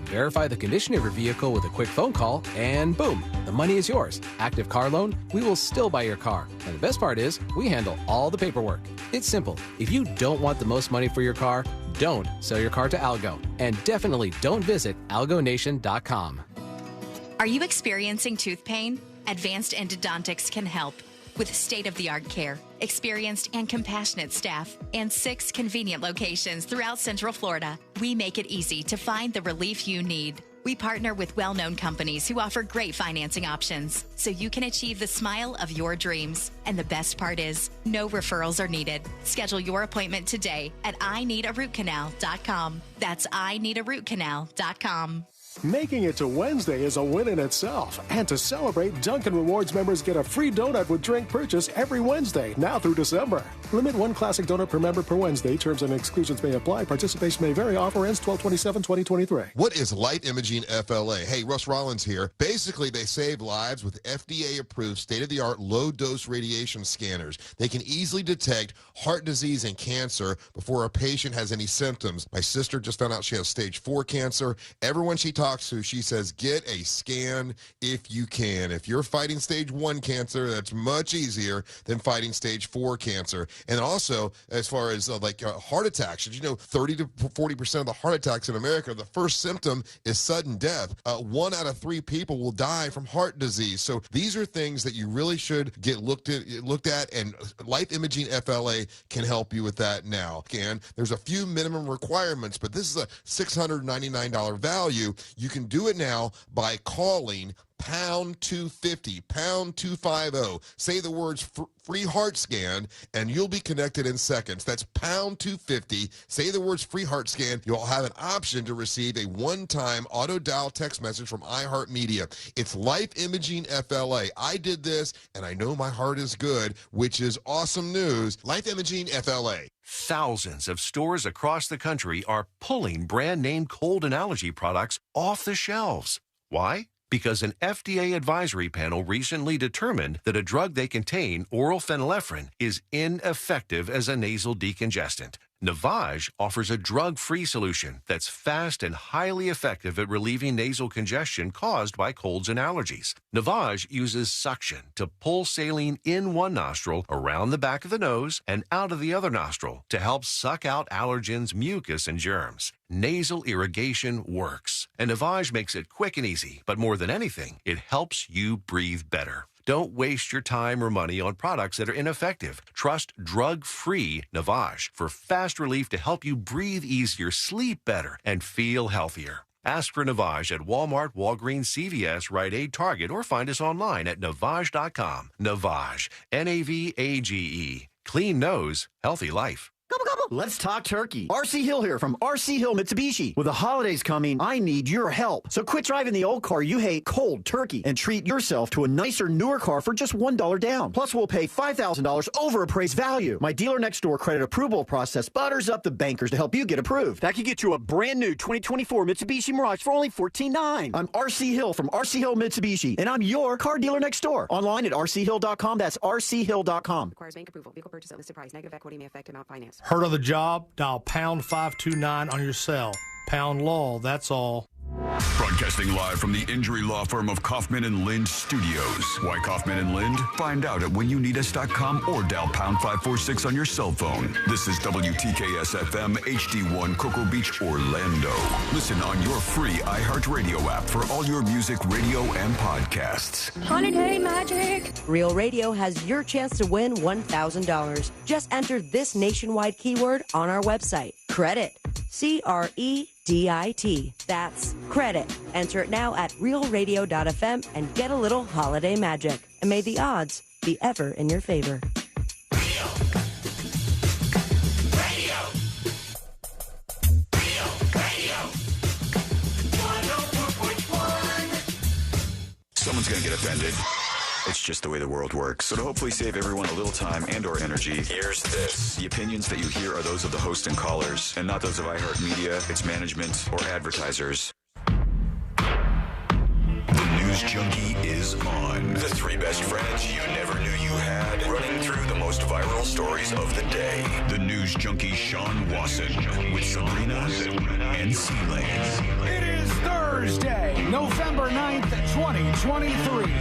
Verify the condition of your vehicle with a quick phone call, and boom, the money is yours. Active Car Loan, we will still buy your car. And the best part is, we handle all the paperwork. It's simple. If you don't want the most money for your car, don't sell your car to Algo. And definitely don't visit algonation.com. Are you experiencing tooth pain? Advanced Endodontics can help. With state-of-the-art care, experienced and compassionate staff, and 6 convenient locations throughout Central Florida, we make it easy to find the relief you need. We partner with well-known companies who offer great financing options, so you can achieve the smile of your dreams. And the best part is, no referrals are needed. Schedule your appointment today at ineedarootcanal.com. That's ineedarootcanal.com. Making it to Wednesday is a win in itself. And to celebrate, Dunkin' Rewards members get a free donut with drink purchase every Wednesday, now through December. Limit 1 classic donut per member per Wednesday. Terms and exclusions may apply. Participation may vary. Offer ends 12/27/2023. What is Light Imaging FLA? Hey, Russ Rollins here. Basically, they save lives with FDA-approved state-of-the-art low-dose radiation scanners. They can easily detect heart disease and cancer before a patient has any symptoms. My sister just found out she has stage 4 cancer. Everyone she talks to, she says, get a scan if you can. If you're fighting stage 1 cancer, that's much easier than fighting stage 4 cancer. And also, as far as heart attacks, did you know 30 to 40% of the heart attacks in America, the first symptom is sudden death. 1 out of 3 people will die from heart disease. So these are things that you really should get looked at, and Life Imaging FLA can help you with that now. And there's a few minimum requirements, but this is a $699 value. You can do it now by calling pound 250, pound 250. Say the words free heart scan, and you'll be connected in seconds. That's pound 250. Say the words free heart scan. You'll have an option to receive a one-time auto dial text message from iHeartMedia. It's Life Imaging FLA. I did this, and I know my heart is good, which is awesome news. Life Imaging FLA. Thousands of stores across the country are pulling brand-name cold and allergy products off the shelves. Why? Because an FDA advisory panel recently determined that a drug they contain, oral phenylephrine, is ineffective as a nasal decongestant. Navage offers a drug-free solution that's fast and highly effective at relieving nasal congestion caused by colds and allergies. Navage uses suction to pull saline in one nostril, around the back of the nose, and out of the other nostril to help suck out allergens, mucus, and germs. Nasal irrigation works, and Navage makes it quick and easy, but more than anything, it helps you breathe better. Don't waste your time or money on products that are ineffective. Trust drug-free Navage for fast relief to help you breathe easier, sleep better, and feel healthier. Ask for Navage at Walmart, Walgreens, CVS, Rite Aid, Target, or find us online at Navage.com. Navage, N-A-V-A-G-E. Clean nose, healthy life. Let's talk turkey. RC Hill here from RC Hill Mitsubishi. With the holidays coming, I need your help. So quit driving the old car you hate cold turkey and treat yourself to a nicer, newer car for just $1 down. Plus, we'll pay $5,000 over appraised value. My dealer next door credit approval process butters up the bankers to help you get approved. That could get you a brand new 2024 Mitsubishi Mirage for only $14,900. I'm RC Hill from RC Hill Mitsubishi, and I'm your car dealer next door. Online at rchill.com. That's rchill.com. Requires bank approval. Vehicle purchase at listed price. Negative equity may affect amount financed. Heard of the job? Dial pound 529 on your cell. Pound law, that's all. Broadcasting live from the injury law firm of Kaufman and Lind Studios. Why Kaufman and Lind? Find out at whenyouneedus.com or dial pound 546 on your cell phone. This is WTKS-FM HD1 Cocoa Beach, Orlando. Listen on your free iHeartRadio app for all your music, radio, and podcasts. Holiday magic! Real Radio has your chance to win $1,000. Just enter this nationwide keyword on our website. Credit. C-R-E-D-I-T. That's credit. Enter it now at realradio.fm and get a little holiday magic. And may the odds be ever in your favor. Someone's going to get offended. It's just the way the world works. So to hopefully save everyone a little time and or energy, here's this. The opinions that you hear are those of the host and callers, and not those of iHeartMedia, its management, or advertisers. The News Junkie is on. The 3 best friends you never knew you had, running through the most viral stories of the day. The News Junkie Sean Wasson with Sabrina and C-Lane. It is Thursday. November 9th, 2023.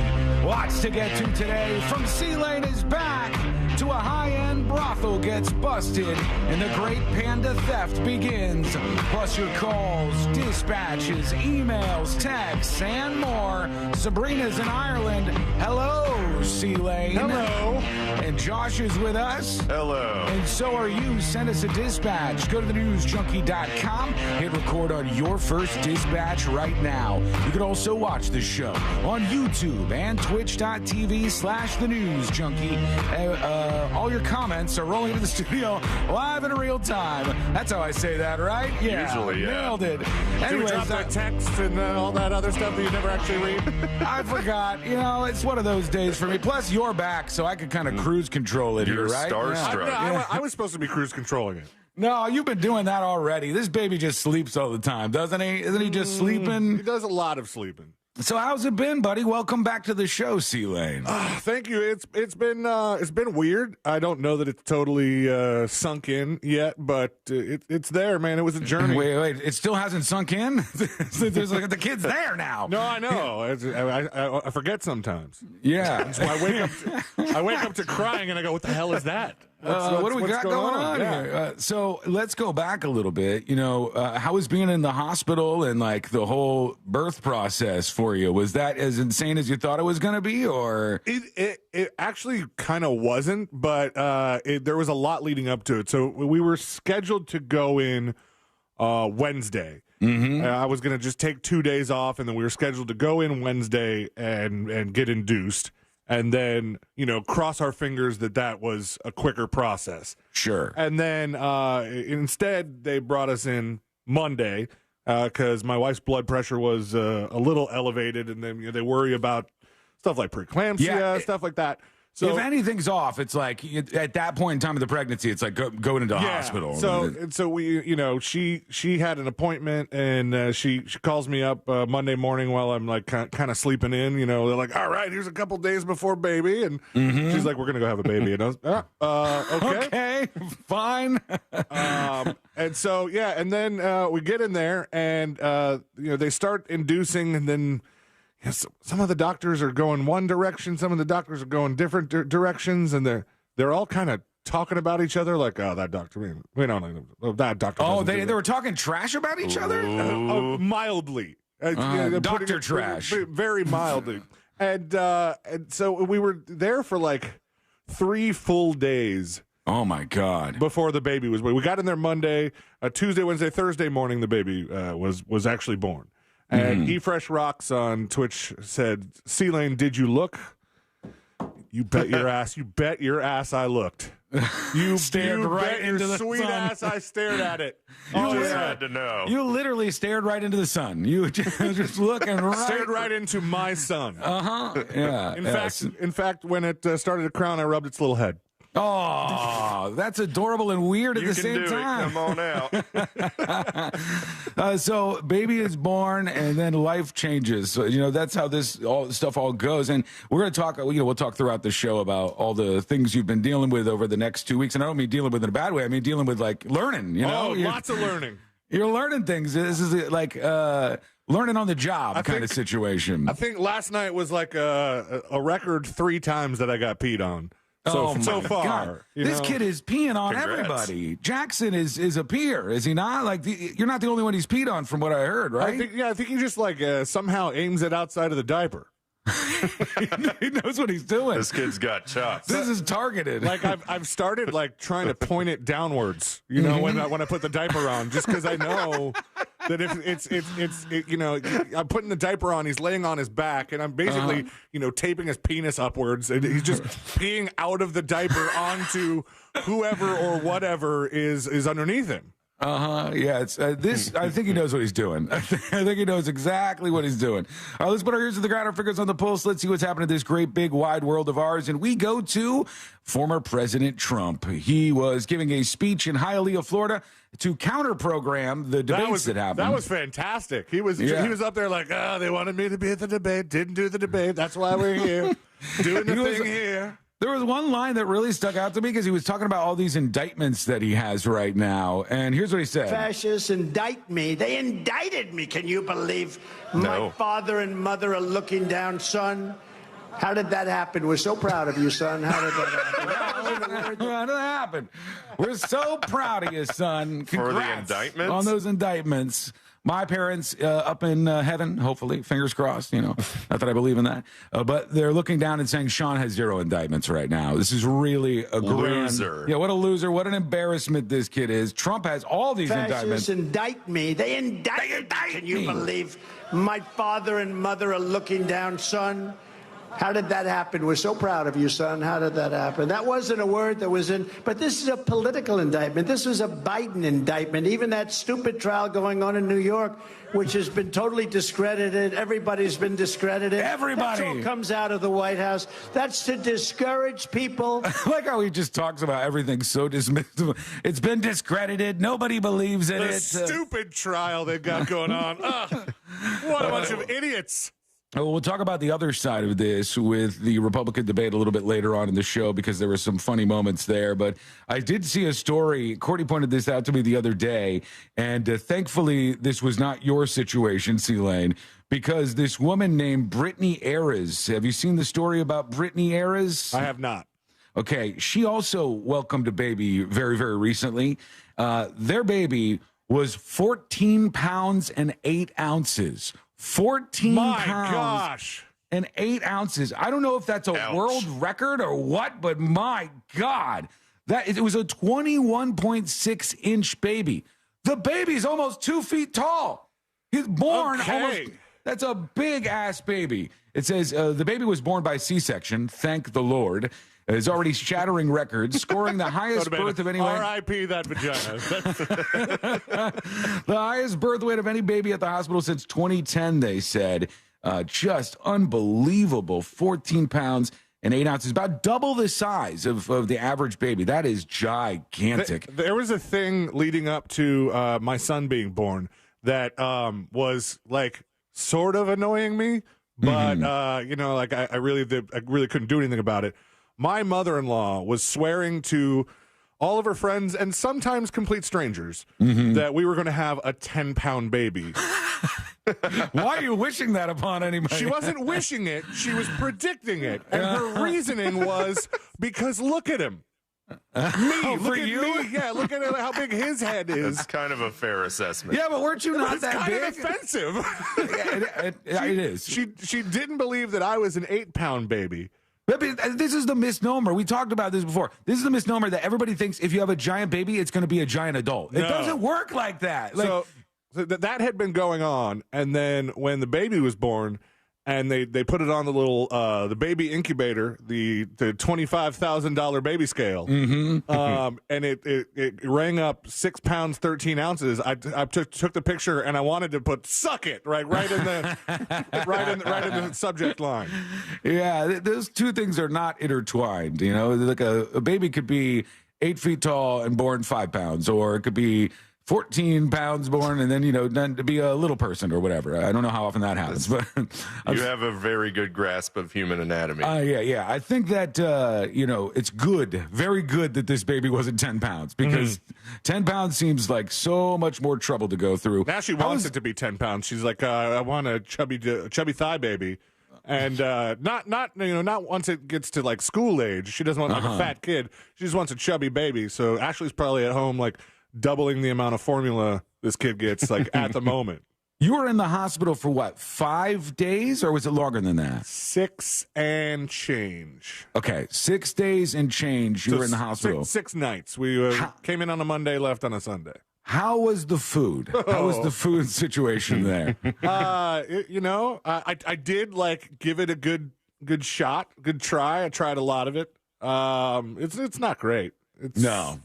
Lots to get to today. From C-Lane is back to a high-end brothel gets busted and the great Panda theft begins. Plus your calls, dispatches, emails, texts, and more. Sabrina's in Ireland. Hello, C-Lane. Hello. And Josh is with us. Hello. And so are you. Send us a dispatch. Go to thenewsjunkie.com. Hit record on your first dispatch right now. You can also watch the show on YouTube and twitch.tv/thenewsjunkie. All your comments are rolling into the studio live in real time. That's how I say that, right? Yeah. Usually, yeah. Nailed it. Anyways, Anyways, drop that text and all that other stuff that you never actually read. I forgot. You know, it's one of those days for me. Plus, you're back, so I could kind of cruise control it You're here, right? starstruck. Yeah. I was supposed to be cruise controlling it. No, you've been doing that already. This baby just sleeps all the time, doesn't he? Isn't he just sleeping? He does a lot of sleeping. So how's it been, buddy? Welcome back to the show, C-Lane. Thank you. It's been weird. I don't know that it's totally sunk in yet, but it's there, man. It was a journey. Wait. It still hasn't sunk in? There's like the kid's there now. No, I know. I forget sometimes. Yeah. So I wake up to crying, and I go, "What the hell is that? What do we got going on Yeah. here? So let's go back a little bit. You know, how was being in the hospital and like the whole birth process for you? Was that as insane as you thought it was going to be, or it actually kind of wasn't? But there was a lot leading up to it. So we were scheduled to go in Wednesday. Mm-hmm. I was going to just take 2 days off, and then we were scheduled to go in Wednesday and get induced. And then, cross our fingers that was a quicker process. Sure. And then instead, they brought us in Monday because my wife's blood pressure was a little elevated, and then they worry about stuff like preeclampsia, stuff like that. So if anything's off, it's like at that point in time of the pregnancy, it's like going into a hospital. So we, she had an appointment, and she calls me up Monday morning while I'm like kind of sleeping in. They're like, "All right, here's a couple days before baby," and she's like, "We're gonna go have a baby," and I was, "Okay, okay, fine." And so and then we get in there, and they start inducing, and then. Some of the doctors are going one direction, some of the doctors are going different directions, and they're all kind of talking about each other like, "Oh, that doctor, we don't know that doctor." Oh, they were talking trash about each other? Mildly. Doctor trash. Very mildly. And so we were there for like 3 full days. Oh, my God. Before the baby was born. We got in there Monday, Tuesday, Wednesday, Thursday morning, the baby was actually born. And eFresh Rocks on Twitch said, "C-Lane, did you look?" You bet your ass. You bet your ass I looked. You stared right into the sweet sun. ass. I stared at it. You just had to know. You literally stared right into the sun. You just looking right. Stared right into my son. Yeah. In fact, when it started to crown, I rubbed its little head. Oh, that's adorable and weird at the same time. Come on out. So baby is born, and then life changes. So, that's how this stuff all goes. And we're going to talk, we'll talk throughout the show about all the things you've been dealing with over the next 2 weeks. And I don't mean dealing with in a bad way. I mean dealing with like learning, Lots of learning. You're learning things. This is like learning on the job kind of situation. I think last night was like a record 3 times that I got peed on. So far, God. This kid is peeing on everybody. Jackson is a peer, is he not? Like you're not the only one he's peed on, from what I heard, right? I think he just like somehow aims it outside of the diaper. He knows what he's doing. This kid's got chops. This is targeted. Like I've started like trying to point it downwards. When I put the diaper on, just because I know that if it's I'm putting the diaper on, he's laying on his back, and I'm basically taping his penis upwards, and he's just peeing out of the diaper onto whoever or whatever is underneath him. Yeah, it's this. I think he knows what he's doing. I think he knows exactly what he's doing. All right, let's put our ears to the ground, our fingers on the pulse. Let's see what's happening in this great, big, wide world of ours. And we go to former President Trump. He was giving a speech in Hialeah, Florida, to counter-program the debates that happened. That was fantastic. He was up there like, they wanted me to be at the debate, didn't do the debate. That's why we're here, doing the thing here. There was one line that really stuck out to me because he was talking about all these indictments that he has right now. And here's what he said. Fascists indict me. They indicted me. Can you believe my father and mother are looking down, son? How did that happen? We're so proud of you, son. How did that happen? How did that happen? We're so proud of you, son. Congrats for the indictments? on those indictments. My parents up in heaven, hopefully, fingers crossed, not that I believe in that, but they're looking down and saying Sean has 0 indictments right now. This is really a loser. Yeah, what a loser. What an embarrassment this kid is. Trump has all these indictments. Fascists indict me. They indicted me. Can you believe my father and mother are looking down, son? How did that happen? We're so proud of you, son. How did that happen? That wasn't a word that was in, but this is a political indictment. This was a Biden indictment. Even that stupid trial going on in New York, which has been totally discredited. Everybody's been discredited. Everybody. That's all comes out of the White House. That's to discourage people. I like how he just talks about everything so dismissive. It's been discredited. Nobody believes in The it. stupid trial they've got going on. What a bunch of idiots. We'll talk about the other side of this with the Republican debate a little bit later on in the show because there were some funny moments there. But I did see a story. Courtney pointed this out to me the other day. And thankfully, this was not your situation, C-Lane, because this woman named Brittany Ayres. Have you seen the story about Brittany Ayres? I have not. Okay. She also welcomed a baby very, very recently. Their baby was 14 pounds and 8 ounces. 14 pounds gosh. and 8 ounces. I don't know if that's a world record or what, but my God, it was a 21.6-inch baby. The baby's almost 2 feet tall. He's born almost. That's a big-ass baby. It says the baby was born by C-section, thank the Lord. Is already shattering records, scoring the highest birth of anyone. R.I.P. that vagina. The highest birth weight of any baby at the hospital since 2010, they said. Just unbelievable. 14 pounds and 8 ounces, about double the size of the average baby. That is gigantic. There was a thing leading up to my son being born that was like sort of annoying me, but I really couldn't do anything about it. My mother-in-law was swearing to all of her friends and sometimes complete strangers that we were going to have a 10-pound baby. Why are you wishing that upon anybody? She wasn't wishing it. She was predicting it. And her reasoning was because look at him. Look at me. Yeah, look at how big his head is. That's kind of a fair assessment. Yeah, but weren't you not that big? It's kind of offensive. It is. She didn't believe that I was an 8-pound baby. This is the misnomer. We talked about this before. This is the misnomer that everybody thinks if you have a giant baby, it's going to be a giant adult. It doesn't work like that. So that had been going on, and then when the baby was born, and they put it on the little the baby incubator, the $25,000 baby scale, and it rang up 6 pounds 13 ounces. I took the picture and I wanted to put "suck it" right in the right in the subject line. Yeah, those two things are not intertwined. Like a baby could be 8 feet tall and born 5 pounds, or it could be 14 pounds born and then, to be a little person or whatever. I don't know how often that happens. But you have a very good grasp of human anatomy. Yeah. I think that, it's good, very good that this baby wasn't 10 pounds because 10 pounds seems like so much more trouble to go through. Now she wants it to be 10 pounds. She's like, I want a chubby thigh baby. And not once it gets to like school age. She doesn't want like a fat kid. She just wants a chubby baby. So Ashley's probably at home like doubling the amount of formula this kid gets like at the moment. You were in the hospital for what, 5 days, or was it longer than that? 6 and change. Okay, 6 days and change. You were in the hospital. 6 nights. We came in on a Monday, left on a Sunday. How was the food? How was the food situation there? I did like give it a good shot, good try. I tried a lot of it. It's not great. No.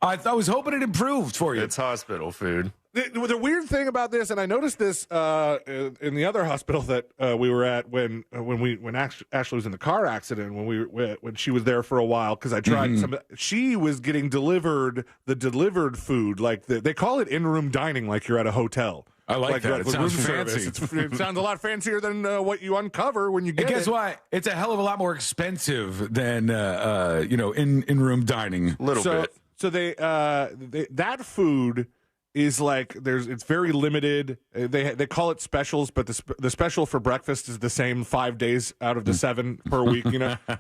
I was hoping it improved for you. It's hospital food. The weird thing about this, and I noticed this in the other hospital that we were at when Ashley was in the car accident, when she was there for a while, because I tried some. She was getting delivered the delivered food, like they call it in-room dining, like you're at a hotel. I like that. It sounds room fancy. Service. It sounds a lot fancier than what you uncover when you get it. And guess what? It's a hell of a lot more expensive than in-room dining. A little bit. So they that food is like it's very limited. They call it specials, but the special for breakfast is the same 5 days out of the 7 per week,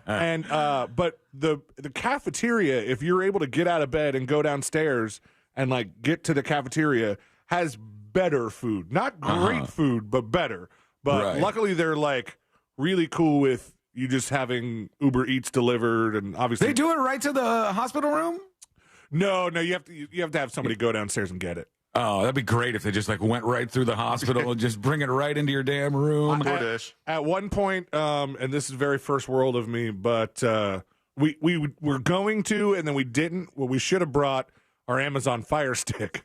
And but the cafeteria, if you're able to get out of bed and go downstairs and like get to the cafeteria, has better food. Not great food, but better. But luckily they're like really cool with you just having Uber Eats delivered, and obviously they do it right to the hospital room. No, you have to have somebody go downstairs and get it. Oh, that'd be great if they just like went right through the hospital and just bring it right into your damn room. At one point, and this is very first world of me, but we were going to, and then we didn't. Well, we should have brought our Amazon Fire Stick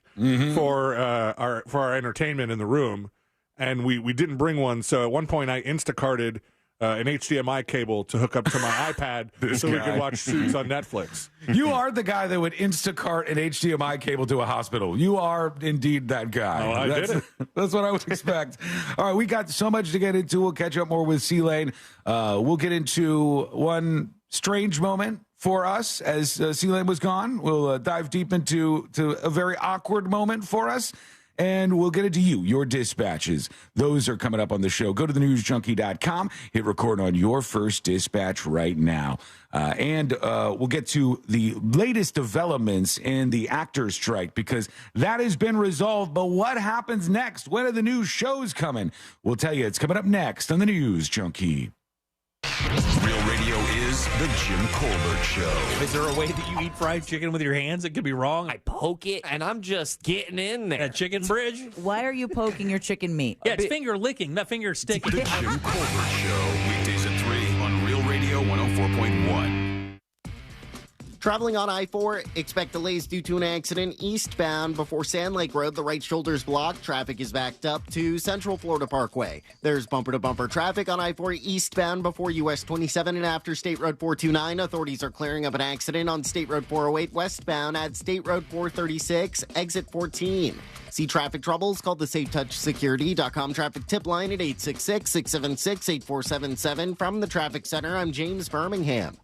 for our entertainment in the room, and we didn't bring one. So at one point, I Instacarted an HDMI cable to hook up to my iPad so we could watch Suits on Netflix. You are the guy that would Instacart an HDMI cable to a hospital. You are indeed that guy. Oh, I did it. That's what I would expect. All right, we got so much to get into. We'll catch up more with C-Lane. We'll get into one strange moment for us as C-Lane was gone. We'll dive deep into a very awkward moment for us. And we'll get it to you, your dispatches. Those are coming up on the show. Go to thenewsjunkie.com, hit record on your first dispatch right now. And we'll get to the latest developments in the actors' strike, because that has been resolved. But what happens next? When are the new shows coming? We'll tell you. It's coming up next on the News Junkie. Real Radio is the Jim Colbert Show. Is there a way that you eat fried chicken with your hands? It could be wrong. I poke it, and I'm just getting in there. A chicken bridge? Why are you poking your chicken meat? Yeah, it's finger licking, not finger sticking. The Jim Colbert Show, weekdays at 3 on Real Radio 104.1. Traveling on I-4, expect delays due to an accident eastbound before Sand Lake Road. The right shoulder's blocked. Traffic is backed up to Central Florida Parkway. There's bumper-to-bumper traffic on I-4 eastbound before US 27 and after State Road 429. Authorities are clearing up an accident on State Road 408 westbound at State Road 436, exit 14. See traffic troubles? Call the SafeTouchSecurity.com traffic tip line at 866-676-8477. From the Traffic Center, I'm James Birmingham.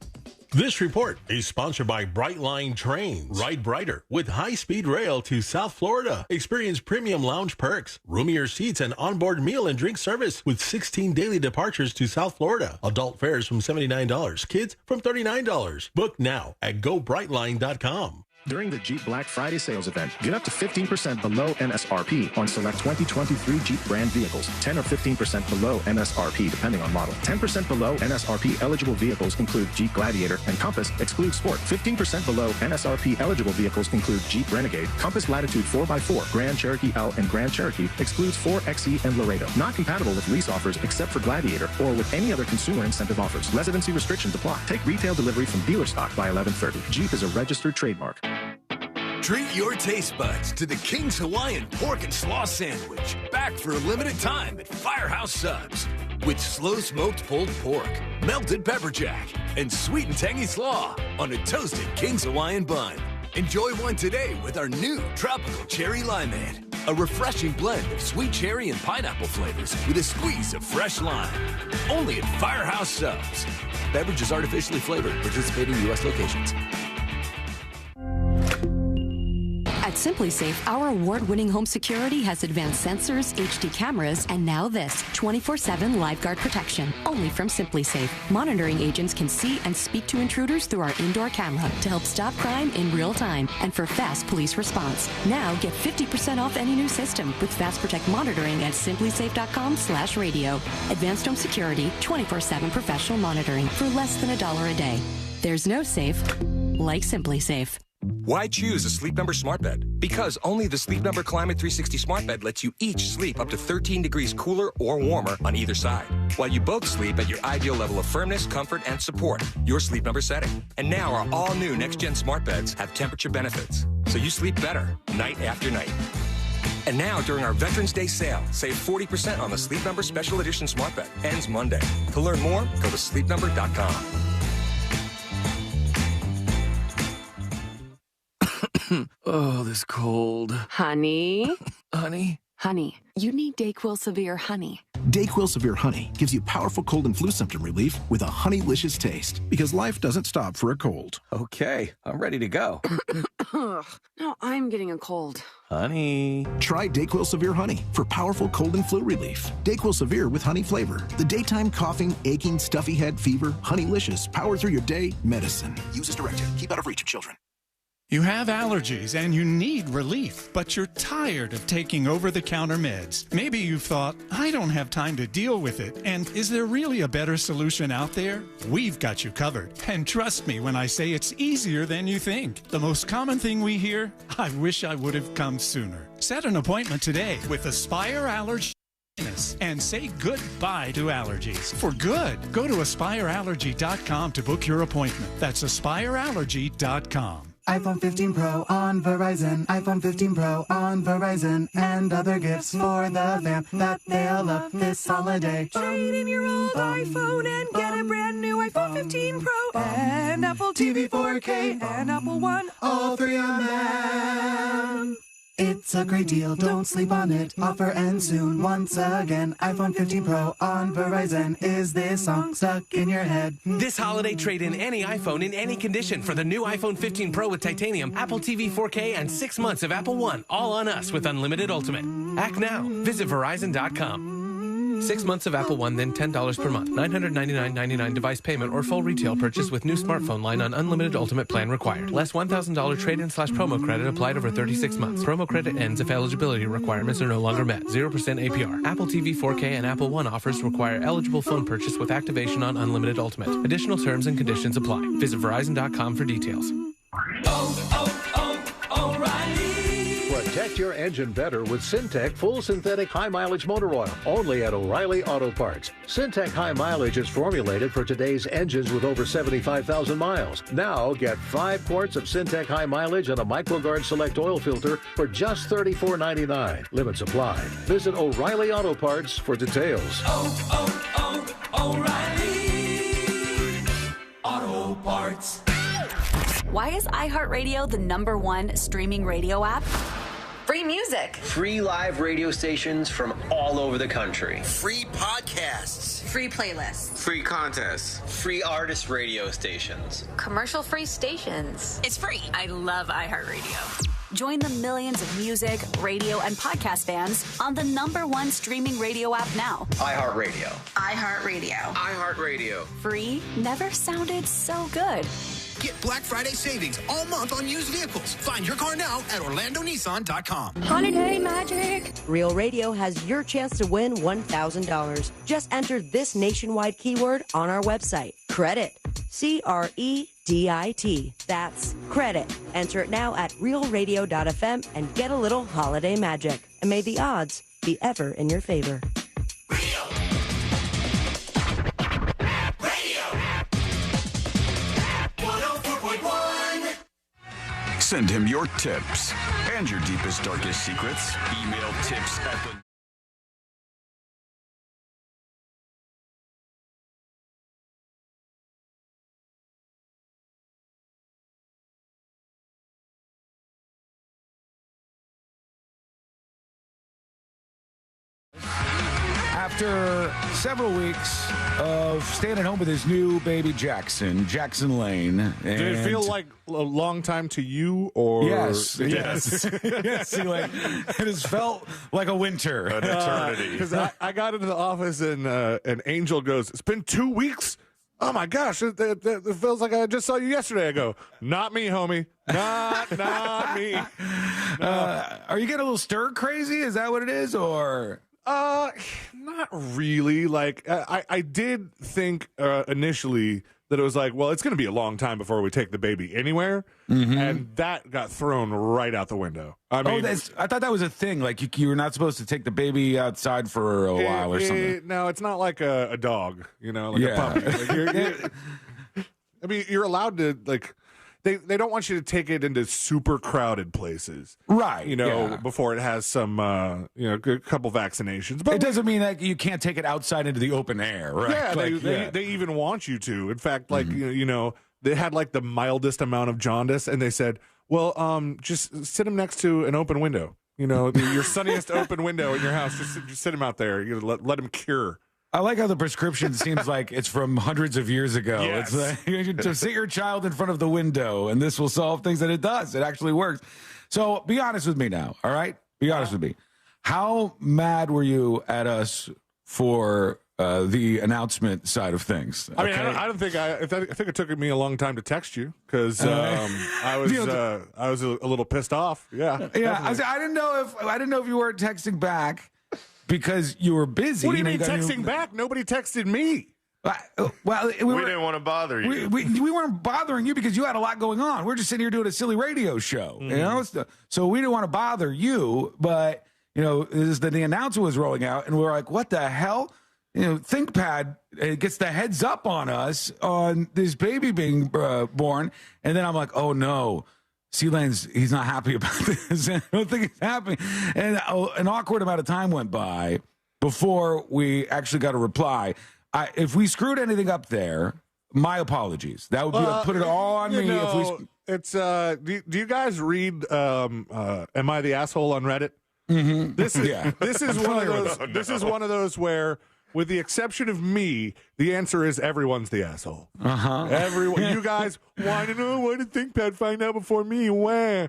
This report is sponsored by Brightline Trains. Ride brighter with high-speed rail to South Florida. Experience premium lounge perks, roomier seats, and onboard meal and drink service with 16 daily departures to South Florida. Adult fares from $79. Kids from $39. Book now at GoBrightline.com. During the Jeep Black Friday sales event, get up to 15% below MSRP on select 2023 Jeep brand vehicles, 10 or 15% below MSRP depending on model. 10% below MSRP eligible vehicles include Jeep Gladiator and Compass, exclude Sport. 15% below MSRP eligible vehicles include Jeep Renegade, Compass Latitude 4x4, Grand Cherokee L, and Grand Cherokee, excludes 4XE and Laredo. Not compatible with lease offers except for Gladiator or with any other consumer incentive offers. Residency restrictions apply. Take retail delivery from dealer stock by 11/30. Jeep is a registered trademark. Treat your taste buds to the King's Hawaiian Pork and Slaw Sandwich. Back for a limited time at Firehouse Subs. With slow-smoked pulled pork, melted pepper jack, and sweet and tangy slaw on a toasted King's Hawaiian bun. Enjoy one today with our new Tropical Cherry Limeade. A refreshing blend of sweet cherry and pineapple flavors with a squeeze of fresh lime. Only at Firehouse Subs. Beverages artificially flavored. Participating U.S. locations. At SimpliSafe, our award-winning home security has advanced sensors, HD cameras, and now this 24/7 LiveGuard protection. Only from SimpliSafe. Monitoring agents can see and speak to intruders through our indoor camera to help stop crime in real time and for fast police response. Now get 50% off any new system with Fast Protect monitoring at simplisafe.com/radio. Advanced home security, 24/7 professional monitoring for less than $1 a day. There's no safe like SimpliSafe. Why choose a Sleep Number smart bed? Because only the Sleep Number Climate 360 smart bed lets you each sleep up to 13 degrees cooler or warmer on either side, while you both sleep at your ideal level of firmness, comfort, and support, your Sleep Number setting. And now our all-new next-gen smart beds have temperature benefits, so you sleep better night after night. And now, during our Veterans Day sale, save 40% on the Sleep Number Special Edition smart bed. Ends Monday. To learn more, go to sleepnumber.com. Oh, this cold. Honey? Honey? Honey, you need DayQuil Severe Honey. DayQuil Severe Honey gives you powerful cold and flu symptom relief with a honeylicious taste, because life doesn't stop for a cold. Okay, I'm ready to go. Now I'm getting a cold. Honey. Try DayQuil Severe Honey for powerful cold and flu relief. DayQuil Severe with honey flavor. The daytime coughing, aching, stuffy head, fever, honeylicious, power through your day medicine. Use as directed. Keep out of reach of children. You have allergies and you need relief, but you're tired of taking over-the-counter meds. Maybe you've thought, I don't have time to deal with it, and is there really a better solution out there? We've got you covered, and trust me when I say it's easier than you think. The most common thing we hear, I wish I would have come sooner. Set an appointment today with Aspire Allergy and say goodbye to allergies. For good, go to aspireallergy.com to book your appointment. That's aspireallergy.com. iPhone 15 Pro on Verizon, iPhone 15 Pro on Verizon, and other gifts for the fam that they'll love this holiday. Trade in your old iPhone and get a brand new iPhone 15 Pro and Apple TV 4K and Apple One, all three of them. It's a great deal, don't sleep on it. Offer ends soon. Once again, iPhone 15 Pro on Verizon. Is this song stuck in your head? This holiday, trade in any iPhone in any condition for the new iPhone 15 Pro with titanium, Apple TV 4K, and 6 months of Apple One, all on us with unlimited Ultimate. Act now. Visit Verizon.com. 6 months of Apple One, then $10 per month. $999.99 device payment or full retail purchase with new smartphone line on unlimited Ultimate plan required. Less $1,000 trade-in/promo credit applied over 36 months. Promo credit ends if eligibility requirements are no longer met. 0% APR. Apple TV 4K and Apple One offers require eligible phone purchase with activation on unlimited Ultimate. Additional terms and conditions apply. Visit Verizon.com for details. Protect your engine better with Syntec Full Synthetic High Mileage Motor Oil, only at O'Reilly Auto Parts. Syntec High Mileage is formulated for today's engines with over 75,000 miles. Now get 5 quarts of Syntec High Mileage and a MicroGuard Select oil filter for just $34.99. Limit supply. Visit O'Reilly Auto Parts for details. O'Reilly Auto Parts. Why is iHeartRadio the #1 streaming radio app? Free music. Free live radio stations from all over the country. Free podcasts. Free playlists. Free contests. Free artist radio stations. Commercial-free stations. It's free. I love iHeartRadio. Join the millions of music, radio, and podcast fans on the #1 streaming radio app now. iHeartRadio. iHeartRadio. iHeartRadio. Free never sounded so good. Get Black Friday savings all month on used vehicles. Find your car now at OrlandoNissan.com. Holiday magic. Real Radio has your chance to win $1,000. Just enter this nationwide keyword on our website. Credit. CREDIT. That's credit. Enter it now at realradio.fm and get a little holiday magic. And may the odds be ever in your favor. Send him your tips and your deepest, darkest secrets. Email tips at the... After several weeks of staying at home with his new baby Jackson Lane. Did it feel like a long time to you, or yes, yes. It has felt like a winter, an eternity. Because I got into the office and Angel goes, "It's been 2 weeks." Oh my gosh, it feels like I just saw you yesterday. I go, "Not me, homie, not me." Are you getting a little stir crazy? Is that what it is, or? Not really. Like, I did think initially that it was like, well, it's going to be a long time before we take the baby anywhere, and that got thrown right out the window. I mean, I thought that was a thing. Like, you were not supposed to take the baby outside for a while or something. No, it's not like a dog, like a puppy. Like I mean, you're allowed to, like, they don't want you to take it into super crowded places, right? Before it has some, a couple vaccinations. But it doesn't mean that you can't take it outside into the open air, right? Yeah, they even want you to. In fact, like they had like the mildest amount of jaundice, and they said, well, just sit him next to an open window. your sunniest open window in your house. Just sit him out there. You let him cure. I like how the prescription seems like it's from hundreds of years ago. Yes. It's like, to sit your child in front of the window, and this will solve things, and it does. It actually works. So be honest with me now, all right? Be honest with me. How mad were you at us for the announcement side of things? I mean, I think it took me a long time to text you because I was a little pissed off. Yeah, yeah. I didn't know if you weren't texting back because you were busy. What do you mean texting back? Nobody texted me. Well, we didn't want to bother you. We weren't bothering you because you had a lot going on. We're just sitting here doing a silly radio show, So we didn't want to bother you, but the announcer was rolling out, and we were like, "What the hell?" ThinkPad gets the heads up on us on this baby being born, and then I'm like, "Oh no." C-Lane's, he's not happy about this. I don't think it's happening. And an awkward amount of time went by before we actually got a reply. If we screwed anything up there, my apologies. That would be put it all on me. It's do you guys read Am I the Asshole on Reddit? Mm-hmm. This is one of those. This is one of those where, with the exception of me, the answer is everyone's the asshole. Everyone. You guys want to know, why did ThinkPad find out before me? Where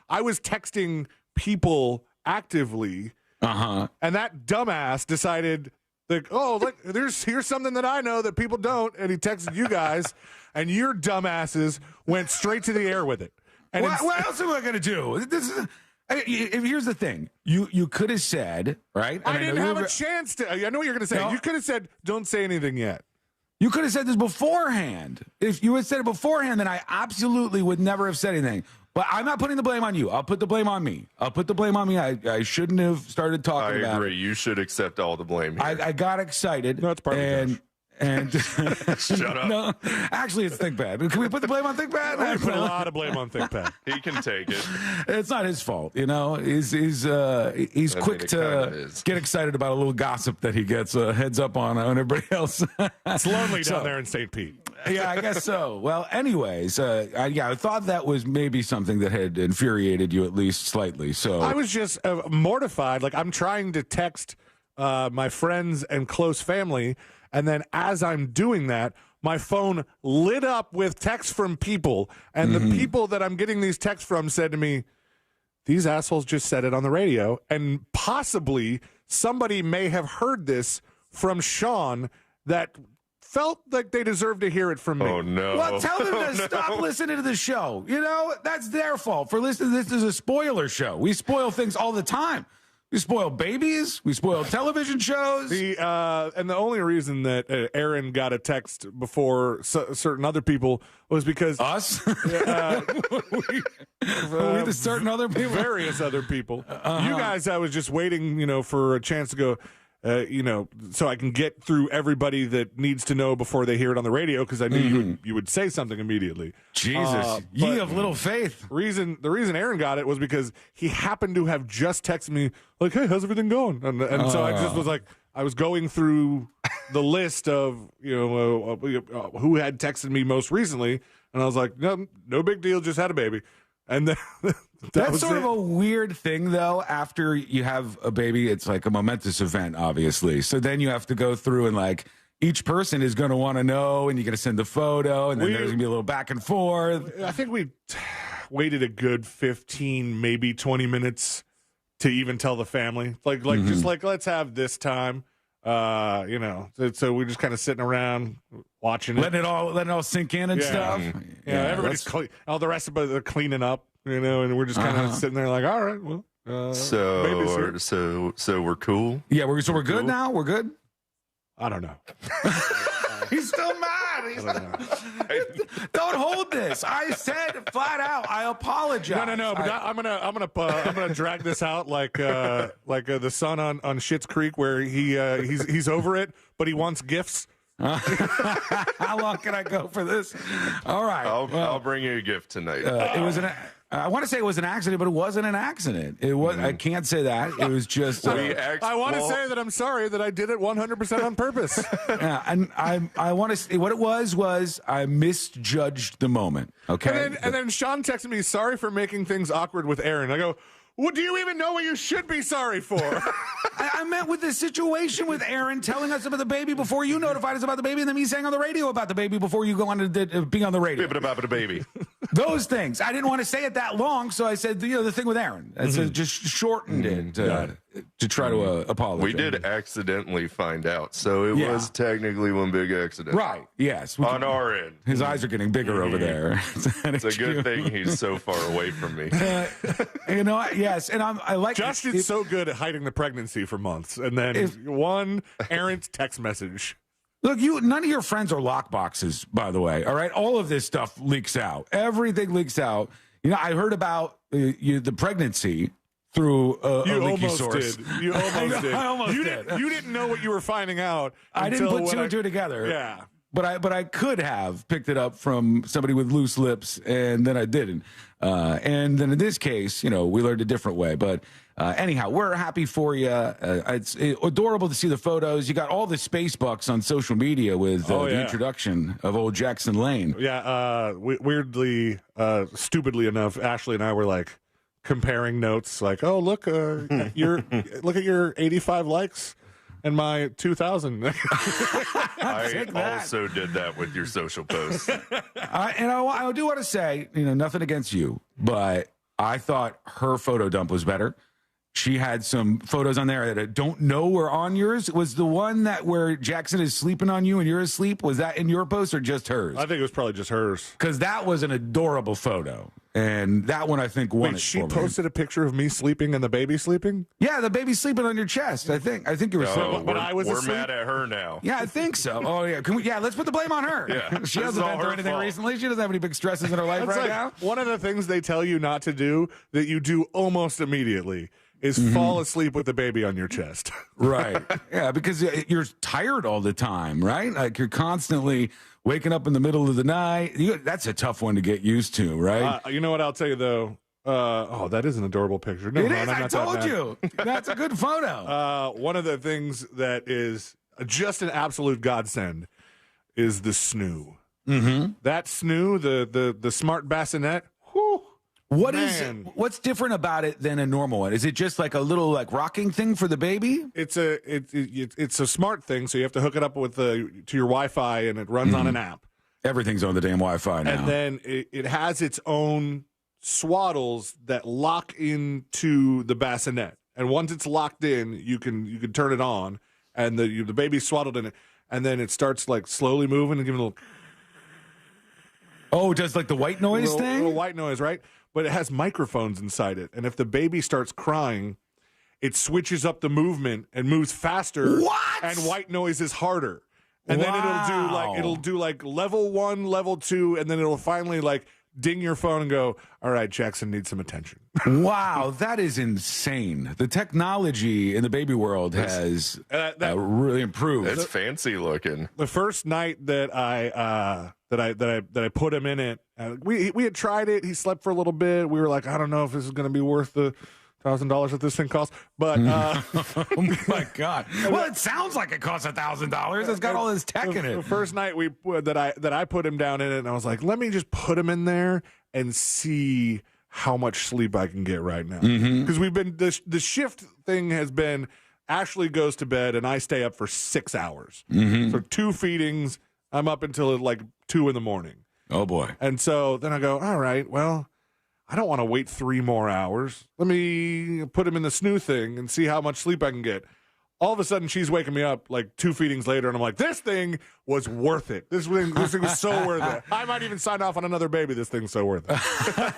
I was texting people actively, and that dumbass decided, like, oh, look, here's something that I know that people don't, and he texted you guys, and your dumbasses went straight to the air with it. And what else am I going to do? Here's the thing. You could have said, right? I didn't have a chance to. I know what you're going to say. No. You could have said, don't say anything yet. You could have said this beforehand. If you had said it beforehand, then I absolutely would never have said anything. But I'm not putting the blame on you. I'll put the blame on me. I shouldn't have started talking about it. I agree. You should accept all the blame here. I got excited. No, it's part of Josh. And shut up. No, actually, it's ThinkPad. Can we put the blame on ThinkPad? I put a lot of blame on ThinkPad. He can take it. It's not his fault, He's quick to get excited about a little gossip that he gets a heads up on everybody else. It's lonely down there in St. Pete. Yeah, I guess so. Well, anyways, I thought that was maybe something that had infuriated you at least slightly. So I was just mortified. Like, I'm trying to text my friends and close family. And then as I'm doing that, my phone lit up with texts from people. And the people that I'm getting these texts from said to me, these assholes just said it on the radio. And possibly somebody may have heard this from Sean that felt like they deserved to hear it from me. Oh, no. Well, tell them to stop listening to the show. That's their fault for listening. This is a spoiler show. We spoil things all the time. We spoil babies. We spoil television shows. And the only reason that Aaron got a text before certain other people was because us. We the certain other people, various other people. You guys, I was just waiting, for a chance to go. So I can get through everybody that needs to know before they hear it on the radio, because I knew you would say something immediately. Jesus, ye of little faith. The reason Aaron got it was because he happened to have just texted me like, "Hey, how's everything going?" And so I just was like, I was going through the list of who had texted me most recently, and I was like, no big deal, just had a baby. And then that's sort of a weird thing, though. After you have a baby, it's like a momentous event, obviously. So then you have to go through and like each person is going to want to know, and you're going to send the photo, and then there's going to be a little back and forth. I think we waited a good 15, maybe 20 minutes to even tell the family, just let's have this time. So we're just kind of sitting around watching it, letting it all sink in and stuff. Yeah, everybody's all the rest of it are cleaning up, and we're just kind of sitting there like, all right, well, so we're cool. Yeah, we're good now. We're good. I don't know. He's still mad. Don't hold this. I said flat out, I apologize. No. But I'm gonna drag this out like the son on Schitt's Creek, where he's over it, but he wants gifts. How long can I go for this? All right. I'll bring you a gift tonight. It was I want to say it was an accident, but it wasn't an accident. It was. I can't say that. It was just. I want to say that I'm sorry that I did it 100% on purpose. Yeah, and I want to say what it was I misjudged the moment. Okay. And then Sean texted me, sorry for making things awkward with Aaron. I go, What do you even know what you should be sorry for? I meant with the situation with Aaron telling us about the baby before you notified us about the baby, and then me saying on the radio about the baby before you go on to be on the radio. About the baby. Those things. I didn't want to say it that long, so I said the thing with Aaron. I said, just shortened it to try to apologize. We did accidentally find out, so it was technically one big accident. Right, yes. On our end. His eyes are getting bigger over there. It's a good thing he's so far away from me. Yes, and I like Justin's so good at hiding the pregnancy for months, and then one errant text message. Look, none of your friends are lockboxes, by the way. All right, all of this stuff leaks out. Everything leaks out. I heard about the pregnancy through a leaky source. You almost did. I almost did. You didn't know what you were finding out. I didn't put two and two together. Yeah. But I could have picked it up from somebody with loose lips, and then I didn't. And then in this case, we learned a different way. But anyhow, we're happy for you. It's adorable to see the photos. You got all the space bucks on social media with the introduction of old Jackson Lane. Yeah. Weirdly, stupidly enough, Ashley and I were like comparing notes. Like, oh look, look at your 85 likes. And my 2,000. I also did that with your social posts. I do want to say, nothing against you, but I thought her photo dump was better. She had some photos on there that I don't know were on yours. Was the one where Jackson is sleeping on you and you're asleep, was that in your post or just hers? I think it was probably just hers. Because that was an adorable photo. And that one, I think, won it she for me. posted a picture of me sleeping and the baby sleeping? Yeah, the baby sleeping on your chest. I think you were sleeping. But we're mad at her now. Yeah, I think so. Oh, yeah. Let's put the blame on her. Yeah, she hasn't been through anything recently. She doesn't have any big stresses in her life now. One of the things they tell you not to do that you do almost immediately is fall asleep with the baby on your chest. Right. Yeah, because you're tired all the time, right? Like you're constantly waking up in the middle of the night. That's a tough one to get used to, right? You know what I'll tell you, though? That is an adorable picture. No, it is. I told you. That's a good photo. One of the things that is just an absolute godsend is the snoo. Mm-hmm. That snoo, the smart bassinet, whew. What's different about it than a normal one? Is it just like a little rocking thing for the baby? It's a smart thing, so you have to hook it up with to your Wi-Fi, and it runs on an app. Everything's on the damn Wi-Fi now. And then it has its own swaddles that lock into the bassinet, and once it's locked in, you can turn it on, and the baby's swaddled in it, and then it starts slowly moving and giving a little. Oh, it does the white noise thing? Little white noise, right? But it has microphones inside it. And if the baby starts crying, it switches up the movement and moves faster. What? And white noise is harder. And then it'll do level 1, level 2, and then it'll finally ding your phone and go, all right, Jackson needs some attention. Wow, that is insane. The technology in the baby world has really improved. It's fancy looking. The first night that I put him in it, we had tried it. He slept for a little bit. We were like, I don't know if this is going to be worth the $1,000 that this thing costs. But oh my God! Well, it sounds like it costs $1,000. It's got all this tech in it. The first night that I put him down in it, and I was like, let me just put him in there and see how much sleep I can get right now. Because we've been the shift thing has been Ashley goes to bed and I stay up for 6 hours. So 2 feedings. I'm up until 2 in the morning. Oh boy! And so then I go, all right, well, I don't want to wait 3 more hours. Let me put him in the snoo thing and see how much sleep I can get. All of a sudden, she's waking me up 2 feedings later, and I'm like, this thing was worth it. This thing was so worth it. I might even sign off on another baby. This thing's so worth it.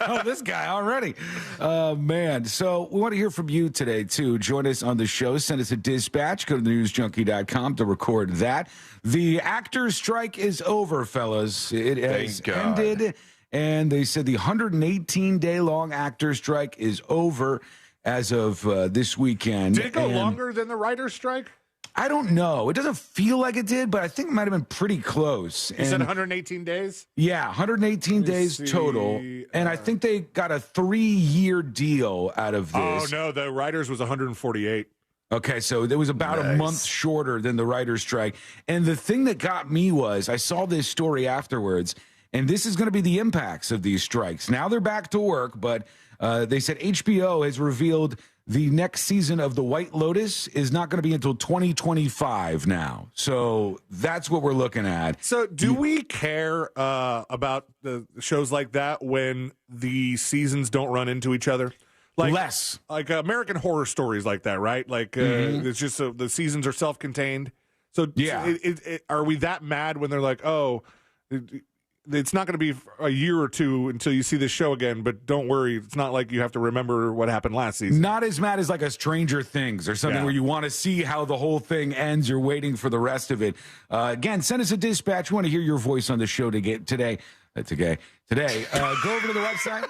Oh, this guy already. Man. So we want to hear from you today, too. Join us on the show. Send us a dispatch. Go to thenewsjunkie.com to record that. The actors' strike is over, fellas. It has ended. And they said the 118-day-long actor strike is over as of this weekend. Did it go longer than the writer's strike? I don't know. It doesn't feel like it did, but I think it might have been pretty close. You said 118 days? Yeah, 118 days total. And I think they got a 3-year deal out of this. Oh, no, the writer's was 148. Okay, so it was about a month shorter than the writer's strike. And the thing that got me was I saw this story afterwards, and this is going to be the impacts of these strikes. Now they're back to work, but They said HBO has revealed the next season of The White Lotus is not going to be until 2025 now. So that's what we're looking at. So do we care about the shows like that when the seasons don't run into each other? Like, less. Like American Horror Stories like that, right? Like it's just the seasons are self-contained. So yeah. Are we that mad when they're like, oh, it's not going to be a year or two until you see this show again, but don't worry, it's not like you have to remember what happened last season. Not as mad as like a Stranger Things or something where you want to see how the whole thing ends. You're waiting for the rest of it. Again, send us a dispatch. We want to hear your voice on the show today. Go over to the website,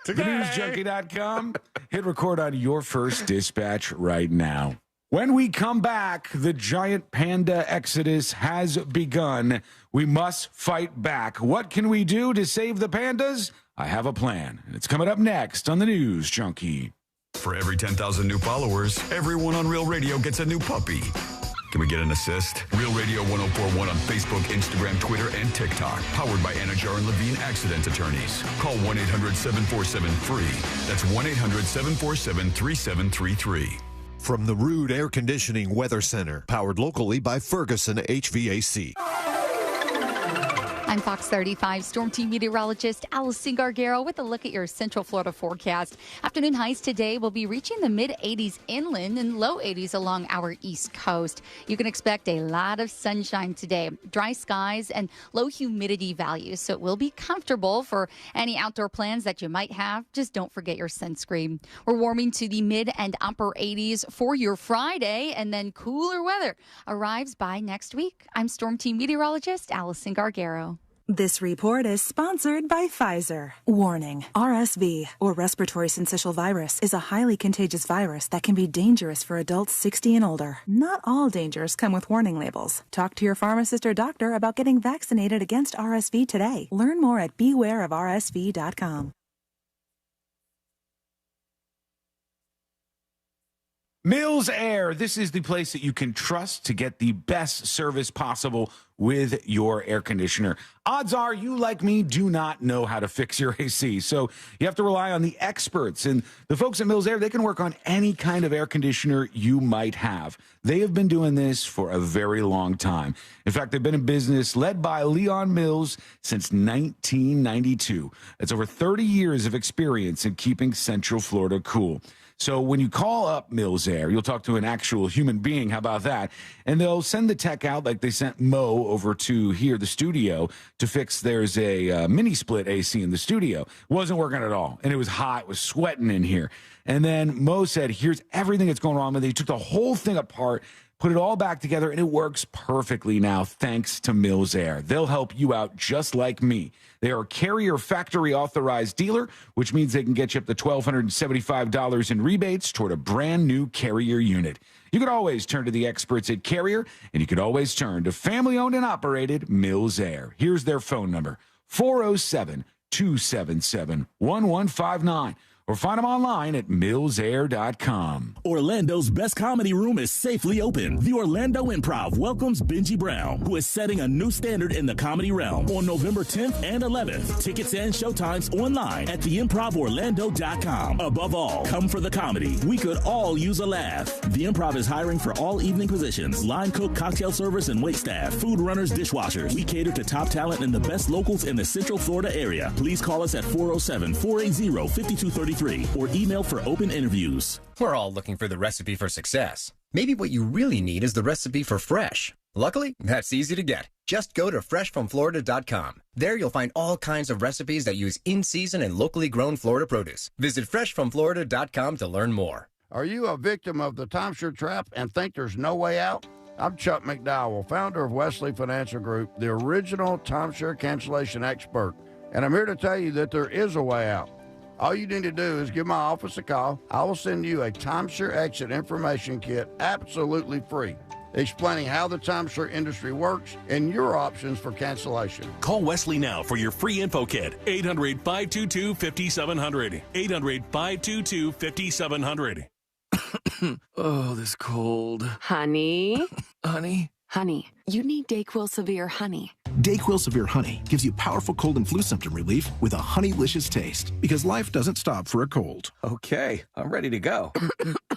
thenewsjunkie.com. Hit record on your first dispatch right now. When we come back, the giant panda exodus has begun. We must fight back. What can we do to save the pandas? I have a plan. It's coming up next on the News Junkie. For every 10,000 new followers, everyone on Real Radio gets a new puppy. Can we get an assist? Real Radio 1041 on Facebook, Instagram, Twitter, and TikTok. Powered by Anajar and Levine Accident Attorneys. Call 1-800-747-FREE. That's 1-800-747-3733. From the Rude Air Conditioning Weather Center, powered locally by Ferguson HVAC. I'm Fox 35 Storm Team meteorologist Allison Gargaro with a look at your Central Florida forecast. Afternoon highs today will be reaching the mid-80s inland and low 80s along our east coast. You can expect a lot of sunshine today, dry skies and low humidity values, so it will be comfortable for any outdoor plans that you might have. Just don't forget your sunscreen. We're warming to the mid and upper 80s for your Friday, and then cooler weather arrives by next week. I'm Storm Team meteorologist Allison Gargaro. This report is sponsored by Pfizer. Warning, RSV, or respiratory syncytial virus, is a highly contagious virus that can be dangerous for adults 60 and older. Not all dangers come with warning labels. Talk to your pharmacist or doctor about getting vaccinated against RSV today. Learn more at bewareofrsv.com. Mills Air. This is the place that you can trust to get the best service possible with your air conditioner. Odds are you, like me, do not know how to fix your AC. So you have to rely on the experts. And the folks at Mills Air, they can work on any kind of air conditioner you might have. They have been doing this for a very long time. In fact, they've been in business led by Leon Mills since 1992. That's over 30 years of experience in keeping Central Florida cool. So when you call up Mills Air, you'll talk to an actual human being. How about that? And they'll send the tech out like they sent Mo over to here, the studio, to fix. There's a mini split AC in the studio. It wasn't working at all. And it was hot. It was sweating in here. And then Mo said, here's everything that's going wrong with it. He took the whole thing apart, put it all back together, and it works perfectly now thanks to Mills Air. They'll help you out just like me. They are a Carrier factory authorized dealer, which means they can get you up to $1,275 in rebates toward a brand new Carrier unit. You can always turn to the experts at Carrier, and you can always turn to family-owned and operated Mills Air. Here's their phone number, 407-277-1159. Or find them online at millsair.com. Orlando's best comedy room is safely open. The Orlando Improv welcomes Benji Brown, who is setting a new standard in the comedy realm on November 10th and 11th. Tickets and showtimes online at theimprovorlando.com. Above all, come for the comedy. We could all use a laugh. The Improv is hiring for all evening positions: line cook, cocktail service, and wait staff, food runners, dishwashers. We cater to top talent and the best locals in the Central Florida area. Please call us at 407-480-5233. Or email for open interviews. We're all looking for the recipe for success. Maybe what you really need is the recipe for fresh. Luckily, that's easy to get. Just go to freshfromflorida.com. There you'll find all kinds of recipes that use in-season and locally grown Florida produce. Visit freshfromflorida.com to learn more. Are you a victim of the timeshare trap and think there's no way out? I'm Chuck McDowell, founder of Wesley Financial Group, the original timeshare cancellation expert. And I'm here to tell you that there is a way out. All you need to do is give my office a call. I will send you a timeshare exit information kit absolutely free, explaining how the timeshare industry works and your options for cancellation. Call Wesley now for your free info kit. 800-522-5700. 800-522-5700. Oh, this cold. Honey? Honey? Honey, you need DayQuil Severe Honey. DayQuil Severe Honey gives you powerful cold and flu symptom relief with a honeylicious taste, because life doesn't stop for a cold. Okay, I'm ready to go.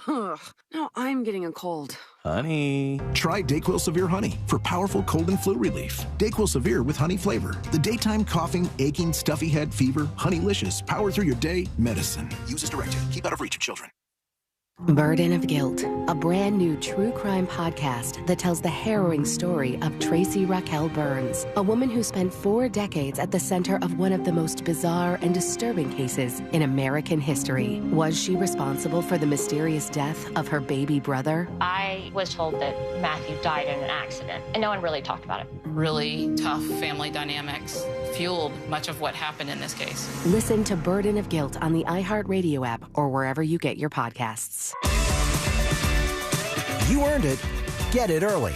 Now I'm getting a cold. Honey. Try DayQuil Severe Honey for powerful cold and flu relief. DayQuil Severe with honey flavor. The daytime coughing, aching, stuffy head, fever, honeylicious, power through your day medicine. Use as directed. Keep out of reach of children. Burden of Guilt, a brand new true crime podcast that tells the harrowing story of Tracy Raquel Burns, a woman who spent 4 decades at the center of one of the most bizarre and disturbing cases in American history. Was she responsible for the mysterious death of her baby brother? I was told that Matthew died in an accident, and no one really talked about it. Really tough family dynamics fueled much of what happened in this case. Listen to Burden of Guilt on the iHeartRadio app or wherever you get your podcasts. You earned it. Get it early.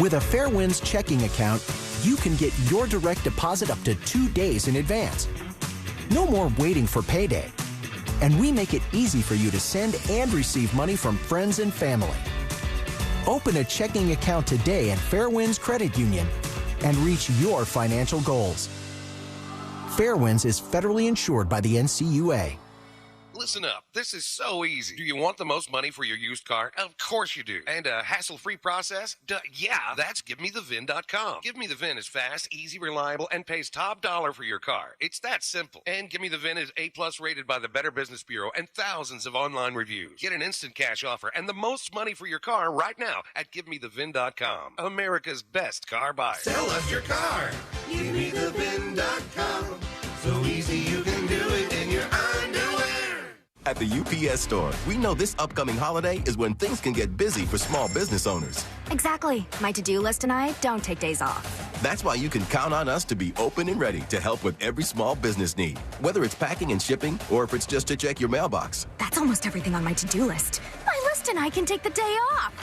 With a Fairwinds checking account, you can get your direct deposit up to 2 days in advance. No more waiting for payday. And we make it easy for you to send and receive money from friends and family. Open a checking account today at Fairwinds Credit Union and reach your financial goals. Fairwinds is federally insured by the NCUA. Listen up. This is so easy. Do you want the most money for your used car? Of course you do. And a hassle-free process? Yeah, that's GiveMeTheVin.com. Give Me the VIN is fast, easy, reliable, and pays top dollar for your car. It's that simple. And Give Me the VIN is A+ rated by the Better Business Bureau and thousands of online reviews. Get an instant cash offer and the most money for your car right now at GiveMeTheVin.com. America's best car buyer. Sell us your car. GiveMeTheVin.com. So easy you can do it in your underwear. At the UPS Store, we know this upcoming holiday is when things can get busy for small business owners. Exactly. My to-do list and I don't take days off. That's why you can count on us to be open and ready to help with every small business need, whether it's packing and shipping or if it's just to check your mailbox. That's almost everything on my to-do list. My list and I can take the day off.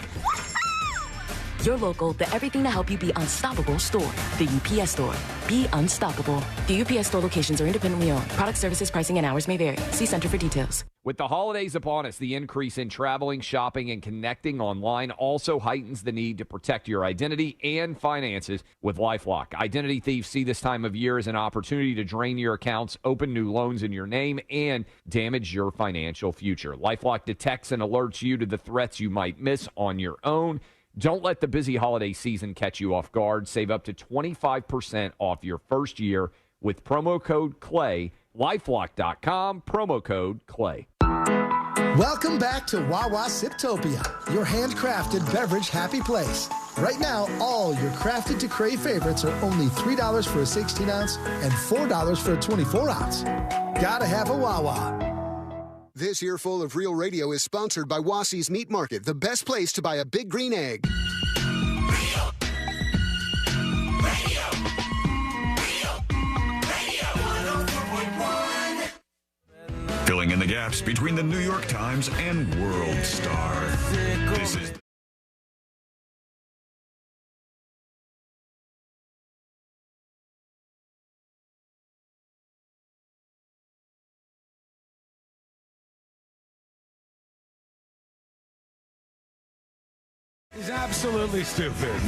Your local, the everything to help you be unstoppable store. The UPS Store. Be unstoppable. The UPS Store locations are independently owned. Product services, pricing, and hours may vary. See Center for details. With the holidays upon us, the increase in traveling, shopping, and connecting online also heightens the need to protect your identity and finances with LifeLock. Identity thieves see this time of year as an opportunity to drain your accounts, open new loans in your name, and damage your financial future. LifeLock detects and alerts you to the threats you might miss on your own. Don't let the busy holiday season catch you off guard. Save up to 25% off your first year with promo code CLAY. LifeLock.com, promo code CLAY. Welcome back to Wawa Siptopia, your handcrafted beverage happy place. Right now, all your crafted to crave favorites are only $3 for a 16-ounce and $4 for a 24-ounce. Gotta have a Wawa. This earful of Real Radio is sponsored by Wassie's Meat Market, the best place to buy a big green egg. Filling in the gaps between the New York Times and World Star. This is It's absolutely stupid.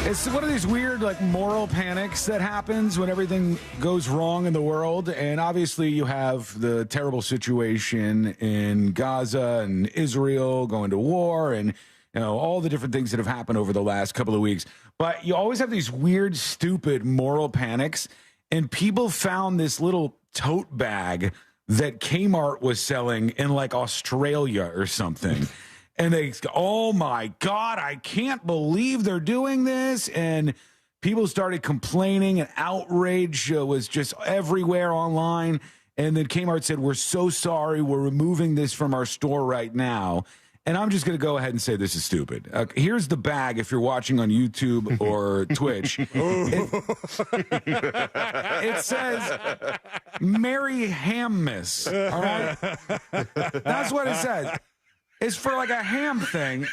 It's one of these weird, like, moral panics that happens when everything goes wrong in the world. And obviously you have the terrible situation in Gaza and Israel going to war and, you know, all the different things that have happened over the last couple of weeks. But you always have these weird, stupid moral panics. And people found this little tote bag that Kmart was selling in, like, Australia or something. And they go, oh, my God, I can't believe they're doing this. And people started complaining, and outrage was just everywhere online. And then Kmart said, we're so sorry. We're removing this from our store right now. And I'm just going to go ahead and say this is stupid. Here's the bag if you're watching on YouTube or Twitch. It says Merry Hammas. All right? That's what it says. It's for like a ham thing.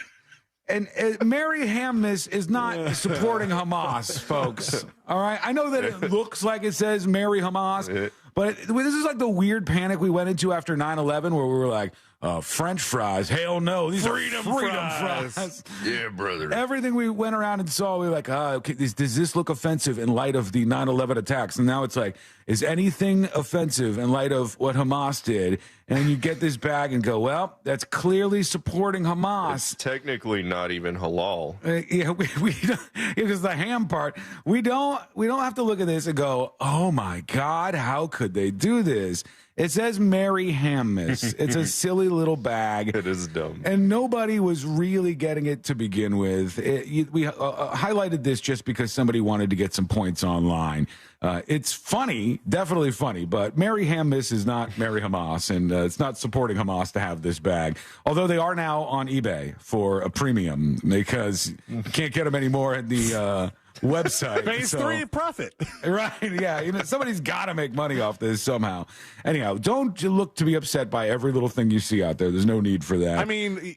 And Merry Hammas is not supporting Hamas, folks. All right? I know that it looks like it says Merry Hamas, but this is like the weird panic we went into after 9/11 where we were like, French fries. Hell no. These Freedom are freedom fries. fries. Yeah, brother. Everything we went around and saw, we were like, okay, does this look offensive in light of the 9/11 attacks? And now it's like, is anything offensive in light of what Hamas did? And you get this bag and go, well, that's clearly supporting Hamas. It's technically not even halal. Yeah, we don't, because the ham part, we don't have to look at this and go, oh my God, how could they do this? It says Merry Hammas. It's a silly little bag. It is dumb. And nobody was really getting it to begin with. We highlighted this just because somebody wanted to get some points online. It's funny, definitely funny, but Merry Hammas is not Merry Hamas, and it's not supporting Hamas to have this bag. Although they are now on eBay for a premium because you can't get them anymore at the website. Phase 3 profit. Right, yeah. Somebody's got to make money off this somehow. Anyhow, don't you look to be upset by every little thing you see out there. There's no need for that. I mean,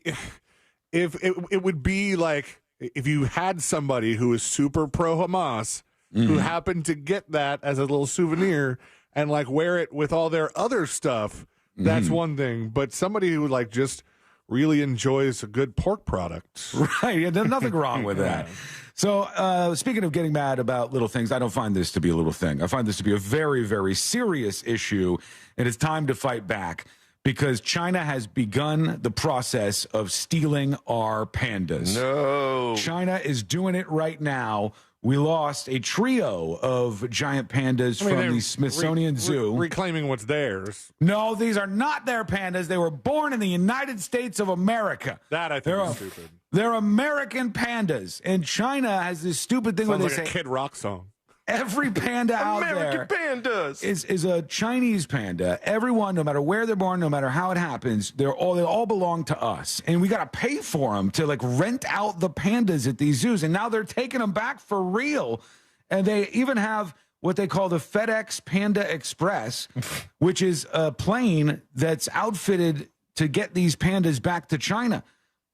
if it would be like if you had somebody who is super pro-Hamas who happened to get that as a little souvenir and like wear it with all their other stuff, that's one thing. But somebody who like just really enjoys a good pork product. Right, yeah, there's nothing wrong with that. So, speaking of getting mad about little things, I don't find this to be a little thing. I find this to be a very, very serious issue, and it's time to fight back because China has begun the process of stealing our pandas. No. China is doing it right now. We lost a trio of giant pandas from the Smithsonian Zoo. Reclaiming what's theirs. No, these are not their pandas. They were born in the United States of America. That I think is stupid. They're American pandas. And China has this stupid thing where they like say a Kid Rock song. Every panda out there American pandas is a Chinese panda. Everyone, no matter where they're born, no matter how it happens, they all belong to us, and we got to pay for them to like rent out the pandas at these zoos. And now they're taking them back for real, and they even have what they call the FedEx Panda Express, which is a plane that's outfitted to get these pandas back to China,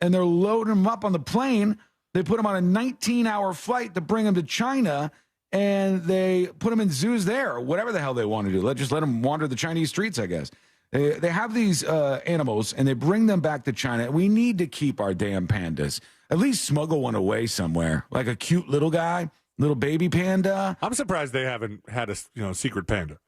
and they're loading them up on the plane. They put them on a 19-hour flight to bring them to China. And they put them in zoos there, whatever the hell they want to do. Just let them wander the Chinese streets, I guess. They have these animals, and they bring them back to China. We need to keep our damn pandas. At least smuggle one away somewhere, like a cute little guy, little baby panda. I'm surprised they haven't had a secret panda.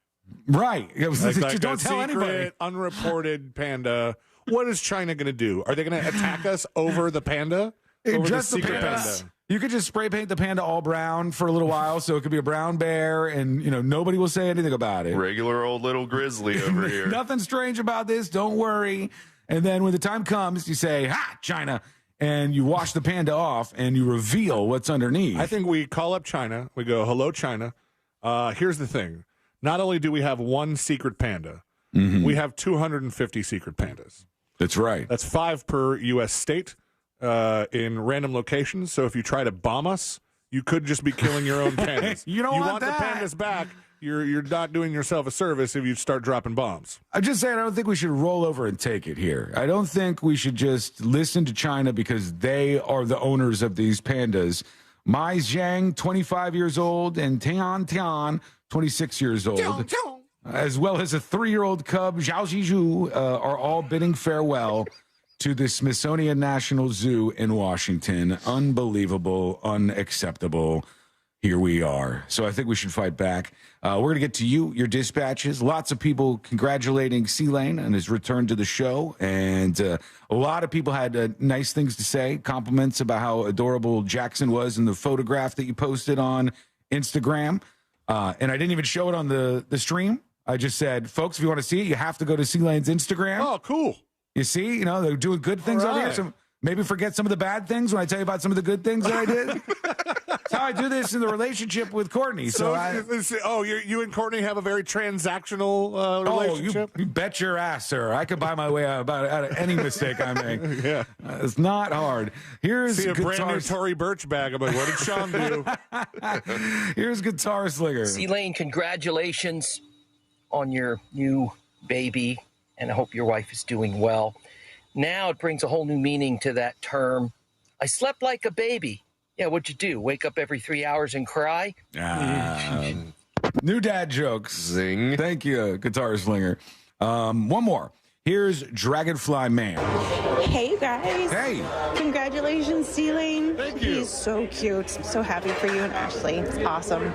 Right. Like don't tell anybody. Unreported panda. What is China going to do? Are they going to attack us over the panda? Over Just the secret panda? You could just spray paint the panda all brown for a little while, so it could be a brown bear, and nobody will say anything about it. Regular old little grizzly over here. Nothing strange about this. Don't worry. And then when the time comes, you say, "Ha, China," and you wash the panda off, and you reveal what's underneath. I think we call up China. We go, "Hello, China. Here's the thing. Not only do we have one secret panda, we have 250 secret pandas. That's right. That's 5 per U.S. state." In random locations, so if you try to bomb us, you could just be killing your own pandas. You don't want the pandas back. You're not doing yourself a service if you start dropping bombs. I'm just saying, I don't think we should roll over and take it here. I don't think we should just listen to China because they are the owners of these pandas. Mai Zhang, 25 years old, and Tian Tian, 26 years old, as well as a 3-year-old cub, Zhao Zhizhu, are all bidding farewell to the Smithsonian National Zoo in Washington. Unbelievable, unacceptable. Here we are. So I think we should fight back. We're going to get to your dispatches. Lots of people congratulating C-Lane on his return to the show. And a lot of people had nice things to say, compliments about how adorable Jackson was in the photograph that you posted on Instagram. And I didn't even show it on the stream. I just said, folks, if you want to see it, you have to go to C-Lane's Instagram. Oh, cool. You see, they're doing good things over here. So maybe forget some of the bad things when I tell you about some of the good things that I did. That's how I do this in the relationship with Courtney. You and Courtney have a very transactional relationship? You bet your ass, sir. I could buy my way out of any mistake I make. Yeah. It's not hard. Here's See a brand new Tory Burch bag. I'm like, what did Sean do? Here's Guitar Slinger. C-Lane, congratulations on your new baby. And I hope your wife is doing well. Now it brings a whole new meaning to that term. I slept like a baby. Yeah, what'd you do? Wake up every 3 hours and cry? New dad jokes. Zing. Thank you, Guitar Slinger. One more. Here's Dragonfly Man. Hey, you guys. Hey. Congratulations, C-Lane. Thank you. He's so cute. I'm so happy for you and Ashley. It's awesome.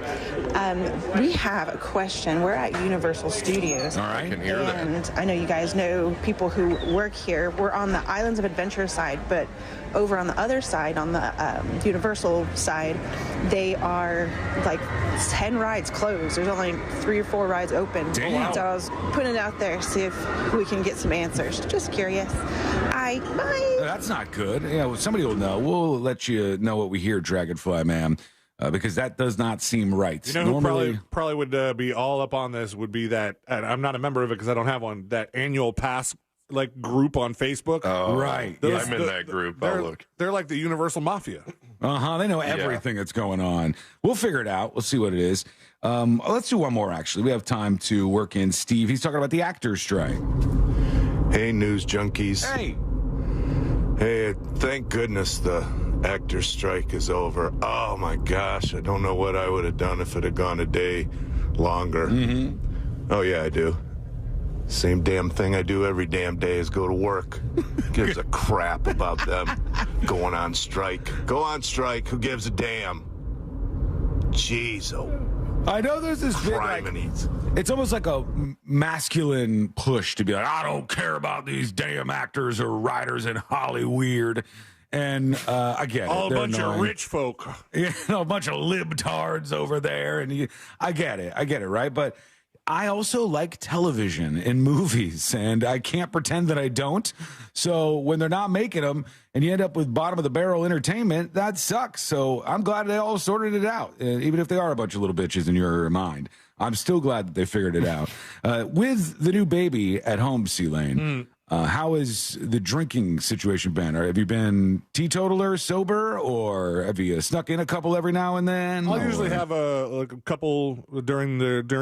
We have a question. We're at Universal Studios. All right. I can hear that. And I know you guys know people who work here. We're on the Islands of Adventure side, but over on the other side, on the Universal side, they are like 10 rides closed. There's only 3 or 4 rides open. Damn. So I was putting it out there, see if we can get some answers. Just curious. Bye. That's not good. Yeah, well, somebody will know. We'll let you know what we hear, Dragonfly Man, because that does not seem right. You know who probably would be all up on this would be that, and I'm not a member of it because I don't have one, that annual pass group on Facebook. Oh, right. I'm in that group. They're like the Universal Mafia. They know everything that's going on. We'll figure it out. We'll see what it is. Let's do one more, actually. We have time to work in Steve. He's talking about the actors' strike. Hey, news junkies. Hey. Hey, thank goodness the actors' strike is over. Oh, my gosh. I don't know what I would have done if it had gone a day longer. Mm-hmm. Oh, yeah, I do. Same damn thing I do every damn day is go to work. Gives a crap about them going on strike. Go on strike. Who gives a damn? Jeez, I know there's this big, it's almost like a masculine push to be like, I don't care about these damn actors or writers in Hollywood. And I get it. All a They're bunch annoying. of rich folk. You know, a bunch of libtards over there. And I get it, right? But I also like television and movies, and I can't pretend that I don't. So when they're not making them and you end up with bottom of the barrel entertainment, that sucks. So I'm glad they all sorted it out, even if they are a bunch of little bitches in your mind. I'm still glad that they figured it out. With the new baby at home, C-Lane, how has the drinking situation been? Or have you been teetotaler, sober, or have you snuck in a couple every now and then? I'll usually have a couple during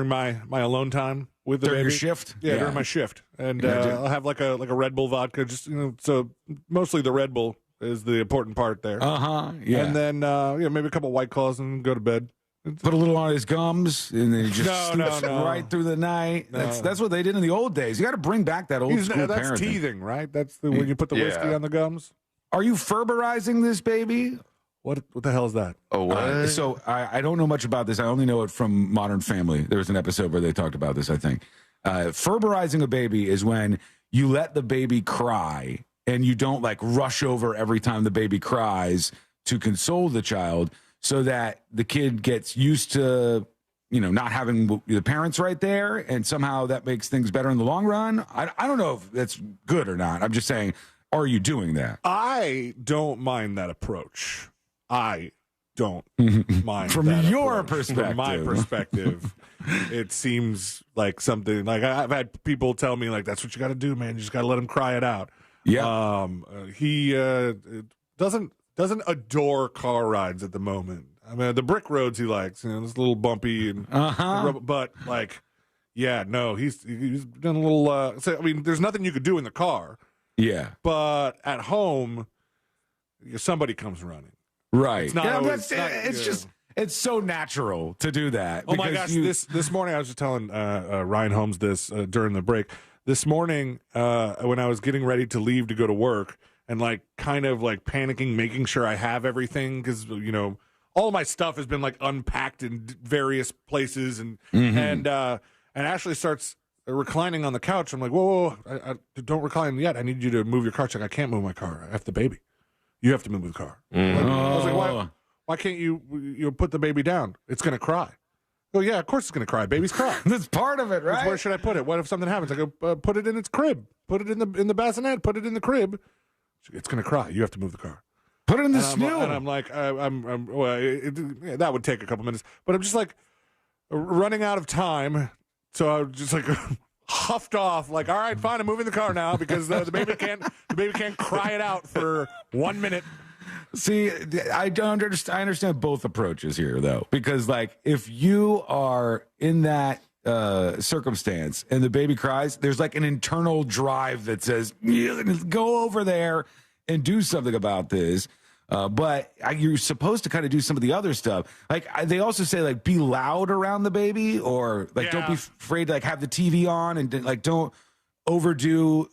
my alone time with the during baby. your shift. Yeah, during my shift, and I'll have like a Red Bull vodka. Just so mostly the Red Bull is the important part there. Yeah, and then maybe a couple White Claws and go to bed. Put a little on his gums, and then he just sleeps no. right through the night. No. That's what they did in the old days. You got to bring back that old school That's parenting. teething, right? That's when you put the whiskey on the gums. Are you Ferberizing this baby? What the hell is that? Oh, what? So I don't know much about this. I only know it from Modern Family. There was an episode where they talked about this, I think. Ferberizing a baby is when you let the baby cry and you don't like rush over every time the baby cries to console the child, so that the kid gets used to, not having the parents right there, and somehow that makes things better in the long run. I don't know if that's good or not. I'm just saying, are you doing that? I don't mind that approach. I don't mind From that your approach. perspective. From my perspective, it seems like something like I've had people tell me like that's what you got to do, man. You just got to let him cry it out. Yeah. He doesn't adore car rides at the moment. I mean, the brick roads he likes, it's a little bumpy and but he's done a little. So I mean, there's nothing you could do in the car. Yeah, but at home, somebody comes running. Right. It's not always, it's so natural to do that. Oh my gosh! This morning I was just telling Ryan Holmes this during the break. This morning when I was getting ready to leave to go to work. And kind of panicking, making sure I have everything because all my stuff has been unpacked in various places, and Ashley starts reclining on the couch. I'm like, whoa, I don't recline yet. I need you to move your car. She's like, I can't move my car. I have the baby. You have to move the car. I was like, why can't you put the baby down? It's gonna cry. Oh yeah, of course it's gonna cry. Babies cry. That's part of it, right? Where should I put it? What if something happens? I go put it in its crib. Put it in the bassinet. Put it in the crib. It's going to cry. You have to move the car. Put it in the snow. And I'm like, that would take a couple minutes. But I'm just running out of time. So I just huffed off. All right, fine. I'm moving the car now because the baby can't cry it out for 1 minute. See, I understand both approaches here though, because if you are in that circumstance and the baby cries, there's an internal drive that says, go over there and do something about this. But you're supposed to kind of do some of the other stuff. They also say be loud around the baby, or don't be afraid to have the TV on, and don't overdo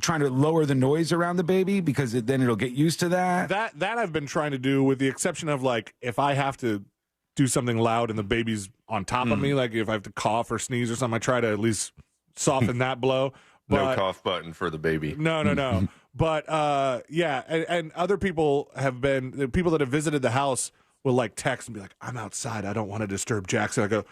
trying to lower the noise around the baby because then it'll get used to that. That I've been trying to do, with the exception of like if I have to do something loud and the baby's on top of me, like if I have to cough or sneeze or something, I try to at least soften that blow. But, no cough button for the baby. No. But yeah, and other people have been, the people that have visited the house will like text and be like, "I'm outside. I don't want to disturb Jackson." I go,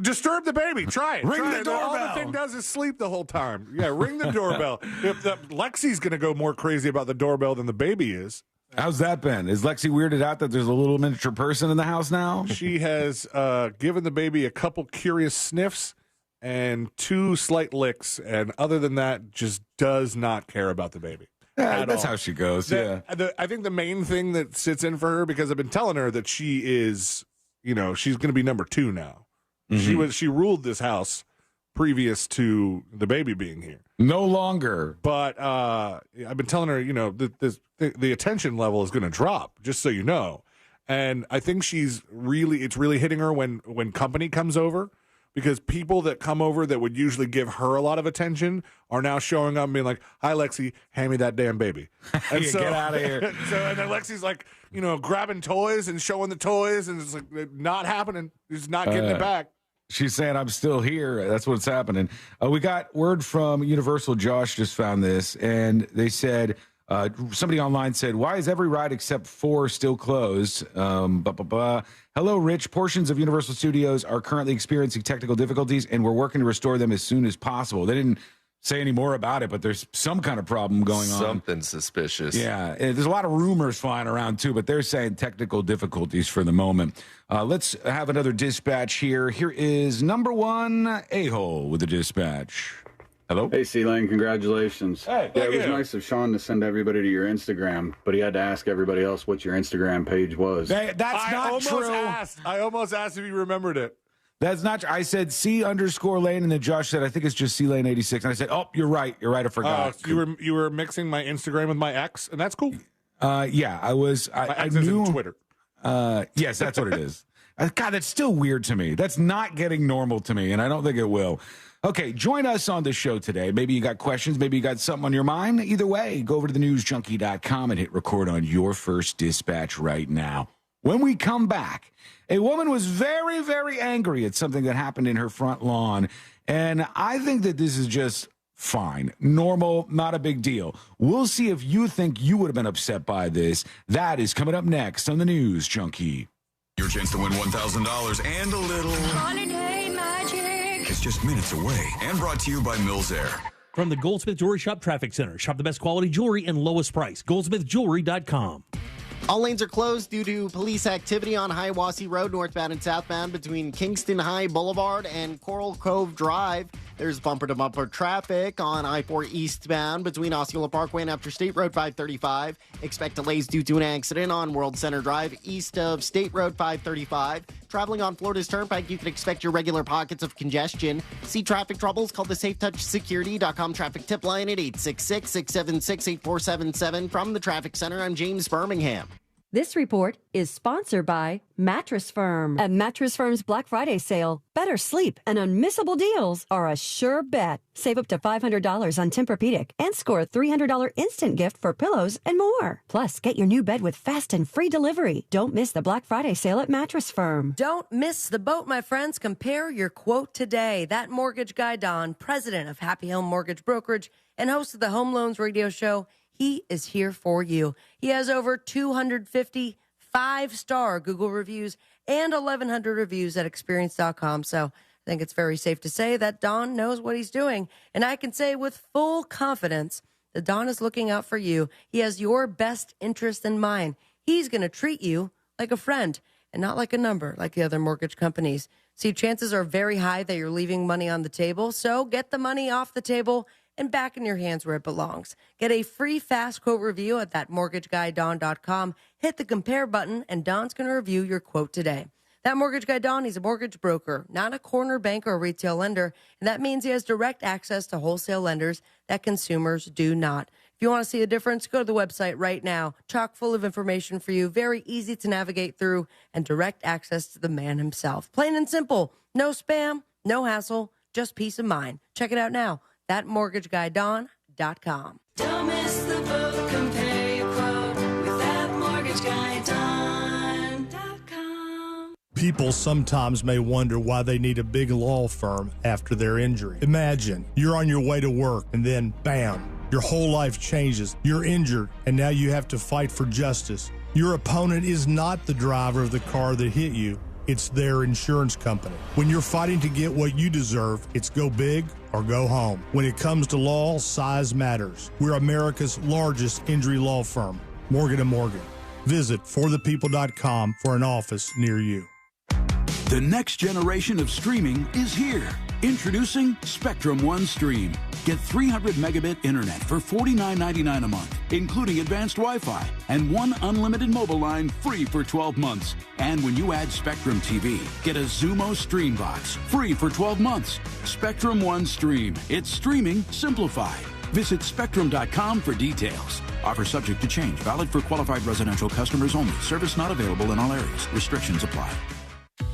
disturb the baby. Try it. Ring the doorbell. All the thing does is sleep the whole time. Yeah, ring the doorbell. Lexi's going to go more crazy about the doorbell than the baby is. How's that been? Is Lexi weirded out that there's a little miniature person in the house now? She has given the baby a couple curious sniffs and 2 slight licks, and other than that, just does not care about the baby. Yeah, that's how she goes. I think the main thing that sits in for her, because I've been telling her that she is, she's going to be number 2 now. She ruled this house previous to the baby being here. No longer. But I've been telling her, the attention level is going to drop, just so you know. And I think it's really hitting her when company comes over, because people that come over that would usually give her a lot of attention are now showing up and being like, "Hi, Lexi, hand me that damn baby." And Get out of here. And then Lexi's like, grabbing toys and showing the toys, and it's like not happening. She's not getting it back. She's saying, "I'm still here." That's what's happening. We got word from Universal. Josh just found this, and they said, somebody online said, "Why is every ride except 4 still closed?" Hello, Rich. Portions of Universal Studios are currently experiencing technical difficulties, and we're working to restore them as soon as possible. They didn't say any more about it, but there's some kind of problem going on. Something suspicious. Yeah, and there's a lot of rumors flying around, too, but they're saying technical difficulties for the moment. Let's have another dispatch here. Here is number 1 a-hole with the dispatch. Hello? Hey, C-Lane, congratulations. Hey, yeah, it was nice of Sean to send everybody to your Instagram, but he had to ask everybody else what your Instagram page was. That's not true. I almost asked if you remembered it. That's not true. I said C_Lane, and then Josh said, I think it's just C_Lane86. And I said, oh, you're right. I forgot. You were mixing my Instagram with my ex, and that's cool. Yeah, I was. I knew Twitter. Yes, that's what it is. God, that's still weird to me. That's not getting normal to me, and I don't think it will. Okay, join us on the show today. Maybe you got questions. Maybe you got something on your mind. Either way, go over to thenewsjunkie.com and hit record on your first dispatch right now. When we come back, a woman was very, very angry at something that happened in her front lawn, and I think that this is just fine, normal, not a big deal. We'll see if you think you would have been upset by this. That is coming up next on the News Junkie. Your chance to win $1,000 and a little Holiday magic. is just minutes away, and brought to you by Mills Air. From the Goldsmith Jewelry Shop Traffic Center. Shop the best quality jewelry and lowest price. GoldsmithJewelry.com. All lanes are closed due to police activity on Hiawassee Road, northbound and southbound between Kingston High Boulevard and Coral Cove Drive. There's bumper-to-bumper traffic on I-4 eastbound between Osceola Parkway and after State Road 535. Expect delays due to an accident on World Center Drive east of State Road 535. Traveling on Florida's Turnpike, you can expect your regular pockets of congestion. See traffic troubles? Call the SafeTouchSecurity.com traffic tip line at 866-676-8477. From the Traffic Center, I'm James Birmingham. This report is sponsored by Mattress Firm. At Mattress Firm's Black Friday sale, better sleep and unmissable deals are a sure bet. Save up to $500 on Tempur-Pedic and score a $300 instant gift for pillows and more. Plus, get your new bed with fast and free delivery. Don't miss the Black Friday sale at Mattress Firm. Don't miss the boat, my friends. Compare your quote today. That mortgage guy, Don, president of Happy Home Mortgage Brokerage and host of the Home Loans Radio Show, he is here for you. He has over 250 5-star Google reviews and 1,100 reviews at experience.com. So I think it's very safe to say that Don knows what he's doing. And I can say with full confidence that Don is looking out for you. He has your best interest in mind. He's going to treat you like a friend and not like a number like the other mortgage companies. See, chances are very high that you're leaving money on the table. So get the money off the table and back in your hands where it belongs. Get a free fast quote review at thatmortgageguyDon.com. Hit the compare button, and Don's going to review your quote today. That mortgage guy, Don, he's a mortgage broker, not a corner bank or retail lender, and that means he has direct access to wholesale lenders that consumers do not. If you want to see a difference, go to the website right now. Chock full of information for you, very easy to navigate through, and direct access to the man himself. Plain and simple. No spam, no hassle, just peace of mind. Check it out now. ThatMortgageGuyDon.com. Don't miss the boat. Compare your quote with ThatMortgageGuyDon.com. People sometimes may wonder why they need a big law firm after their injury. Imagine you're on your way to work and then, bam, your whole life changes. You're injured and now you have to fight for justice. Your opponent is not the driver of the car that hit you. It's their insurance company. When you're fighting to get what you deserve, it's go big or go home. When it comes to law, size matters. We're America's largest injury law firm, Morgan & Morgan. Visit forthepeople.com for an office near you. The next generation of streaming is here. Introducing Spectrum One Stream. Get 300 megabit internet for $49.99 a month, including advanced Wi-Fi, and one unlimited mobile line free for 12 months. And when you add Spectrum TV, get a Xumo Stream Box free for 12 months. Spectrum One Stream. It's streaming simplified. Visit Spectrum.com for details. Offer subject to change. Valid for qualified residential customers only. Service not available in all areas. Restrictions apply.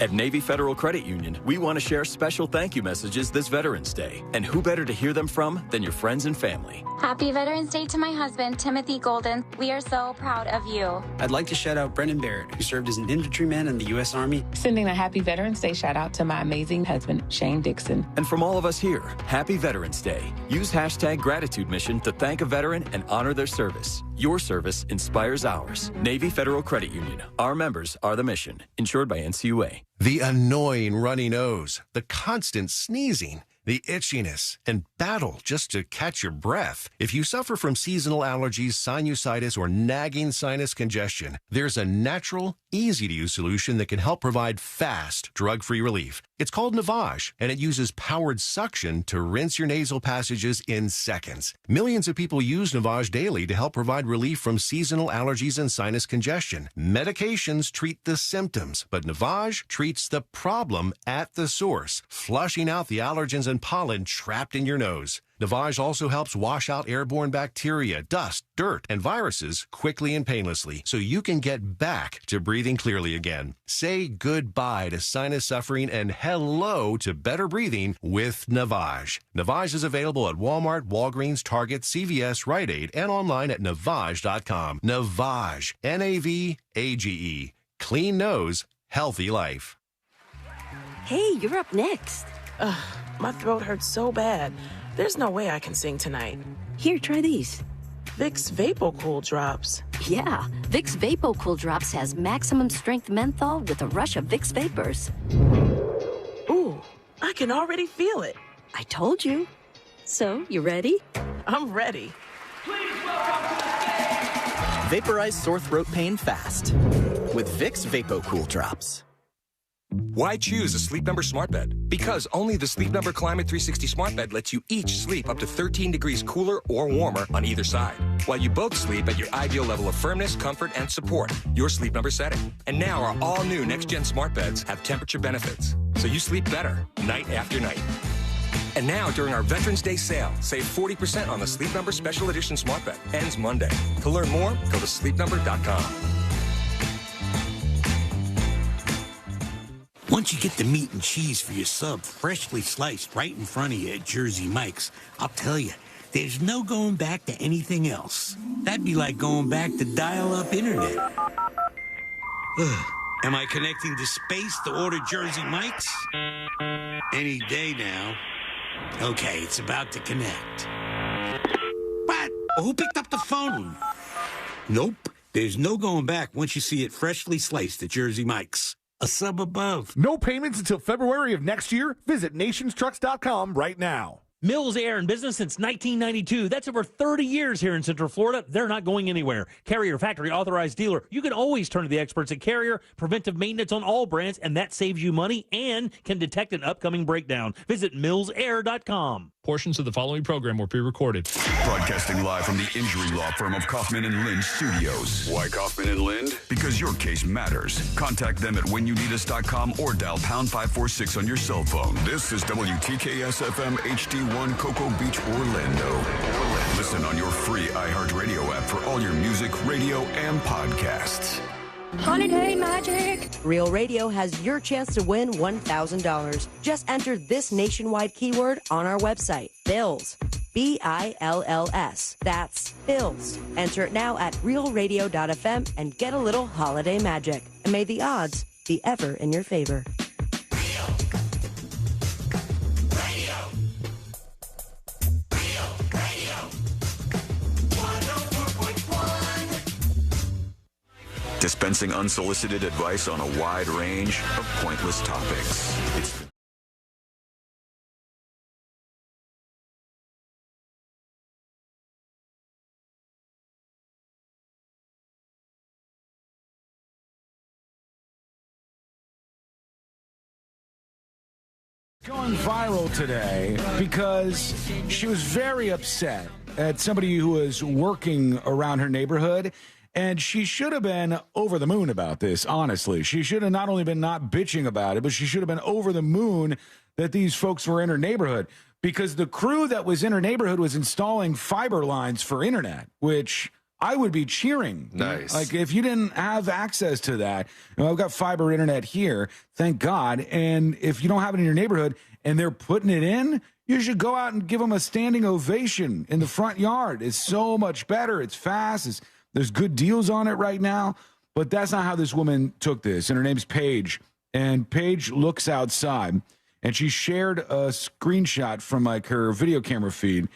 At Navy Federal Credit Union, we want to share special thank you messages this Veterans Day. And who better to hear them from than your friends and family? Happy Veterans Day to my husband, Timothy Golden. We are so proud of you. I'd like to shout out Brendan Barrett, who served as an infantryman in the U.S. Army. Sending a happy Veterans Day shout out to my amazing husband, Shane Dixon. And from all of us here, happy Veterans Day. Use hashtag Gratitude Mission to thank a veteran and honor their service. Your service inspires ours. Navy Federal Credit Union. Our members are the mission. Insured by NCUA. The annoying runny nose, the constant sneezing, the itchiness, and battle just to catch your breath. If you suffer from seasonal allergies, sinusitis, or nagging sinus congestion, there's a natural, easy-to-use solution that can help provide fast, drug-free relief. It's called Navage, and it uses powered suction to rinse your nasal passages in seconds. Millions of people use Navage daily to help provide relief from seasonal allergies and sinus congestion. Medications treat the symptoms, but Navage treats the problem at the source, flushing out the allergens and pollen trapped in your nose. Navage also helps wash out airborne bacteria, dust, dirt, and viruses quickly and painlessly, so you can get back to breathing clearly again. Say goodbye to sinus suffering and hello to better breathing with Navage. Navage is available at Walmart, Walgreens, Target, CVS, Rite Aid, and online at Navage.com. Navage, N-A-V-A-G-E. Clean nose, healthy life. Hey, you're up next. My throat hurts so bad. There's no way I can sing tonight. Here, try these. Vicks VapoCool Drops. Yeah, Vicks VapoCool Drops has maximum strength menthol with a rush of Vicks Vapors. Ooh, I can already feel it. I told you. So, you ready? I'm ready. Vaporize sore throat pain fast with Vicks VapoCool Drops. Why choose a Sleep Number smart bed? Because only the Sleep Number Climate 360 smart bed lets you each sleep up to 13 degrees cooler or warmer on either side, while you both sleep at your ideal level of firmness, comfort, and support, your Sleep Number setting. And now our all-new next-gen smart beds have temperature benefits, so you sleep better night after night. And now, during our Veterans Day sale, save 40% on the Sleep Number Special Edition smart bed. Ends Monday. To learn more, go to sleepnumber.com. Once you get the meat and cheese for your sub freshly sliced right in front of you at Jersey Mike's, I'll tell you, there's no going back to anything else. That'd be like going back to dial-up internet. Am I connecting to space to order Jersey Mike's? Any day now. Okay, it's about to connect. What? Who picked up the phone? Nope, there's no going back once you see it freshly sliced at Jersey Mike's. A sub above. No payments until February of next year? Visit nationstrucks.com right now. Mills Air in business since 1992. That's over 30 years here in Central Florida. They're not going anywhere. Carrier factory authorized dealer. You can always turn to the experts at Carrier. Preventive maintenance on all brands, and that saves you money and can detect an upcoming breakdown. Visit millsair.com. Portions of the following program were pre-recorded. Broadcasting live from the injury law firm of Kaufman and Lind Studios. Why Kaufman and Lind? Because your case matters. Contact them at whenyouneedus.com or dial pound 546 on your cell phone. This is WTKS-FM HD1 Cocoa Beach, Orlando. Listen on your free iHeartRadio app for all your music, radio, and podcasts. Holiday magic! Real Radio has your chance to win $1,000. Just enter this nationwide keyword on our website, Bills. BILLS. That's Bills. Enter it now at realradio.fm and get a little holiday magic. And may the odds be ever in your favor. Dispensing unsolicited advice on a wide range of pointless topics. It's going viral today because she was very upset at somebody who was working around her neighborhood, and she should have been over the moon about this, honestly. She should have not only been not bitching about it, but she should have been over the moon that these folks were in her neighborhood, because the crew that was in her neighborhood was installing fiber lines for internet, which I would be cheering. Nice. Like, if you didn't have access to that, I've got fiber internet here, thank God. And if you don't have it in your neighborhood and they're putting it in, you should go out and give them a standing ovation in the front yard. It's so much better. It's fast. There's good deals on it right now. But that's not how this woman took this. And her name's Paige. And Paige looks outside, and she shared a screenshot from like her video camera feed.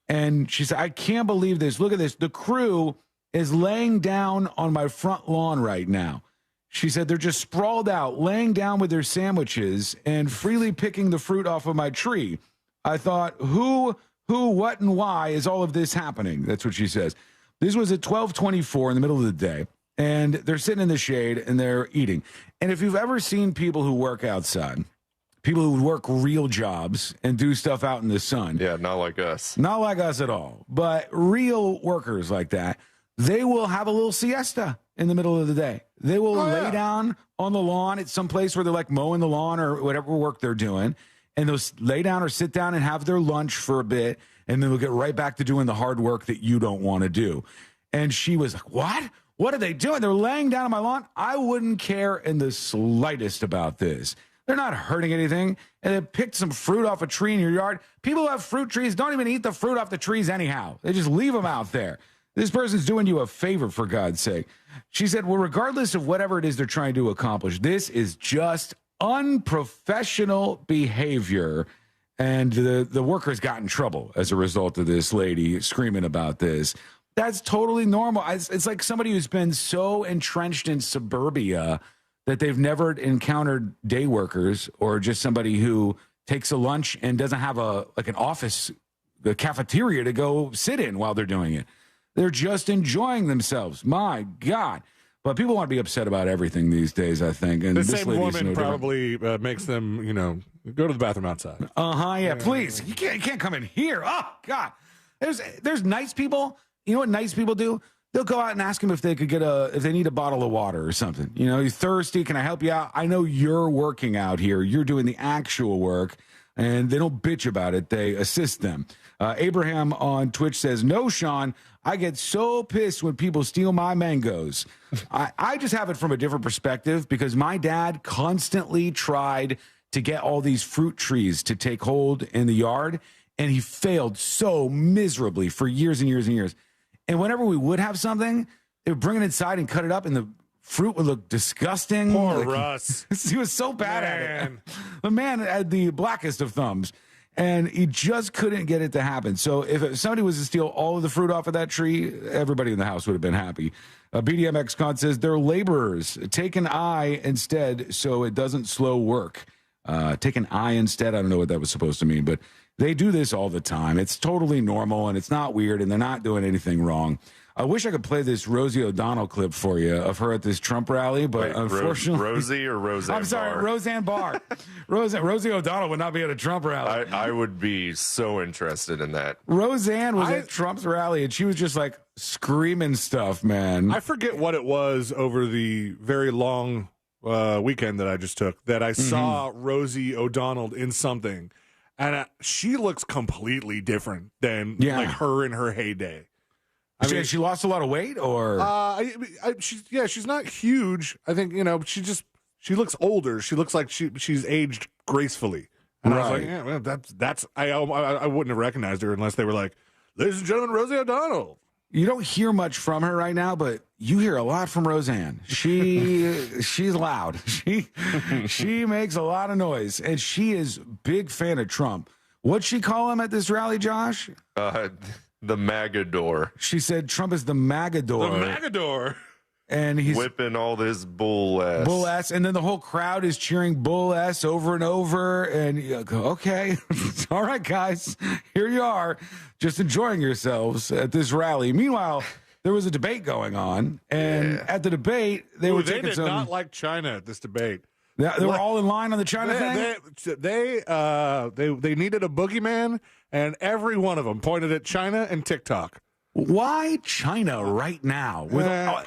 And she said, I can't believe this. Look at this. The crew is laying down on my front lawn right now. She said they're just sprawled out, laying down with their sandwiches and freely picking the fruit off of my tree. I thought, who, what, and why is all of this happening? That's what she says. This was at 12:24 in the middle of the day, and they're sitting in the shade and they're eating. And if you've ever seen people who work outside, people who work real jobs and do stuff out in the sun. Yeah, not like us. Not like us at all. But real workers like that, they will have a little siesta in the middle of the day. They will lay down on the lawn at some place where they're like mowing the lawn or whatever work they're doing. And they'll lay down or sit down and have their lunch for a bit. And then they'll get right back to doing the hard work that you don't want to do. And she was like, what? What are they doing? They're laying down on my lawn? I wouldn't care in the slightest about this. They're not hurting anything. And they picked some fruit off a tree in your yard. People who have fruit trees don't even eat the fruit off the trees anyhow. They just leave them out there. This person's doing you a favor, for God's sake. She said, well, regardless of whatever it is they're trying to accomplish, this is just unprofessional behavior. And the workers got in trouble as a result of this lady screaming about this. That's totally normal. It's like somebody who's been so entrenched in suburbia that they've never encountered day workers, or just somebody who takes a lunch and doesn't have an office, the cafeteria to go sit in while they're doing it. They're just enjoying themselves. My God. But people want to be upset about everything these days, I think. And the this same lady's woman no probably makes them, go to the bathroom outside. Yeah, please. You can't come in here. Oh, God. There's nice people. You know what nice people do? They'll go out and ask them if they could if they need a bottle of water or something. You're thirsty. Can I help you out? I know you're working out here. You're doing the actual work. And they don't bitch about it. They assist them. Abraham on Twitch says, no, Sean, I get so pissed when people steal my mangoes. I just have it from a different perspective, because my dad constantly tried to get all these fruit trees to take hold in the yard, and he failed so miserably for years and years and years. And whenever we would have something, they would bring it inside and cut it up, and the fruit would look disgusting. Poor Russ. He was so bad at it. The man had the blackest of thumbs, and he just couldn't get it to happen. So if somebody was to steal all of the fruit off of that tree, everybody in the house would have been happy. BDMX Con says they're laborers. Take an eye instead so it doesn't slow work. Take an eye instead. I don't know what that was supposed to mean, but they do this all the time. It's totally normal, and it's not weird, and they're not doing anything wrong. I wish I could play this Rosie O'Donnell clip for you of her at this Trump rally, but unfortunately... Rosie or Roseanne I'm sorry, Barr? Roseanne Barr. Rosie O'Donnell would not be at a Trump rally. I would be so interested in that. Roseanne was at Trump's rally, and she was just like screaming stuff, man. I forget what it was over the very long weekend that I just took that I saw Rosie O'Donnell in something, and she looks completely different than like her in her heyday. She lost a lot of weight, or she's not huge. I think she looks older. She looks like she's aged gracefully. And I was like, yeah, well, that's I wouldn't have recognized her unless they were like, ladies and gentlemen, Rosie O'Donnell. You don't hear much from her right now, but you hear a lot from Roseanne. She's loud. She makes a lot of noise, and she is a big fan of Trump. What'd she call him at this rally, Josh? The Magador. She said Trump is the Magador. The Magador. And he's whipping all this bull ass. Bull ass. And then the whole crowd is cheering bull ass over and over. And you go, okay, all right, guys, here you are, just enjoying yourselves at this rally. Meanwhile, there was a debate going on. And at the debate, they did not like China at this debate. They were all in line on the China thing? They needed a boogeyman, and every one of them pointed at China and TikTok. Why China right now?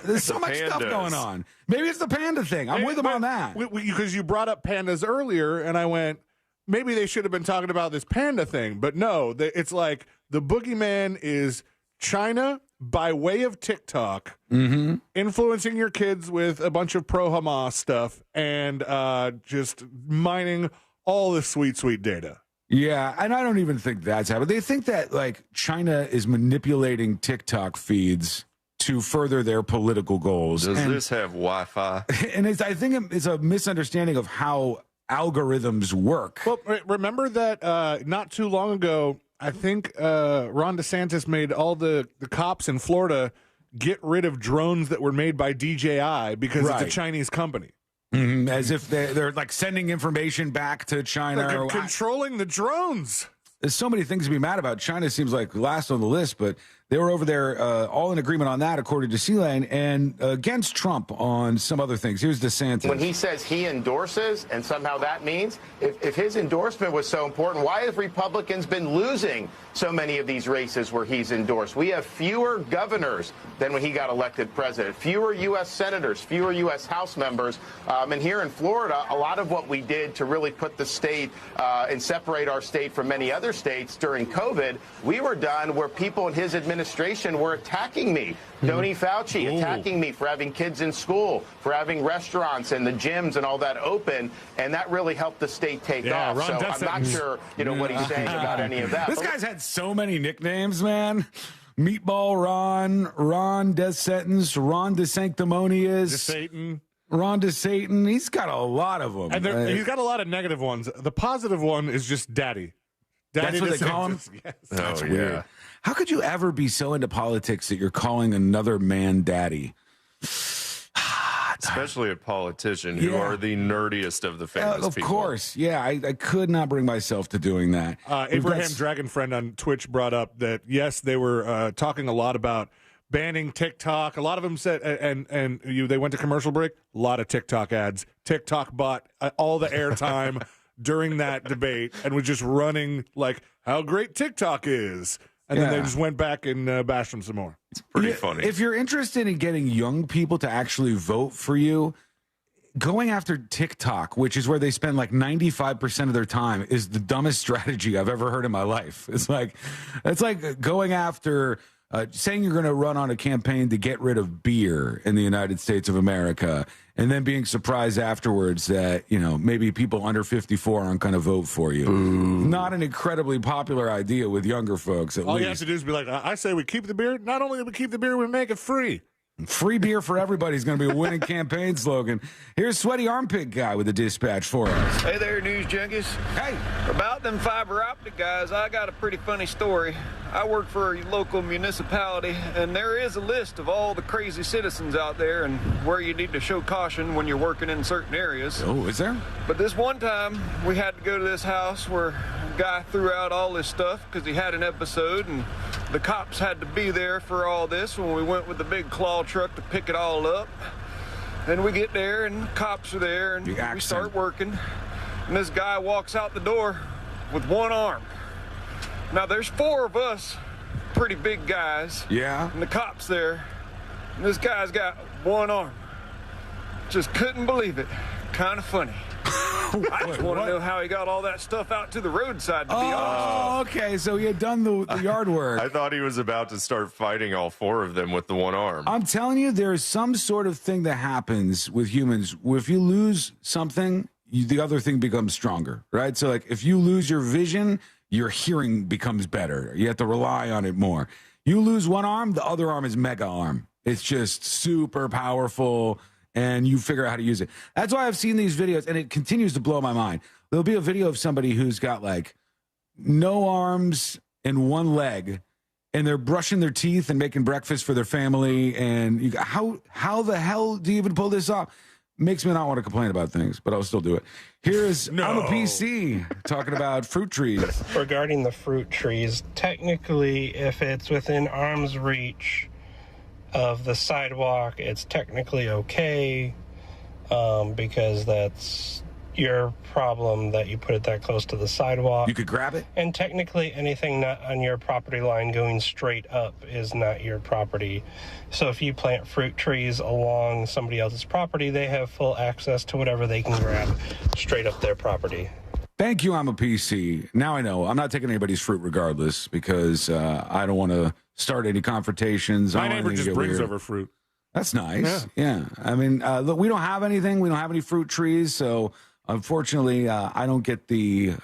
There's so much stuff going on. Maybe it's the Panda thing. I'm with them on that. Because you brought up pandas earlier, and I went, maybe they should have been talking about this panda thing. But no, it's like the boogeyman is China by way of TikTok, influencing your kids with a bunch of pro-Hamas stuff and just mining all the sweet, sweet data. Yeah, and I don't even think that's happening. They think that, like, China is manipulating TikTok feeds to further their political goals. Does this have Wi-Fi? And I think it's a misunderstanding of how algorithms work. Well, remember that not too long ago, I think Ron DeSantis made all the cops in Florida get rid of drones that were made by DJI because it's a Chinese company. As if they're like sending information back to China. They're controlling the drones. There's so many things to be mad about. China seems like last on the list, but they were over there all in agreement on that, according to C-Lane, and against Trump on some other things. Here's DeSantis. When he says he endorses, and somehow that means, if his endorsement was so important, why have Republicans been losing so many of these races where he's endorsed? We have fewer governors than when he got elected president, fewer U.S. senators, fewer U.S. House members. And here in Florida, a lot of what we did to really put the state and separate our state from many other states during COVID, we were done where people in his administration were attacking me. Tony Fauci attacking me for having kids in school, for having restaurants and the gyms and all that open, and that really helped the state take off. Ron so I'm not sure, what he's saying about any of that. This guy's had so many nicknames, man. Meatball Ron DeSentence, Ron DeSanctimonious, DeSatan. Ron DeSatan. He's got a lot of them. And he's got a lot of negative ones. The positive one is just Daddy. That's what they call him? Yes. That's weird. How could you ever be so into politics that you're calling another man daddy? Especially a politician who are the nerdiest of the famous of people. Of course. Yeah, I could not bring myself to doing that. Abraham Dragon Friend on Twitch brought up that, yes, they were talking a lot about banning TikTok. A lot of them said, they went to commercial break, a lot of TikTok ads. TikTok bought all the airtime during that debate and was just running like how great TikTok is. And then they just went back and bashed them some more. It's pretty funny. If you're interested in getting young people to actually vote for you, going after TikTok, which is where they spend like 95% of their time, is the dumbest strategy I've ever heard in my life. It's like going after saying you're going to run on a campaign to get rid of beer in the United States of America, and then being surprised afterwards that, maybe people under 54 aren't going to vote for you. Not an incredibly popular idea with younger folks, at least. All you have to do is be like, I say we keep the beer. Not only do we keep the beer, we make it free. Free beer for everybody is going to be a winning campaign slogan. Here's Sweaty Armpit Guy with the dispatch for us. Hey there, news junkies. Hey. About them fiber optic guys, I got a pretty funny story. I work for a local municipality, and there is a list of all the crazy citizens out there and where you need to show caution when you're working in certain areas. Oh, is there? But this one time, we had to go to this house where a guy threw out all this stuff because he had an episode, and the cops had to be there for all this when we went with the big claw truck to pick it all up. And we get there, and the cops are there, and we start working. And this guy walks out the door with one arm. Now, there's four of us, pretty big guys. Yeah. And the cop's there. And this guy's got one arm. Just couldn't believe it. Kind of funny. I just want to know how he got all that stuff out to the roadside, to be honest. Oh, okay. So he had done the yard work. I thought he was about to start fighting all four of them with the one arm. I'm telling you, there is some sort of thing that happens with humans. If you lose something, the other thing becomes stronger, right? So, like, if you lose your vision, your hearing becomes better. You have to rely on it more. You lose one arm, the other arm is mega arm. It's just super powerful, and you figure out how to use it. That's why I've seen these videos, and it continues to blow my mind. There'll be a video of somebody who's got, like, no arms and one leg, and they're brushing their teeth and making breakfast for their family. And you, how the hell do you even pull this off? Makes me not want to complain about things, but I'll still do it. Here's I'm a PC talking about fruit trees. Regarding the fruit trees, technically, if it's within arm's reach of the sidewalk, it's technically okay, because that's your problem that you put it that close to the sidewalk. You could grab it? And technically anything not on your property line going straight up is not your property. So if you plant fruit trees along somebody else's property, they have full access to whatever they can grab straight up their property. Thank you, I'm a PC. Now I know. I'm not taking anybody's fruit regardless because I don't want to start any confrontations. My neighbor just brings over fruit. That's nice. Yeah. I mean, look, we don't have anything. We don't have any fruit trees, so unfortunately, I don't get the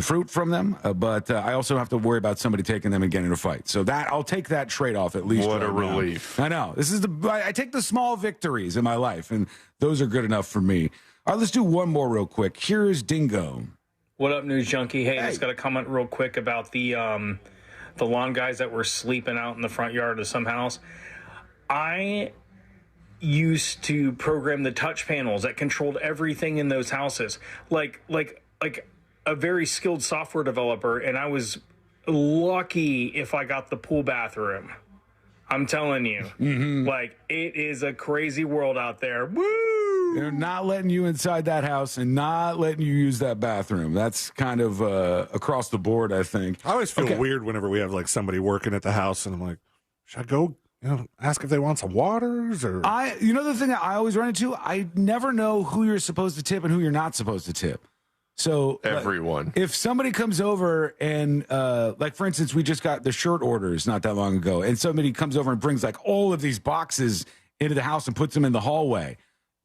fruit from them, but I also have to worry about somebody taking them and getting in a fight. So that I'll take that trade-off at least. What right a now. relief. I know. This is I take the small victories in my life, and those are good enough for me. All right, let's do one more real quick. Here's Dingo. What up, News Junkie? Hey, just got to comment real quick about the lawn guys that were sleeping out in the front yard of some house. I used to program the touch panels that controlled everything in those houses, like a very skilled software developer, and I was lucky if I got the pool bathroom. I'm telling you, like, it is a crazy world out there. Woo! They're not letting you inside that house and not letting you use that bathroom. That's kind of across the board, I think. I always feel weird whenever we have like somebody working at the house, and I'm like, should I go? Ask if they want some waters or. The thing that I always run into, I never know who you're supposed to tip and who you're not supposed to tip. So everyone, like, if somebody comes over and like, for instance, we just got the shirt orders not that long ago, and somebody comes over and brings like all of these boxes into the house and puts them in the hallway.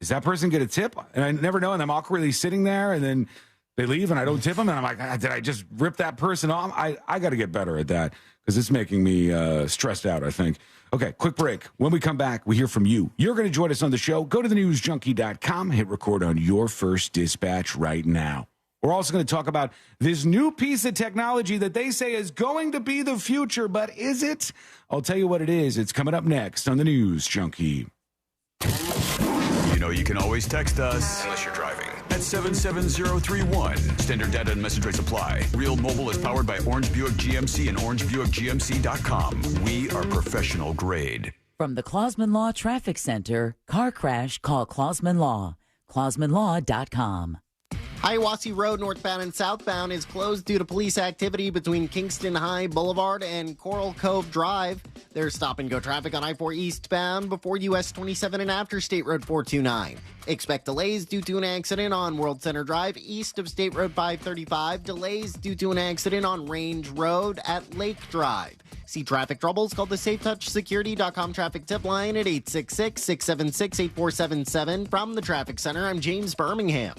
Does that person get a tip? And I never know, and I'm awkwardly sitting there, and then they leave, and I don't tip them, and I'm like, did I just rip that person off? I got to get better at that because it's making me stressed out, I think. Okay, quick break. When we come back, we hear from you. You're going to join us on the show. Go to thenewsjunkie.com, hit record on your first dispatch right now. We're also going to talk about this new piece of technology that they say is going to be the future, but is it? I'll tell you what it is. It's coming up next on the News Junkie. You know you can always text us. Unless you're driving. At 77031. Standard data and message rates apply. Real Mobile is powered by Orange Buick GMC and OrangeBuickGMC.com. We are professional grade. From the Clausman Law Traffic Center, car crash, call Clausman Law. ClausmanLaw.com. Hiawassee Road northbound and southbound is closed due to police activity between Kingston High Boulevard and Coral Cove Drive. There's stop-and-go traffic on I-4 eastbound before US 27 and after State Road 429. Expect delays due to an accident on World Center Drive east of State Road 535. Delays due to an accident on Range Road at Lake Drive. See traffic troubles, call the SafeTouchSecurity.com traffic tip line at 866-676-8477. From the Traffic Center, I'm James Birmingham.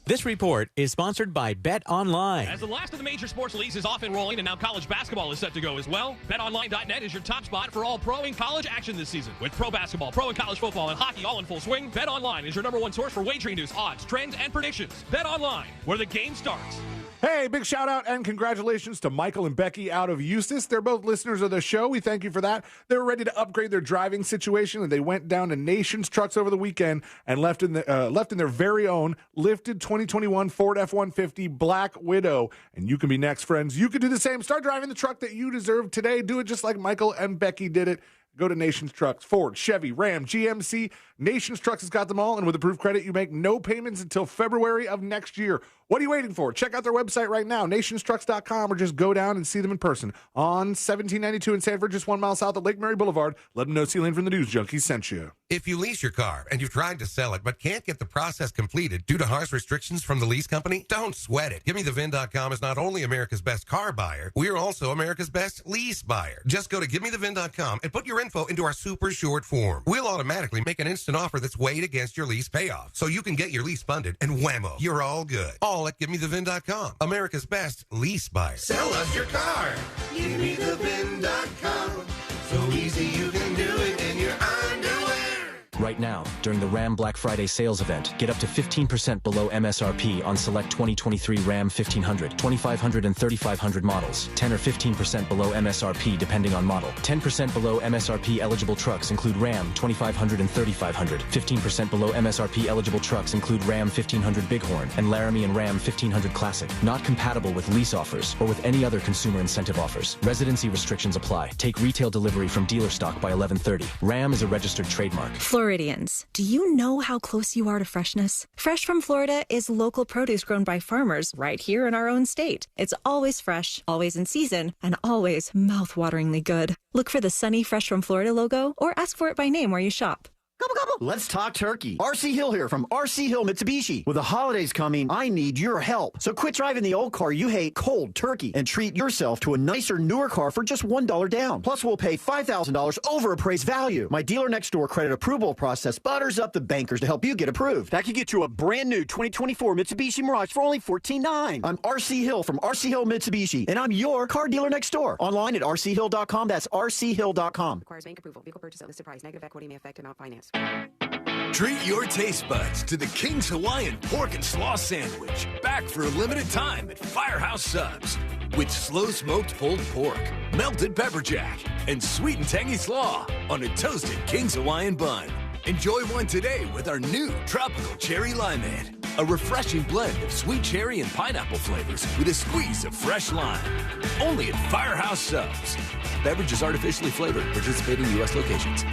This report is sponsored by Bet Online. As the last of the major sports leagues is off and rolling, and now college basketball is set to go as well, BetOnline.net is your top spot for all pro and college action this season. With pro basketball, pro and college football, and hockey all in full swing, BetOnline is your #1 source for wagering news, odds, trends, and predictions. BetOnline, where the game starts. Hey, big shout out and congratulations to Michael and Becky out of Eustis. They're both listeners of the show. We thank you for that. They were ready to upgrade their driving situation, and they went down to Nations Trucks over the weekend and left in their very own lifted 2021 Ford F-150 Black Widow. And you can be next, friends. You can do the same. Start driving the truck that you deserve today. Do it just like Michael and Becky did it. Go to Nations Trucks, Ford, Chevy, Ram, GMC, Nations Trucks has got them all, and with approved credit, you make no payments until February of next year. What are you waiting for? Check out their website right now, nationstrucks.com, or just go down and see them in person on 1792 in Sanford, just 1 mile south of Lake Mary Boulevard. Let them know C-Lane from the News Junkies sent you. If you lease your car and you've tried to sell it but can't get the process completed due to harsh restrictions from the lease company, don't sweat it. GiveMeTheVin.com is not only America's best car buyer, we're also America's best lease buyer. Just go to GiveMeTheVin.com and put your info into our super short form. We'll automatically make an instant offer that's weighed against your lease payoff, so you can get your lease funded, and whammo, you're all good. All at GiveMeTheVin.com, America's best lease buyer. Sell us your car. GiveMeTheVin.com. So easy you can do it in your underwear. Right now, during the Ram Black Friday sales event, get up to 15% below MSRP on select 2023 Ram 1500, 2500, and 3500 models. 10 or 15% below MSRP depending on model. 10% below MSRP eligible trucks include Ram 2500 and 3500. 15% below MSRP eligible trucks include Ram 1500 Bighorn and Laramie and Ram 1500 Classic. Not compatible with lease offers or with any other consumer incentive offers. Residency restrictions apply. Take retail delivery from dealer stock by 11:30. Ram is a registered trademark. Floridians, do you know how close you are to freshness? Fresh from Florida is local produce grown by farmers right here in our own state. It's always fresh, always in season, and always mouth-wateringly good. Look for the sunny Fresh from Florida logo or ask for it by name where you shop. Let's talk turkey. RC Hill here from RC Hill Mitsubishi. With the holidays coming, I need your help. So quit driving the old car you hate cold turkey and treat yourself to a nicer, newer car for just $1 down. Plus, we'll pay $5,000 over appraised value. My dealer next door credit approval process butters up the bankers to help you get approved. That could get you a brand new 2024 Mitsubishi Mirage for only $14,900. I'm RC Hill from RC Hill Mitsubishi, and I'm your car dealer next door. Online at rchill.com. That's rchill.com. Requires bank approval. Vehicle purchase at listed price. Negative equity may affect amount financed. Treat your taste buds to the King's Hawaiian Pork and Slaw Sandwich. Back for a limited time at Firehouse Subs. With slow-smoked pulled pork, melted pepper jack, and sweet and tangy slaw on a toasted King's Hawaiian bun. Enjoy one today with our new Tropical Cherry Limeade. A refreshing blend of sweet cherry and pineapple flavors with a squeeze of fresh lime. Only at Firehouse Subs. Beverage is artificially flavored. Participating U.S. locations.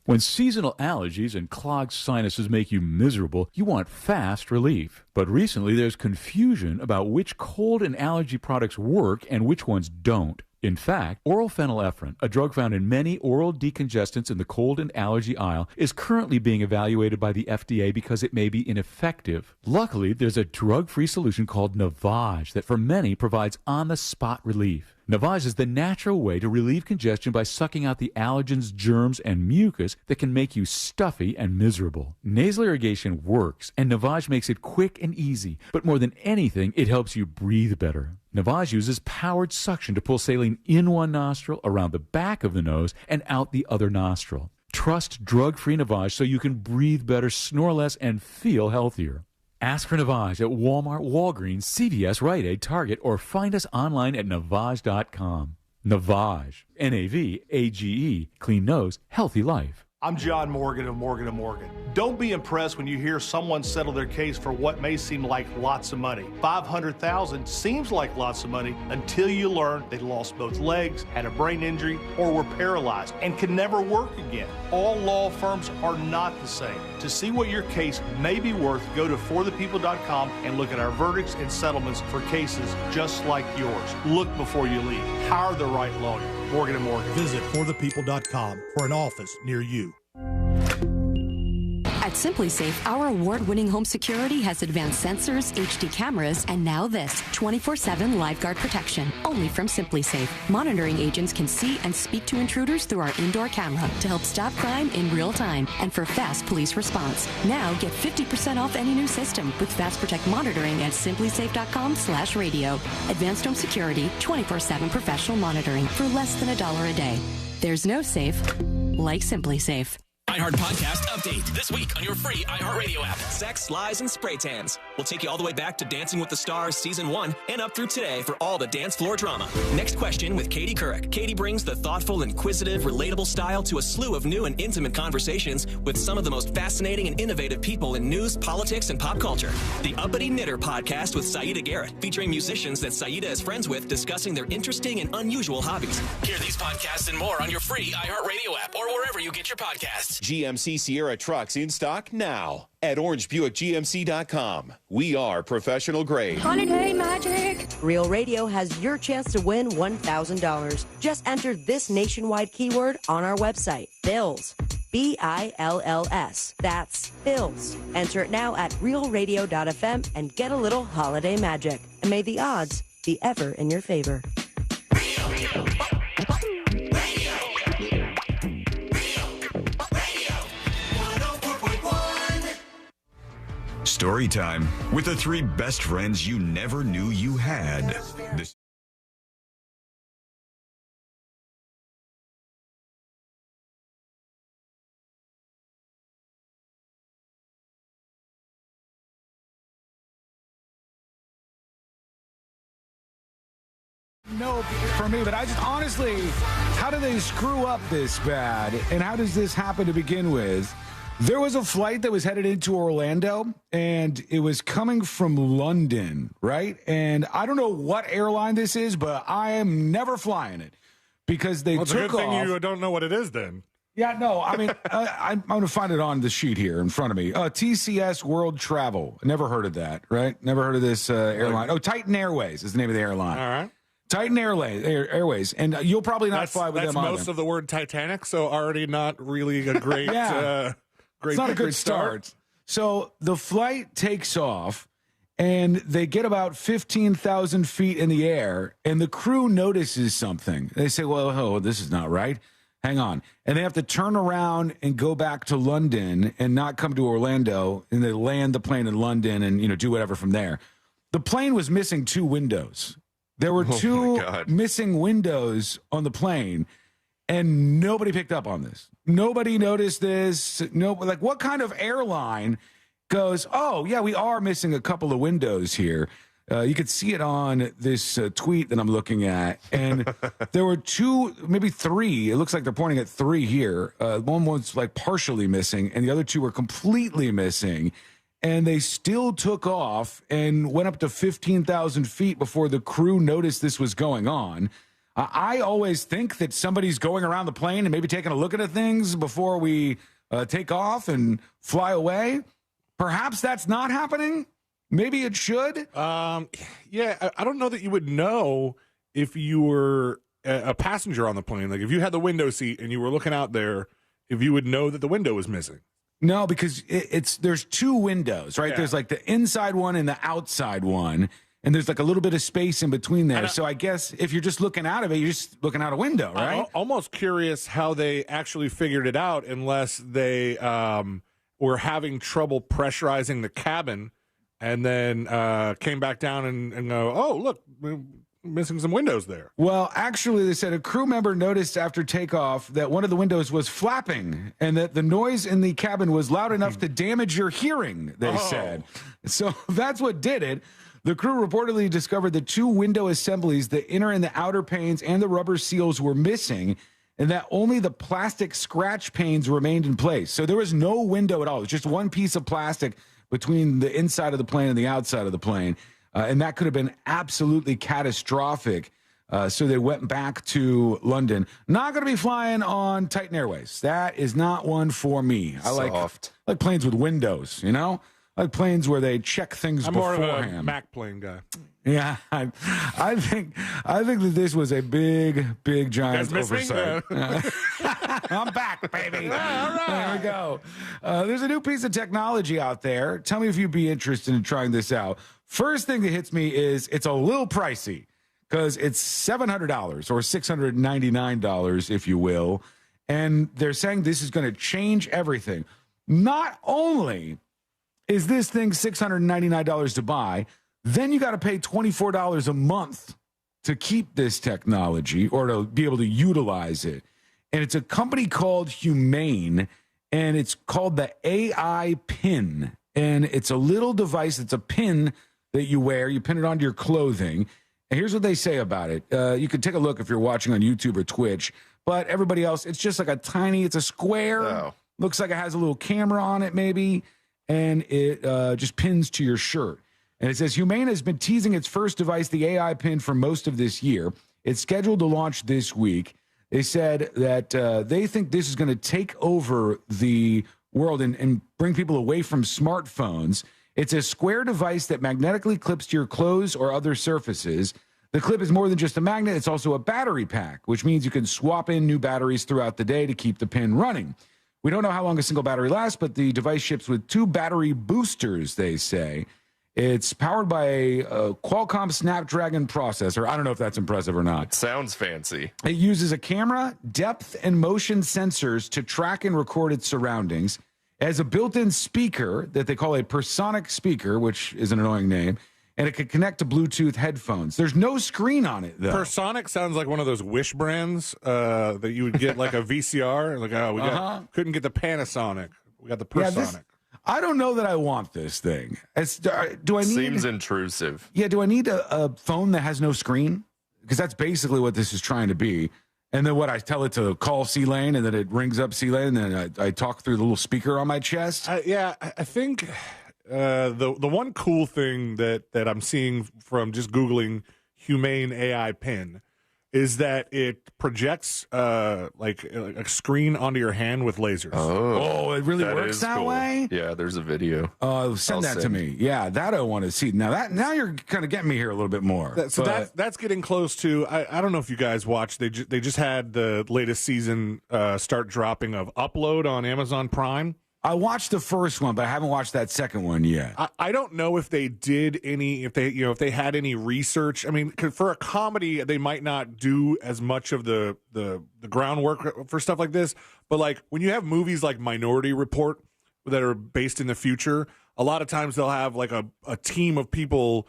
When seasonal allergies and clogged sinuses make you miserable, you want fast relief. But recently there's confusion about which cold and allergy products work and which ones don't. In fact, oral phenylephrine, a drug found in many oral decongestants in the cold and allergy aisle, is currently being evaluated by the FDA because it may be ineffective. Luckily, there's a drug-free solution called Navage that for many provides on-the-spot relief. Navage is the natural way to relieve congestion by sucking out the allergens, germs, and mucus that can make you stuffy and miserable. Nasal irrigation works, and Navage makes it quick and easy. But more than anything, it helps you breathe better. Navage uses powered suction to pull saline in one nostril, around the back of the nose, and out the other nostril. Trust drug-free Navage so you can breathe better, snore less, and feel healthier. Ask for Navage at Walmart, Walgreens, CVS, Rite Aid, Target, or find us online at Navage.com. Navage, N-A-V-A-G-E, clean nose, healthy life. I'm John Morgan of Morgan & Morgan. Don't be impressed when you hear someone settle their case for what may seem like lots of money. $500,000 seems like lots of money until you learn they lost both legs, had a brain injury, or were paralyzed and can never work again. All law firms are not the same. To see what your case may be worth, go to forthepeople.com and look at our verdicts and settlements for cases just like yours. Look before you leave. Hire the right lawyer. Morgan & Morgan. Visit forthepeople.com for an office near you. At SimpliSafe, our award-winning home security has advanced sensors, HD cameras, and now this 24/7 LiveGuard protection, only from SimpliSafe. Monitoring agents can see and speak to intruders through our indoor camera to help stop crime in real time and for fast police response. Now get 50% off any new system with Fast Protect monitoring at simplisafe.com/radio. Advanced home security, 24/7 professional monitoring for less than $1 a day. There's no safe like SimpliSafe. iHeart Podcast Update. This week on your free iHeartRadio app. Sex, Lies, and Spray Tans. We'll take you all the way back to Dancing with the Stars Season 1 and up through today for all the dance floor drama. Next question with Katie Couric. Katie brings the thoughtful, inquisitive, relatable style to a slew of new and intimate conversations with some of the most fascinating and innovative people in news, politics, and pop culture. The Uppity Knitter Podcast with Saida Garrett, featuring musicians that Saida is friends with discussing their interesting and unusual hobbies. Hear these podcasts and more on your free iHeartRadio app or wherever you get your podcasts. GMC Sierra trucks in stock now at orangebuickgmc.com. We are professional grade. Holiday magic! Real Radio has your chance to win $1,000. Just enter this nationwide keyword on our website, Bills. BILLS. That's Bills. Enter it now at realradio.fm and get a little holiday magic. And may the odds be ever in your favor. Story time with the 3 best friends you never knew you had. This No, for me, but I just honestly, how do they screw up this bad? And how does this happen to begin with? There was a flight that was headed into Orlando, and it was coming from London, right? And I don't know what airline this is, but I am never flying it because they it's took a good thing off. you don't know what it is then. Yeah, no, I mean, I'm going to find it on the sheet here in front of me. TCS World Travel. Never heard of that, right? Never heard of this airline. Oh, Titan Airways is the name of the airline. All right. Titan Airways. And you'll probably not fly with them either. That's most of the word Titanic, so already not really a great... yeah. It's not a good start. So the flight takes off, and they get about 15,000 feet in the air, and the crew notices something. They say, well, this is not right. Hang on. And they have to turn around and go back to London and not come to Orlando, and they land the plane in London and, do whatever from there. The plane was missing 2 windows. There were 2 missing windows on the plane, and nobody picked up on this. Nobody noticed this. What kind of airline goes, oh, yeah, we are missing a couple of windows here. You could see it on this tweet that I'm looking at. And there were 2, maybe 3. It looks like they're pointing at 3 here. One was partially missing, and the other 2 were completely missing. And they still took off and went up to 15,000 feet before the crew noticed this was going on. I always think that somebody's going around the plane and maybe taking a look at things before we take off and fly away. Perhaps that's not happening. Maybe it should. Yeah, I don't know that you would know if you were a passenger on the plane. Like if you had the window seat and you were looking out there, if you would know that the window was missing. No, because there's 2 windows, right? Yeah. There's like the inside one and the outside one. And there's like a little bit of space in between there. So I guess if you're just looking out of it, you're just looking out a window, right? I'm almost curious how they actually figured it out unless they were having trouble pressurizing the cabin and then came back down and go, oh, look, we're missing some windows there. Well, actually, they said a crew member noticed after takeoff that one of the windows was flapping and that the noise in the cabin was loud enough to damage your hearing, they said. So that's what did it. The crew reportedly discovered the 2 window assemblies, the inner and the outer panes, and the rubber seals were missing, and that only the plastic scratch panes remained in place. So there was no window at all. It was just one piece of plastic between the inside of the plane and the outside of the plane, and that could have been absolutely catastrophic. So they went back to London. Not going to be flying on Titan Airways. That is not one for me. I like planes with windows, I like planes where they check things beforehand. I'm more of a Mac plane guy. Yeah, I think that this was a big giant oversight. I'm back, baby. All right. There we go. There's a new piece of technology out there. Tell me if you'd be interested in trying this out. First thing that hits me is it's a little pricey because it's $700 or $699, if you will. And they're saying this is going to change everything. Not only is this thing $699 to buy, then you got to pay $24 a month to keep this technology or to be able to utilize it. And it's a company called Humane, and it's called the AI Pin. And it's a little device. It's a pin that you wear. You pin it onto your clothing. And here's what they say about it. You can take a look if you're watching on YouTube or Twitch. But everybody else, it's just like it's a square. Looks like it has a little camera on it maybe. And it just pins to your shirt. And it says, Humane has been teasing its first device, the AI Pin, for most of this year. It's scheduled to launch this week. They said that they think this is going to take over the world and bring people away from smartphones. It's a square device that magnetically clips to your clothes or other surfaces. The clip is more than just a magnet. It's also a battery pack, which means you can swap in new batteries throughout the day to keep the pin running. We don't know how long a single battery lasts, but the device ships with 2 battery boosters, they say. It's powered by a Qualcomm Snapdragon processor. I don't know if that's impressive or not. Sounds fancy. It uses a camera, depth, and motion sensors to track and record its surroundings. It has a built-in speaker that they call a personic speaker, which is an annoying name, and it can connect to Bluetooth headphones. There's no screen on it, though. Personic sounds like one of those Wish brands that you would get like a VCR. Like, oh, we couldn't get the Panasonic. We got the Personic. Yeah, I don't know that I want this thing. Do I need? Seems intrusive. Yeah, do I need a phone that has no screen? Because that's basically what this is trying to be. And then what, I tell it to call C-Lane, and then it rings up C-Lane, and then I talk through the little speaker on my chest? I think the one cool thing that I'm seeing from just Googling humane AI pin is that it projects like a screen onto your hand with lasers. Oh, it really works that way? Yeah, there's a video. Send that to me. Yeah, that I want to see. Now you're kind of getting me here a little bit more. That's getting close to. I don't know if you guys watched. They just had the latest season start dropping of Upload on Amazon Prime. I watched the first one, but I haven't watched that second one yet. I don't know if they did any, if they had any research. I mean, 'cause for a comedy, they might not do as much of the groundwork for stuff like this. But like when you have movies like Minority Report that are based in the future, a lot of times they'll have like a team of people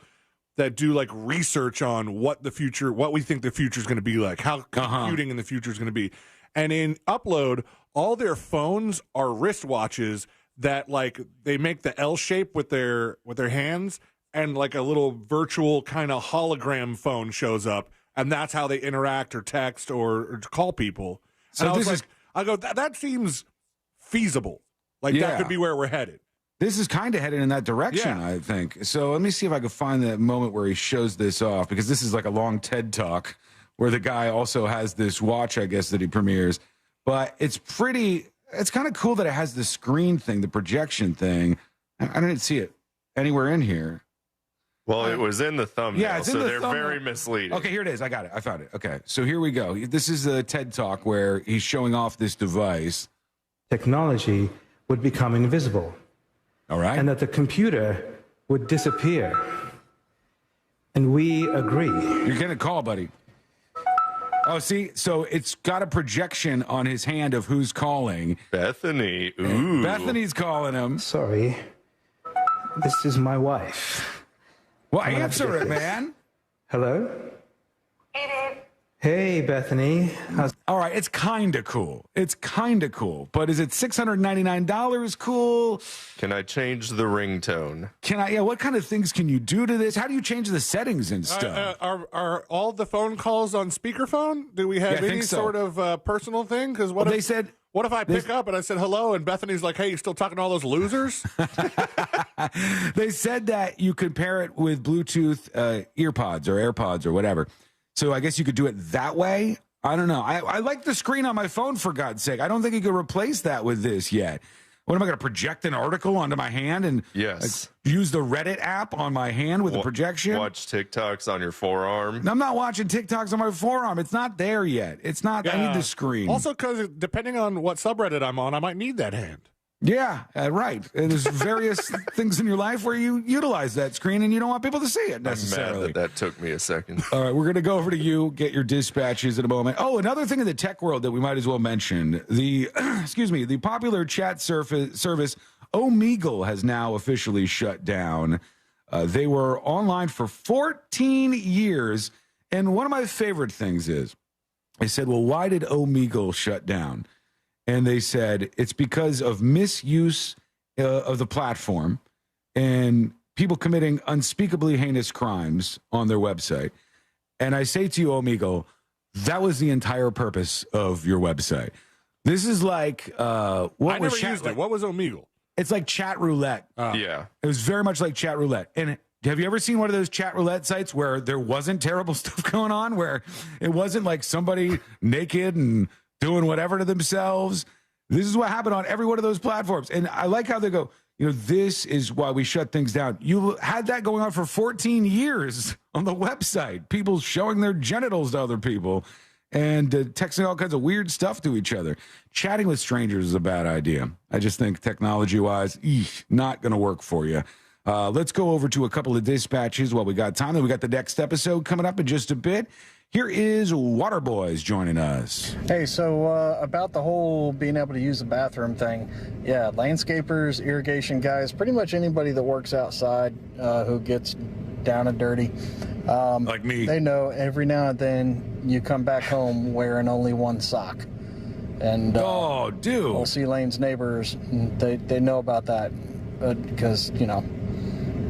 that do like research on what we think the future is going to be like, how computing in the future is going to be. And in Upload, all their phones are wristwatches that like they make the L shape with their hands, and like a little virtual kind of hologram phone shows up, and that's how they interact or text or call people. So I go, that seems feasible. Like that could be where we're headed. This is kind of headed in that direction, I think. So let me see if I can find that moment where he shows this off, because this is like a long TED Talk where the guy also has this watch, I guess, that he premieres. But it's kind of cool that it has the screen thing, the projection thing. I didn't see it anywhere in here. Well, it was in the thumbnail, yeah, it's in they're thumbnail. very misleading. Okay, here it is. I got it. I found it. Okay, so here we go. This is a TED Talk where he's showing off this device. Technology would become invisible. All right. And that the computer would disappear. And we agree. You're getting a call, buddy. Oh, see, so it's got a projection on his hand of who's calling. Bethany. Ooh. Bethany's calling him. Sorry. This is my wife. Well, answer it, man. Hello? Hey, Bethany. All right, it's kind of cool. But is it $699 cool? Can I change the ringtone? What kind of things can you do to this? How do you change the settings and stuff? Are all the phone calls on speakerphone? Do we have any sort of personal thing? Because what if I pick up and I said hello and Bethany's like, hey, you still talking to all those losers? They said that you could pair it with Bluetooth earpods or AirPods or whatever. So I guess you could do it that way. I don't know. I like the screen on my phone, for God's sake. I don't think you could replace that with this yet. What am I going to project an article onto my hand and use the Reddit app on my hand with a projection? Watch TikToks on your forearm. I'm not watching TikToks on my forearm. It's not there yet. It's not. I need the screen. Also, because depending on what subreddit I'm on, I might need that hand. Yeah, right. And there's various things in your life where you utilize that screen and you don't want people to see it necessarily. I'm mad that took me a second. All right, we're going to go over to you, get your dispatches in a moment. Oh, another thing in the tech world that we might as well mention, the the popular chat service Omegle has now officially shut down. They were online for 14 years, and one of my favorite things is, I said, well, why did Omegle shut down? And they said it's because of misuse of the platform and people committing unspeakably heinous crimes on their website. And I say to you, Omegle, that was the entire purpose of your website. This is like I never used it. What was Omegle? It's like chat roulette. Yeah. It was very much like chat roulette. And Have you ever seen one of those chat roulette sites where there wasn't terrible stuff going on, where it wasn't like somebody naked and doing whatever to themselves? This is what happened on every one of those platforms. And I like how they go, this is why we shut things down. You had that going on for 14 years on the website. People showing their genitals to other people and texting all kinds of weird stuff to each other. Chatting with strangers is a bad idea. I just think technology-wise, not going to work for you. Let's go over to a couple of dispatches while we got time. Then we got the next episode coming up in just a bit. Here is Waterboys joining us. Hey, so about the whole being able to use the bathroom thing, yeah, landscapers, irrigation guys, pretty much anybody that works outside who gets down and dirty. Like me. They know every now and then you come back home wearing only one sock. And dude. C Lane's neighbors, they know about that because,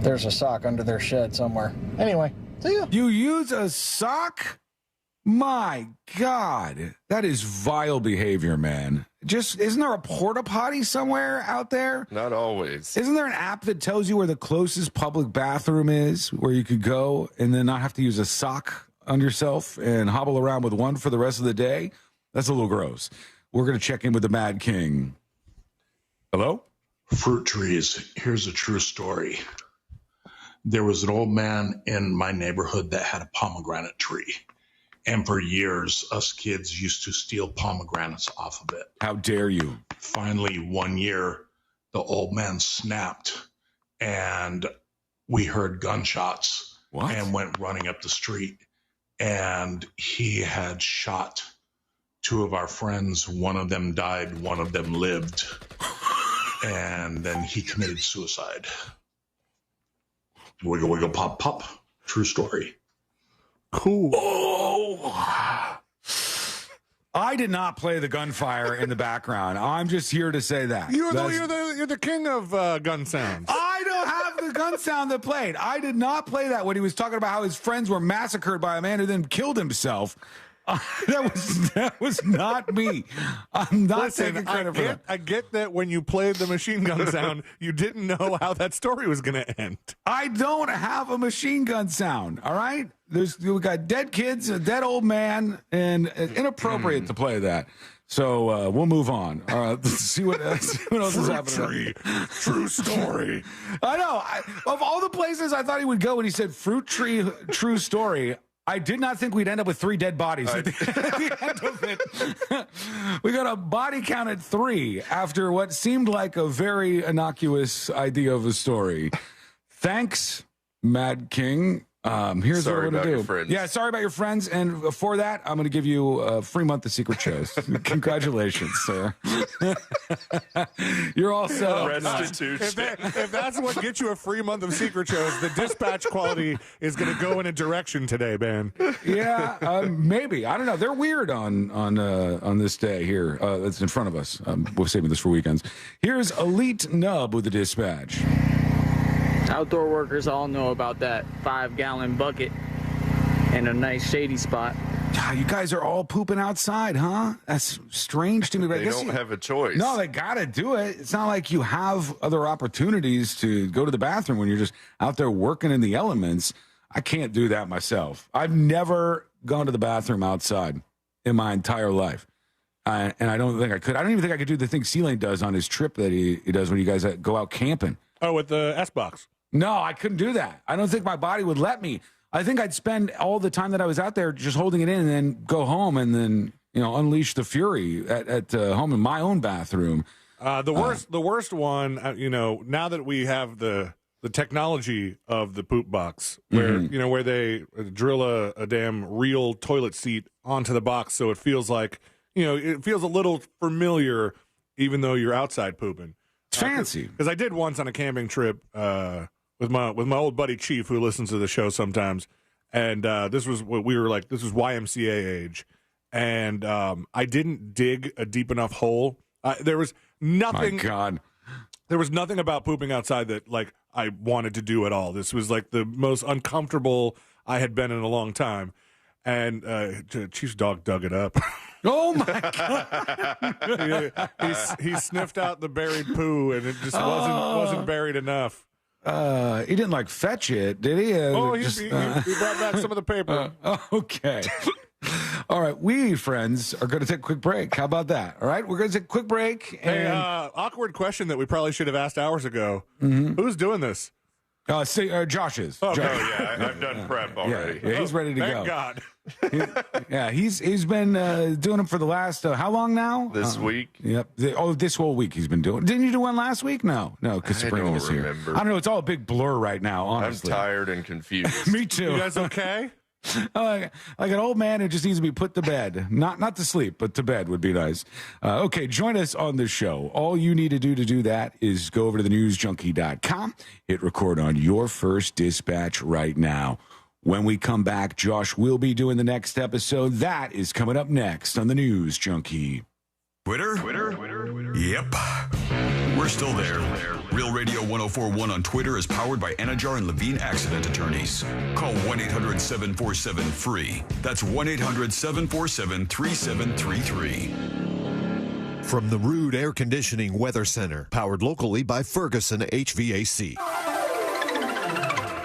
there's a sock under their shed somewhere. Anyway, see ya. You use a sock? My God, that is vile behavior, man. Isn't there a porta potty somewhere out there? Not always. Isn't there an app that tells you where the closest public bathroom is, where you could go and then not have to use a sock on yourself and hobble around with one for the rest of the day? That's a little gross. We're going to check in with the Mad King. Hello? Fruit trees. Here's a true story. There was an old man in my neighborhood that had a pomegranate tree. And for years, us kids used to steal pomegranates off of it. How dare you? Finally, one year, the old man snapped, and we heard gunshots. What? And went running up the street. And he had shot two of our friends. One of them died, one of them lived. And then he committed suicide. Wiggle, wiggle, pop, pop. True story. Cool. Oh, I did not play the gunfire in the background. I'm just here to say that. You're the king of gun sounds. I don't have the gun sound that played. I did not play that when he was talking about how his friends were massacred by a man who then killed himself. That was not me. I'm not taking credit for that. I get that when you played the machine gun sound, you didn't know how that story was going to end. I don't have a machine gun sound, all right? We got dead kids, a dead old man, and inappropriate to play that. So we'll move on. Let's see what else is happening. True story. I know. Of all the places I thought he would go when he said fruit tree, true story, I did not think we'd end up with 3 dead bodies at the end of it. We got a body count at 3 after what seemed like a very innocuous idea of a story. Thanks, Mad King. Here's sorry what we're going to do. Friends. Yeah, sorry about your friends. And for that, I'm going to give you a free month of Secret Shows. Congratulations, sir. You're all set up. Restitution. If that's what gets you a free month of Secret Shows, the dispatch quality is going to go in a direction today, man. Yeah, maybe. I don't know. They're weird on this day here that's in front of us. We're saving this for weekends. Here's Elite Nub with the dispatch. Outdoor workers all know about that 5-gallon bucket in a nice shady spot. You guys are all pooping outside, huh? That's strange to me. But They don't have a choice. No, they got to do it. It's not like you have other opportunities to go to the bathroom when you're just out there working in the elements. I can't do that myself. I've never gone to the bathroom outside in my entire life. And I don't think I could. I don't even think I could do the thing C-Lane does on his trip that he does when you guys go out camping. Oh, with the S-Box. No, I couldn't do that. I don't think my body would let me. I think I'd spend all the time that I was out there just holding it in and then go home and then, unleash the fury at home in my own bathroom. The worst one, now that we have the technology of the poop box where, where they drill a damn real toilet seat onto the box. So it feels like, it feels a little familiar, even though you're outside pooping. It's fancy. Because I did once on a camping trip, with my old buddy Chief, who listens to the show sometimes, and this was what we were like. This was YMCA age, and I didn't dig a deep enough hole. There was nothing. My God, there was nothing about pooping outside that like I wanted to do at all. This was like the most uncomfortable I had been in a long time, and Chief's dog dug it up. Oh my God! he sniffed out the buried poo, and it just wasn't buried enough. He didn't like fetch it, did he? He brought back some of the paper. Okay. All right, we friends are going to take a quick break. How about that? All right, we're going to take a quick break. And Hey, awkward question that we probably should have asked hours ago. Who's doing this? Josh is. Oh, Josh. yeah, I've done prep already. Yeah, he's ready to go. Thank God. He's been doing them for the last how long now? This week. Yep. This whole week he's been doing. Didn't you do one last week? No, because Sabrina was here. Remember. I don't know. It's all a big blur right now. Honestly, I'm tired and confused. Me too. You guys okay? Like an old man who just needs to be put to bed. Not to sleep, but to bed would be nice. Okay, join us on the show. All you need to do that is go over to thenewsjunkie.com, hit record on your first dispatch right now. When we come back, Josh will be doing the next episode. That is coming up next on the News Junkie. Twitter? Yep. We're still there. Real Radio 1041 on Twitter is powered by Anajar and Levine Accident Attorneys. Call 1-800-747-FREE. That's 1-800-747-3733. From the Rude Air Conditioning Weather Center, powered locally by Ferguson HVAC.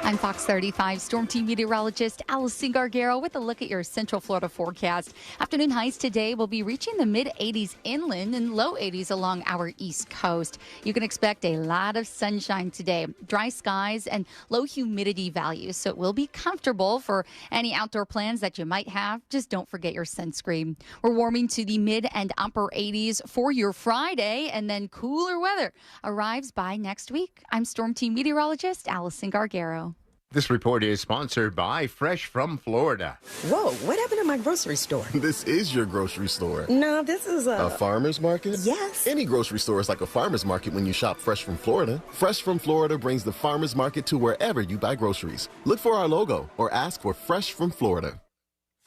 I'm Fox 35 Storm Team meteorologist Allison Gargaro with a look at your Central Florida forecast. Afternoon highs today will be reaching the mid-80s inland and low 80s along our east coast. You can expect a lot of sunshine today, dry skies and low humidity values, so it will be comfortable for any outdoor plans that you might have. Just don't forget your sunscreen. We're warming to the mid and upper 80s for your Friday, and then cooler weather arrives by next week. I'm Storm Team meteorologist Allison Gargaro. This report is sponsored by Fresh from Florida. Whoa, what happened to my grocery store? This is your grocery store. No, this is a farmer's market? Yes. Any grocery store is like a farmer's market when you shop Fresh from Florida. Fresh from Florida brings the farmer's market to wherever you buy groceries. Look for our logo or ask for Fresh from Florida.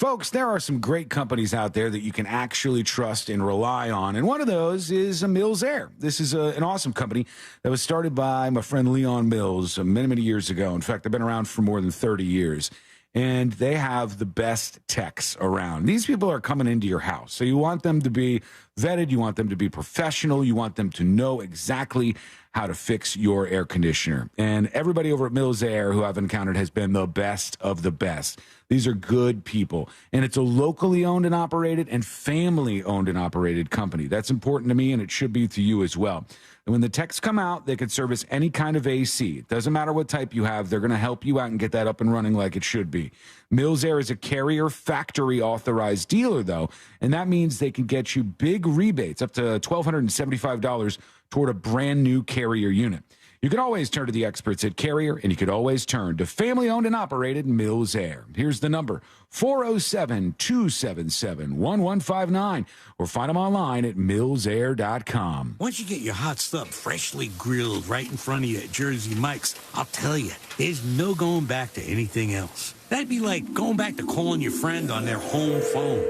Folks, there are some great companies out there that you can actually trust and rely on, and one of those is Mills Air. This is an awesome company that was started by my friend Leon Mills many, many years ago. In fact, they've been around for more than 30 years, and they have the best techs around. These people are coming into your house, so you want them to be vetted, you want them to be professional, you want them to know exactly how to fix your air conditioner. And everybody over at Mills Air who I've encountered has been the best of the best. These are good people. And it's a locally owned and operated and family owned and operated company. That's important to me, and it should be to you as well. And when the techs come out, they can service any kind of AC. It doesn't matter what type you have. They're going to help you out and get that up and running like it should be. Mills Air is a Carrier factory authorized dealer, though, and that means they can get you big rebates, up to $1,275 toward a brand new Carrier unit. You can always turn to the experts at Carrier, and you can always turn to family-owned and operated Mills Air. Here's the number, 407-277-1159, or find them online at millsair.com. Once you get your hot stuff freshly grilled right in front of you at Jersey Mike's, I'll tell you, there's no going back to anything else. That'd be like going back to calling your friend on their home phone.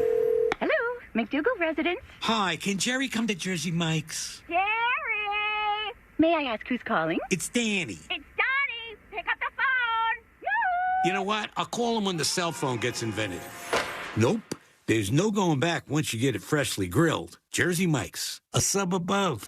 Hello, McDougal residence. Hi, can Jerry come to Jersey Mike's? Jerry! May I ask who's calling? It's Danny. It's Donnie! Pick up the phone! Yoo-hoo! You know what? I'll call him when the cell phone gets invented. Nope. There's no going back once you get it freshly grilled. Jersey Mike's, a sub above.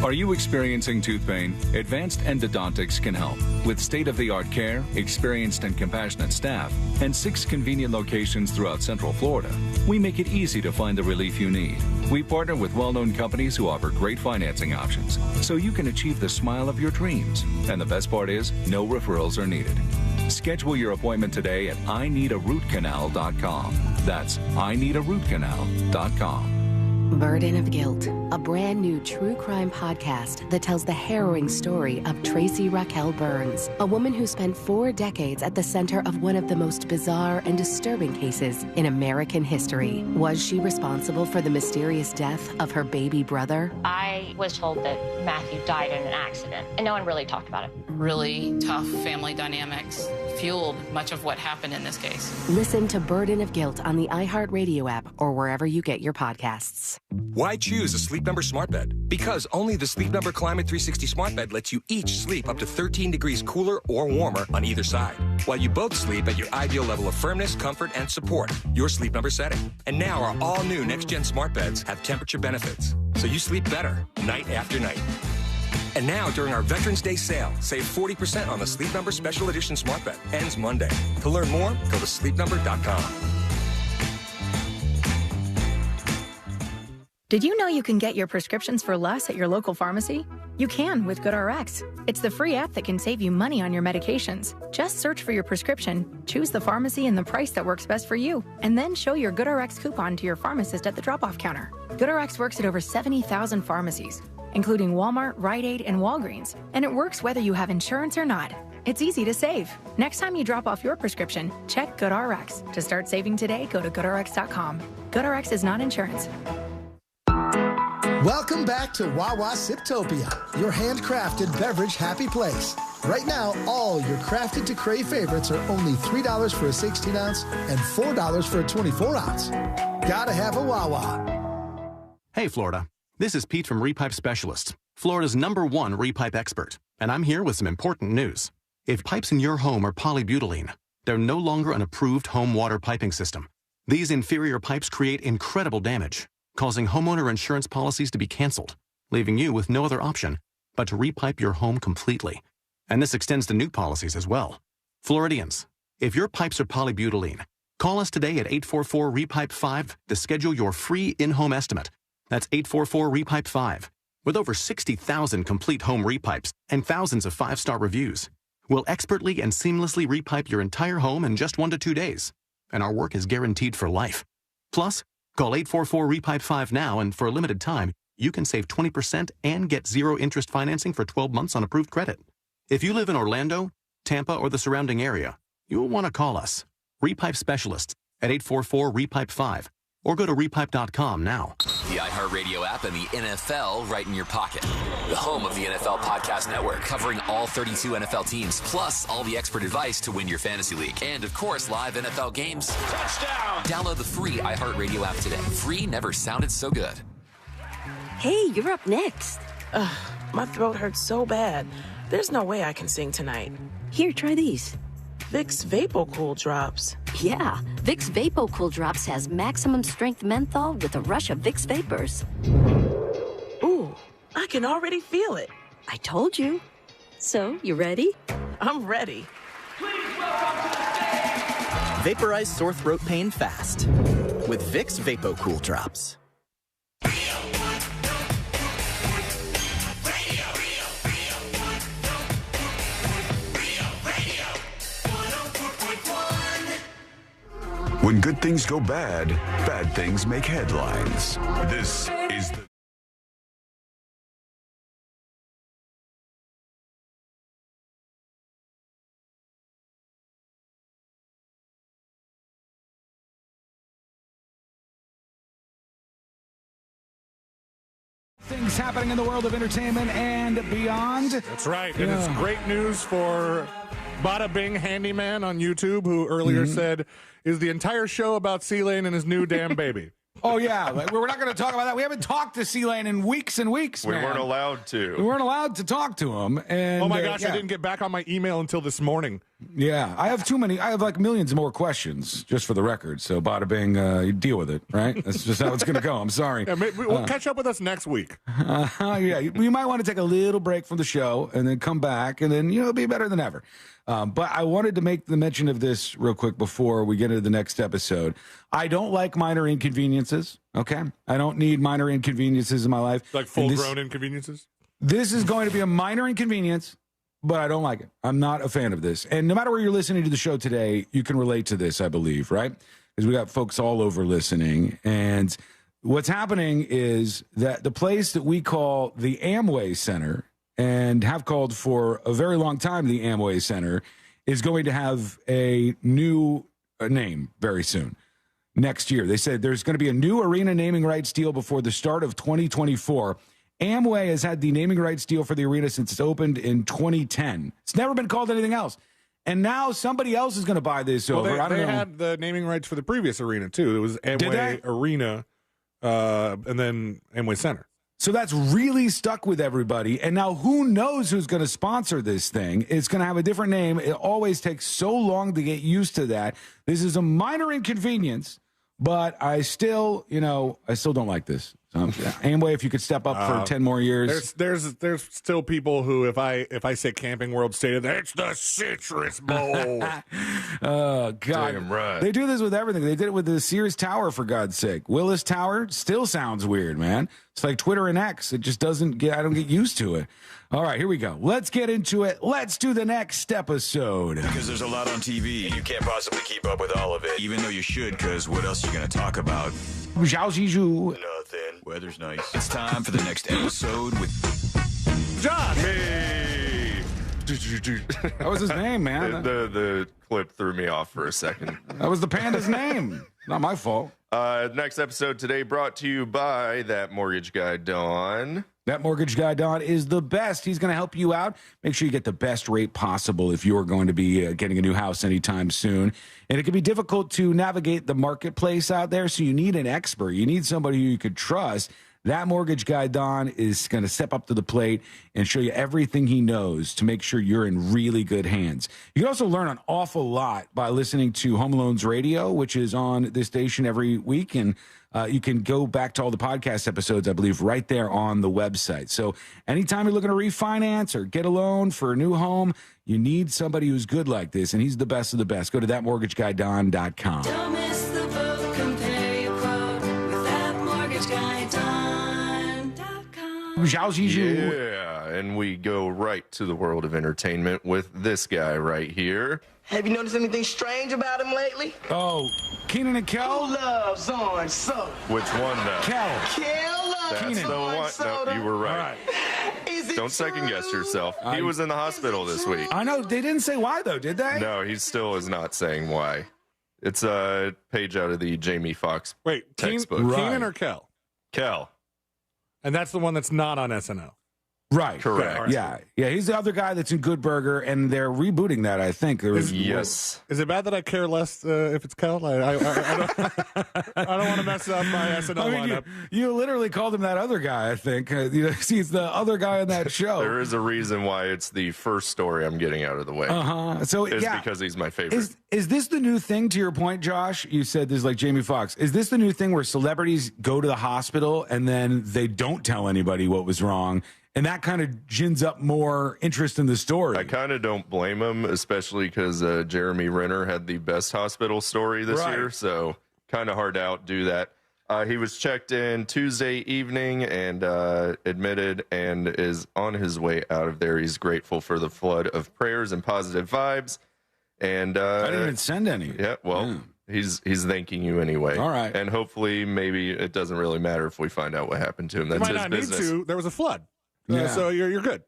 Are you experiencing tooth pain? Advanced Endodontics can help. With state-of-the-art care, experienced and compassionate staff, and 6 convenient locations throughout Central Florida, we make it easy to find the relief you need. We partner with well-known companies who offer great financing options, so you can achieve the smile of your dreams. And the best part is, no referrals are needed. Schedule your appointment today at ineedarootcanal.com. That's ineedarootcanal.com. Burden of Guilt, a brand new true crime podcast that tells the harrowing story of Tracy Raquel Burns, a woman who spent 4 decades at the center of one of the most bizarre and disturbing cases in American history. Was she responsible for the mysterious death of her baby brother? I was told that Matthew died in an accident, and no one really talked about it. Really tough family dynamics fueled much of what happened in this case. Listen to Burden of Guilt on the iHeartRadio app or wherever you get your podcasts. Why choose a Sleep Number smart bed? Because only the Sleep Number Climate 360 smart bed lets you each sleep up to 13 degrees cooler or warmer on either side, while you both sleep at your ideal level of firmness, comfort, and support, your Sleep Number setting. And now our all-new next-gen smart beds have temperature benefits, so you sleep better night after night. And now, during our Veterans Day sale, save 40% on the Sleep Number Special Edition Smart Bed. Ends Monday. To learn more, go to sleepnumber.com. Did you know you can get your prescriptions for less at your local pharmacy? You can with GoodRx. It's the free app that can save you money on your medications. Just search for your prescription, choose the pharmacy and the price that works best for you, and then show your GoodRx coupon to your pharmacist at the drop-off counter. GoodRx works at over 70,000 pharmacies, including Walmart, Rite Aid, and Walgreens, and it works whether you have insurance or not. It's easy to save. Next time you drop off your prescription, check GoodRx. To start saving today, go to GoodRx.com. GoodRx is not insurance. Welcome back to Wawa Siptopia, your handcrafted beverage happy place. Right now, all your crafted to crave favorites are only $3 for a 16-ounce and $4 for a 24-ounce. Gotta have a Wawa. Hey, Florida. This is Pete from Repipe Specialists, Florida's #1 repipe expert, and I'm here with some important news. If pipes in your home are polybutylene, they're no longer an approved home water piping system. These inferior pipes create incredible damage, causing homeowner insurance policies to be canceled, leaving you with no other option but to repipe your home completely. And this extends to new policies as well. Floridians, if your pipes are polybutylene, call us today at 844-REPIPE-5 to schedule your free in-home estimate. That's 844-REPIPE-5. With over 60,000 complete home repipes and thousands of 5-star reviews, we'll expertly and seamlessly repipe your entire home in just 1 to 2 days. And our work is guaranteed for life. Plus, call 844-REPIPE-5 now, and for a limited time, you can save 20% and get 0 interest financing for 12 months on approved credit. If you live in Orlando, Tampa, or the surrounding area, you'll want to call us, Repipe Specialists, at 844-REPIPE-5, or go to repipe.com now. The iHeartRadio app and the NFL right in your pocket. The home of the NFL Podcast Network, covering all 32 NFL teams, plus all the expert advice to win your fantasy league. And, of course, live NFL games. Touchdown! Download the free iHeartRadio app today. Free never sounded so good. Hey, you're up next. My throat hurts so bad. There's no way I can sing tonight. Here, try these. Vicks VapoCool Drops. Yeah, Vicks VapoCool Drops has maximum strength menthol with a rush of Vicks Vapors. Ooh, I can already feel it. I told you. So, you ready? I'm ready. Vaporize sore throat pain fast with Vicks VapoCool Drops. When good things go bad, bad things make headlines. This is the... Things happening in the world of entertainment and beyond. That's right. And it's great news for Bada Bing Handyman on YouTube, who earlier said, is the entire show about C-Lane and his new damn baby? Oh, yeah. We're not going to talk about that. We haven't talked to C-Lane in weeks and weeks, We man. weren't allowed to. We weren't allowed to talk to him. And, oh, my gosh, I didn't get back on my email until this morning. Yeah, I have too many. I have like millions more questions, just for the record. So, Bada Bing, you deal with it, right? That's just how it's going to go. I'm sorry. Yeah, we'll catch up with us next week. Yeah, you might want to take a little break from the show and then come back, and then, it'll be better than ever. But I wanted to make the mention of this real quick before we get into the next episode. I don't like minor inconveniences, okay? I don't need minor inconveniences in my life. Like full-grown inconveniences? This is going to be a minor inconvenience, but I don't like it. I'm not a fan of this. And no matter where you're listening to the show today, you can relate to this, I believe, right? Because we got folks all over listening. And what's happening is that the place that we call the Amway Center, and have called for a very long time the Amway Center, is going to have a new name very soon. Next year. They said there's going to be a new arena naming rights deal before the start of 2024. Amway has had the naming rights deal for the arena since it's opened in 2010. It's never been called anything else. And now somebody else is going to buy this over. I don't know. They had the naming rights for the previous arena, too. It was Amway Arena and then Amway Center. So that's really stuck with everybody. And now who knows who's going to sponsor this thing? It's going to have a different name. It always takes so long to get used to that. This is a minor inconvenience, but I still don't like this. Amway, if you could step up for 10 more years. There's still people who, if I say Camping World Stadium, it's the Citrus Bowl. Oh, God. Damn right. They do this with everything. They did it with the Sears Tower, for God's sake. Willis Tower still sounds weird, man. It's like Twitter and X. It just I don't get used to it. All right, here we go. Let's get into it. Let's do the next episode. Because there's a lot on TV, and you can't possibly keep up with all of it, even though you should, because what else are you going to talk about? Zhao Nothing. Weather's nice. It's time for the next episode with Josh. Hey. That was his name, man. The clip threw me off for a second. That was the panda's name. Not my fault. Next episode today brought to you by That Mortgage Guy, Don. That mortgage guy, Don, is the best. He's going to help you out. Make sure you get the best rate possible if you're going to be getting a new house anytime soon. And it can be difficult to navigate the marketplace out there, so you need an expert. You need somebody who you could trust. That mortgage guy, Don, is going to step up to the plate and show you everything he knows to make sure you're in really good hands. You can also learn an awful lot by listening to Home Loans Radio, which is on this station every week. And you can go back to all the podcast episodes, I believe, right there on the website. So anytime you're looking to refinance or get a loan for a new home, you need somebody who's good like this, and he's the best of the best. Go to thatmortgageguyDon.com. Don't miss the boat, compare your quote with thatmortgageguyDon.com. Yeah, and we go right to the world of entertainment with this guy right here. Have you noticed anything strange about him lately? Oh, Keenan and Kel? Who loves orange soda? Which one, though? Kel. Kel loves That's the orange one. soda. No, you were right. Is it Don't second guess yourself. He was in the hospital this week. I know. They didn't say why, though, did they? No, he still is not saying why. It's a page out of the Jamie Foxx textbook. Keenan or Kel? Kel. And that's the one that's not on SNL. Right. Correct. Yeah. Yeah. He's the other guy that's in Good Burger, and they're rebooting that, I think. Yes. Is it bad that I care less if it's Kel? I don't want to mess up my SNL lineup. You literally called him that other guy, I think. He's the other guy in that show. There is a reason why it's the first story I'm getting out of the way. So, it's yeah. because he's my favorite. Is this the new thing, to your point, Josh? You said this is like Jamie Foxx. Is this the new thing where celebrities go to the hospital and then they don't tell anybody what was wrong? And that kind of gins up more interest in the story. I kind of don't blame him, especially because Jeremy Renner had the best hospital story this year. So kind of hard to outdo that. He was checked in Tuesday evening and admitted and is on his way out of there. He's grateful for the flood of prayers and positive vibes. And I didn't even send any. Yeah, well, he's thanking you anyway. All right. And hopefully maybe it doesn't really matter if we find out what happened to him. That's You might his not business. need to. There was a flood. Yeah. So you're good.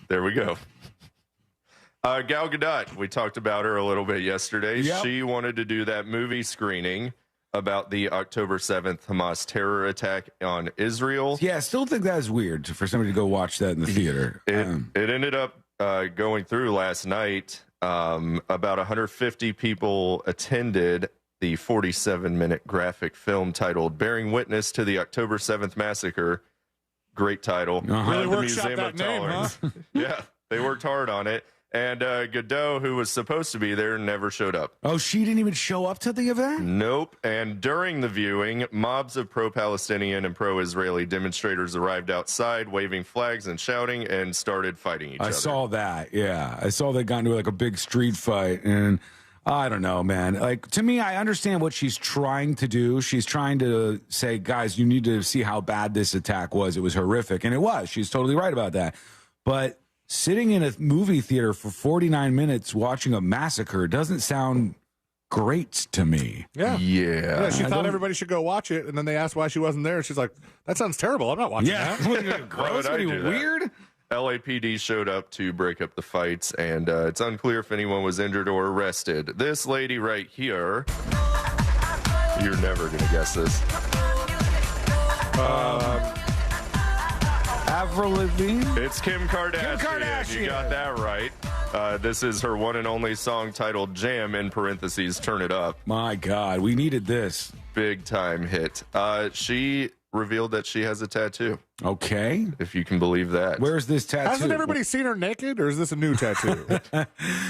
There we go. Gal Gadot, we talked about her a little bit yesterday. Yep. She wanted to do that movie screening about the October 7th Hamas terror attack on Israel. Yeah, I still think that is weird for somebody to go watch that in the theater. It ended up going through last night. About 150 people attended the 47-minute graphic film titled Bearing Witness to the October 7th Massacre. Great title. Really The workshopped Museum that of name, Tolerance. Yeah, they worked hard on it. And Godot, who was supposed to be there, never showed up. Oh, she didn't even show up to the event? Nope. And during the viewing, mobs of pro-Palestinian and pro-Israeli demonstrators arrived outside, waving flags and shouting, and started fighting each other. I saw that, yeah. I saw they got into like a big street fight, and I don't know, man. Like, to me, I understand what she's trying to do. She's trying to say, guys, you need to see how bad this attack was. It was horrific, and it was. She's totally right about that. But sitting in a movie theater for 49 minutes watching a massacre doesn't sound great to me. Yeah. She thought everybody should go watch it, and then they asked why she wasn't there. She's like, that sounds terrible. I'm not watching that. Gross, what are you, weird? LAPD showed up to break up the fights, and it's unclear if anyone was injured or arrested. This lady right here, you're never going to guess this. Avril Lavigne? It's Kim Kardashian. Kim Kardashian. You got that right. This is her one and only song titled Jam, in parentheses, Turn It Up. My God, we needed this. Big time hit. She revealed that she has a tattoo. Okay. If you can believe that. Where's this tattoo? Hasn't everybody seen her naked, or is this a new tattoo?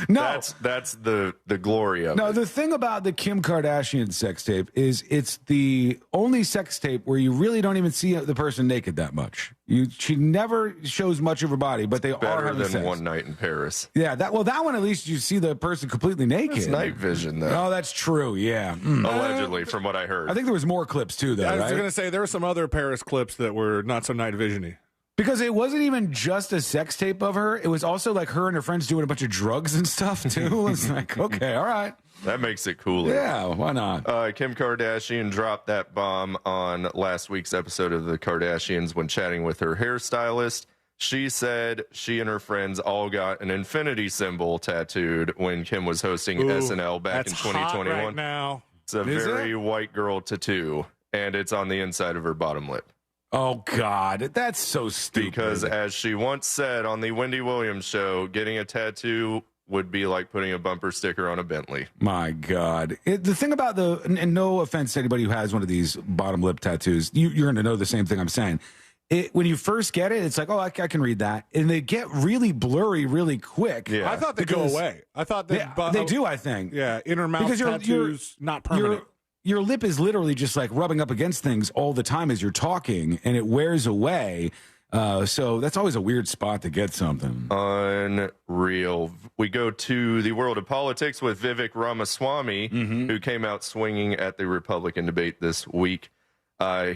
No. That's the glory of it. No, the thing about the Kim Kardashian sex tape is it's the only sex tape where you really don't even see the person naked that much. She never shows much of her body, but they are Better having than sex. One Night in Paris. Yeah, that one at least you see the person completely naked. It's night vision, though. Oh, that's true. Yeah. Allegedly, from what I heard. I think there was more clips too, though. I was right? going to say there were some other Paris clips that were not so night vision-y. Because it wasn't even just a sex tape of her. It was also like her and her friends doing a bunch of drugs and stuff, too. It's like, okay, all right. That makes it cooler. Yeah, why not? Kim Kardashian dropped that bomb on last week's episode of The Kardashians when chatting with her hairstylist. She said she and her friends all got an infinity symbol tattooed when Kim was hosting SNL back in 2021. Hot right now. It's a very white girl tattoo, and it's on the inside of her bottom lip. Oh, God, that's so stupid. Because as she once said on the Wendy Williams show, getting a tattoo would be like putting a bumper sticker on a Bentley. My God. The thing about and no offense to anybody who has one of these bottom lip tattoos, you're going to know the same thing I'm saying. When you first get it, it's like, oh, I can read that. And they get really blurry really quick. Yeah. I thought they'd go away. I thought they do, I think. Yeah, inner mouth tattoos, not permanent. Your lip is literally just like rubbing up against things all the time as you're talking, and it wears away. So that's always a weird spot to get something. Unreal. We go to the world of politics with Vivek Ramaswamy, who came out swinging at the Republican debate this week.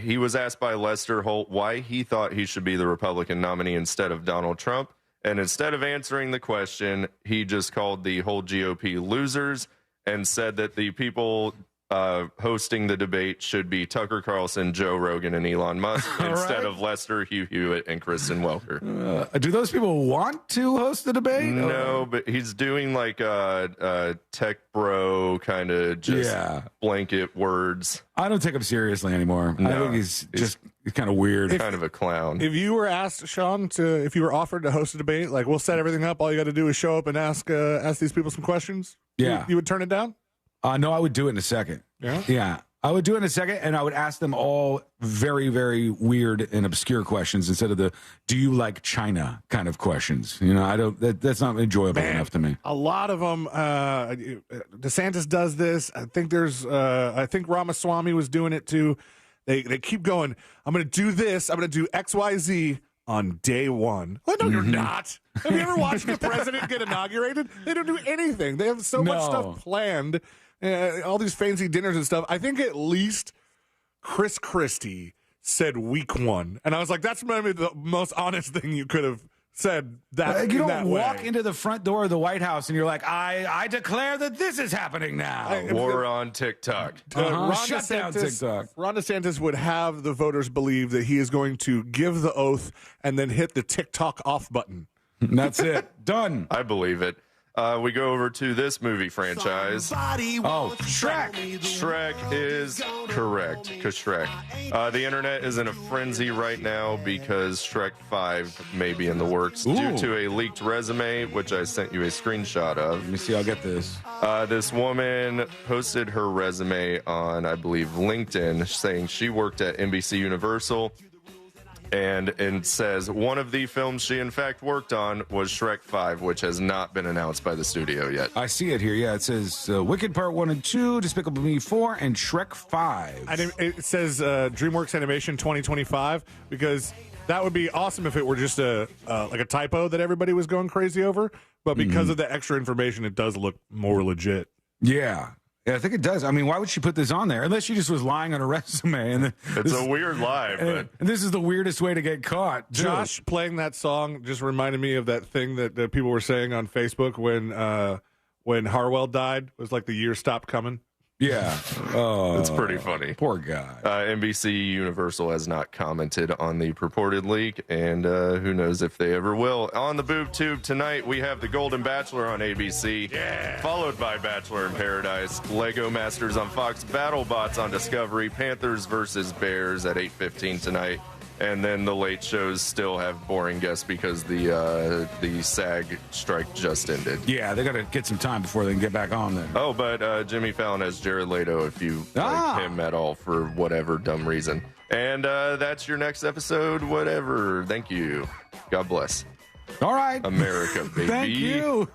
He was asked by Lester Holt why he thought he should be the Republican nominee instead of Donald Trump. And instead of answering the question, he just called the whole GOP losers and said that the people hosting the debate should be Tucker Carlson, Joe Rogan, and Elon Musk instead of Lester, Hugh Hewitt, and Kristen Welker. Do those people want to host the debate? No, but he's doing like a tech bro kind of just blanket words. I don't take him seriously anymore. No, I think he's kind of weird. Kind of a clown. If you were asked, Sean, if you were offered to host a debate, like we'll set everything up, all you got to do is show up and ask these people some questions. Yeah. You would turn it down? No, I would do it in a second. Yeah? Yeah. I would do it in a second, and I would ask them all very, very weird and obscure questions instead of the "Do you like China?" kind of questions. You know, I don't. That's not enjoyable enough to me. A lot of them. DeSantis does this. I think I think Ramaswamy was doing it too. They keep going. I'm going to do this. I'm going to do X, Y, Z on day one. Well, no, you're not. Have you ever watched the president get inaugurated? They don't do anything. They have so much stuff planned. All these fancy dinners and stuff. I think at least Chris Christie said week one. And I was like, that's maybe the most honest thing you could have said. That you don't walk into the front door of the White House and you're like, I declare that this is happening now. War on TikTok. Shut down TikTok. Ron DeSantis would have the voters believe that he is going to give the oath and then hit the TikTok off button. That's it. Done. I believe it. We go over to this movie franchise. Shrek. Shrek is correct. Because Shrek. The internet is in a frenzy right now because Shrek 5 may be in the works due to a leaked resume, which I sent you a screenshot of. Let me see. I'll get this. This woman posted her resume on, I believe, LinkedIn, saying she worked at NBC Universal. And it says one of the films she in fact worked on was Shrek 5, which has not been announced by the studio yet. I see it here. Yeah, it says Wicked Part 1 and 2, Despicable Me 4, and Shrek 5. And it says DreamWorks Animation 2025 because that would be awesome if it were just like a typo that everybody was going crazy over. But because of the extra information, it does look more legit. Yeah. Yeah, I think it does. I mean, why would she put this on there? Unless she just was lying on her resume. And it's a weird lie, but... And this is the weirdest way to get caught. Josh playing that song just reminded me of that thing that people were saying on Facebook when Harwell died. It was like the year stopped coming. Yeah. It's pretty funny. Poor guy. NBC Universal has not commented on the purported leak, and who knows if they ever will. On the Boob Tube tonight, we have The Golden Bachelor on ABC, followed by Bachelor in Paradise, Lego Masters on Fox, BattleBots on Discovery, Panthers versus Bears at 8:15 tonight. And then the late shows still have boring guests because the SAG strike just ended. Yeah, they got to get some time before they can get back on there. Oh, but Jimmy Fallon has Jared Leto if you like him at all for whatever dumb reason. And that's your next episode, whatever. Thank you. God bless. All right. America, baby. Thank you.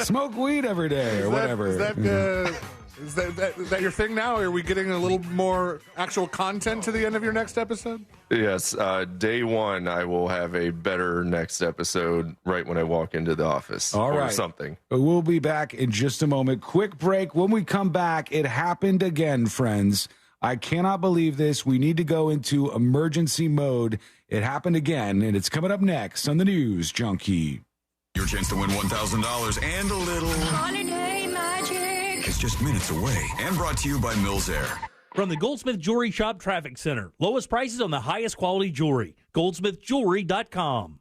Smoke weed every day or whatever. Is that your thing now? Are we getting a little more actual content to the end of your next episode? Yes. Day one, I will have a better next episode right when I walk into the office. All or right. something. We'll be back in just a moment. Quick break. When we come back, it happened again, friends. I cannot believe this. We need to go into emergency mode. It happened again, and it's coming up next on the News Junkie. Your chance to win $1,000 and a little Holiday magic. is just minutes away. And brought to you by Mills Air. From the Goldsmith Jewelry Shop Traffic Center. Lowest prices on the highest quality jewelry. GoldsmithJewelry.com.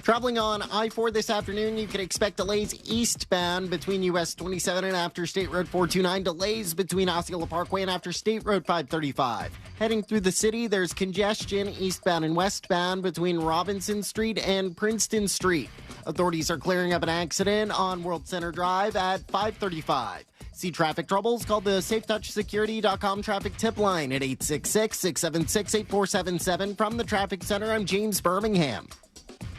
Traveling on I-4 this afternoon, you can expect delays eastbound between US 27 and after State Road 429, delays between Osceola Parkway and after State Road 535. Heading through the city, there's congestion eastbound and westbound between Robinson Street and Princeton Street. Authorities are clearing up an accident on World Center Drive at 535. See traffic troubles? Call the SafeTouchSecurity.com traffic tip line at 866-676-8477. From the Traffic Center, I'm James Birmingham.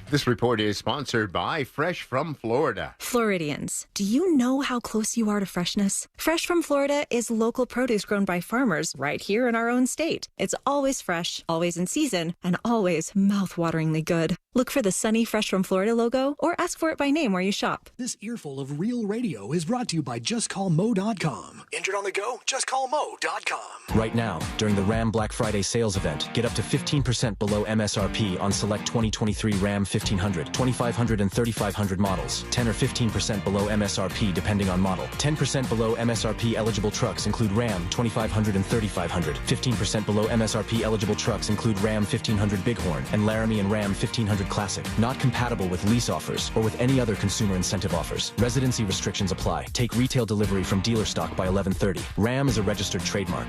This report is sponsored by Fresh from Florida. Floridians, do you know how close you are to freshness? Fresh from Florida is local produce grown by farmers right here in our own state. It's always fresh, always in season, and always mouth-wateringly good. Look for the sunny Fresh from Florida logo or ask for it by name where you shop. This earful of real radio is brought to you by JustCallMo.com. Injured on the go? JustCallMo.com. Right now, during the Ram Black Friday sales event, get up to 15% below MSRP on select 2023 Ram 1500, 2500, and 3500 models. 10 or 15% below MSRP depending on model. 10% below MSRP eligible trucks include Ram 2500 and 3500. 15% below MSRP eligible trucks include Ram 1500 Bighorn and Laramie and Ram 1500 Classic. Not compatible with lease offers or with any other consumer incentive offers. Residency restrictions apply. Take retail delivery from dealer stock by 11:30. Ram is a registered trademark.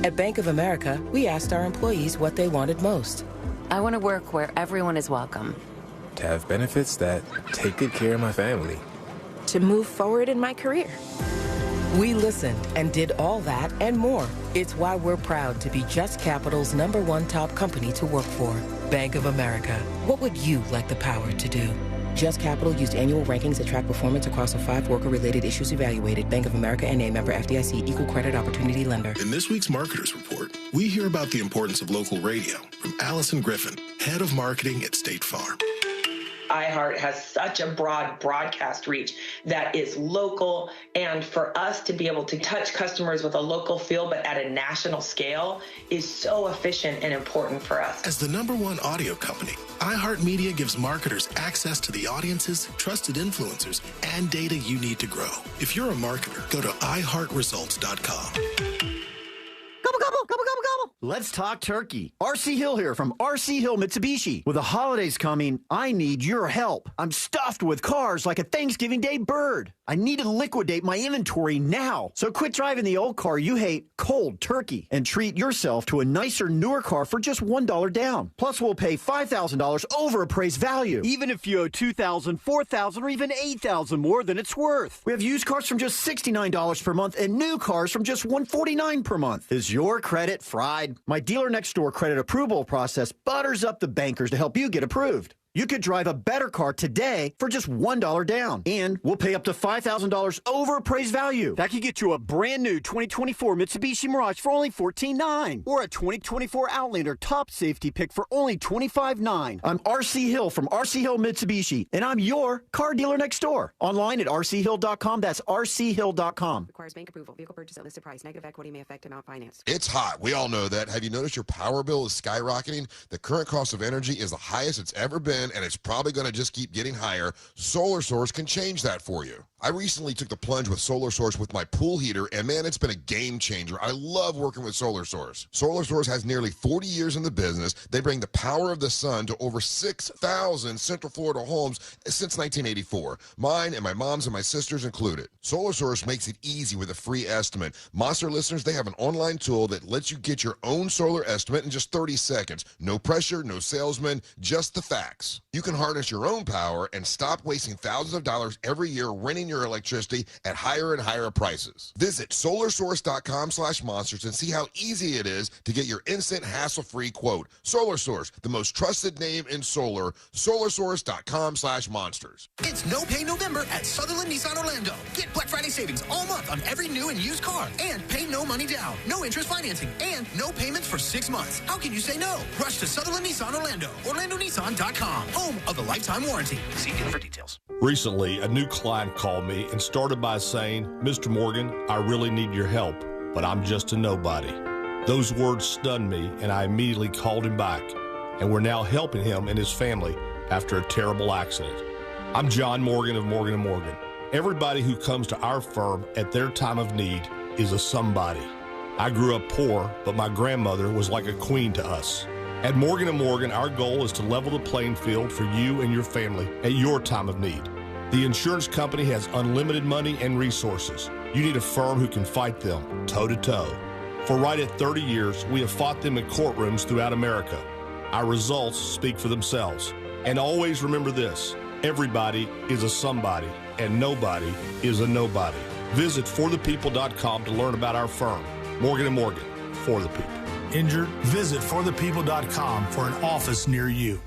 At Bank of America, we asked our employees what they wanted most. I want to work where everyone is welcome. To have benefits that take good care of my family. To move forward in my career. We listened and did all that and more. It's why we're proud to be Just Capital's #1 top company to work for. Bank of America. What would you like the power to do? Just Capital used annual rankings that track performance across the 5 worker-related issues evaluated. Bank of America N.A. member FDIC, equal credit opportunity lender. In this week's Marketers Report, we hear about the importance of local radio from Allison Griffin, head of marketing at State Farm. iHeart has such a broad broadcast reach that is local, and for us to be able to touch customers with a local feel but at a national scale is so efficient and important for us. As the #1 audio company, iHeartMedia gives marketers access to the audiences, trusted influencers, and data you need to grow. If you're a marketer, go to iHeartResults.com. Gobble, gobble, gobble, gobble, gobble. Let's talk turkey. RC Hill here from RC Hill Mitsubishi. With the holidays coming, I need your help. I'm stuffed with cars like a Thanksgiving Day bird. I need to liquidate my inventory now. So quit driving the old car you hate cold turkey and treat yourself to a nicer, newer car for just $1 down. Plus, we'll pay $5,000 over appraised value. Even if you owe $2,000, $4,000, or even $8,000 more than it's worth. We have used cars from just $69 per month and new cars from just $149 per month. Is your credit fried? My dealer next door credit approval process butters up the bankers to help you get approved. You could drive a better car today for just $1 down. And we'll pay up to $5,000 over appraised value. That could get you a brand new 2024 Mitsubishi Mirage for only $14,900. Or a 2024 Outlander top safety pick for only $25,900. I'm RC Hill from RC Hill Mitsubishi, and I'm your car dealer next door. Online at rchill.com. That's rchill.com. Requires bank approval. Vehicle purchase at listed price. Negative equity may affect amount financed. It's hot. We all know that. Have you noticed your power bill is skyrocketing? The current cost of energy is the highest it's ever been, and it's probably going to just keep getting higher. Solar Source can change that for you. I recently took the plunge with Solar Source with my pool heater, and man, it's been a game changer. I love working with Solar Source. Solar Source has nearly 40 years in the business. They bring the power of the sun to over 6,000 Central Florida homes since 1984. Mine and my mom's and my sister's included. Solar Source makes it easy with a free estimate. Monster listeners, they have an online tool that lets you get your own solar estimate in just 30 seconds. No pressure, no salesman, just the facts. You can harness your own power and stop wasting thousands of dollars every year renting your your electricity at higher and higher prices. Visit solarsource.com/monsters and see how easy it is to get your instant hassle-free quote. Solar Source, the most trusted name in solar. solarsource.com/monsters. It's No Pay November at Sutherland Nissan Orlando. Get Black Friday savings all month on every new and used car. And pay no money down, no interest financing, and no payments for 6 months. How can you say no? Rush to Sutherland Nissan Orlando. OrlandoNissan.com. Home of the lifetime warranty. See dealer for details. Recently, a new client called me and started by saying, "Mr. Morgan, I really need your help, but I'm just a nobody." Those words stunned me, and I immediately called him back. And we're now helping him and his family after a terrible accident. I'm John Morgan of Morgan & Morgan. Everybody who comes to our firm at their time of need is a somebody. I grew up poor, but my grandmother was like a queen to us. At Morgan & Morgan, our goal is to level the playing field for you and your family at your time of need. The insurance company has unlimited money and resources. You need a firm who can fight them toe-to-toe. For right at 30 years, we have fought them in courtrooms throughout America. Our results speak for themselves. And always remember this, everybody is a somebody, and nobody is a nobody. Visit forthepeople.com to learn about our firm. Morgan & Morgan, for the people. Injured? Visit forthepeople.com for an office near you.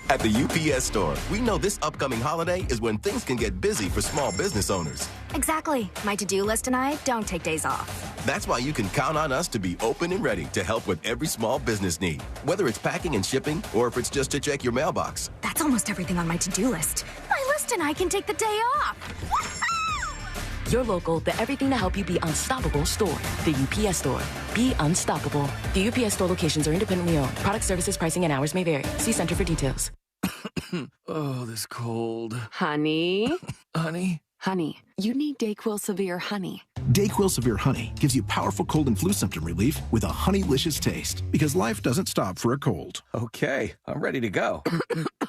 At the UPS Store, we know this upcoming holiday is when things can get busy for small business owners. Exactly. My to-do list and I don't take days off. That's why you can count on us to be open and ready to help with every small business need, whether it's packing and shipping or if it's just to check your mailbox. That's almost everything on my to-do list. My list and I can take the day off. Your local, the everything to help you be unstoppable store. The UPS Store. Be unstoppable. The UPS Store locations are independently owned. Product services, pricing, and hours may vary. See Center for details. Oh, this cold. Honey? Honey? Honey, you need DayQuil Severe Honey. DayQuil Severe Honey gives you powerful cold and flu symptom relief with a honeylicious taste, because life doesn't stop for a cold. Okay, I'm ready to go.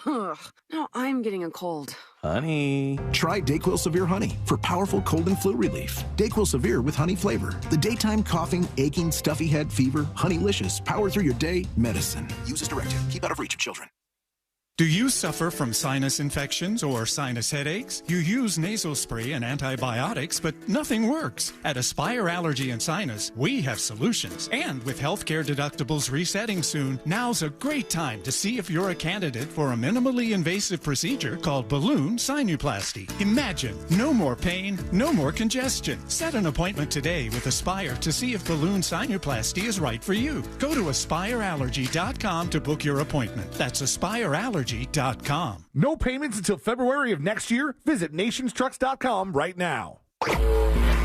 Now I'm getting a cold. Honey. Try DayQuil Severe Honey for powerful cold and flu relief. DayQuil Severe with honey flavor. The daytime coughing, aching, stuffy head, fever, honeylicious, power through your day medicine. Use as directed. Keep out of reach of children. Do you suffer from sinus infections or sinus headaches? You use nasal spray and antibiotics, but nothing works. At Aspire Allergy and Sinus, we have solutions. And with healthcare deductibles resetting soon, now's a great time to see if you're a candidate for a minimally invasive procedure called balloon sinuplasty. Imagine, no more pain, no more congestion. Set an appointment today with Aspire to see if balloon sinuplasty is right for you. Go to aspireallergy.com to book your appointment. That's aspireallergy.com. No payments until February of next year? Visit nationstrucks.com right now.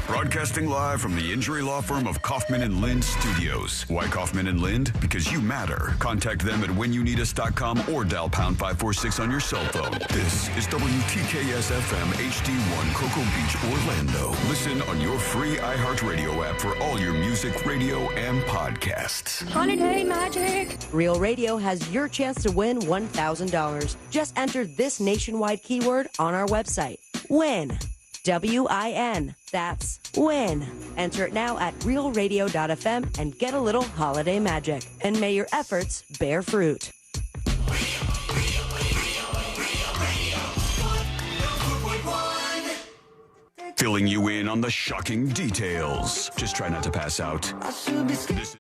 Broadcasting live from the injury law firm of Kaufman and Lind Studios. Why Kaufman and Lind? Because you matter. Contact them at whenyouneedus.com or dial pound 546 on your cell phone. This is WTKS FM HD1 Cocoa Beach, Orlando. Listen on your free iHeartRadio app for all your music, radio, and podcasts. Holiday magic. Real Radio has your chance to win $1,000. Just enter this nationwide keyword on our website. Win. WIN. That's win. Enter it now at realradio.fm and get a little holiday magic. And may your efforts bear fruit. Filling you in on the shocking details. Just try not to pass out. This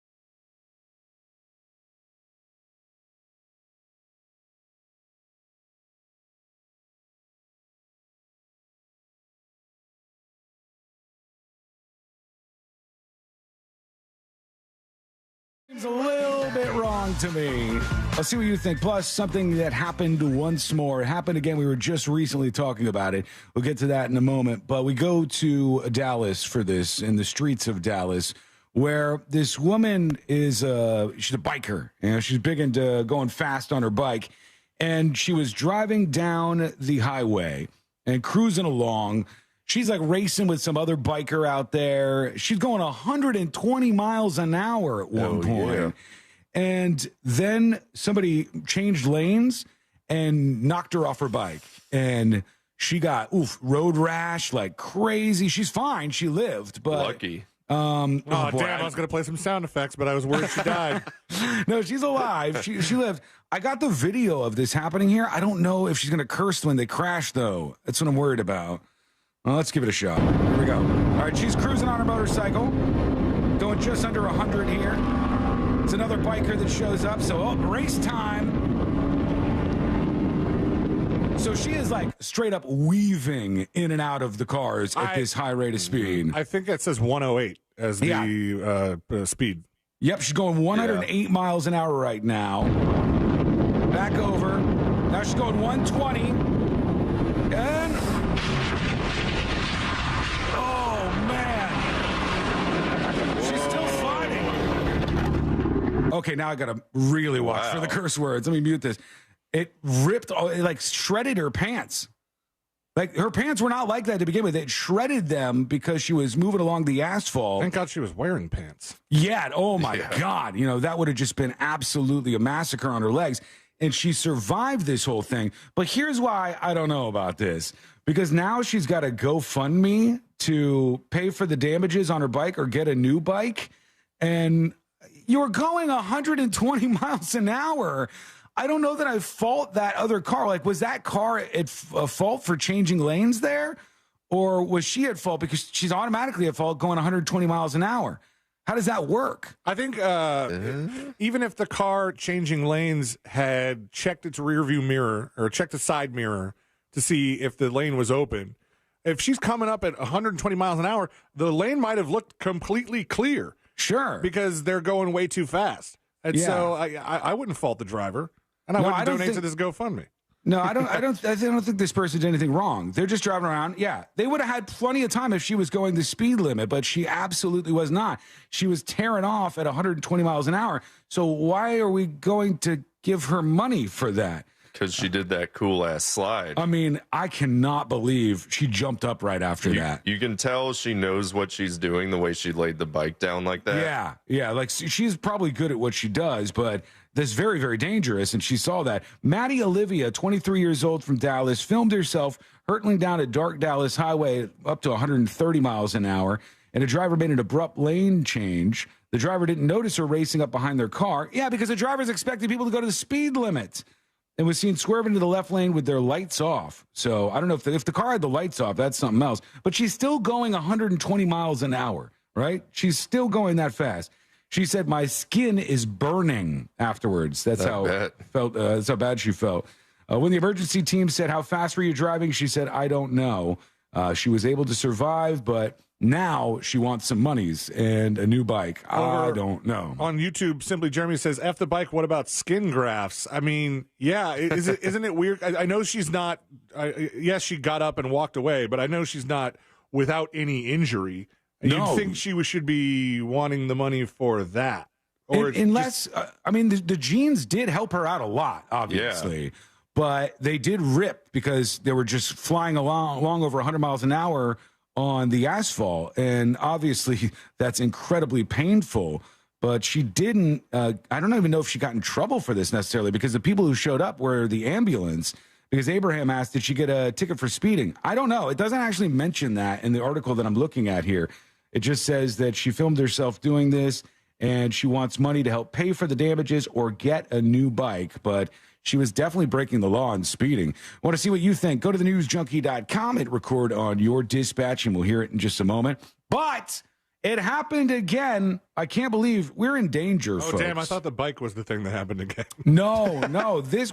Seems a little bit wrong to me. Let's see what you think. Plus, something that happened once more. It happened again. We were just recently talking about it. We'll get to that in a moment. But we go to Dallas for this, in the streets of Dallas, where this woman is, she's a biker. You know, she's big into going fast on her bike. And she was driving down the highway and cruising along. She's like racing with some other biker out there. She's going 120 miles an hour at one point. Yeah. And then somebody changed lanes and knocked her off her bike. And she got, road rash like crazy. She's fine. She lived, but... Lucky. Damn, I was going to play some sound effects, but I was worried she died. No, she's alive. She lived. I got the video of this happening here. I don't know if she's going to curse when they crash, though. That's what I'm worried about. Well, let's give it a shot. Here we go. All right, she's cruising on her motorcycle, going just under 100 here. It's another biker that shows up. So, race time. So she is like straight up weaving in and out of the cars at this high rate of speed. I think it says 108 as the speed. Yep, she's going 108 miles an hour right now. Back over. Now she's going 120. And... oh, man. She's still sliding. Okay, now I got to really watch for the curse words. Let me mute this. It ripped, it like shredded her pants. Like her pants were not like that to begin with. It shredded them because she was moving along the asphalt. Thank God she was wearing pants. Yeah. Oh my God. You know, that would have just been absolutely a massacre on her legs. And she survived this whole thing. But here's why I don't know about this. Because now she's got a GoFundMe to pay for the damages on her bike or get a new bike. And you're going 120 miles an hour. I don't know that I fault that other car. Like, was that car at fault for changing lanes there? Or was she at fault because she's automatically at fault going 120 miles an hour? How does that work? I think even if the car changing lanes had checked its rearview mirror or checked the side mirror to see if the lane was open, if she's coming up at 120 miles an hour, the lane might have looked completely clear. Sure. Because they're going way too fast. And so I wouldn't fault the driver. And I wouldn't donate to this GoFundMe. No, I don't think this person did anything wrong. They're just driving around. Yeah, they would have had plenty of time if she was going the speed limit, but she absolutely was not. She was tearing off at 120 miles an hour. So why are we going to give her money for that? Because she did that cool-ass slide. I mean, I cannot believe she jumped up right after that. You can tell she knows what she's doing the way she laid the bike down like that. Yeah. Like, she's probably good at what she does, but that's very, very dangerous, and she saw that. Maddie Olivia, 23 years old from Dallas, filmed herself hurtling down a dark Dallas highway up to 130 miles an hour, and a driver made an abrupt lane change. The driver didn't notice her racing up behind their car. Yeah, because the driver's expecting people to go to the speed limit. And was seen swerving to the left lane with their lights off. So I don't know if the car had the lights off, that's something else. But she's still going 120 miles an hour, right? She's still going that fast. She said, "My skin is burning" afterwards. That's how felt. That's how bad she felt. When the emergency team said, "How fast were you driving?" she said, "I don't know." She was able to survive, but now she wants some monies and a new bike. I don't know. On YouTube, Simply Jeremy says, "F the bike, what about skin grafts?" I mean, yeah, isn't it weird? I know she's not, yes, she got up and walked away, but I know she's not without any injury. No. You'd think she should be wanting the money for that. Or unless, I mean, the jeans did help her out a lot, obviously. Yeah. But they did rip because they were just flying along over 100 miles an hour on the asphalt. And obviously, that's incredibly painful. But she didn't, I don't even know if she got in trouble for this necessarily, because the people who showed up were the ambulance. Because Abraham asked, did she get a ticket for speeding? I don't know. It doesn't actually mention that in the article that I'm looking at here. It just says that she filmed herself doing this, and she wants money to help pay for the damages or get a new bike. But she was definitely breaking the law and speeding. Want to see what you think? Go to thenewsjunkie.com and record on your dispatch, and we'll hear it in just a moment. But it happened again. I can't believe we're in danger, folks. Oh, damn, I thought the bike was the thing that happened again. No.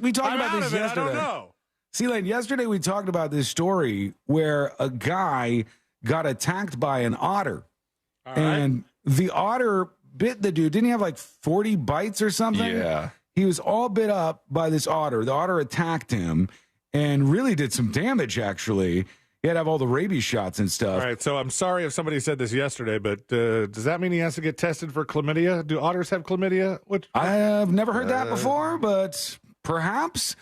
We talked about this yesterday. I don't know. See, Lane, yesterday we talked about this story where a guy got attacked by an otter. And the otter bit the dude. Didn't he have like 40 bites or something? Yeah. He was all bit up by this otter. The otter attacked him and really did some damage, actually. He had to have all the rabies shots and stuff. All right, so I'm sorry if somebody said this yesterday, but does that mean he has to get tested for chlamydia? Do otters have chlamydia? I have never heard that before, but perhaps.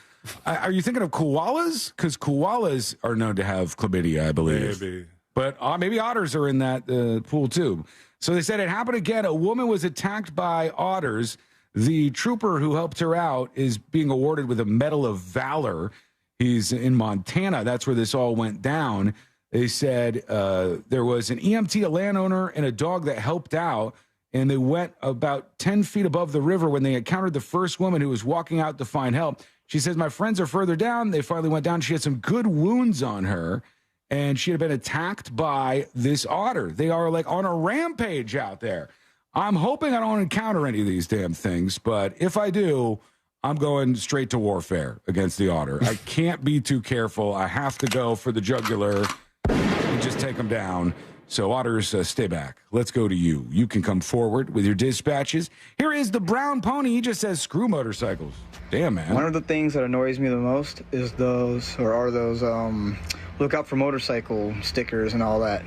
Are you thinking of koalas? Because koalas are known to have chlamydia, I believe. Maybe. But maybe otters are in that pool, too. So they said it happened again. A woman was attacked by otters. The trooper who helped her out is being awarded with a Medal of Valor. He's in Montana. That's where this all went down. They said there was an EMT, a landowner, and a dog that helped out. and they went about 10 feet above the river when they encountered the first woman who was walking out to find help. She says, my friends are further down. They finally went down. She had some good wounds on her, and she had been attacked by this otter. They are like on a rampage out there. I'm hoping I don't encounter any of these damn things, but if I do, I'm going straight to warfare against the otter. I can't be too careful. I have to go for the jugular and just take them down. So, otters, stay back. Let's go to you. You can come forward with your dispatches. Here is the brown pony. He just says, screw motorcycles. Damn, man. One of the things that annoys me the most is those look out for motorcycle stickers and all that.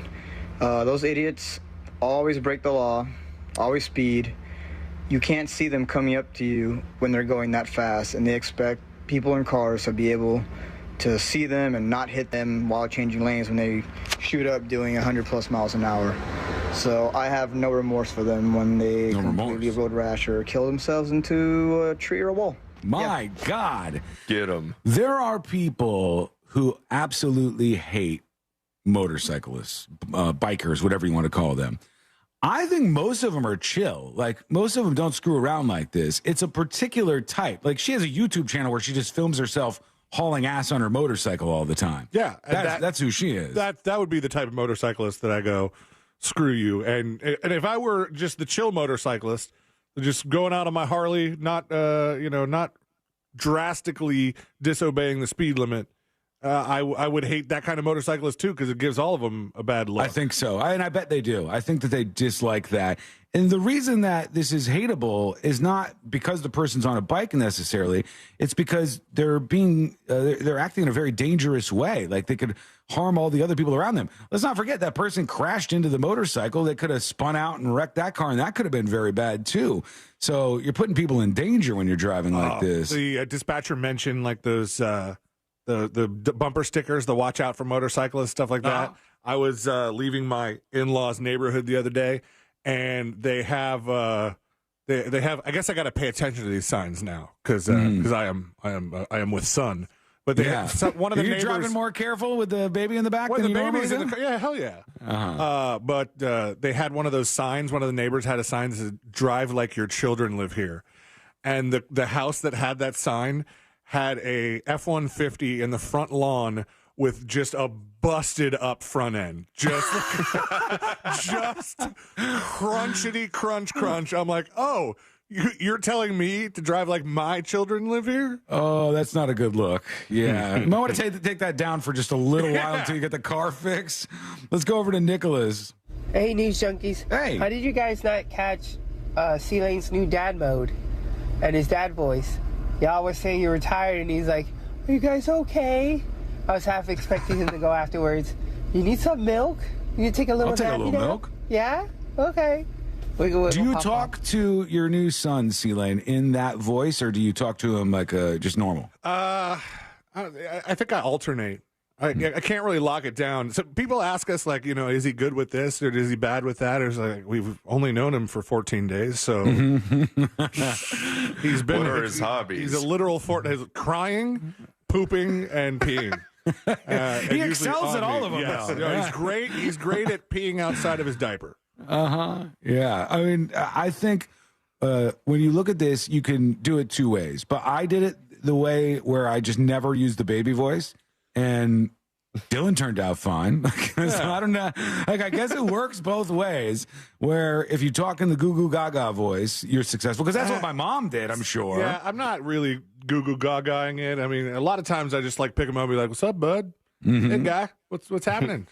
Those idiots always break the law, always speed. You can't see them coming up to you when they're going that fast, and they expect people in cars to be able to see them and not hit them while changing lanes when they shoot up doing 100+ miles an hour. So I have no remorse for them when they completely road rash or kill themselves into a tree or a wall. My God. Get them. There are people who absolutely hate motorcyclists, bikers, whatever you want to call them. I think most of them are chill. Like, most of them don't screw around like this. It's a particular type. Like, she has a YouTube channel where she just films herself hauling ass on her motorcycle all the time. Yeah. That's who she is. That would be the type of motorcyclist that I go, screw you. And if I were just the chill motorcyclist, just going out on my Harley, not drastically disobeying the speed limit, I would hate that kind of motorcyclist too, because it gives all of them a bad look. I think so. And I bet they do. I think that they dislike that. And the reason that this is hateable is not because the person's on a bike necessarily. It's because they're acting in a very dangerous way. Like, they could harm all the other people around them. Let's not forget that person crashed into the motorcycle. They could have spun out and wrecked that car, and that could have been very bad too. So you're putting people in danger when you're driving like this. The dispatcher mentioned like those the bumper stickers, the watch out for motorcyclists, stuff like that. I was leaving my in-laws' neighborhood the other day, and they have I guess I got to pay attention to these signs now because I am with son. But they have, one of the Are you neighbors driving more careful with the baby in the back than you normally do? in the car. Yeah, hell yeah. But they had one of those signs. One of the neighbors had a sign that said, "Drive like your children live here," and the house that had that sign had a F-150 in the front lawn with just a busted up front end. Just crunchity crunch. I'm like, oh, you're telling me to drive like my children live here? Oh, that's not a good look. Yeah. You might want to take that down for just a little while until you get the car fixed. Let's go over to Nicholas. Hey, News Junkies. Hey. How did you guys not catch C-Lane's new dad mode and his dad voice? Y'all was saying you were tired, and he's like, are you guys okay? I was half expecting him to go afterwards, you need some milk? You need to take a little I'll take a little milk. Yeah? Okay. Wiggle, do you talk to your new son, C-Lane, in that voice, or do you talk to him like just normal? I think I alternate. I can't really lock it down. So people ask us, like, is he good with this or is he bad with that? Or is like, we've only known him for 14 days, so he's been. What are his hobbies? He's a literal crying, pooping, and peeing. He excels at all of them. Yes. Though. No, he's great. He's great at peeing outside of his diaper. Yeah. I mean, I think when you look at this, you can do it two ways. But I did it the way where I just never used the baby voice. And Dylan turned out fine. I don't know. Like, I guess it works both ways. Where if you talk in the goo goo gaga voice, you're successful. Because that's what my mom did, I'm sure. Yeah, I'm not really goo goo gagaing it. I mean, a lot of times I just like pick him up and be like, "What's up, bud? Hey, guy, what's happening?"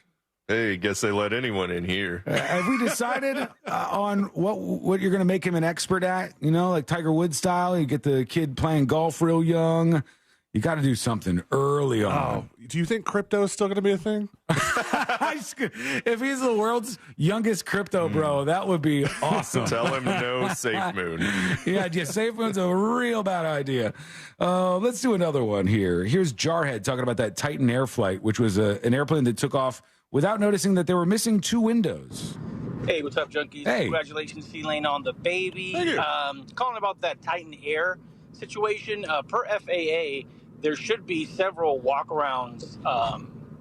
Hey, guess they let anyone in here. Have we decided on what you're going to make him an expert at? Like Tiger Woods style. You get the kid playing golf real young. You got to do something early on. Do you think crypto is still going to be a thing? If he's the world's youngest crypto bro, that would be awesome. Tell him no Safe Moon. Yeah, Safe Moon's a real bad idea. Let's do another one here. Here's Jarhead talking about that Titan Air flight, which was an airplane that took off without noticing that they were missing two windows. Hey, what's up, junkies? Hey. Congratulations, C-Lane, on the baby. Thank you. Calling about that Titan Air situation. Per FAA, there should be several walkarounds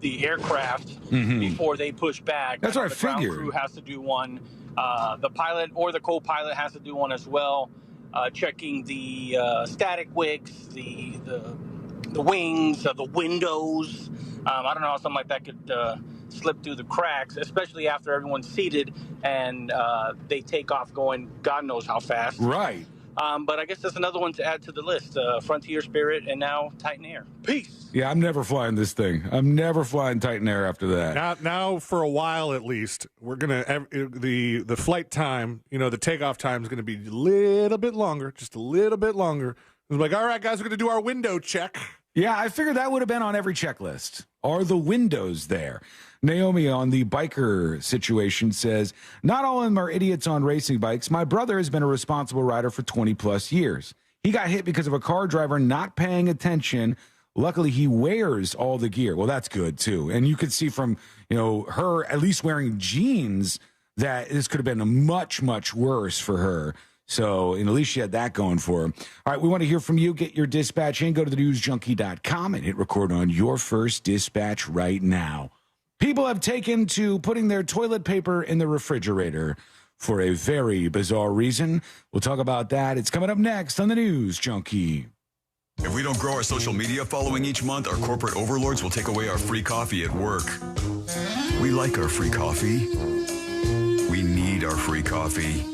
the aircraft before they push back. That's what I the ground figured. crew has to do one. The pilot or the co-pilot has to do one as well, checking the static wicks, the wings, the windows. I don't know how something like that could slip through the cracks, especially after everyone's seated and they take off going God knows how fast. Right. But I guess that's another one to add to the list. Frontier, Spirit, and now Titan Air. Peace. Yeah, I'm never flying this thing. I'm never flying Titan Air after that. Now for a while at least, we're gonna the flight time. The takeoff time is gonna be a little bit longer, just a little bit longer. It's like, all right, guys, we're gonna do our window check. Yeah, I figured that would have been on every checklist. Are the windows there? Naomi on the biker situation says, not all of them are idiots on racing bikes. My brother has been a responsible rider for 20 plus years. He got hit because of a car driver not paying attention. Luckily, he wears all the gear. Well, that's good, too. And you could see from, her at least wearing jeans that this could have been much, much worse for her. So at least she had that going for her. All right, we want to hear from you. Get your dispatch in. Go to thenewsjunkie.com and hit record on your first dispatch right now. People have taken to putting their toilet paper in the refrigerator for a very bizarre reason. We'll talk about that. It's coming up next on the News Junkie. If we don't grow our social media following each month, our corporate overlords will take away our free coffee at work. We like our free coffee. We need our free coffee.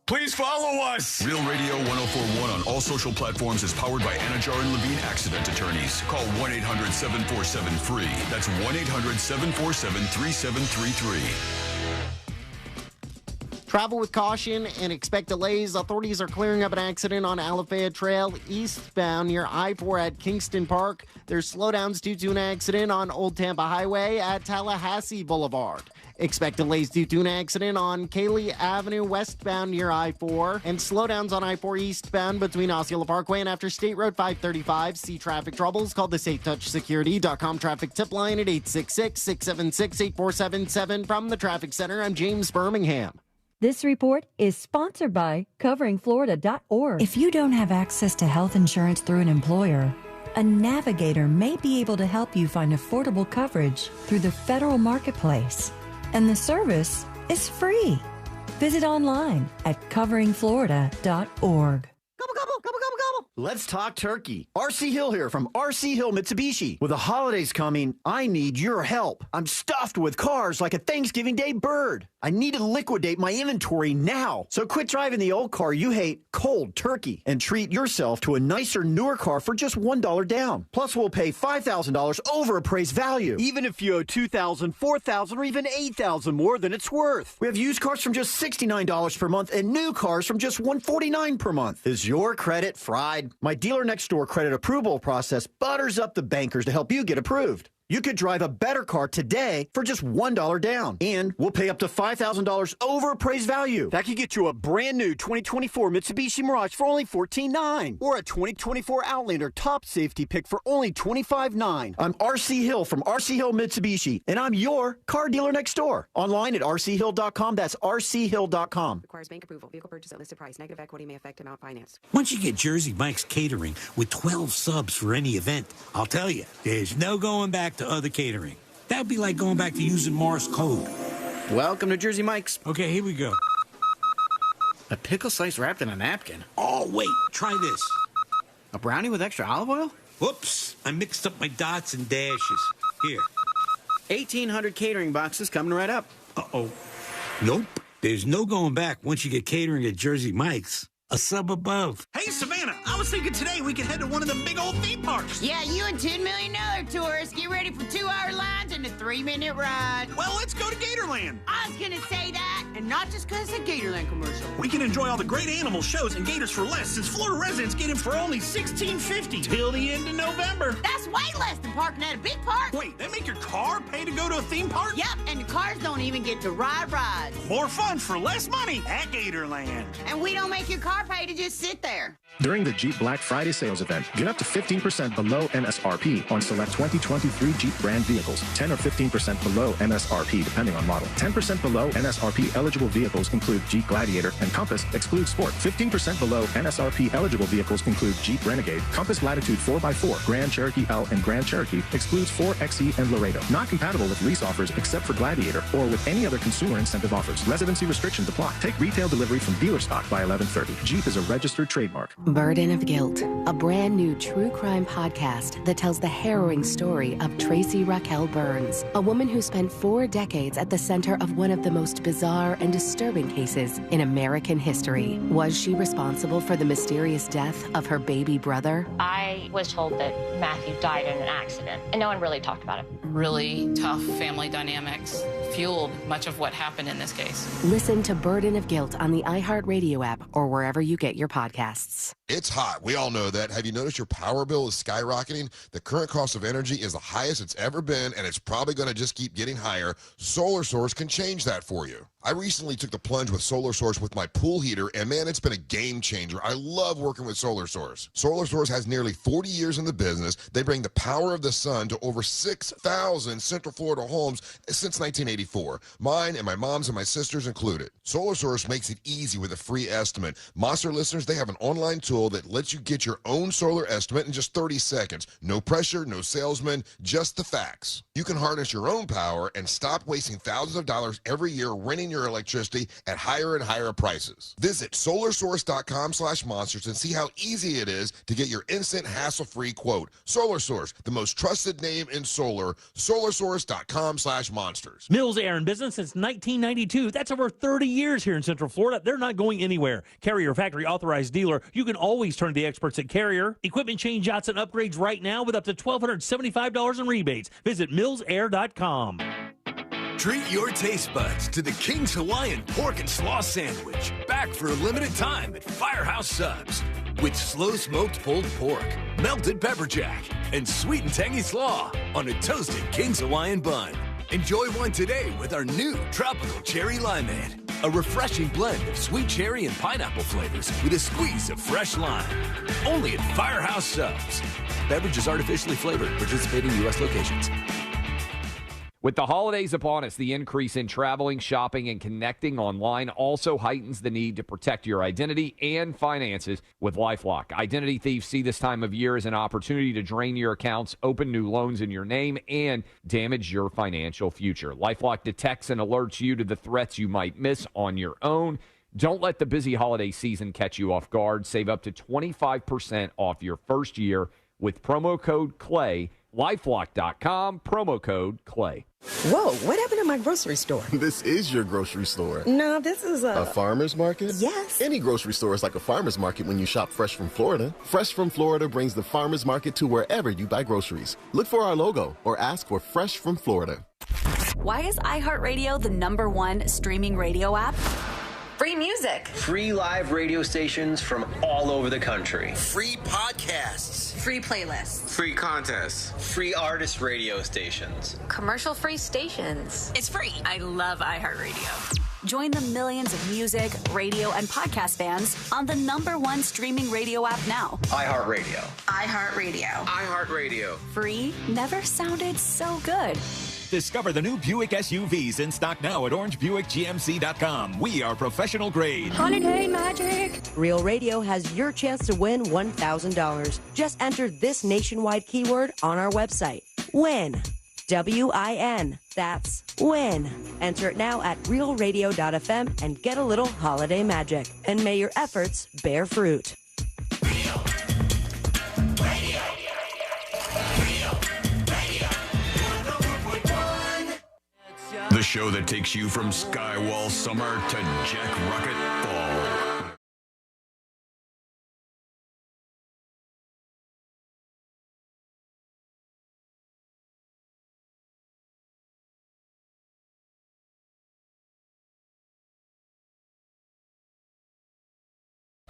Please follow us. Real Radio 104.1 on all social platforms is powered by Anajar and Levine Accident Attorneys. Call 1-800-747-FREE. That's 1-800-747-3733. Travel with caution and expect delays. Authorities are clearing up an accident on Alafaya Trail eastbound near I-4 at Kingston Park. There's slowdowns due to an accident on Old Tampa Highway at Tallahassee Boulevard. Expect delays due to an accident on Cayley Avenue westbound near I-4 and slowdowns on I-4 eastbound between Osceola Parkway and after State Road 535. See traffic troubles. Call the SafeTouchSecurity.com traffic tip line at 866-676-8477. From the Traffic Center, I'm James Birmingham. This report is sponsored by CoveringFlorida.org. If you don't have access to health insurance through an employer, a navigator may be able to help you find affordable coverage through the federal marketplace. And the service is free. Visit online at CoveringFlorida.org. Let's talk turkey. RC Hill here from RC Hill Mitsubishi. With the holidays coming, I need your help. I'm stuffed with cars like a Thanksgiving Day bird. I need to liquidate my inventory now. So quit driving the old car you hate cold turkey and treat yourself to a nicer, newer car for just $1 down. Plus, we'll pay $5,000 over appraised value. Even if you owe $2,000, $4,000, or even $8,000 more than it's worth. We have used cars from just $69 per month and new cars from just $149 per month. Is your credit fried? My dealer next door credit approval process butters up the bankers to help you get approved. You could drive a better car today for just $1 down. And we'll pay up to $5,000 over appraised value. That could get you a brand new 2024 Mitsubishi Mirage for only $14,900. Or a 2024 Outlander top safety pick for only $25,900. I'm RC Hill from RC Hill Mitsubishi. And I'm your car dealer next door. Online at rchill.com. That's rchill.com. Requires bank approval. Vehicle purchase at listed price. Negative equity may affect amount financed. Once you get Jersey Mike's Catering with 12 subs for any event, I'll tell you, there's no going back to other catering. That would be like going back to using Morse code. Welcome to Jersey Mike's. Okay, here we go. A pickle slice wrapped in a napkin. Oh, wait, try this. A brownie with extra olive oil? Whoops, I mixed up my dots and dashes. Here. 1,800 catering boxes coming right up. Uh-oh. Nope. There's no going back once you get catering at Jersey Mike's. A sub above. Hey, Savannah, I was thinking today we could head to one of the big old theme parks. Yeah, you and $10 million tourists get ready for 2-hour lines and a 3-minute ride. Well, let's go to Gatorland. I was going to say that, and not just because it's a Gatorland commercial. We can enjoy all the great animal shows and gators for less, since Florida residents get in for only $16.50 till the end of November. That's way less than parking at a big park. Wait, they make your car pay to go to a theme park? Yep, and the cars don't even get to ride rides. More fun for less money at Gatorland. And we don't make your car pay to just sit there. During the Jeep Black Friday sales event, get up to 15% below MSRP on select 2023 Jeep brand vehicles, 10 10 or 15% below MSRP, depending on model. 10% below MSRP eligible vehicles include Jeep Gladiator and Compass, exclude Sport. 15% below MSRP eligible vehicles include Jeep Renegade, Compass Latitude 4x4, Grand Cherokee L, and Grand Cherokee, excludes 4XE and Laredo. Not compatible with lease offers except for Gladiator or with any other consumer incentive offers. Residency restrictions apply. Take retail delivery from dealer stock by 11/30. Jeep is a registered trademark. Burden of Guilt, a brand new true crime podcast that tells the harrowing story of Tracy Raquel Burns, a woman who spent 4 decades at the center of one of the most bizarre and disturbing cases in American history. Was she responsible for the mysterious death of her baby brother? I was told that Matthew died in an accident, and no one really talked about it. Really tough family dynamics fueled much of what happened in this case. Listen to Burden of Guilt on the iHeartRadio app or wherever you get your podcasts. It's hot. We all know that. Have you noticed your power bill is skyrocketing? The current cost of energy is the highest it's ever been, and it's probably going to just keep getting higher. Solar Source can change that for you. I recently took the plunge with Solar Source with my pool heater, and man, it's been a game changer. I love working with Solar Source. Solar Source has nearly 40 years in the business. They bring the power of the sun to over 6,000 Central Florida homes since 1984. Mine and my mom's and my sister's included. Solar Source makes it easy with a free estimate. Monster listeners, they have an online tool that lets you get your own solar estimate in just 30 seconds. No pressure, no salesman, just the facts. You can harness your own power and stop wasting thousands of dollars every year renting your electricity at higher and higher prices. Visit solarsource.com/monsters and see how easy it is to get your instant hassle-free quote. Solar Source, the most trusted name in solar. solarsource.com/monsters. Mills Air in business since 1992. That's over 30 years here in Central Florida. They're not going anywhere. Carrier factory authorized dealer. You can always turn to the experts at Carrier. Equipment change-outs and upgrades right now with up to $1,275 in rebates. Visit millsair.com. Treat your taste buds to the King's Hawaiian Pork and Slaw Sandwich. Back for a limited time at Firehouse Subs. With slow-smoked pulled pork, melted pepper jack, and sweet and tangy slaw on a toasted King's Hawaiian bun. Enjoy one today with our new Tropical Cherry Limeade. A refreshing blend of sweet cherry and pineapple flavors with a squeeze of fresh lime. Only at Firehouse Subs. Beverage is artificially flavored. Participating U.S. locations. With the holidays upon us, the increase in traveling, shopping, and connecting online also heightens the need to protect your identity and finances with LifeLock. Identity thieves see this time of year as an opportunity to drain your accounts, open new loans in your name, and damage your financial future. LifeLock detects and alerts you to the threats you might miss on your own. Don't let the busy holiday season catch you off guard. Save up to 25% off your first year with promo code CLAY. LifeLock.com, promo code CLAY. Whoa, what happened to my grocery store? This is your grocery store. No, this is a farmer's market? Yes. Any grocery store is like a farmer's market when you shop Fresh from Florida. Fresh from Florida brings the farmer's market to wherever you buy groceries. Look for our logo or ask for Fresh from Florida. Why is iHeartRadio the #1 streaming radio app? Free music. Free live radio stations from all over the country. Free podcasts. Free playlists. Free contests. Free artist radio stations. Commercial-free stations. It's free. I love iHeartRadio. Join the millions of music, radio, and podcast fans on the #1 streaming radio app now. iHeartRadio. iHeartRadio. iHeartRadio. Free never sounded so good. Discover the new Buick SUVs in stock now at orangebuickgmc.com. We are professional grade. Holiday magic. Real Radio has your chance to win $1,000. Just enter this nationwide keyword on our website. Win. WIN. That's win. Enter it now at realradio.fm and get a little holiday magic. And may your efforts bear fruit. The show that takes you from Skywall summer to Jack Rocket fall.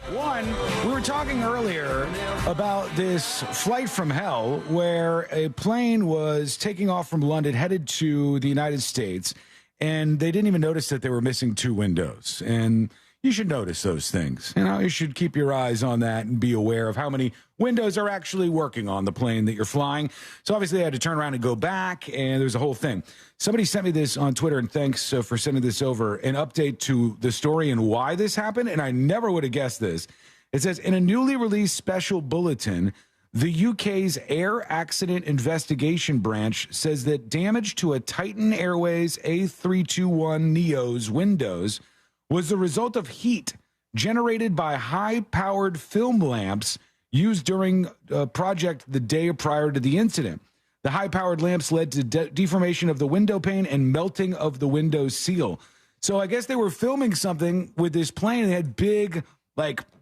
One, we were talking earlier about this flight from hell where a plane was taking off from London headed to the United States, and they didn't even notice that they were missing two windows. And, you should notice those things. You should keep your eyes on that and be aware of how many windows are actually working on the plane that you're flying. So obviously, they had to turn around and go back, and there's a whole thing. Somebody sent me this on Twitter, and thanks for sending this over, an update to the story and why this happened, and I never would have guessed this. It says, in a newly released special bulletin, the UK's Air Accident Investigation Branch says that damage to a Titan Airways A321neo's windows was the result of heat generated by high-powered film lamps used during a project the day prior to the incident. The high-powered lamps led to deformation of the window pane and melting of the window seal. So I guess they were filming something with this plane. They had big,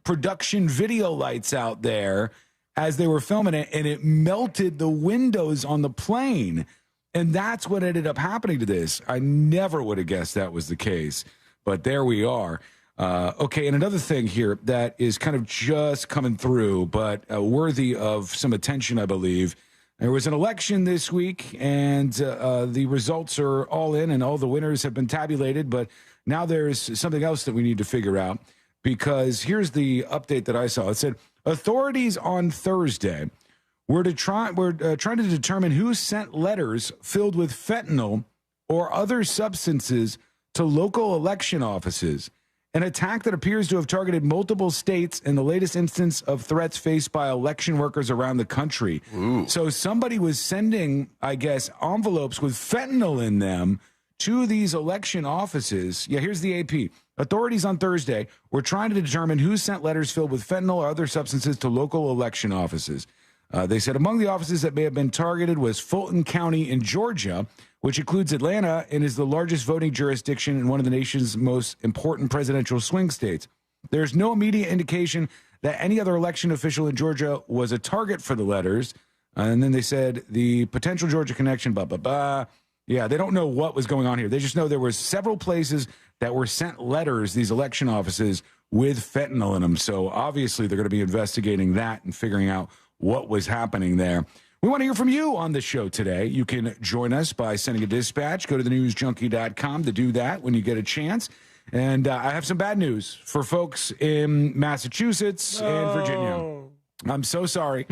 production video lights out there as they were filming it, and it melted the windows on the plane. And that's what ended up happening to this. I never would have guessed that was the case, but there we are. Okay, and another thing here that is kind of just coming through, but worthy of some attention, I believe. There was an election this week, and the results are all in, and all the winners have been tabulated, but now there's something else that we need to figure out, because here's the update that I saw. It said, authorities on Thursday were trying to determine who sent letters filled with fentanyl or other substances to local election offices, an attack that appears to have targeted multiple states in the latest instance of threats faced by election workers around the country. Ooh. So somebody was sending, I guess, envelopes with fentanyl in them to these election offices. Yeah, here's the AP. Authorities on Thursday were trying to determine who sent letters filled with fentanyl or other substances to local election offices. They said among the offices that may have been targeted was Fulton County in Georgia, which includes Atlanta and is the largest voting jurisdiction in one of the nation's most important presidential swing states. There's no immediate indication that any other election official in Georgia was a target for the letters. And then they said the potential Georgia connection, blah, blah, blah. Yeah, they don't know what was going on here. They just know there were several places that were sent letters, these election offices, with fentanyl in them. So obviously they're going to be investigating that and figuring out what was happening there. We want to hear from you on the show today. You can join us by sending a dispatch. Go to thenewsjunkie.com to do that when you get a chance. And I have some bad news for folks in Massachusetts and Virginia. I'm so sorry.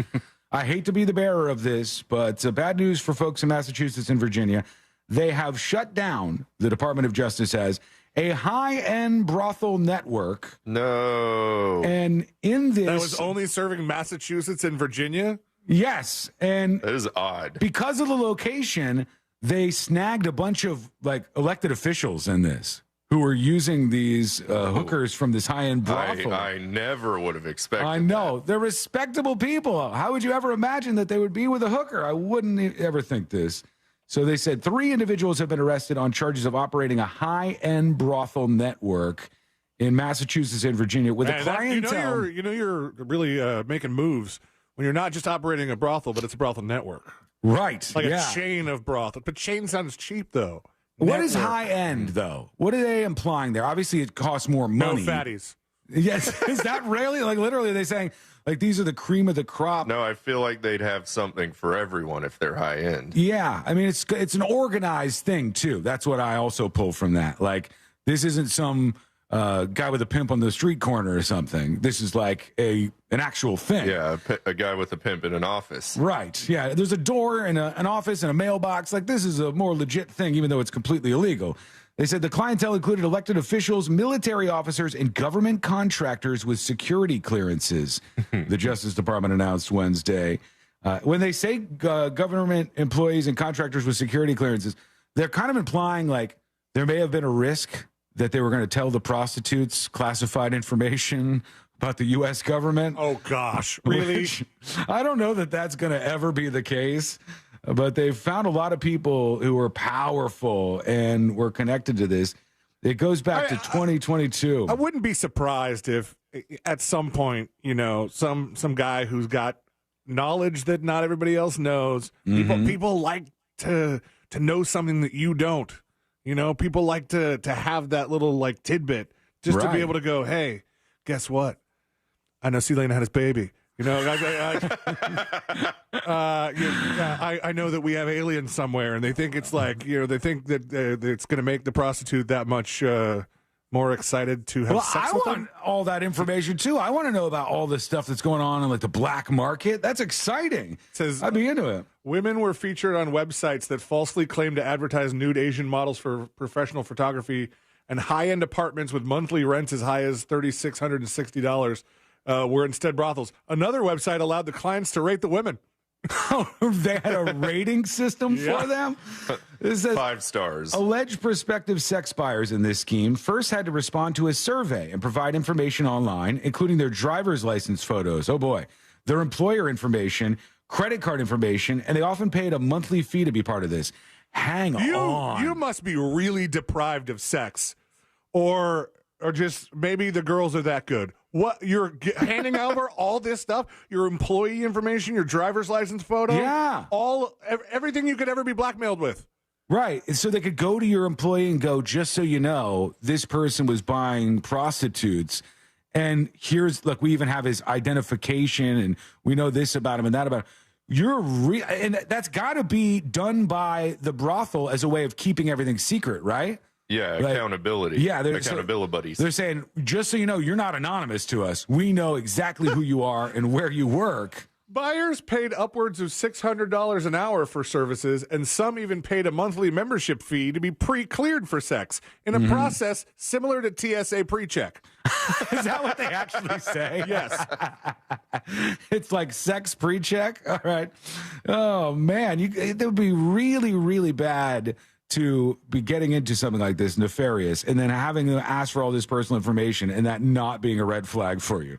I hate to be the bearer of this, but bad news for folks in Massachusetts and Virginia. They have shut down, the Department of Justice has, a high-end brothel network. No. And in this... That was only serving Massachusetts and Virginia? Yes. And that is odd. Because of the location, they snagged a bunch of elected officials in this who were using these hookers from this high-end brothel. I never would have expected I know. They're respectable people. How would you ever imagine that they would be with a hooker? I wouldn't ever think this. So they said 3 individuals have been arrested on charges of operating a high-end brothel network in Massachusetts and Virginia with a clientele. You're really making moves when you're not just operating a brothel, but it's a brothel network. Right. Like a chain of brothel. But chain sounds cheap, though. What is high-end, though? What are they implying there? Obviously, it costs more money. No fatties. Yes. Is that really? Literally, are they saying, these are the cream of the crop? No, I feel like they'd have something for everyone if they're high-end. Yeah. I mean, it's an organized thing, too. That's what I also pull from that. This isn't some guy with a pimp on the street corner or something. This is an actual thing. Yeah, a guy with a pimp in an office. Right. Yeah, there's a door and an office and a mailbox. This is a more legit thing, even though it's completely illegal. They said the clientele included elected officials, military officers, and government contractors with security clearances, the Justice Department announced Wednesday. When they say government employees and contractors with security clearances, they're kind of implying there may have been a risk that they were going to tell the prostitutes classified information about the U.S. government. Oh, gosh. Really? I don't know that that's going to ever be the case. But they've found a lot of people who are powerful and were connected to this. It goes back to 2022. I wouldn't be surprised if at some point, some guy who's got knowledge that not everybody else knows. People like to know something that you don't. People like to have that little tidbit just to be able to go, hey, guess what? I know C. Lane had his baby. I know that we have aliens somewhere, and they think it's they think that it's going to make the prostitute that much more excited to have sex with them? I want all that information too. I want to know about all this stuff that's going on in like the black market. That's exciting. Says I'd be into it. Women were featured on websites that falsely claimed to advertise nude Asian models for professional photography and high-end apartments with monthly rents as high as $3,660 were instead brothels. Another website allowed the clients to rate the women. They had a rating system for them? It says 5 stars. Alleged prospective sex buyers in this scheme first had to respond to a survey and provide information online, including their driver's license photos. Oh, boy. Their employer information, credit card information, and they often paid a monthly fee to be part of this. Hang on. You must be really deprived of sex, or just maybe the girls are that good. What, you're handing over all this stuff, your employee information, your driver's license photo, everything you could ever be blackmailed with. Right. And so they could go to your employee and go, just so you know, this person was buying prostitutes. And here's, look, we even have his identification and we know this about him and that about him. And that's got to be done by the brothel as a way of keeping everything secret, right? Yeah, accountability. Yeah, accountability buddies. They're saying, just so you know, you're not anonymous to us. We know exactly who you are and where you work. Buyers paid upwards of $600 an hour for services, and some even paid a monthly membership fee to be pre-cleared for sex in a process similar to TSA pre-check. Is that what they actually say? Yes. It's like sex pre-check? All right. Oh, man. It would be really, really bad to be getting into something like this, nefarious, and then having to ask for all this personal information and that not being a red flag for you.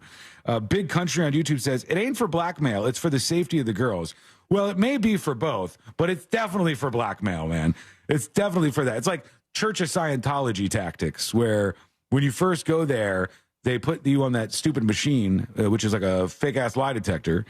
Big Country on YouTube says, it ain't for blackmail. It's for the safety of the girls. Well, it may be for both, but it's definitely for blackmail, man. It's definitely for that. It's like Church of Scientology tactics, where when you first go there, they put you on that stupid machine, which is like a fake-ass lie detector,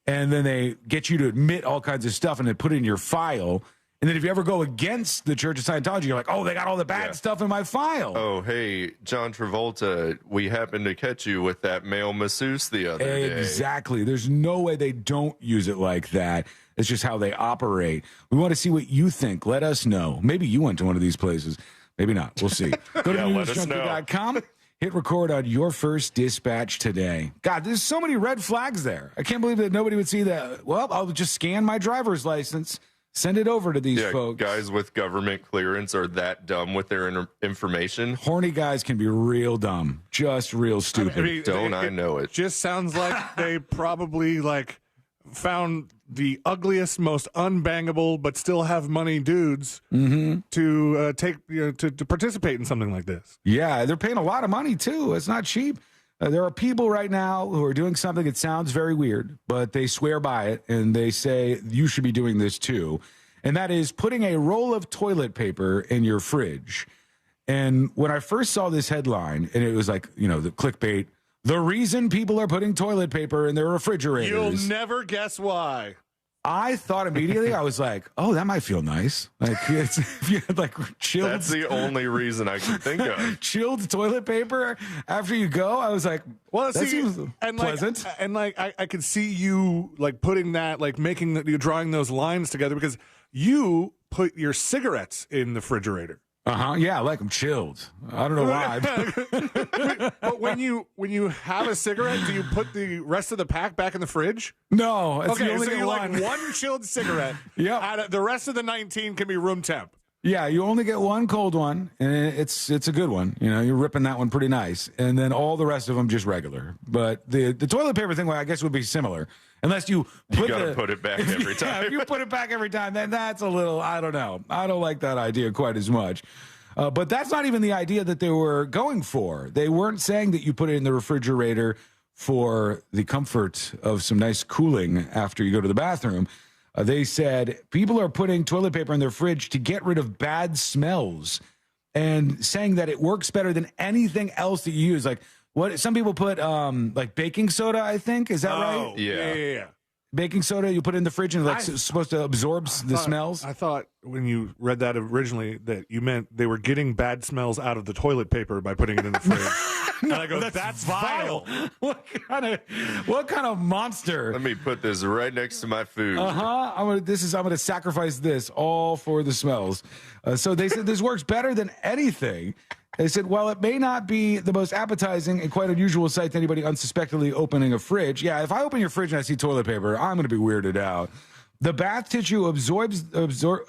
and then they get you to admit all kinds of stuff and they put it in your file. And then if you ever go against the Church of Scientology, you're like, oh, they got all the bad stuff in my file. Oh, hey, John Travolta, we happened to catch you with that male masseuse the other day. Exactly. There's no way they don't use it like that. It's just how they operate. We want to see what you think. Let us know. Maybe you went to one of these places. Maybe not. We'll see. Go to newsjunkie.com. Hit record on your first dispatch today. God, there's so many red flags there. I can't believe that nobody would see that. Well, I'll just scan my driver's license. Send it over to these folks. Guys with government clearance are that dumb with their information. Horny guys can be real dumb, just real stupid. I know it. Just sounds like they probably found the ugliest, most unbangable, but still have money dudes to to participate in something like this. Yeah, they're paying a lot of money too. It's not cheap. There are people right now who are doing something that sounds very weird, but they swear by it, and they say you should be doing this too. And that is putting a roll of toilet paper in your fridge. And when I first saw this headline, and it was like, the clickbait, the reason people are putting toilet paper in their refrigerators. You'll never guess why. I thought immediately, I was like, oh, that might feel nice. Like, if you had chilled. That's the only reason I can think of. Chilled toilet paper after you go. I was like, well, that seems pleasant. I could see you putting that, you're drawing those lines together because you put your cigarettes in the refrigerator. Yeah, I like them chilled. I don't know why. But when you have a cigarette, do you put the rest of the pack back in the fridge? No. Okay, so you like one chilled cigarette. Yep. The rest of the 19 can be room temp. Yeah, you only get one cold one, and it's a good one. You're ripping that one pretty nice. And then all the rest of them just regular. But the toilet paper thing, I guess, would be similar. Unless you got to put it back every time. Yeah, if you put it back every time, then that's a little, I don't know. I don't like that idea quite as much. But that's not even the idea that they were going for. They weren't saying that you put it in the refrigerator for the comfort of some nice cooling after you go to the bathroom. They said people are putting toilet paper in their fridge to get rid of bad smells and saying that it works better than anything else that you use. Like what some people put baking soda, I think. Is that right? Yeah. Baking soda you put in the fridge and it's supposed to absorb the smells. I thought when you read that originally that you meant they were getting bad smells out of the toilet paper by putting it in the fridge. No, and I go, that's vile. What kind of monster? Let me put this right next to my food. I'm gonna sacrifice this all for the smells. So they said this works better than anything. They said, while it may not be the most appetizing and quite unusual sight to anybody unsuspectingly opening a fridge. Yeah, if I open your fridge and I see toilet paper, I'm going to be weirded out. The bath tissue absorbs, the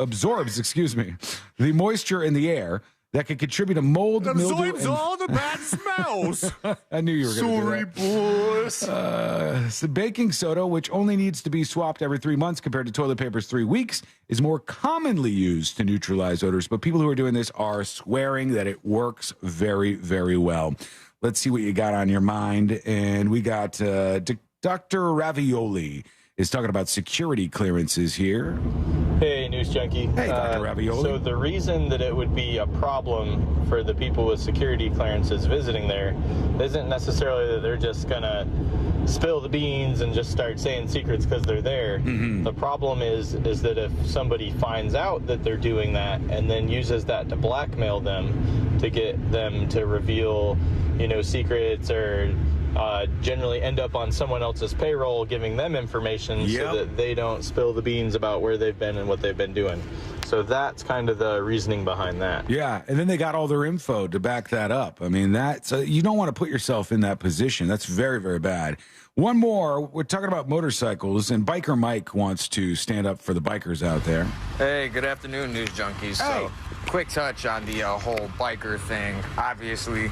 moisture in the air that could contribute to mold, mildew, absorbs all the bad smells. I knew you were going to do that. Sorry, boys. So baking soda, which only needs to be swapped every 3 months compared to toilet paper's 3 weeks, is more commonly used to neutralize odors. But people who are doing this are swearing that it works very, very well. Let's see what you got on your mind. And we got Dr. Ravioli is talking about security clearances here. Hey, News Junkie. Hey, Dr. Ravioli. So the reason that it would be a problem for the people with security clearances visiting there isn't necessarily that they're just going to spill the beans and just start saying secrets because they're there. Mm-hmm. The problem is that if somebody finds out that they're doing that and then uses that to blackmail them to get them to reveal, secrets or generally end up on someone else's payroll giving them information so that they don't spill the beans about where they've been and what they've been doing. So that's kind of the reasoning behind that. Yeah, and then they got all their info to back that up. I mean, you don't want to put yourself in that position. That's very, very bad. One more, we're talking about motorcycles, and Biker Mike wants to stand up for the bikers out there. Hey, good afternoon, News Junkies. Hey. So, quick touch on the whole biker thing. Obviously,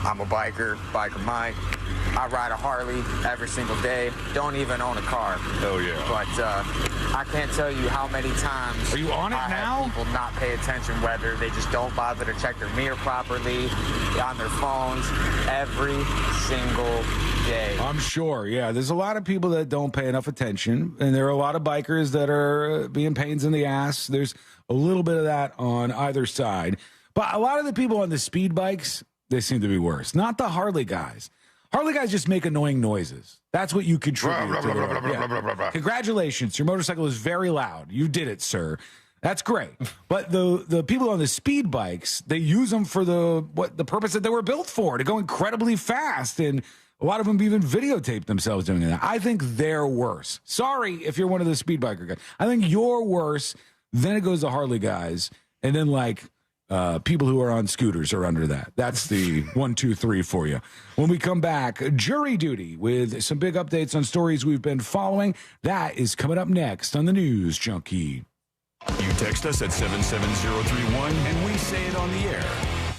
I'm a biker, Biker Mike. I ride a Harley every single day. Don't even own a car. Oh, yeah. But I can't tell you how many times Are you on it I now? have people not pay attention, whether they just don't bother to check their mirror properly, on their phones, every single day. I'm sure, yeah. There's a lot of people that don't pay enough attention, and there are a lot of bikers that are being pains in the ass. There's a little bit of that on either side. But a lot of the people on the speed bikes, they seem to be worse. Not the Harley guys. Harley guys just make annoying noises. That's what you contribute to. Congratulations. Your motorcycle is very loud. You did it, sir. That's great. But the people on the speed bikes, they use them for the purpose that they were built for, to go incredibly fast. And a lot of them even videotape themselves doing that. I think they're worse. Sorry if you're one of the speed biker guys. I think you're worse. Then it goes to Harley guys. And then people who are on scooters are under that. That's the 1, 2, 3 for you. When we come back, jury duty with some big updates on stories we've been following. That is coming up next on the News Junkie. You text us at 77031 and we say it on the air.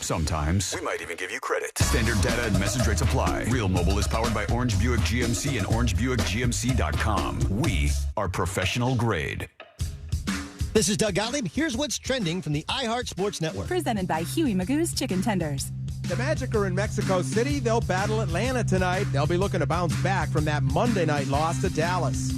Sometimes. We might even give you credit. Standard data and message rates apply. Real Mobile is powered by Orange Buick GMC and OrangeBuickGMC.com. We are professional grade. This is Doug Gottlieb. Here's what's trending from the iHeart Sports Network. Presented by Huey Magoo's Chicken Tenders. The Magic are in Mexico City. They'll battle Atlanta tonight. They'll be looking to bounce back from that Monday night loss to Dallas.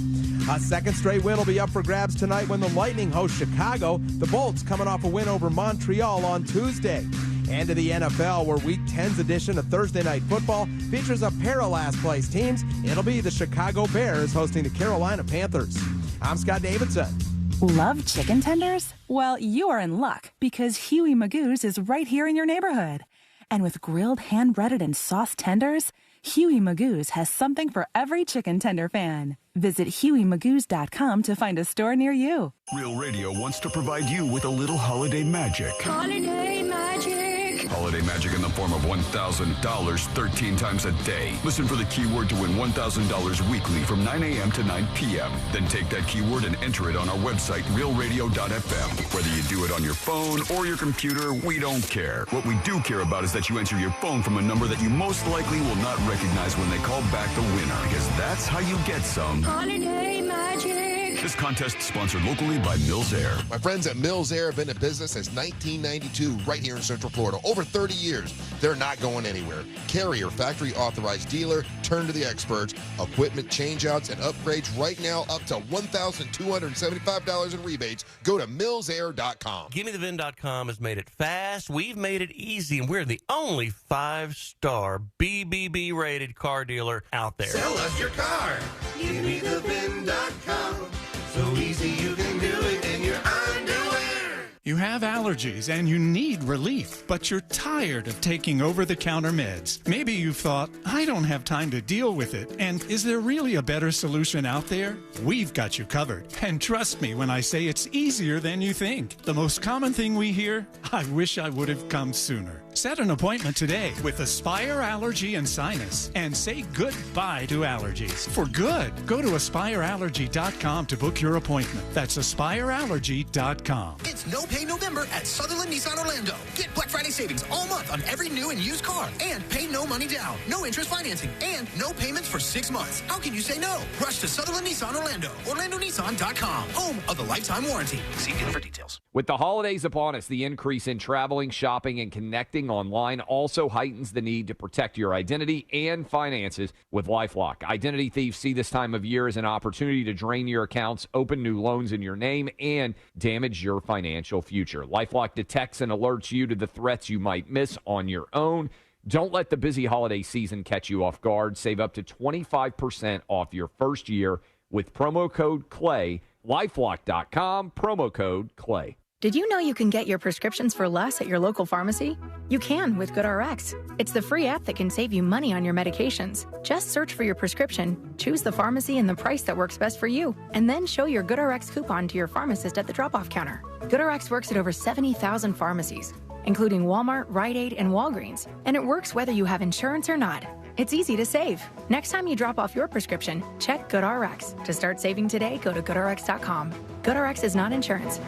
A second straight win will be up for grabs tonight when the Lightning host Chicago. The Bolts coming off a win over Montreal on Tuesday. And to the NFL, where Week 10's edition of Thursday Night Football features a pair of last-place teams. It'll be the Chicago Bears hosting the Carolina Panthers. I'm Scott Davidson. Love chicken tenders? Well, you are in luck because Huey Magoo's is right here in your neighborhood. And with grilled, hand-breaded, and sauced tenders, Huey Magoo's has something for every chicken tender fan. Visit HueyMagoos.com to find a store near you. Real Radio wants to provide you with a little holiday magic. Holiday magic. Holiday magic in the form of $1,000 13 times a day. Listen for the keyword to win $1,000 weekly from 9 a.m. to 9 p.m. Then take that keyword and enter it on our website, realradio.fm. Whether you do it on your phone or your computer, we don't care. What we do care about is that you answer your phone from a number that you most likely will not recognize when they call back the winner, because that's how you get some Holiday magic. This contest sponsored locally by Mills Air. My friends at Mills Air have been in business since 1992 right here in Central Florida. Over 30 years. They're not going anywhere. Carrier, factory authorized dealer, turn to the experts. Equipment changeouts and upgrades right now up to $1,275 in rebates. Go to millsair.com. GimmeTheVin.com has made it fast. We've made it easy, and we're the only 5-star BBB rated car dealer out there. Sell us your car. GimmeTheVin.com. So easy you can do it in your underwear. You have allergies and you need relief, but you're tired of taking over-the-counter meds. Maybe you've thought, I don't have time to deal with it, and is there really a better solution out there? We've got you covered. And trust me when I say it's easier than you think. The most common thing we hear, I wish I would have come sooner. Set an appointment today with Aspire Allergy and Sinus and say goodbye to allergies. For good, go to AspireAllergy.com to book your appointment. That's AspireAllergy.com. It's No Pay November at Sutherland Nissan Orlando. Get Black Friday savings all month on every new and used car. And pay no money down, no interest financing, and no payments for 6 months. How can you say no? Rush to Sutherland Nissan Orlando. OrlandoNissan.com. Home of the lifetime warranty. See dealer for details. With the holidays upon us, the increase in traveling, shopping, and connecting online also heightens the need to protect your identity and finances with LifeLock. Identity thieves see this time of year as an opportunity to drain your accounts, open new loans in your name, and damage your financial future. LifeLock detects and alerts you to the threats you might miss on your own. Don't let the busy holiday season catch you off guard. Save up to 25% off your first year with promo code CLAY. LifeLock.com, promo code CLAY. Did you know you can get your prescriptions for less at your local pharmacy? You can with GoodRx. It's the free app that can save you money on your medications. Just search for your prescription, choose the pharmacy and the price that works best for you, and then show your GoodRx coupon to your pharmacist at the drop-off counter. GoodRx works at over 70,000 pharmacies, including Walmart, Rite Aid, and Walgreens, and it works whether you have insurance or not. It's easy to save. Next time you drop off your prescription, check GoodRx. To start saving today, go to GoodRx.com. GoodRx is not insurance.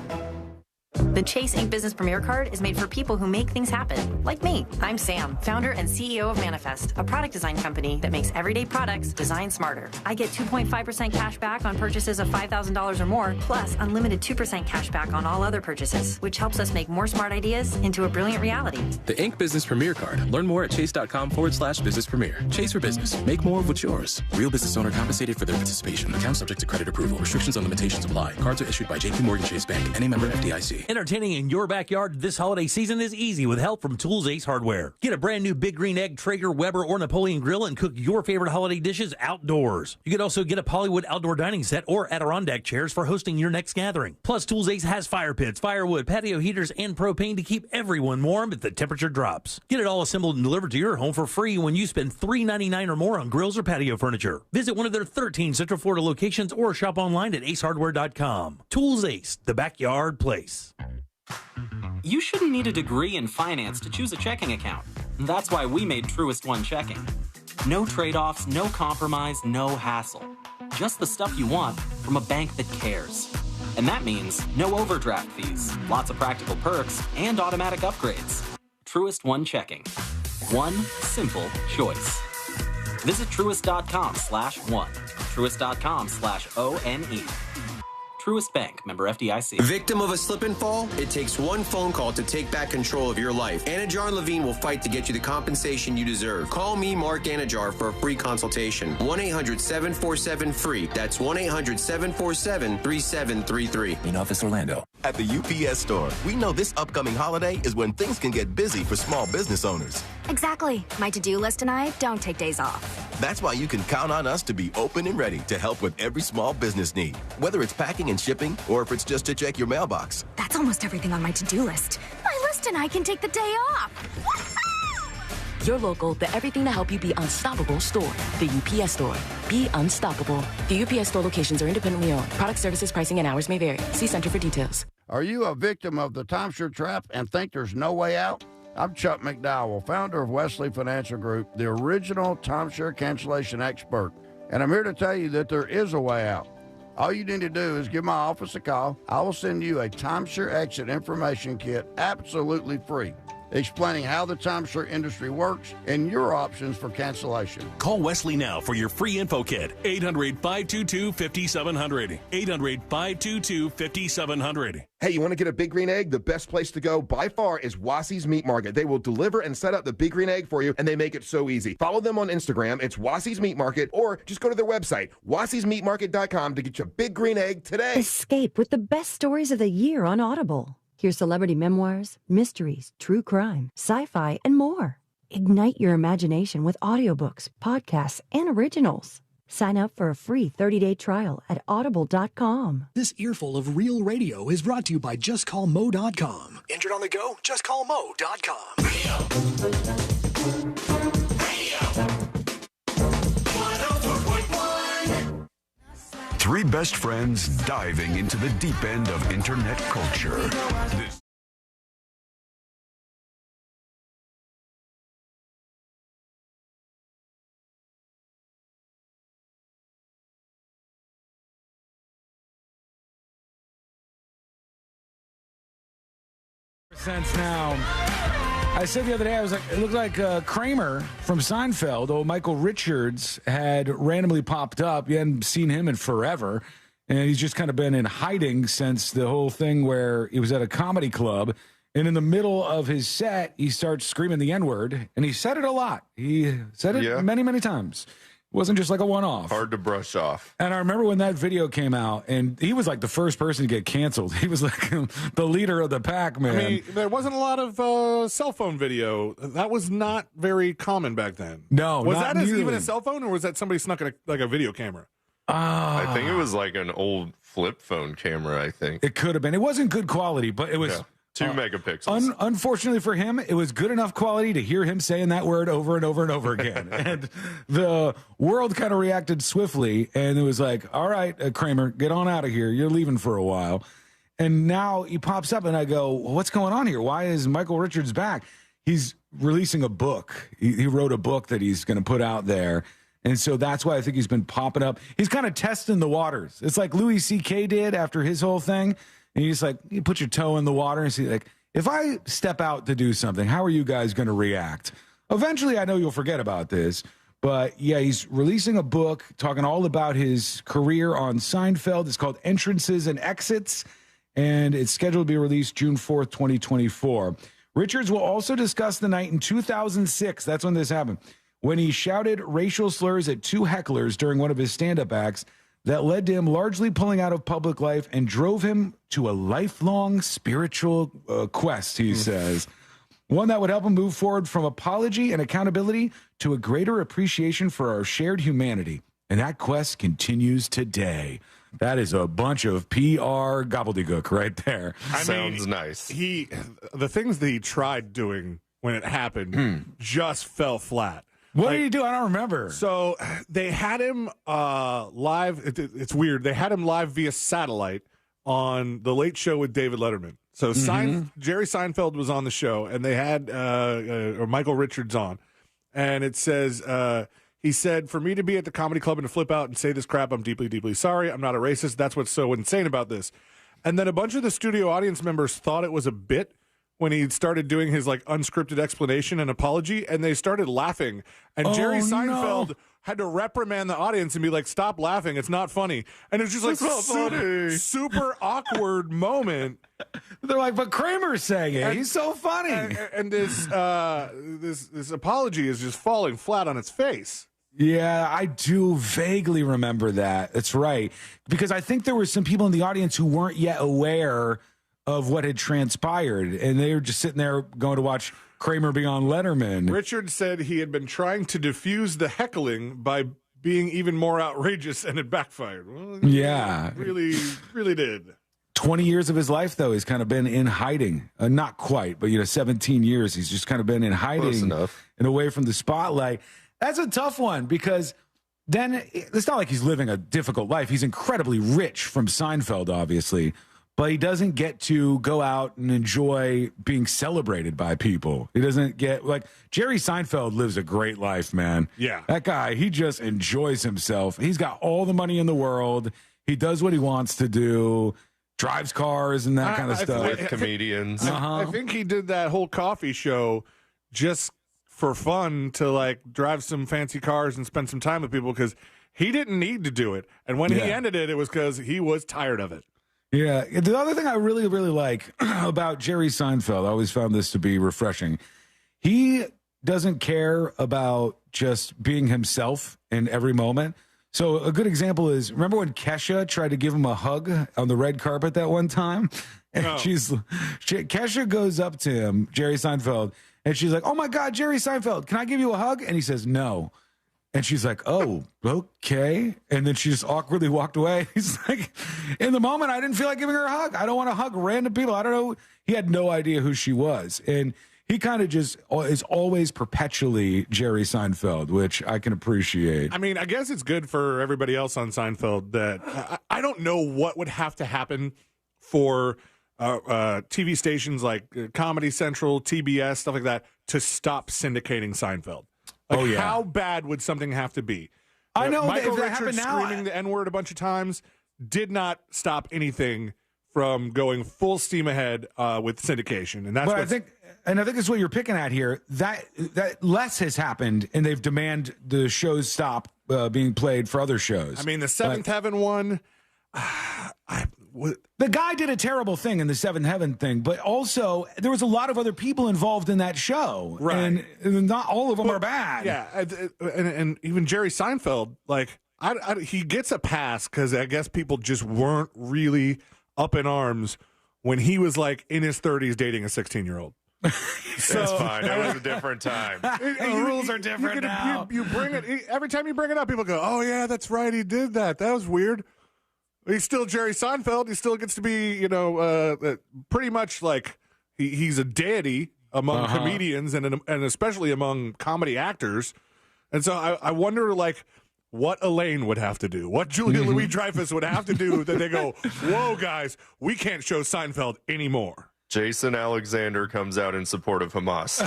The Chase Ink Business Premier Card is made for people who make things happen, like me. I'm Sam, founder and CEO of Manifest, a product design company that makes everyday products designed smarter. I get 2.5% cash back on purchases of $5,000 or more, plus unlimited 2% cash back on all other purchases, which helps us make more smart ideas into a brilliant reality. The Ink Business Premier Card. Learn more at chase.com/business premier. Chase for business. Make more of what's yours. Real business owner compensated for their participation. Account subject to credit approval. Restrictions and limitations apply. Cards are issued by JP Morgan Chase Bank. Any member FDIC. Entertaining in your backyard this holiday season is easy with help from Tools Ace Hardware. Get a brand new Big Green Egg, Traeger, Weber, or Napoleon grill and cook your favorite holiday dishes outdoors. You could also get a Pollywood outdoor dining set or Adirondack chairs for hosting your next gathering. Plus, Tools Ace has fire pits, firewood, patio heaters, and propane to keep everyone warm if the temperature drops. Get it all assembled and delivered to your home for free when you spend $3.99 or more on grills or patio furniture. Visit one of their 13 Central Florida locations or shop online at acehardware.com. Tools Ace, the backyard place. You shouldn't need a degree in finance to choose a checking account. That's why we made Truist One Checking. No trade-offs, no compromise, no hassle. Just the stuff you want from a bank that cares. And that means no overdraft fees, lots of practical perks, and automatic upgrades. Truist One Checking. One simple choice. Visit truist.com/one. Truist.com/ONE. Truist Bank, member FDIC. Victim of a slip and fall? It takes one phone call to take back control of your life. Anajar and Levine will fight to get you the compensation you deserve. Call me, Mark Anajar, for a free consultation. 1-800-747-FREE. That's 1-800-747-3733. In Office Orlando. At the UPS Store, we know this upcoming holiday is when things can get busy for small business owners. Exactly. My to-do list and I don't take days off. That's why you can count on us to be open and ready to help with every small business need, whether it's packing and shipping or if it's just to check your mailbox. That's almost everything on my to-do list. My list and I can take the day off. Your local, the everything to help you be unstoppable store. The UPS Store. Be unstoppable. The UPS Store locations are independently owned. Product services, pricing, and hours may vary. See Center for details. Are you a victim of the timeshare trap and think there's no way out? I'm Chuck McDowell, founder of Wesley Financial Group, the original timeshare cancellation expert. And I'm here to tell you that there is a way out. All you need to do is give my office a call. I will send you a timeshare exit information kit absolutely free, explaining how the timeshare industry works and your options for cancellation. Call Wesley now for your free info kit. 800-522-5700. 800-522-5700. Hey, you want to get a Big Green Egg? The best place to go by far is Wassie's Meat Market. They will deliver and set up the Big Green Egg for you, and they make it so easy. Follow them on Instagram. It's Wassie's Meat Market, or just go to their website, wassiesmeatmarket.com, to get your Big Green Egg today. Escape with the best stories of the year on Audible. Hear celebrity memoirs, mysteries, true crime, sci-fi, and more. Ignite your imagination with audiobooks, podcasts, and originals. Sign up for a free 30-day trial at audible.com. This earful of real radio is brought to you by JustCallMo.com. Injured on the go? JustCallMo.com. Three best friends diving into the deep end of internet culture. This sense now. I said the other day, I was like, it looked like Kramer from Seinfeld, old Michael Richards, had randomly popped up. You hadn't seen him in forever. And he's just kind of been in hiding since the whole thing where he was at a comedy club. And in the middle of his set, he starts screaming the N-word. And he said it a lot. He said it many, many times. It wasn't just like a one-off. Hard to brush off. And I remember when that video came out, and he was like the first person to get canceled. He was like the leader of the pack, man. I mean, there wasn't a lot of cell phone video. That was not very common back then. No, was not that nearly. even a cell phone, or was that somebody snuck in a video camera? I think it was like an old flip phone camera, I think. It could have been. It wasn't good quality, but it was... Yeah. 2 megapixels. Unfortunately for him, it was good enough quality to hear him saying that word over and over and over again. And the world kind of reacted swiftly, and it was like, all right, Kramer, get on out of here. You're leaving for a while. And now he pops up, and I go, well, what's going on here? Why is Michael Richards back? He's releasing a book. He wrote a book that he's going to put out there. And so that's why I think he's been popping up. He's kind of testing the waters. It's like Louis C.K. did after his whole thing. And you just like, you put your toe in the water and see, like, if I step out to do something, how are you guys going to react? Eventually, I know you'll forget about this. But yeah, he's releasing a book talking all about his career on Seinfeld. It's called Entrances and Exits. And it's scheduled to be released June 4th, 2024. Richards will also discuss the night in 2006. That's when this happened. When he shouted racial slurs at 2 hecklers during one of his stand-up acts. That led to him largely pulling out of public life and drove him to a lifelong spiritual quest, he says. One that would help him move forward from apology and accountability to a greater appreciation for our shared humanity. And that quest continues today. That is a bunch of PR gobbledygook right there. Sounds nice. The things that he tried doing when it happened just fell flat. What did he do? I don't remember. So they had him live. It's weird. They had him live via satellite on The Late Show with David Letterman. So Jerry Seinfeld was on the show, and they had Michael Richards on. And it says, he said, for me to be at the comedy club and to flip out and say this crap, I'm deeply, deeply sorry. I'm not a racist. That's what's so insane about this. And then a bunch of the studio audience members thought it was a bit when he started doing his like unscripted explanation and apology, and they started laughing. And Jerry Seinfeld had to reprimand the audience and be like, stop laughing. It's not funny. And it's just like super awkward moment. They're like, but Kramer's saying it. He's so funny. And this apology is just falling flat on its face. Yeah, I do vaguely remember that. That's right. Because I think there were some people in the audience who weren't yet aware of what had transpired, and they were just sitting there going to watch Kramer be on Letterman. Richard said he had been trying to diffuse the heckling by being even more outrageous, and it backfired. Well, yeah. Really did. 20 years of his life, though, he's kind of been in hiding. Not quite, but 17 years. He's just kind of been in hiding and away from the spotlight. That's a tough one because then it's not like he's living a difficult life. He's incredibly rich from Seinfeld, obviously. But he doesn't get to go out and enjoy being celebrated by people. He doesn't get, like, Jerry Seinfeld lives a great life, man. Yeah. That guy, he just enjoys himself. He's got all the money in the world. He does what he wants to do, drives cars and that kind of stuff. With comedians. I think he did that whole coffee show just for fun to, like, drive some fancy cars and spend some time with people because he didn't need to do it. And when he ended it, it was because he was tired of it. Yeah. The other thing I really, really like about Jerry Seinfeld, I always found this to be refreshing. He doesn't care about just being himself in every moment. So a good example is, remember when Kesha tried to give him a hug on the red carpet that one time? And Kesha goes up to him, Jerry Seinfeld, and she's like, oh my God, Jerry Seinfeld, can I give you a hug? And he says, no. And she's like, oh, okay. And then she just awkwardly walked away. He's like, in the moment, I didn't feel like giving her a hug. I don't want to hug random people. I don't know. He had no idea who she was. And he kind of just is always perpetually Jerry Seinfeld, which I can appreciate. I mean, I guess it's good for everybody else on Seinfeld that I don't know what would have to happen for TV stations like Comedy Central, TBS, stuff like that, to stop syndicating Seinfeld. Like, how bad would something have to be? I know Michael if that Richards happened now, screaming the N-word a bunch of times did not stop anything from going full steam ahead with syndication, and that's. But I think it's what you're picking at here. That less has happened, and they've demanded the shows stop being played for other shows. I mean, the Seventh Heaven one. The guy did a terrible thing in the Seventh Heaven thing, but also there was a lot of other people involved in that show, right? And not all of them are bad. Yeah, and even Jerry Seinfeld, like he gets a pass because I guess people just weren't really up in arms when he was like in his 30s dating a 16-year-old. So, that's fine. That was a different time. The rules are different now. You bring it every time you bring it up, people go, "Oh yeah, that's right, he did that. That was weird." He's still Jerry Seinfeld. He still gets to be, pretty much like he's a deity among comedians and especially among comedy actors. And so I wonder, like, what Elaine would have to do, what Julia Louis-Dreyfus would have to do that they go, "Whoa, guys, we can't show Seinfeld anymore." Jason Alexander comes out in support of Hamas.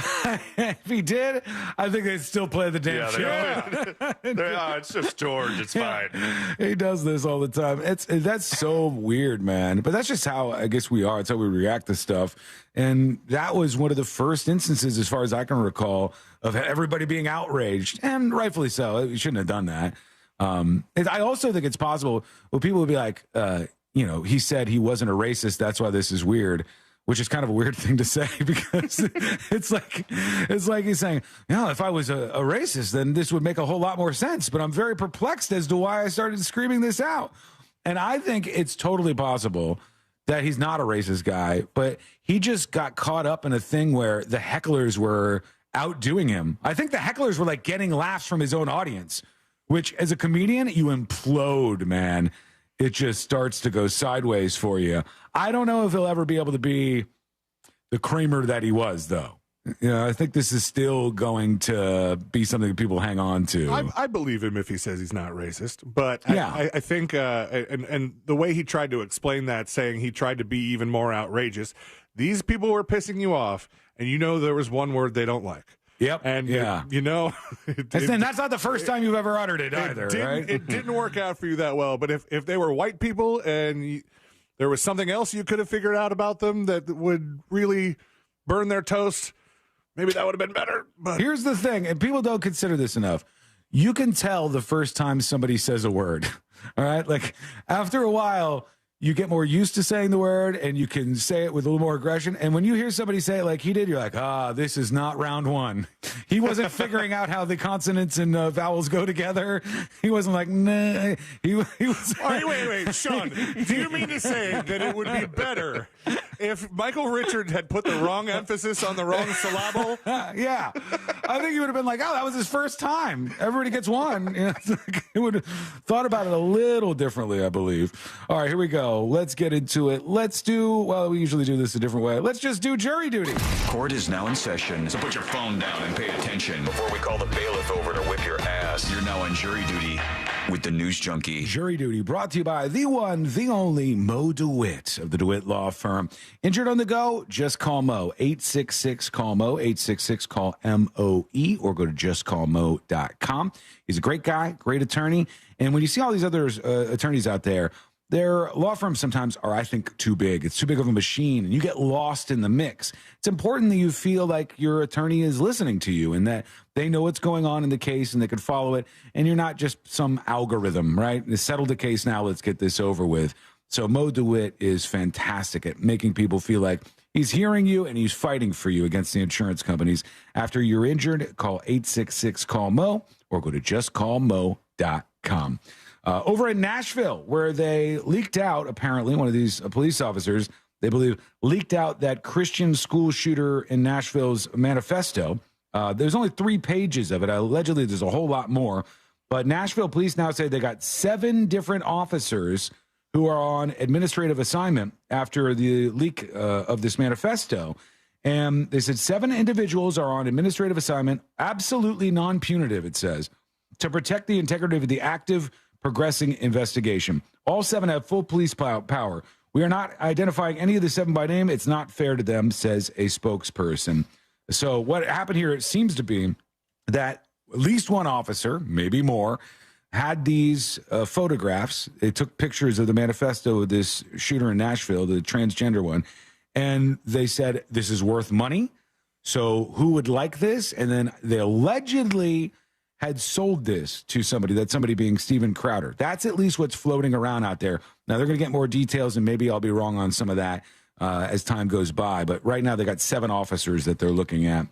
If he did, I think they'd still play the damn show. It's just George. It's fine. He does this all the time. That's so weird, man. But that's just how I guess we are. It's how we react to stuff. And that was one of the first instances, as far as I can recall, of everybody being outraged, and rightfully so. We shouldn't have done that. I also think it's possible. Well, people would be like, he said he wasn't a racist. That's why this is weird. Which is kind of a weird thing to say because it's like he's saying, if I was a racist, then this would make a whole lot more sense. But I'm very perplexed as to why I started screaming this out. And I think it's totally possible that he's not a racist guy, but he just got caught up in a thing where the hecklers were outdoing him. I think the hecklers were like getting laughs from his own audience, which as a comedian, you implode, man. It just starts to go sideways for you. I don't know if he'll ever be able to be the Kramer that he was, though. I think this is still going to be something that people hang on to. I believe him if he says he's not racist, but yeah. I think, and the way he tried to explain that, saying he tried to be even more outrageous, these people were pissing you off, and there was one word they don't like. Yep. And, that's not the first time you've ever uttered it either, right? It didn't work out for you that well. But if they were white people and there was something else you could have figured out about them that would really burn their toast, maybe that would have been better. But here's the thing, and people don't consider this enough. You can tell the first time somebody says a word, all right? Like, after a while, you get more used to saying the word, and you can say it with a little more aggression. And when you hear somebody say it like he did, you're like, this is not round one. He wasn't figuring out how the consonants and vowels go together. He wasn't like, nah. He was. Wait, Sean. Do you mean to say that it would be better if Michael Richards had put the wrong emphasis on the wrong syllable? Yeah. I think he would have been like, that was his first time. Everybody gets one. He would have thought about it a little differently, I believe. All right, here we go. Let's get into it. We usually do this a different way. Let's just do jury duty. Court is now in session, so put your phone down and pay attention before we call the bailiff over to whip your ass. You're now on jury duty with the News Junkie. Jury duty brought to you by the one, the only Mo DeWitt of the DeWitt Law Firm. Injured on the go? Just call Mo. 866-CALL-MO, 866-CALL-MOE, or go to justcallmo.com. He's a great guy, great attorney. And when you see all these other attorneys out there, their law firms sometimes are, I think, too big. It's too big of a machine, and you get lost in the mix. It's important that you feel like your attorney is listening to you and that they know what's going on in the case and they can follow it, and you're not just some algorithm, right? Settle the case now. Let's get this over with. So Mo DeWitt is fantastic at making people feel like he's hearing you and he's fighting for you against the insurance companies. After you're injured, call 866-CALL-MO or go to justcallmo.com. Over in Nashville, where they leaked out, apparently, one of these police officers, they believe, leaked out that Christian school shooter in Nashville's manifesto. There's only 3 pages of it. Allegedly, there's a whole lot more. But Nashville police now say they got 7 different officers who are on administrative assignment after the leak of this manifesto. And they said 7 individuals are on administrative assignment, absolutely non-punitive, it says, to protect the integrity of the active, progressing investigation. All 7 have full police power. We are not identifying any of the 7 by name. It's not fair to them, says a spokesperson. So what happened here, it seems to be that at least one officer, maybe more, had these photographs. They took pictures of the manifesto of this shooter in Nashville, the transgender one, and they said, this is worth money. So who would like this? And then they allegedly had sold this to somebody, that somebody being Steven Crowder. That's at least what's floating around out there. Now, they're going to get more details, and maybe I'll be wrong on some of that as time goes by. But right now, they got 7 officers that they're looking at.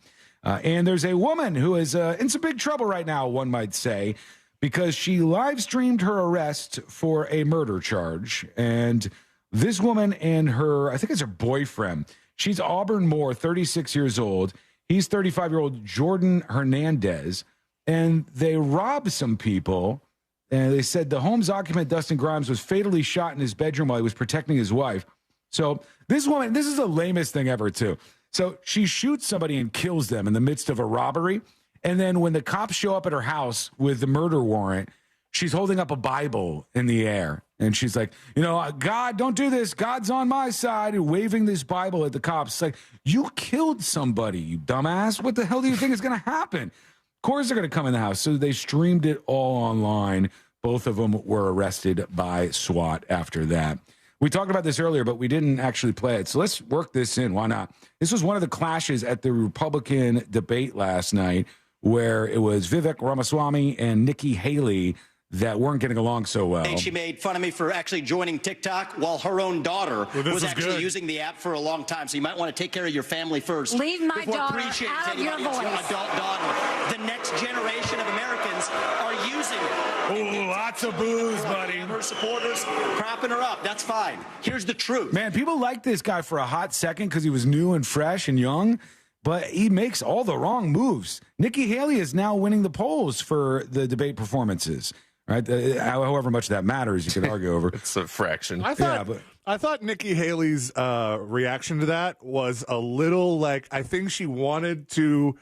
And there's a woman who is in some big trouble right now, one might say, because she live streamed her arrest for a murder charge. And this woman and her, I think it's her boyfriend, she's Auburn Moore, 36 years old. He's 35-year-old Jordan Hernandez. And they robbed some people. And they said the home's occupant, Dustin Grimes, was fatally shot in his bedroom while he was protecting his wife. So this woman, this is the lamest thing ever, too. So she shoots somebody and kills them in the midst of a robbery. And then when the cops show up at her house with the murder warrant, she's holding up a Bible in the air. And she's like, you know, God, don't do this. God's on my side. And waving this Bible at the cops. It's like, you killed somebody, you dumbass. What the hell do you think is going to happen? Of course they're going to come in the house. So they streamed it all online. Both of them were arrested by SWAT after that. We talked about this earlier, but we didn't actually play it. So let's work this in. Why not? This was one of the clashes at the Republican debate last night where it was Vivek Ramaswamy and Nikki Haley that weren't getting along so well. She made fun of me for actually joining TikTok while her own daughter was actually using the app for a long time. So you might want to take care of your family first. Leave my before daughter preaching out to of your anybody else's voice. adult daughter. The next generation of Americans are using it. Ooh, lots of booze, buddy. Her supporters propping her up. That's fine. Here's the truth. Man, people liked this guy for a hot second because he was new and fresh and young, but he makes all the wrong moves. Nikki Haley is now winning the polls for the debate performances. Right, however much that matters, you could argue over. It's a fraction. I thought Nikki Haley's reaction to that was a little like, I think she wanted to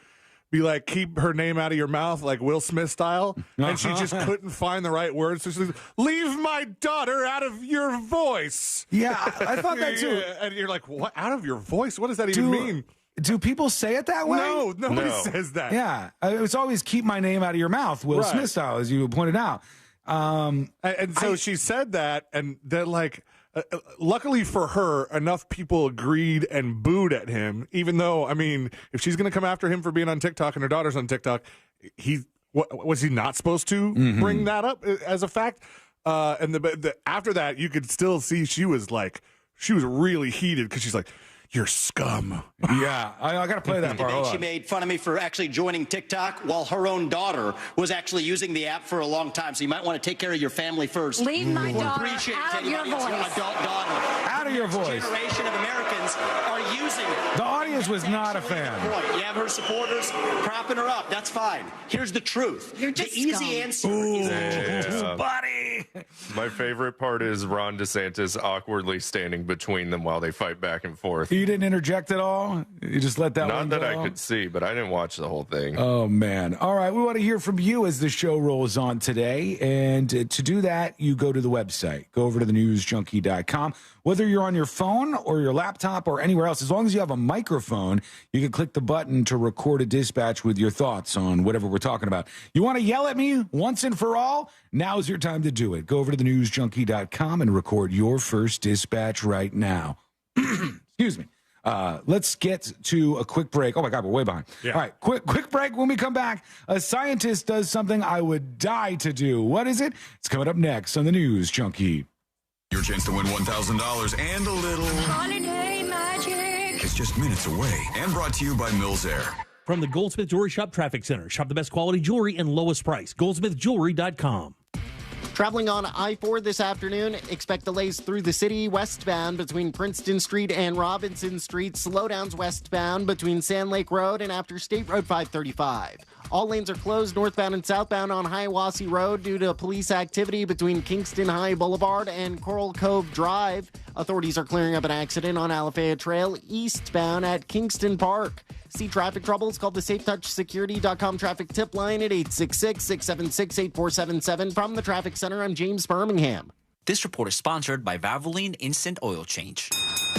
be like, keep her name out of your mouth, like Will Smith style, and she just couldn't find the right words. So she's like, leave my daughter out of your voice. Yeah, I thought that too. And you're like, what? Out of your voice? What does that even mean? Do people say it that way? No, nobody says that. Yeah, it's always keep my name out of your mouth, Will Smith style, as you pointed out. And so she said that, and then like, luckily for her, enough people agreed and booed at him. Even though, I mean, if she's going to come after him for being on TikTok and her daughter's on TikTok, was he not supposed to bring that up as a fact? And after that, you could still see she was really heated because she's like, you're scum. Yeah, I got to play that part. She made fun of me for actually joining TikTok while her own daughter was actually using the app for a long time. So you might want to take care of your family first. Leave my daughter Appreciate out of your voice. Adult daughter. Out of your voice. The generation of Americans are using it. The audience was not a fan. You have her supporters propping her up. That's fine. Here's the truth. You're just the easy answer is buddy. My favorite part is Ron DeSantis awkwardly standing between them while they fight back and forth. You didn't interject at all? You just let that one go? Not that I could see, but I didn't watch the whole thing. Oh, man. All right, we want to hear from you as the show rolls on today. And to do that, you go to the website. Go over to thenewsjunkie.com. Whether you're on your phone or your laptop or anywhere else, as long as you have a microphone, you can click the button to record a dispatch with your thoughts on whatever we're talking about. You want to yell at me once and for all? Now's your time to do it. Go over to thenewsjunkie.com and record your first dispatch right now. Excuse me. Let's get to a quick break. Oh, my God, we're way behind. Yeah. All right, quick break. When we come back, a scientist does something I would die to do. What is it? It's coming up next on the News Junkie. Your chance to win $1,000 and a little Holiday magic. is just minutes away, and brought to you by Mills Air. From the Goldsmith Jewelry Shop Traffic Center. Shop the best quality jewelry and lowest price. GoldsmithJewelry.com. Traveling on I-4 this afternoon, expect delays through the city westbound between Princeton Street and Robinson Street. Slowdowns westbound between Sand Lake Road and after State Road 535. All lanes are closed northbound and southbound on Hiawassee Road due to police activity between Kingston High Boulevard and Coral Cove Drive. Authorities are clearing up an accident on Alafaya Trail eastbound at Kingston Park. See traffic troubles? Call the SafeTouchSecurity.com traffic tip line at 866-676-8477. From the Traffic Center, I'm James Birmingham. This report is sponsored by Valvoline Instant Oil Change.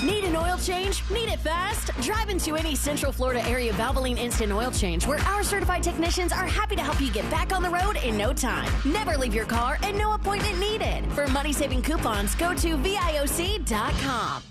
Need an oil change? Need it fast? Drive into any Central Florida area Valvoline Instant Oil Change, where our certified technicians are happy to help you get back on the road in no time. Never leave your car and no appointment needed. For money-saving coupons, go to VIOC.com.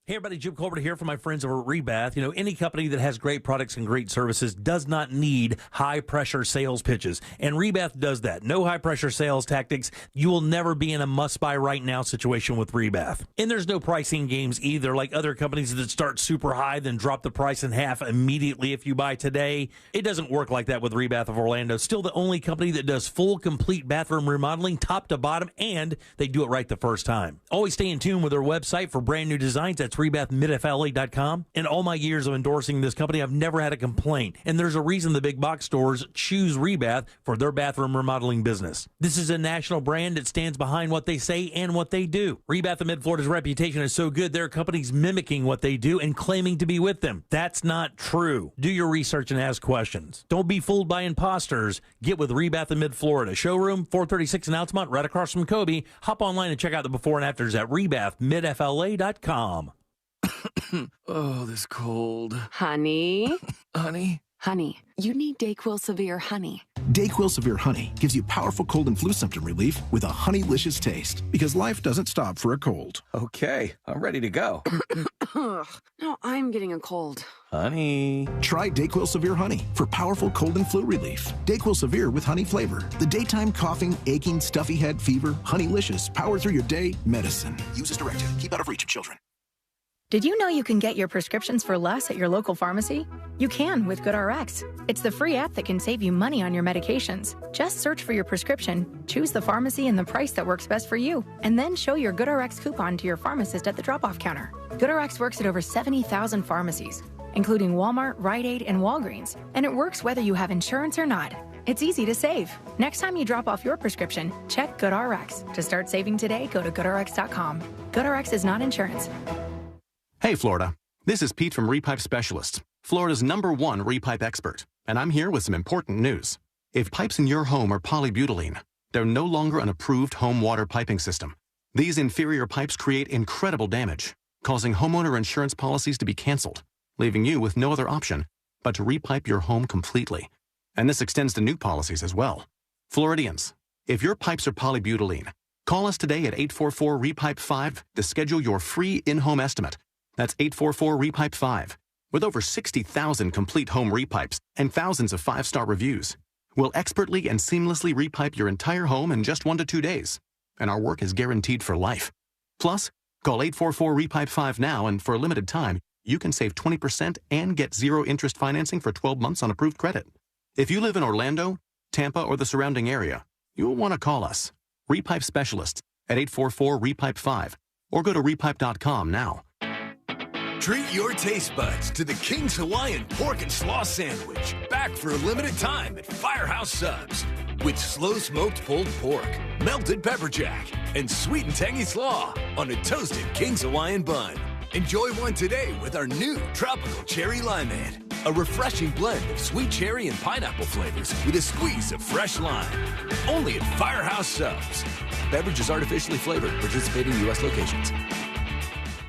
Hey everybody, Jim Colbert here from my friends over at Rebath. You know, any company that has great products and great services does not need high-pressure sales pitches, and Rebath does that. No high-pressure sales tactics. You will never be in a must-buy-right-now situation with Rebath. And there's no pricing games either, like other companies that start super high, then drop the price in half immediately if you buy today. It doesn't work like that with Rebath of Orlando. Still the only company that does full, complete bathroom remodeling, top to bottom, and they do it right the first time. Always stay in tune with their website for brand new designs. That's RebathMidFLA.com. In all my years of endorsing this company, I've never had a complaint. And there's a reason the big box stores choose Rebath for their bathroom remodeling business. This is a national brand that stands behind what they say and what they do. Rebath of Mid-Florida's reputation is so good, there are companies mimicking what they do and claiming to be with them. That's not true. Do your research and ask questions. Don't be fooled by imposters. Get with Rebath of Mid-Florida. Showroom 436 in Altamont, right across from Kobe. Hop online and check out the before and afters at RebathMidFLA.com. Oh, this cold. Honey? Honey? Honey, you need DayQuil Severe Honey. DayQuil Severe Honey gives you powerful cold and flu symptom relief with a honeylicious taste, because life doesn't stop for a cold. Okay, I'm ready to go. No, I'm getting a cold. Honey. Try DayQuil Severe Honey for powerful cold and flu relief. DayQuil Severe with honey flavor. The daytime coughing, aching, stuffy head, fever, honeylicious, power through your day medicine. Use as directed. Keep out of reach of children. Did you know you can get your prescriptions for less at your local pharmacy? You can with GoodRx. It's the free app that can save you money on your medications. Just search for your prescription, choose the pharmacy and the price that works best for you, and then show your GoodRx coupon to your pharmacist at the drop-off counter. GoodRx works at over 70,000 pharmacies, including Walmart, Rite Aid, and Walgreens, and it works whether you have insurance or not. It's easy to save. Next time you drop off your prescription, check GoodRx. To start saving today, go to GoodRx.com. GoodRx is not insurance. Hey, Florida. This is Pete from Repipe Specialists, Florida's #1 repipe expert, and I'm here with some important news. If pipes in your home are polybutylene, they're no longer an approved home water piping system. These inferior pipes create incredible damage, causing homeowner insurance policies to be canceled, leaving you with no other option but to repipe your home completely. And this extends to new policies as well. Floridians, if your pipes are polybutylene, call us today at 844-REPIPE-5 to schedule your free in-home estimate. That's 844-REPIPE-5. With over 60,000 complete home repipes and thousands of 5-star reviews, we'll expertly and seamlessly repipe your entire home in just 1 to 2 days. And our work is guaranteed for life. Plus, call 844-REPIPE-5 now, and for a limited time, you can save 20% and get zero interest financing for 12 months on approved credit. If you live in Orlando, Tampa, or the surrounding area, you'll want to call us, Repipe Specialists, at 844-REPIPE-5, or go to repipe.com now. Treat your taste buds to the King's Hawaiian Pork and Slaw Sandwich, back for a limited time at Firehouse Subs. With slow-smoked pulled pork, melted pepper jack, and sweet and tangy slaw on a toasted King's Hawaiian bun. Enjoy one today with our new Tropical Cherry Limeade, a refreshing blend of sweet cherry and pineapple flavors with a squeeze of fresh lime. Only at Firehouse Subs. Beverages artificially flavored. Participating U.S. locations.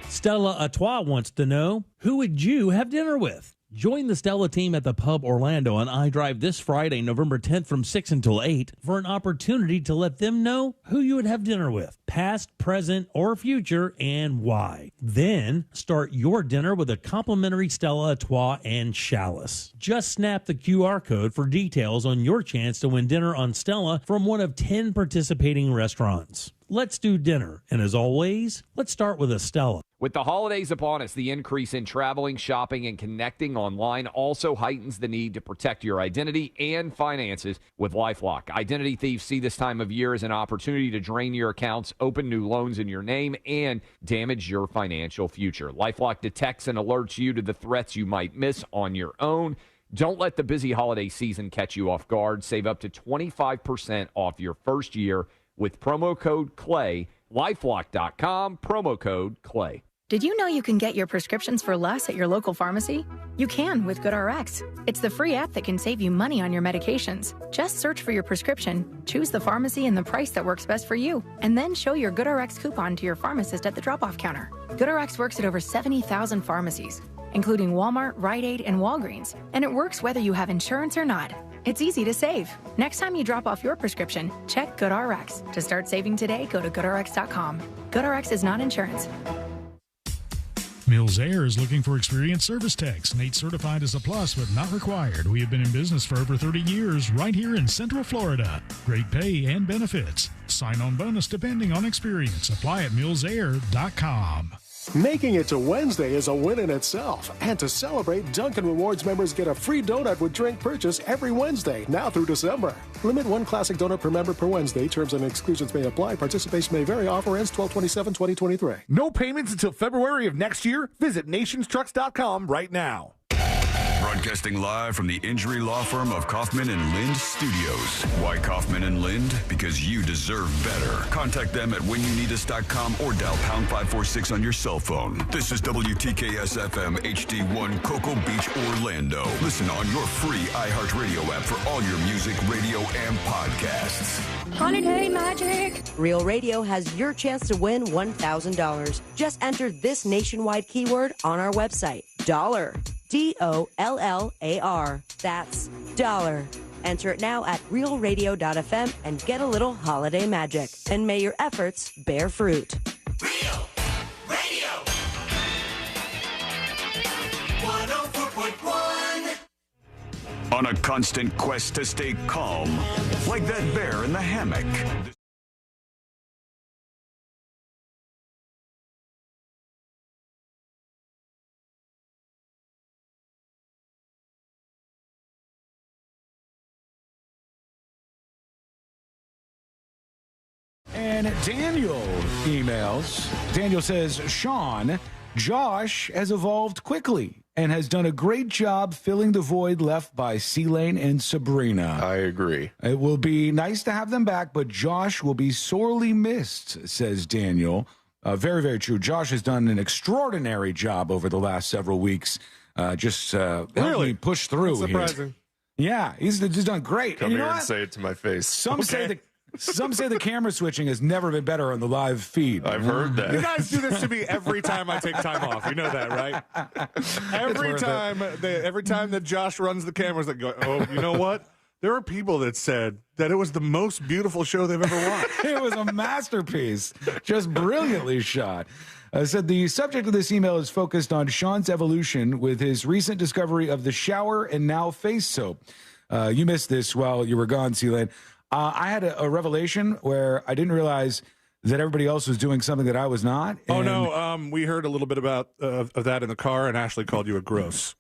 Stella Artois wants to know, who would you have dinner with? Join the Stella team at the Pub Orlando on iDrive this Friday, November 10th from 6 until 8 for an opportunity to let them know who you would have dinner with, past, present, or future, and why. Then start your dinner with a complimentary Stella Artois and chalice. Just snap the QR code for details on your chance to win dinner on Stella from one of 10 participating restaurants. Let's do dinner, and as always, let's start with a Stella. With the holidays upon us, the increase in traveling, shopping, and connecting online also heightens the need to protect your identity and finances with LifeLock. Identity thieves see this time of year as an opportunity to drain your accounts, open new loans in your name, and damage your financial future. LifeLock detects and alerts you to the threats you might miss on your own. Don't let the busy holiday season catch you off guard. Save up to 25% off your first year with promo code CLAY. LifeLock.com, promo code CLAY. Did you know you can get your prescriptions for less at your local pharmacy? You can with GoodRx. It's the free app that can save you money on your medications. Just search for your prescription, choose the pharmacy and the price that works best for you, and then show your GoodRx coupon to your pharmacist at the drop-off counter. GoodRx works at over 70,000 pharmacies, including Walmart, Rite Aid, and Walgreens, and it works whether you have insurance or not. It's easy to save. Next time you drop off your prescription, check GoodRx. To start saving today, go to GoodRx.com. GoodRx is not insurance. Mills Air is looking for experienced service techs. Nate certified is a plus, but not required. We have been in business for over 30 years right here in Central Florida. Great pay and benefits. Sign-on bonus depending on experience. Apply at millsair.com. Making it to Wednesday is a win in itself. And to celebrate, Dunkin' Rewards members get a free donut with drink purchase every Wednesday, now through December. Limit one classic donut per member per Wednesday. Terms and exclusions may apply. Participation may vary. Offer ends 12/27/2023. No payments until February of next year? Visit nationstrucks.com right now. Broadcasting live from the injury law firm of Kaufman and Lind Studios. Why Kaufman and Lind? Because you deserve better. Contact them at whenyouneedus.com or dial pound 546 on your cell phone. This is WTKS FM HD1 Cocoa Beach, Orlando. Listen on your free iHeartRadio app for all your music, radio, and podcasts. Holiday magic! Real Radio has your chance to win $1,000. Just enter this nationwide keyword on our website. Dollar. DOLLAR. That's dollar. Enter it now at realradio.fm and get a little holiday magic. And may your efforts bear fruit. Real Radio 104.1. On a constant quest to stay calm, like that bear in the hammock. And Daniel emails. Daniel says, Sean, Josh has evolved quickly and has done a great job filling the void left by C-Lane and Sabrina. I agree. It will be nice to have them back, but Josh will be sorely missed, says Daniel. Very, very true. Josh has done an extraordinary job over the last several weeks. Helping me push through. That's surprising. Here. Yeah, he's done great. Come and you here know and what? say it to my face. Some say the camera switching has never been better on the live feed. I've heard that. You guys do this to me every time I take time off. You know that, right? Every time that Josh runs the cameras, that go, oh, you know what? There are people that said that it was the most beautiful show they've ever watched. It was a masterpiece, just brilliantly shot. Said the subject of this email is focused on Sean's evolution with his recent discovery of the shower and now face soap. You missed this while you were gone, C-Lane. I had a revelation where I didn't realize that everybody else was doing something that I was not. Oh, no. We heard a little bit about of that in the car, and Ashley called you a gross.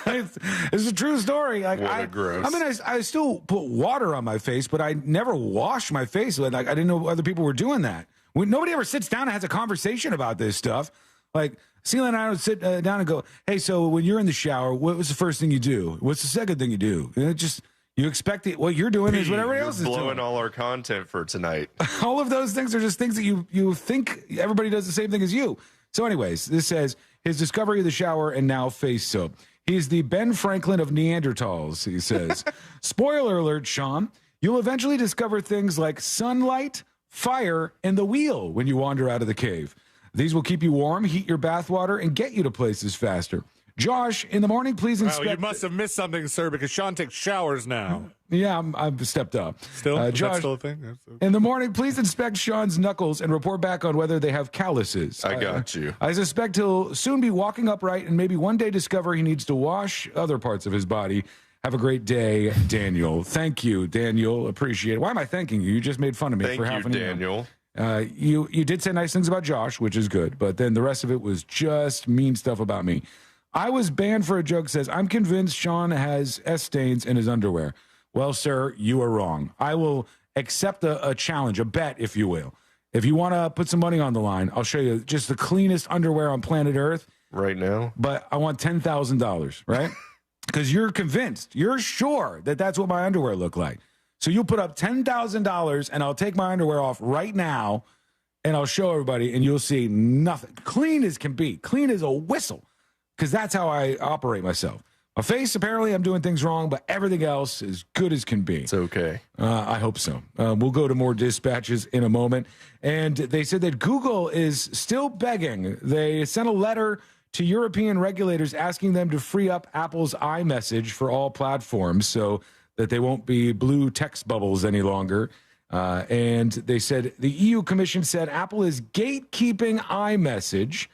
It's a true story. Like, what a gross. I mean, I still put water on my face, but I never wash my face. Like, I didn't know other people were doing that. Nobody ever sits down and has a conversation about this stuff. Like, Celia and I would sit down and go, hey, so when you're in the shower, what was the first thing you do? What's the second thing you do? And it just... You expect what you're doing is what everybody else is doing. Blowing all our content for tonight. All of those things are just things that you think everybody does the same thing as you. So anyways, this says his discovery of the shower and now face soap. He's the Ben Franklin of Neanderthals, he says. Spoiler alert, Sean. You'll eventually discover things like sunlight, fire, and the wheel when you wander out of the cave. These will keep you warm, heat your bathwater, and get you to places faster. Josh, in the morning, please inspect... Wow, you must have missed something, sir, because Sean takes showers now. Yeah, I've stepped up. Still? Is Josh, that still a thing? In the morning, please inspect Sean's knuckles and report back on whether they have calluses. I got you. I suspect he'll soon be walking upright and maybe one day discover he needs to wash other parts of his body. Have a great day, Daniel. Thank you, Daniel. Appreciate it. Why am I thanking you? You just made fun of me for half an hour. Daniel. You did say nice things about Josh, which is good, but then the rest of it was just mean stuff about me. I was banned for a joke says, I'm convinced Sean has S stains in his underwear. Well, sir, you are wrong. I will accept a challenge, a bet, if you will. If you want to put some money on the line, I'll show you just the cleanest underwear on planet Earth. Right now? But I want $10,000, right? Because you're convinced. You're sure that that's what my underwear look like. So you'll put up $10,000 and I'll take my underwear off right now and I'll show everybody and you'll see nothing. Clean as can be. Clean as a whistle. Because that's how I operate myself. My face, apparently I'm doing things wrong, but everything else is good as can be. It's okay. I hope so. We'll go to more dispatches in a moment. And they said that Google is still begging. They sent a letter to European regulators asking them to free up Apple's iMessage for all platforms so that they won't be blue text bubbles any longer. And they said the EU Commission said Apple is gatekeeping iMessage,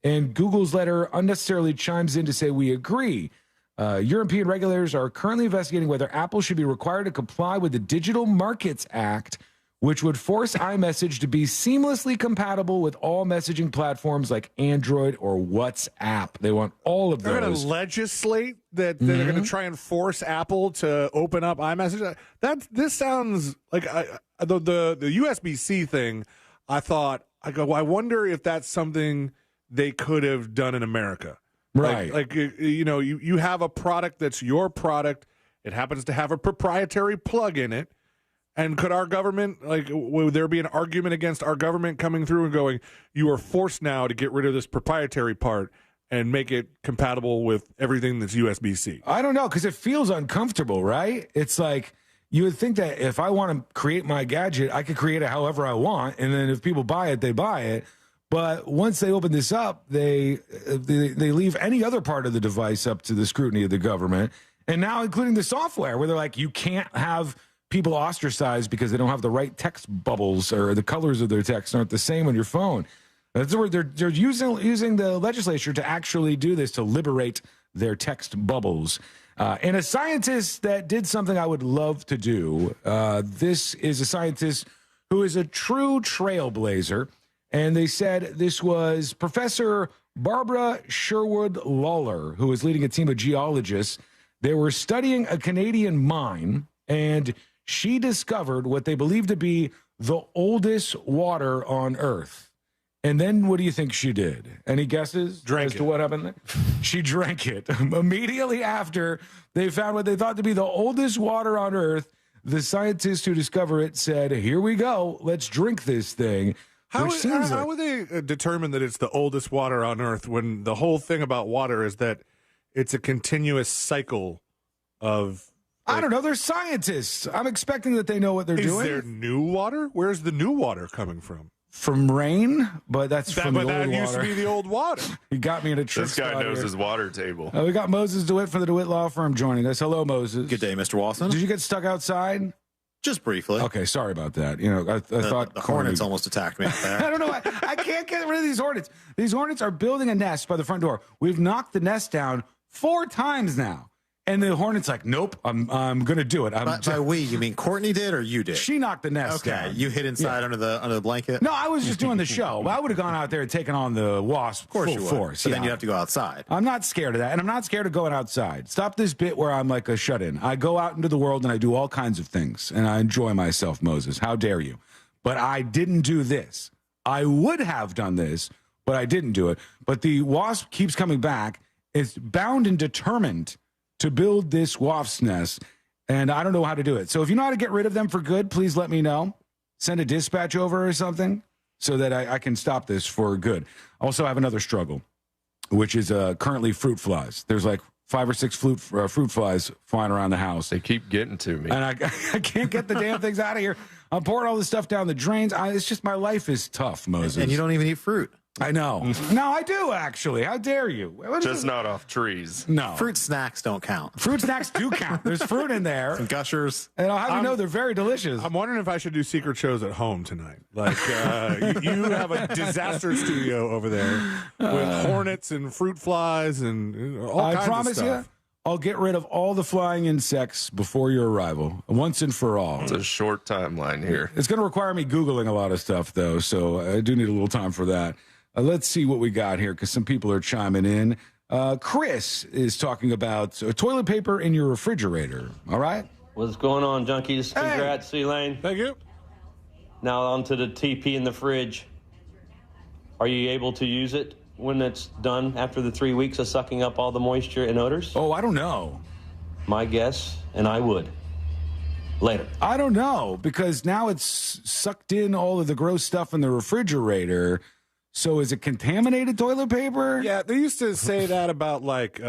and Google's letter unnecessarily chimes in to say we agree. European regulators are currently investigating whether Apple should be required to comply with the Digital Markets Act, which would force iMessage to be seamlessly compatible with all messaging platforms like Android or WhatsApp. They want all of those. They're going to legislate that they're going to try and force Apple to open up iMessage. This sounds like the USB-C thing. I wonder if that's something they could have done in America. Right. Like you have a product that's your product. It happens to have a proprietary plug in it. And could our government, would there be an argument against our government coming through and going, you are forced now to get rid of this proprietary part and make it compatible with everything that's USB-C? I don't know, because it feels uncomfortable, right? It's like you would think that if I want to create my gadget, I could create it however I want. And then if people buy it, they buy it. But once they open this up, they leave any other part of the device up to the scrutiny of the government. And now including the software, where they're like, you can't have people ostracized because they don't have the right text bubbles or the colors of their text aren't the same on your phone. That's where they're using the legislature to actually do this, to liberate their text bubbles. And a scientist that did something I would love to do. This is a scientist who is a true trailblazer. And they said this was Professor Barbara Sherwood Lawler, who was leading a team of geologists. They were studying a Canadian mine, and she discovered what they believe to be the oldest water on Earth. And then what do you think she did? Any guesses as to what happened there? She drank it. Immediately after they found what they thought to be the oldest water on Earth, the scientists who discovered it said, here we go, let's drink this thing. How would they determine that it's the oldest water on Earth when the whole thing about water is that it's a continuous cycle of... I don't know. They're scientists. I'm expecting that they know what they're doing. Is there new water? Where's the new water coming from? From rain, but that's from the old water. That used to be the old water. He got me in a trick. This guy knows his water table. We got Moses DeWitt from the DeWitt Law Firm joining us. Hello, Moses. Good day, Mr. Watson. Did you get stuck outside? Just briefly. Okay, sorry about that. I thought the hornets almost attacked me out there. I don't know. I can't get rid of these hornets. These hornets are building a nest by the front door. We've knocked the nest down 4 times now. And the hornet's like, nope, I'm going to do it. By we, you mean Courtney did or you did? She knocked the nest down. Okay, you hid inside under the blanket? No, I was just doing the show. I would have gone out there and taken on the wasp full force. But then you have to go outside. I'm not scared of that, and I'm not scared of going outside. Stop this bit where I'm like a shut-in. I go out into the world, and I do all kinds of things, and I enjoy myself, Moses. How dare you? But I didn't do this. I would have done this, but I didn't do it. But the wasp keeps coming back. It's bound and determined to build this wasp's nest, and I don't know how to do it. So if you know how to get rid of them for good, please let me know. Send a dispatch over or something so that I can stop this for good. Also, I have another struggle, which is currently fruit flies. There's like 5 or 6 fruit flies flying around the house. They keep getting to me. And I can't get the damn things out of here. I'm pouring all this stuff down the drains. It's just my life is tough, Moses. And you don't even eat fruit. I know. No, I do, actually. How dare you? Just not off trees. No. Fruit snacks don't count. Fruit snacks do count. There's fruit in there. Some Gushers. And I'll have you know they're very delicious. I'm wondering if I should do secret shows at home tonight. Like, you have a disaster studio over there with hornets and fruit flies and all kinds of stuff. I promise you, I'll get rid of all the flying insects before your arrival, once and for all. It's a short timeline here. It's going to require me Googling a lot of stuff, though, so I do need a little time for that. Let's see what we got here, because some people are chiming in. Chris is talking about toilet paper in your refrigerator. All right? What's going on, junkies? Congrats, C-Lane. Thank you. Now on to the TP in the fridge. Are you able to use it when it's done after the 3 weeks of sucking up all the moisture and odors? Oh, I don't know. My guess, and I would. Later. I don't know, because now it's sucked in all of the gross stuff in the refrigerator. So is it contaminated toilet paper? Yeah, they used to say that about like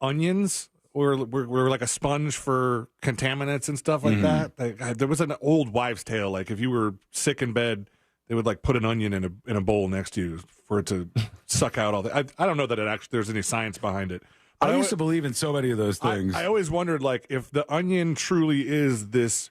onions. We're like a sponge for contaminants and stuff like that. There was an old wives' tale. Like if you were sick in bed, they would like put an onion in a bowl next to you for it to suck out all the. I don't know that there's any science behind it. I used to believe in so many of those things. I always wondered, like, if the onion truly is this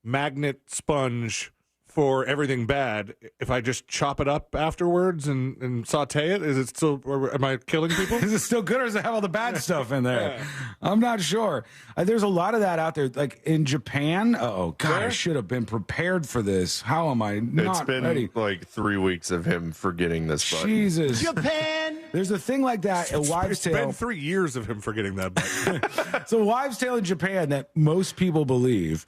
magnet sponge for everything bad, if I just chop it up afterwards and saute it, is it still, or am I killing people? Is it still good, or does it have all the bad stuff in there? Yeah. I'm not sure. There's a lot of that out there. Like in Japan, I should have been prepared for this. How am I not ready? It's been like 3 weeks of him forgetting this button. Jesus. Japan! There's a thing like that, a wives' tale. It's been 3 years of him forgetting that button. It's a wives' tale in Japan that most people believe.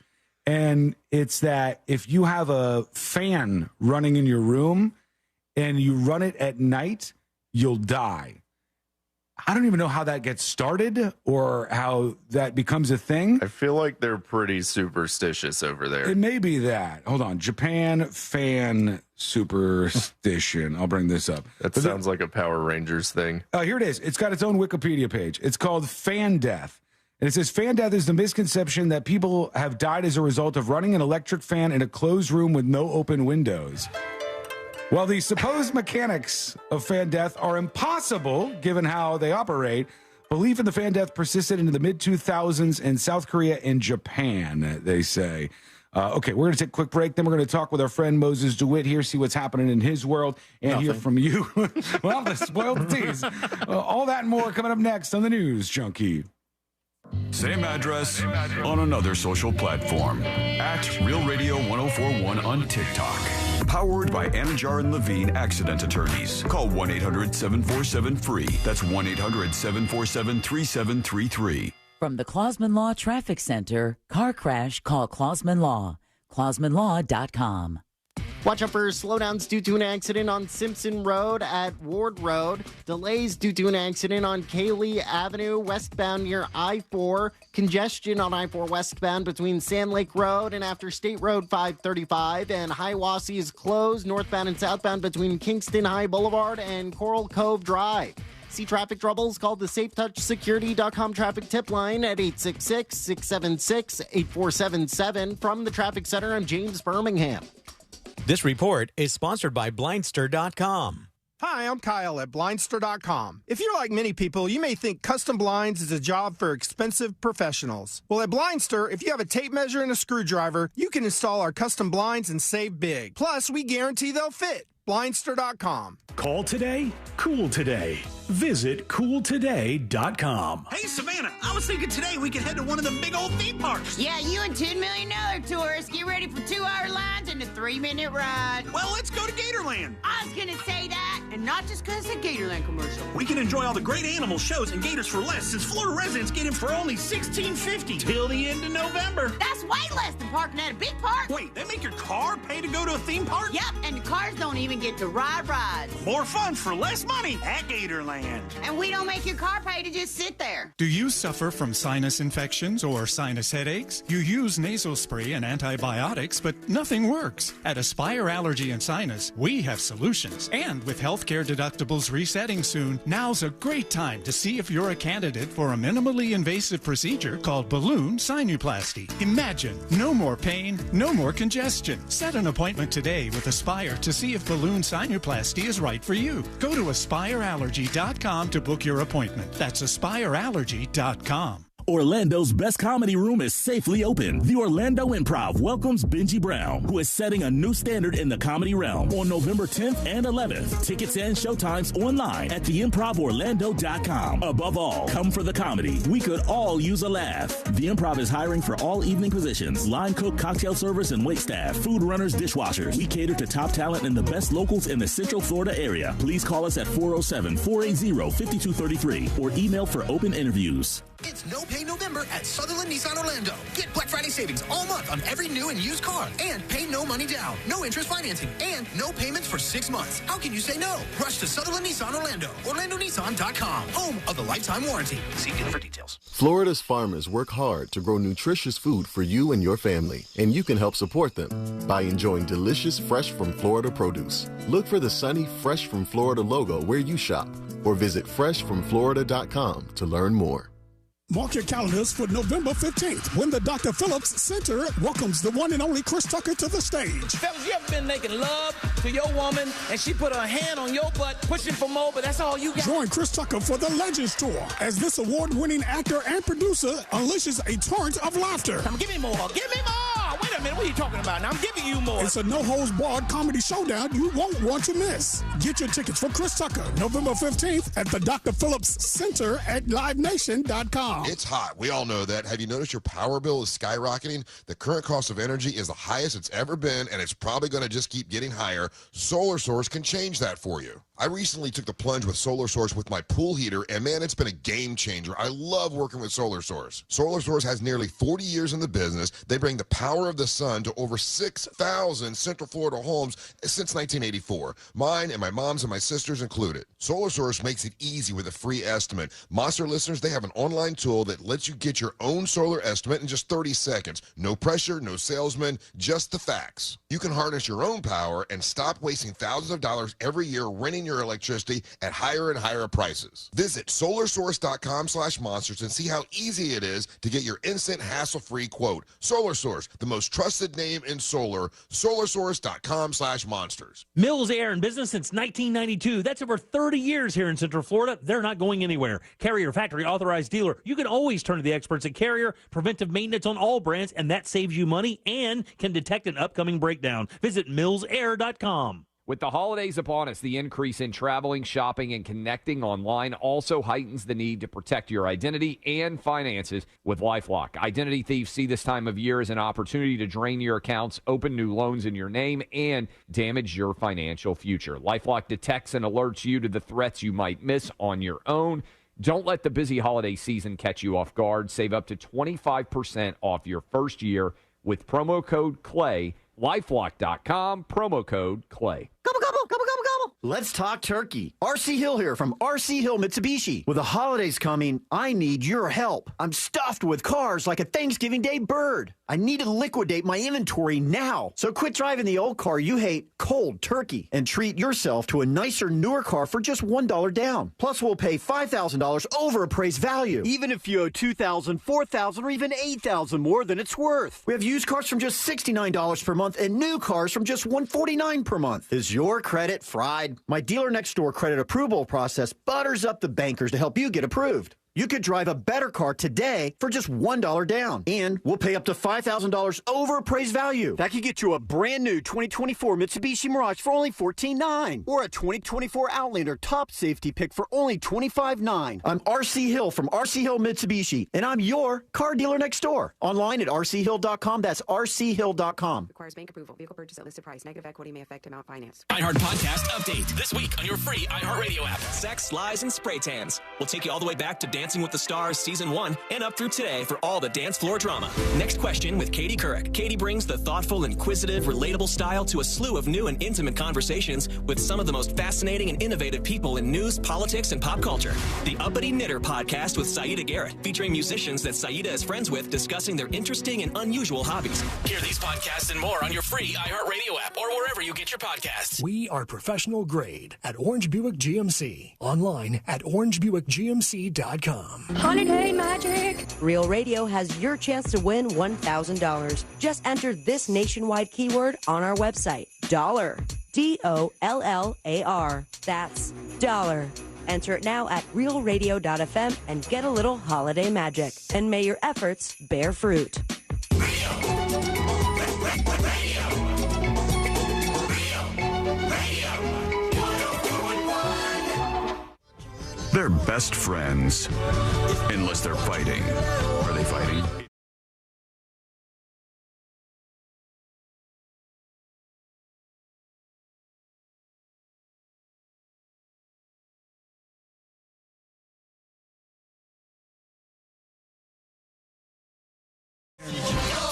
And it's that if you have a fan running in your room and you run it at night, you'll die. I don't even know how that gets started or how that becomes a thing. I feel like they're pretty superstitious over there. It may be that. Hold on. Japan fan superstition. I'll bring this up. That sounds like a Power Rangers thing. Here it is. It's got its own Wikipedia page. It's called fan death. And it says, fan death is the misconception that people have died as a result of running an electric fan in a closed room with no open windows. While the supposed mechanics of fan death are impossible, given how they operate, belief in the fan death persisted into the mid-2000s in South Korea and Japan, they say. Okay, we're going to take a quick break. Then we're going to talk with our friend Moses DeWitt here, see what's happening in his world, and hear from you. Well, the spoiled tease. All that and more coming up next on the News Junkie. Same address on another social platform at Real Radio 1041 on TikTok. Powered by Anajar and Levine Accident Attorneys. Call 1-800-747-FREE. That's 1-800-747-3733. From the Clausman Law Traffic Center, car crash, call Clausman Law. ClausmanLaw.com. Watch out for slowdowns due to an accident on Simpson Road at Ward Road. Delays due to an accident on Cayley Avenue westbound near I-4. Congestion on I-4 westbound between Sand Lake Road and after State Road 535. And Hiawassee is closed northbound and southbound between Kingston High Boulevard and Coral Cove Drive. See traffic troubles? Call the SafeTouchSecurity.com traffic tip line at 866-676-8477. From the Traffic Center, I'm James Birmingham. This report is sponsored by Blindster.com. Hi, I'm Kyle at Blindster.com. If you're like many people, you may think custom blinds is a job for expensive professionals. Well, at Blindster, if you have a tape measure and a screwdriver, you can install our custom blinds and save big. Plus, we guarantee they'll fit. Blindster.com. Call today, cool today. Visit cooltoday.com. Hey, Savannah, I was thinking today we could head to one of the big old theme parks. Yeah, you and $10 million tourists get ready for 2-hour lines and a 3-minute ride. Well, let's go to Gatorland. I was going to say that, and not just because it's a Gatorland commercial. We can enjoy all the great animal shows and gators for less, since Florida residents get in for only $16.50 till the end of November. That's way less than parking at a big park. Wait, they make your car pay to go to a theme park? Yep, and the cars don't even get to ride rides. More fun for less money at Gatorland. And we don't make your car pay to just sit there. Do you suffer from sinus infections or sinus headaches? You use nasal spray and antibiotics, but nothing works. At Aspire Allergy and Sinus, we have solutions. And with healthcare deductibles resetting soon, now's a great time to see if you're a candidate for a minimally invasive procedure called balloon sinuplasty. Imagine no more pain, no more congestion. Set an appointment today with Aspire to see if balloon sinuplasty is right for you. Go to AspireAllergy.com to book your appointment. That's AspireAllergy.com. Orlando's best comedy room is safely open. The Orlando Improv welcomes Benji Brown, who is setting a new standard in the comedy realm on November 10th and 11th. Tickets and showtimes online at theimprovorlando.com. Above all, come for the comedy. We could all use a laugh. The Improv is hiring for all evening positions: line cook, cocktail service, and wait staff, food runners, dishwashers. We cater to top talent and the best locals in the Central Florida area. Please call us at 407-480-5233 or email for open interviews. It's No Pay November at Sutherland Nissan Orlando. Get Black Friday savings all month on every new and used car. And pay no money down, no interest financing, and no payments for 6 months. How can you say no? Rush to Sutherland Nissan Orlando. OrlandoNissan.com. Home of the lifetime warranty. See dealer for details. Florida's farmers work hard to grow nutritious food for you and your family. And you can help support them by enjoying delicious fresh from Florida produce. Look for the sunny Fresh from Florida logo where you shop. Or visit freshfromflorida.com to learn more. Mark your calendars for November 15th when the Dr. Phillips Center welcomes the one and only Chris Tucker to the stage. Fellas, you ever been making love to your woman and she put her hand on your butt, pushing for more, but that's all you got? Join Chris Tucker for the Legends Tour as this award-winning actor and producer unleashes a torrent of laughter. Come give me more. Give me more. Wait a minute. What are you talking about? Now I'm giving you more. It's a no-holds-barred comedy showdown you won't want to miss. Get your tickets for Chris Tucker November 15th at the Dr. Phillips Center at LiveNation.com. It's hot. We all know that. Have you noticed your power bill is skyrocketing? The current cost of energy is the highest it's ever been, and it's probably going to just keep getting higher. Solar Source can change that for you. I recently took the plunge with Solar Source with my pool heater, and man, it's been a game changer. I love working with Solar Source. Solar Source has nearly 40 years in the business. They bring the power of the sun to over 6,000 Central Florida homes since 1984. Mine and my mom's and my sister's included. Solar Source makes it easy with a free estimate. Monster listeners, they have an online tool that lets you get your own solar estimate in just 30 seconds. No pressure, no salesman, just the facts. You can harness your own power and stop wasting thousands of dollars every year renting your electricity at higher and higher prices. Visit solarsource.com/monsters and see how easy it is to get your instant hassle-free quote. Solar Source, the most trusted name in solar. solarsource.com/monsters. Mills Air in business since 1992. That's over 30 years here in Central Florida. They're not going anywhere. Carrier factory authorized dealer. You can always turn to the experts at Carrier. Preventive maintenance on all brands, and that saves you money and can detect an upcoming breakdown. Visit millsair.com. With the holidays upon us, the increase in traveling, shopping, and connecting online also heightens the need to protect your identity and finances with LifeLock. Identity thieves see this time of year as an opportunity to drain your accounts, open new loans in your name, and damage your financial future. LifeLock detects and alerts you to the threats you might miss on your own. Don't let the busy holiday season catch you off guard. Save up to 25% off your first year with promo code CLAY. LifeLock.com, promo code CLAY. Gobble, gobble, gobble, gobble, gobble. Let's talk turkey. RC Hill here from RC Hill Mitsubishi. With the holidays coming, I need your help. I'm stuffed with cars like a Thanksgiving Day bird. I need to liquidate my inventory now. So quit driving the old car you hate cold turkey and treat yourself to a nicer, newer car for just $1 down. Plus, we'll pay $5,000 over appraised value. Even if you owe $2,000, $4,000, or even $8,000 more than it's worth. We have used cars from just $69 per month and new cars from just $149 per month. Is your credit fried? My dealer next door credit approval process butters up the bankers to help you get approved. You could drive a better car today for just $1 down. And we'll pay up to $5,000 over appraised value. That could get you a brand new 2024 Mitsubishi Mirage for only $14,900. Or a 2024 Outlander top safety pick for only $25,900. I'm RC Hill from RC Hill Mitsubishi, and I'm your car dealer next door. Online at rchill.com. That's rchill.com. Requires bank approval. Vehicle purchase at listed price. Negative equity may affect amount financed. iHeart Podcast Update. This week on your free iHeartRadio app. Sex, Lies, and Spray Tans. We'll take you all the way back to Dancing with the Stars Season 1 and up through today for all the dance floor drama. Next question with Katie Couric. Katie brings the thoughtful, inquisitive, relatable style to a slew of new and intimate conversations with some of the most fascinating and innovative people in news, politics, and pop culture. The Uppity Knitter Podcast with Saida Garrett, featuring musicians that Saida is friends with, discussing their interesting and unusual hobbies. Hear these podcasts and more on your free iHeartRadio app or wherever you get your podcasts. We are professional grade at Orange Buick GMC. Online at orangebuickgmc.com. Holiday magic! Real Radio has your chance to win $1,000. Just enter this nationwide keyword on our website. Dollar. DOLLAR. That's dollar. Enter it now at realradio.fm and get a little holiday magic. And may your efforts bear fruit. They're best friends, unless they're fighting. Are they fighting?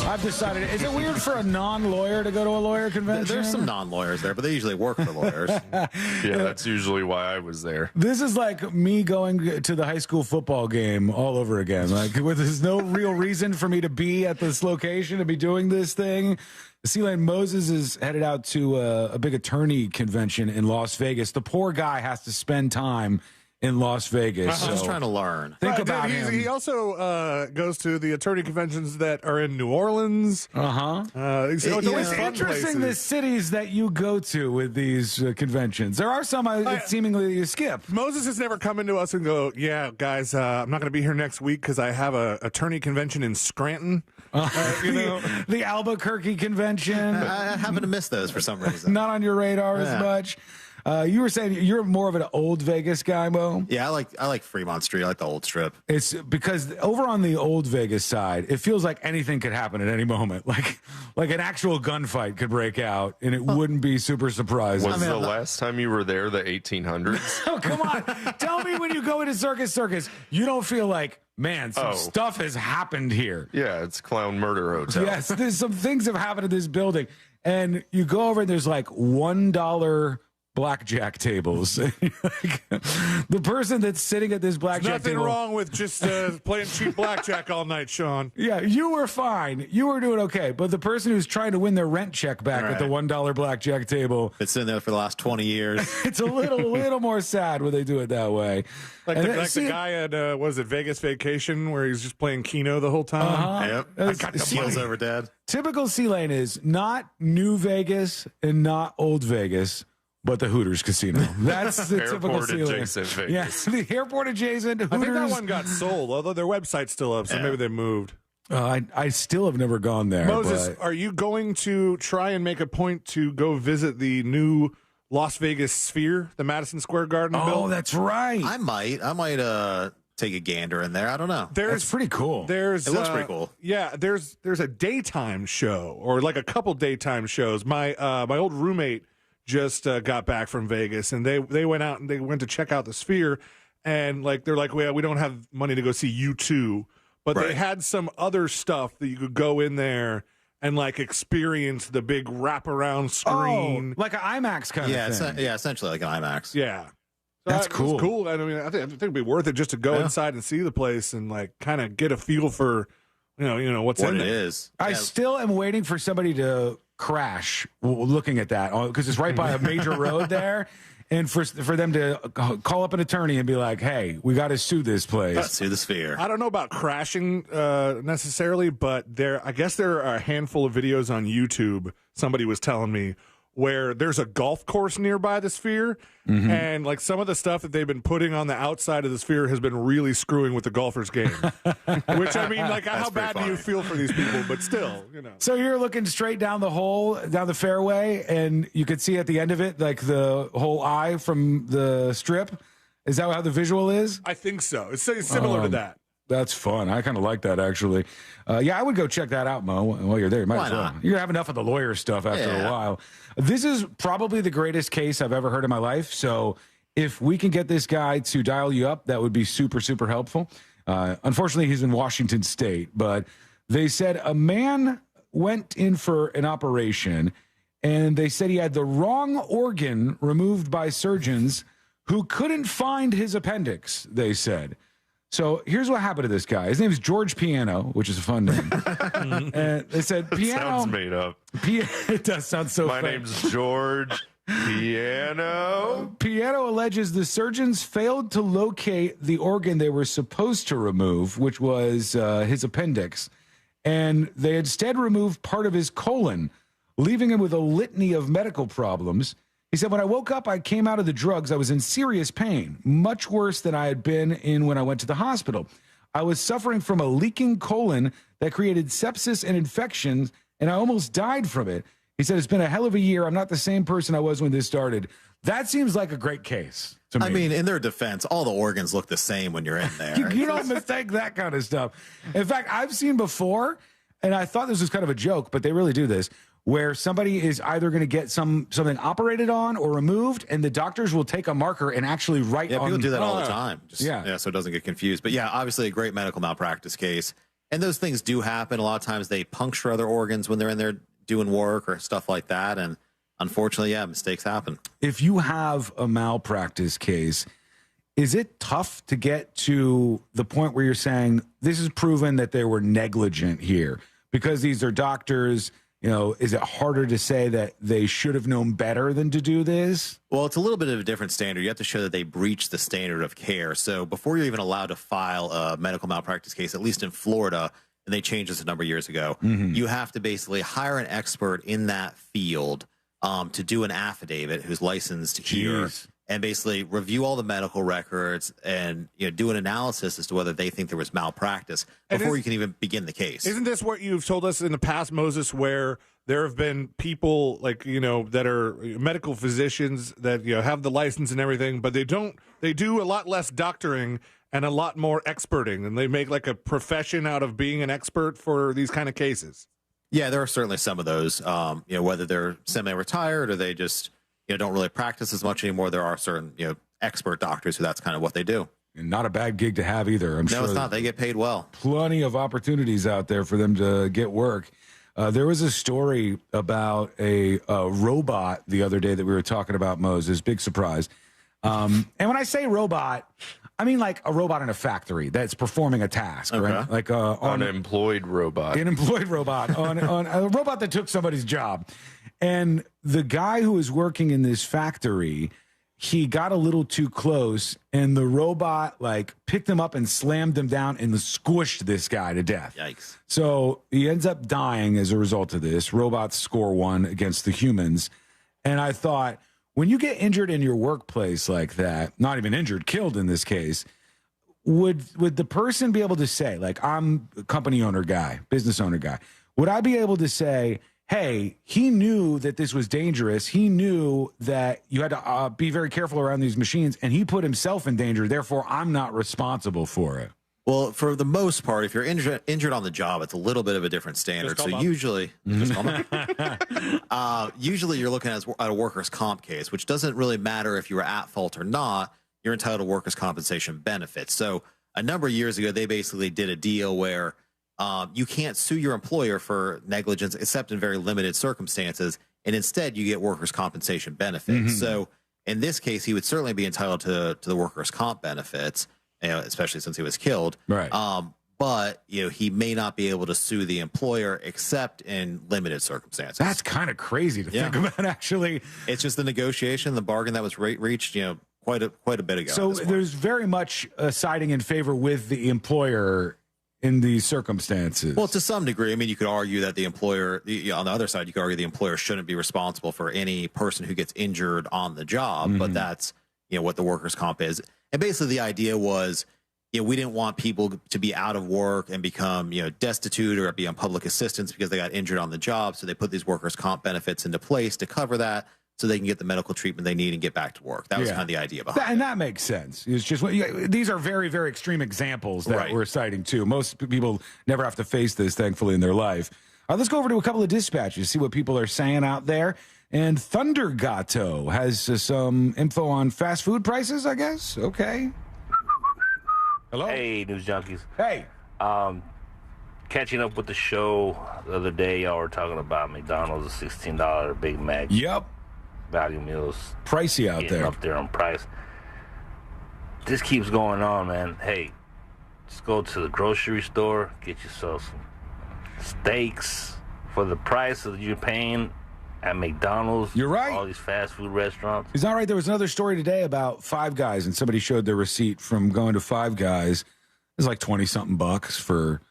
I've decided, is it weird for a non-lawyer to go to a lawyer convention? There's some non-lawyers there, but they usually work for lawyers. Yeah, that's usually why I was there. This is like me going to the high school football game all over again. Like, there's no real reason for me to be at this location, to be doing this thing. C-Lane Moses is headed out to a big attorney convention in Las Vegas. The poor guy has to spend time in Las Vegas. I'm just trying to learn. Think about him. He also goes to the attorney conventions that are in New Orleans. It's interesting the cities that you go to with these conventions. There are some seemingly you skip. Moses has never come into us and go, yeah, guys, I'm not going to be here next week because I have a attorney convention in Scranton. The Albuquerque convention. I happen to miss those for some reason. Not on your radar as much. You were saying you're more of an old Vegas guy, Mo? Yeah, I like Fremont Street. I like the old strip. It's because over on the old Vegas side, it feels like anything could happen at any moment. Like an actual gunfight could break out, and it wouldn't be super surprising. Was the last time you were there the 1800s? Oh, come on. Tell me when you go into Circus, you don't feel like, man, some stuff has happened here. Yeah, it's Clown Murder Hotel. Yes, there's some things have happened in this building. And you go over and there's like $1 blackjack tables. The person that's sitting at this blackjack Nothing table. wrong with just playing cheap blackjack all night, Sean. Yeah, you were fine. You were doing okay. But the person who's trying to win their rent check back at the $1 blackjack table. It's in there for the last 20 years. It's a little more sad when they do it that way. Like the guy at, Vegas Vacation, where he's just playing Keno the whole time? Yep. I got the Seals over Dad. Typical C-Lane is not New Vegas and not Old Vegas, but the Hooters Casino. That's the typical C-Lane. Adjacent Vegas. Yes, the airport adjacent Hooters. I think that one got sold, although their website's still up, so maybe they moved. I still have never gone there. Moses, are you going to try and make a point to go visit the new Las Vegas Sphere, the Madison Square Garden building? Oh, that's right. I might take a gander in there. I don't know. That's pretty cool. It looks pretty cool. Yeah, there's a daytime show, or like a couple daytime shows. My old roommate just got back from Vegas, and they went out and they went to check out the Sphere, and they're like, well, we don't have money to go see U2, but they had some other stuff that you could go in there and experience the big wraparound screen, like an IMAX kind of thing. Essentially like an IMAX. Yeah, that's cool. Cool. I mean, I think it'd be worth it just to go inside and see the place and kind of get a feel for what's what in it there. is. I still am waiting for somebody to crash looking at that, because it's right by a major road there, and for them to call up an attorney and be like, hey, we got to sue this place. Let's sue the Sphere. I don't know about crashing necessarily, but I guess there are a handful of videos on YouTube, somebody was telling me, where there's a golf course nearby the Sphere, and some of the stuff that they've been putting on the outside of the Sphere has been really screwing with the golfers' game. Which, I mean, how bad do you feel for these people? But still, So you're looking straight down the hole, down the fairway, and you could see at the end of it, the whole eye from the strip. Is that how the visual is? I think so. It's similar to that. That's fun. I kind of like that, actually. Yeah, I would go check that out, Mo, while you're there. You might as well. You're going to have enough of the lawyer stuff after a while. This is probably the greatest case I've ever heard in my life. So if we can get this guy to dial you up, that would be super, super helpful. Unfortunately, he's in Washington State. But they said a man went in for an operation, and they said he had the wrong organ removed by surgeons who couldn't find his appendix, they said. So here's what happened to this guy. His name is George Piano, which is a fun name. And they said Piano. Sounds made up. It does sound so My fun. name's George Piano. Piano alleges the surgeons failed to locate the organ they were supposed to remove, which was his appendix. And they instead removed part of his colon, leaving him with a litany of medical problems. He said, when I woke up, I came out of the drugs. I was in serious pain, much worse than I had been in when I went to the hospital. I was suffering from a leaking colon that created sepsis and infections, and I almost died from it. He said, it's been a hell of a year. I'm not the same person I was when this started. That seems like a great case to me. I mean, in their defense, all the organs look the same when you're in there. You don't mistake that kind of stuff. In fact, I've seen before, and I thought this was kind of a joke, but they really do this, where somebody is either going to get something operated on or removed, and the doctors will take a marker and actually write on. Yeah, people do that all the time. Yeah, so it doesn't get confused. But yeah, obviously a great medical malpractice case. And those things do happen. A lot of times they puncture other organs when they're in there doing work or stuff like that. And unfortunately, yeah, mistakes happen. If you have a malpractice case, is it tough to get to the point where you're saying this is proven that they were negligent here? Because these are doctors. You know, is it harder to say that they should have known better than to do this? Well, it's a little bit of a different standard. You have to show that they breached the standard of care. So before you're even allowed to file a medical malpractice case, at least in Florida, and they changed this a number of years ago, you have to basically hire an expert in that field to do an affidavit who's licensed here and basically review all the medical records and do an analysis as to whether they think there was malpractice before you can even begin the case. Isn't this what you've told us in the past, Moses, where there have been people that are medical physicians that have the license and everything, but they do a lot less doctoring and a lot more experting, and they make like a profession out of being an expert for these kind of cases? Yeah, there are certainly some of those, whether they're semi-retired or they just don't really practice as much anymore. There are certain, expert doctors who that's kind of what they do. And not a bad gig to have either. I'm sure. No, it's not. They get paid well. Plenty of opportunities out there for them to get work. There was a story about a robot the other day that we were talking about, Moses. Big surprise. And when I say robot, I mean like a robot in a factory that's performing a task, right? Like unemployed robot. An employed robot on a robot that took somebody's job. And the guy who was working in this factory, he got a little too close, and the robot picked him up and slammed him down and squished this guy to death. Yikes. So he ends up dying as a result of this. Robots score 1 against the humans. And I thought, when you get injured in your workplace like that, not even injured, killed in this case, would the person be able to say, I'm a company owner guy, business owner guy, would I be able to say, hey, he knew that this was dangerous. He knew that you had to be very careful around these machines, and he put himself in danger. Therefore, I'm not responsible for it. Well, for the most part, if you're injured on the job, it's a little bit of a different standard. So usually, usually you're looking at a workers' comp case, which doesn't really matter if you were at fault or not. You're entitled to workers' compensation benefits. So a number of years ago, they basically did a deal where you can't sue your employer for negligence except in very limited circumstances, and instead you get workers' compensation benefits. So in this case, he would certainly be entitled to the workers' comp benefits, especially since he was killed. Right. But he may not be able to sue the employer except in limited circumstances. That's kind of crazy to think about. Actually, it's just the negotiation, the bargain that was reached, quite a bit ago. So there's very much a siding in favor with the employer in these circumstances. Well, to some degree. I mean, you could argue that the employer, on the other side, you could argue the employer shouldn't be responsible for any person who gets injured on the job, but that's, what the workers' comp is. And basically the idea was, we didn't want people to be out of work and become, destitute or be on public assistance because they got injured on the job. So they put these workers' comp benefits into place to cover that, so they can get the medical treatment they need and get back to work. That was kind of the idea behind it. And that makes sense. It's just these are very, very extreme examples that we're citing, too. Most people never have to face this, thankfully, in their life. Let's go over to a couple of dispatches, see what people are saying out there. And Thunder Gato has some info on fast food prices, I guess. Okay. Hello? Hey, News Junkies. Hey. Catching up with the show the other day, y'all were talking about McDonald's, a $16 Big Mac. Yep. Value meals. Pricey out there. Up there on price. This keeps going on, man. Hey, just go to the grocery store, get yourself some steaks for the price that you're paying at McDonald's. You're right. All these fast food restaurants. Is that right? There was another story today about Five Guys, and somebody showed their receipt from going to Five Guys. It was like $20-something for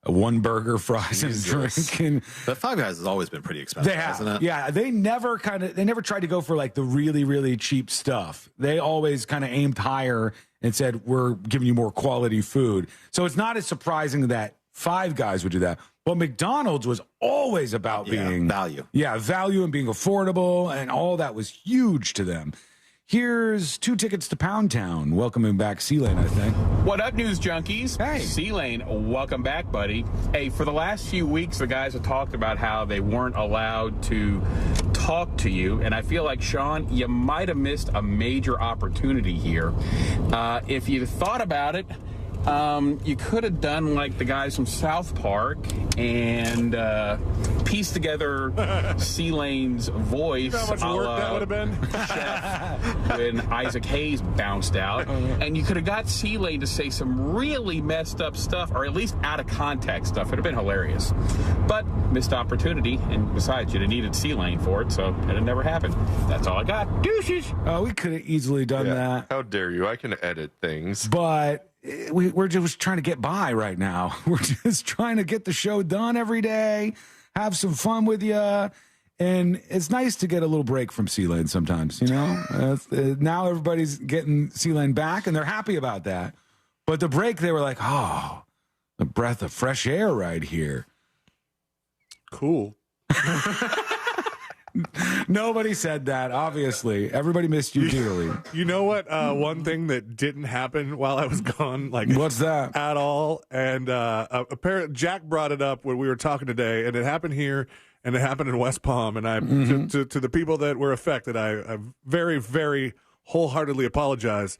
one burger, fries, and a drink. And but Five Guys has always been pretty expensive, hasn't it? Yeah, they never tried to go for like the really, really cheap stuff. They always kind of aimed higher and said, we're giving you more quality food. So it's not as surprising that Five Guys would do that. But McDonald's was always about being value. Yeah, value and being affordable, and all that was huge to them. Here's 2 tickets to Pound Town. Welcoming back C-Lane, I think. What up, news junkies? Hey. C-Lane, welcome back, buddy. Hey, for the last few weeks, the guys have talked about how they weren't allowed to talk to you, and I feel like, Sean, you might have missed a major opportunity here. If you thought about it, you could have done like the guys from South Park and pieced together C-Lane's voice. You know how much work that would have been? Chef, when Isaac Hayes bounced out. And you could have got C-Lane to say some really messed up stuff, or at least out of context stuff. It would have been hilarious. But missed opportunity, and besides, you'd have needed C-Lane for it, so it never happened. That's all I got. Deuces! Oh, we could have easily done that. How dare you? I can edit things. But we're just trying to get by right now. We're just trying to get the show done every day, have some fun with you. And it's nice to get a little break from C-Lane sometimes, you know? Now everybody's getting C-Lane back, and they're happy about that. But the break, they were like, oh, a breath of fresh air right here. Cool. Nobody said that, obviously. Everybody missed you dearly. You know what? One thing that didn't happen while I was gone, like what's that? At all. And apparently Jack brought it up when we were talking today, and it happened here and it happened in West Palm. And I to the people that were affected, I very, very wholeheartedly apologize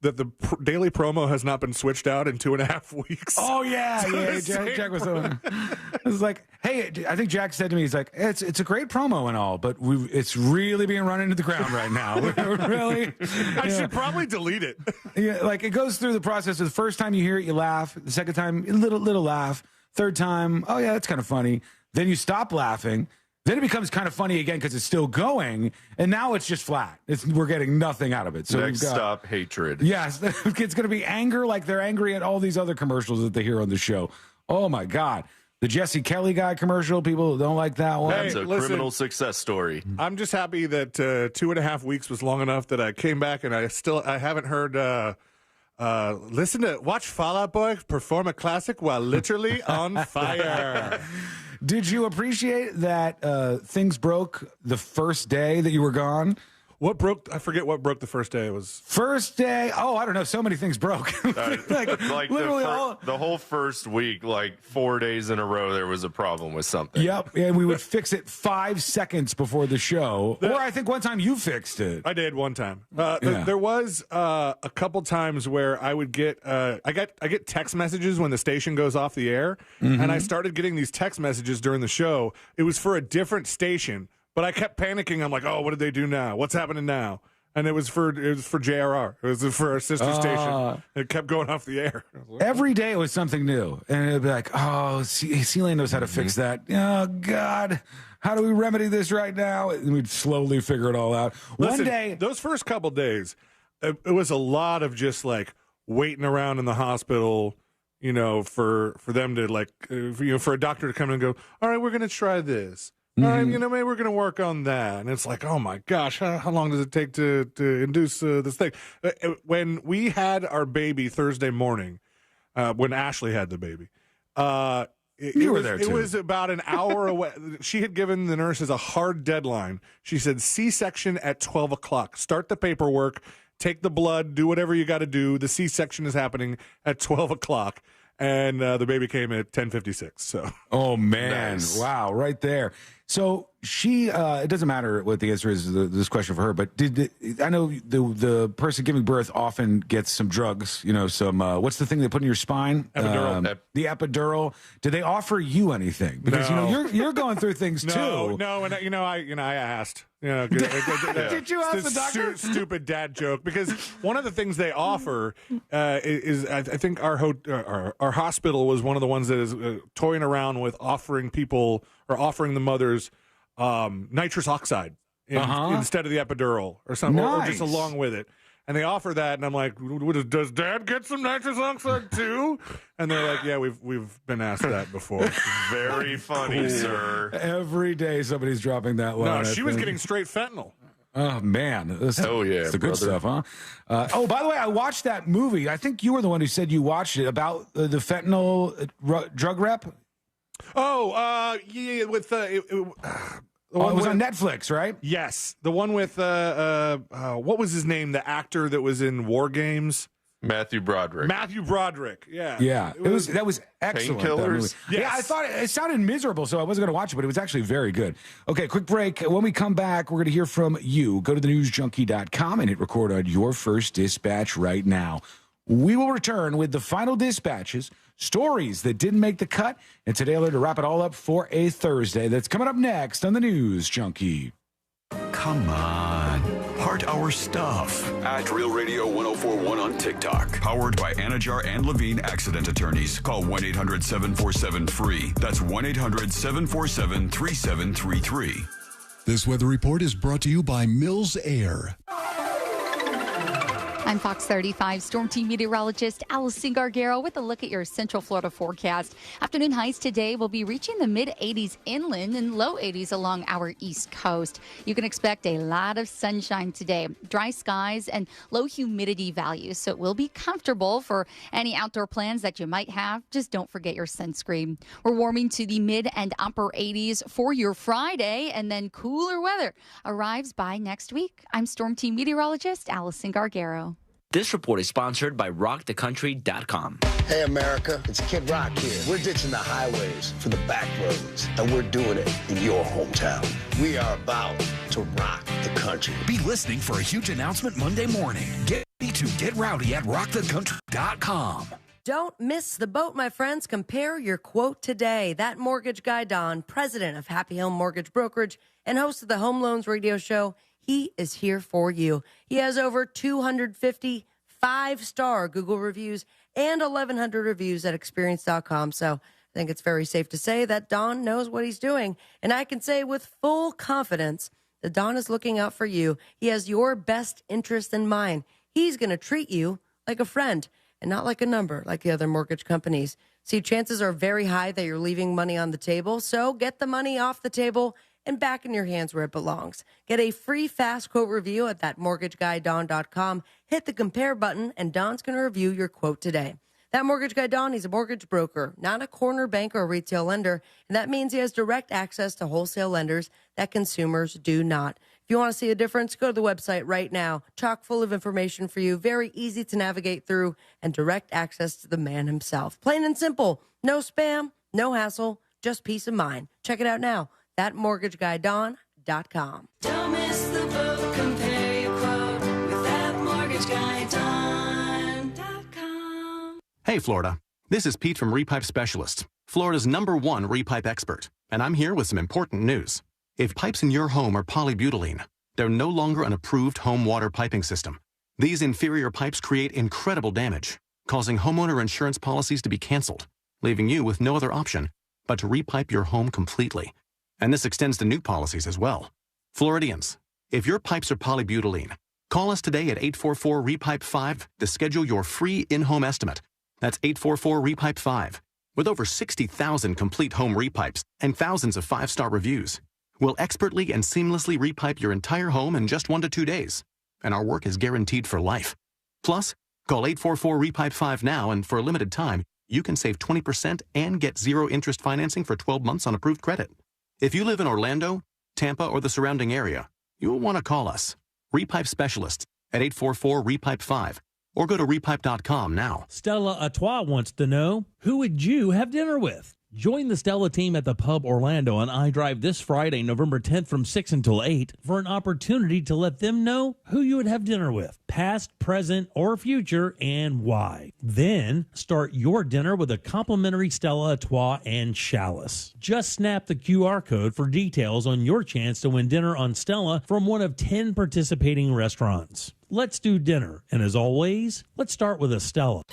that the daily promo has not been switched out in 2.5 weeks. Oh, yeah. Jack was it was like, hey, I think Jack said to me, he's like, it's a great promo and all, but it's really being run into the ground right now. Really? I should probably delete it. Yeah, like it goes through the process. The first time you hear it, you laugh. The second time, a little laugh. Third time, oh, yeah, that's kind of funny. Then you stop laughing. Then it becomes kind of funny again because it's still going, and now it's just flat. We're getting nothing out of it. So next stop, hatred. Yes, it's going to be anger, like they're angry at all these other commercials that they hear on the show. Oh my God, the Jesse Kelly guy commercial. People don't like that one. That's a criminal success story. I'm just happy that 2.5 weeks was long enough that I came back, and I haven't heard. Watch Fall Out Boy perform a classic while literally on fire. Did you appreciate that things broke the first day that you were gone? What broke? I forget what broke the first day. It was first day. Oh, I don't know. So many things broke. like literally the whole first week, like 4 days in a row, there was a problem with something. Yep, and we would fix it 5 seconds before the show. Or I think one time you fixed it. I did one time. There was a couple times where I would get I get text messages when the station goes off the air, and I started getting these text messages during the show. It was for a different station. But I kept panicking. I'm like, oh, what did they do now? What's happening now? And it was for JRR. It was for our sister station. It kept going off the air. Every day it was something new. And it'd be like, oh, C-Lane knows how to fix that. Oh, God. How do we remedy this right now? And we'd slowly figure it all out. Listen, one day. Those first couple days, it was a lot of just like waiting around in the hospital, you know, for them to like, for a doctor to come in and go, all right, we're going to try this. All right, maybe we're going to work on that. And it's like, oh, my gosh, how long does it take to induce this thing? When we had our baby Thursday morning, when Ashley had the baby, you were there, too. It was about an hour away. She had given the nurses a hard deadline. She said, C-section at 12 o'clock. Start the paperwork, take the blood, do whatever you got to do. The C-section is happening at 12 o'clock. And the baby came at 10:56. So, oh man, nice. Wow, right there. So she, it doesn't matter what the answer is to this question for her, but I know the person giving birth often gets some drugs. You know, some what's the thing they put in your spine? Epidural. The epidural. Did they offer you anything? Because no. you know you're going through things too. No, and I asked. You know, did you ask the doctor? Stupid dad joke. Because one of the things they offer is I think our hospital was one of the ones that is toying around with offering people or offering the mothers nitrous oxide instead of the epidural or something, or just along with it. And they offer that, and I'm like, does Dad get some nitrous oxide too? And they're like, yeah, we've been asked that before. Very funny, sir. Every day somebody's dropping that line. No, she was getting straight fentanyl. Oh, man. Hell yeah, It's the good brother. stuff, huh? By the way, I watched that movie. I think you were the one who said you watched it about the fentanyl drug rep. Yeah, with It was on Netflix, right? Yes, the one with what was his name? The actor that was in War Games. Matthew Broderick. Matthew Broderick. Yeah. Yeah. That was excellent. that movie. Painkillers? Yes. Yeah, I thought it sounded miserable, so I wasn't going to watch it, but it was actually very good. Okay, quick break. When we come back, we're going to hear from you. Go to thenewsjunkie.com and hit record on your first dispatch right now. We will return with the final dispatches, stories that didn't make the cut, and today to wrap it all up for a Thursday. That's coming up next on the News Junkie. Come on. Heart our stuff. At Real Radio 1041 on TikTok. Powered by Anajar and Levine Accident Attorneys. Call 1-800-747-FREE. That's 1-800-747-3733. This weather report is brought to you by Mills Air. I'm Fox 35 Storm Team meteorologist Allison Gargaro with a look at your Central Florida forecast. Afternoon highs today will be reaching the mid-80s inland and low 80s along our east coast. You can expect a lot of sunshine today, dry skies and low humidity values, so it will be comfortable for any outdoor plans that you might have. Just don't forget your sunscreen. We're warming to the mid and upper 80s for your Friday, and then cooler weather arrives by next week. I'm Storm Team meteorologist Allison Gargaro. This report is sponsored by RockTheCountry.com. Hey, America, it's Kid Rock here. We're ditching the highways for the back roads, and we're doing it in your hometown. We are about to rock the country. Be listening for a huge announcement Monday morning. Get ready to get rowdy at RockTheCountry.com. Don't miss the boat, my friends. Compare your quote today. That mortgage guy, Don, president of Happy Home Mortgage Brokerage and host of the Home Loans Radio Show, he is here for you. He has over 250 5-star Google reviews and 1,100 reviews at experience.com. So I think it's very safe to say that Don knows what he's doing. And I can say with full confidence that Don is looking out for you. He has your best interest in mind. He's going to treat you like a friend and not like a number like the other mortgage companies. See, chances are very high that you're leaving money on the table. So get the money off the table and back in your hands where it belongs. Get a free fast quote review at thatmortgageguyDon.com. Hit the compare button, and Don's going to review your quote today. That mortgage guy, Don, he's a mortgage broker, not a corner bank or retail lender, and that means he has direct access to wholesale lenders that consumers do not. If you want to see a difference, go to the website right now. Chock full of information for you, very easy to navigate through, and direct access to the man himself. Plain and simple. No spam, no hassle, just peace of mind. Check it out now. ThatMortgageGuyDon.com. Don't miss the boat, compare your quote with ThatMortgageGuyDon.com. Hey, Florida. This is Pete from Repipe Specialists, Florida's #1 repipe expert, and I'm here with some important news. If pipes in your home are polybutylene, they're no longer an approved home water piping system. These inferior pipes create incredible damage, causing homeowner insurance policies to be canceled, leaving you with no other option but to repipe your home completely. And this extends to new policies as well. Floridians, if your pipes are polybutylene, call us today at 844-REPIPE-5 to schedule your free in-home estimate. That's 844-REPIPE-5. With over 60,000 complete home repipes and thousands of 5-star reviews, we'll expertly and seamlessly repipe your entire home in just 1 to 2 days. And our work is guaranteed for life. Plus, call 844-REPIPE-5 now, and for a limited time, you can save 20% and get 0 interest financing for 12 months on approved credit. If you live in Orlando, Tampa, or the surrounding area, you'll want to call us, Repipe Specialists, at 844-REPIPE-5, or go to repipe.com now. Stella Artois wants to know, who would you have dinner with? Join the Stella team at the Pub Orlando on iDrive this Friday, November 10th from 6 until 8 for an opportunity to let them know who you would have dinner with, past, present, or future, and why. Then start your dinner with a complimentary Stella Artois and chalice. Just snap the QR code for details on your chance to win dinner on Stella from one of 10 participating restaurants. let's do dinner. And as always, let's start with Estella.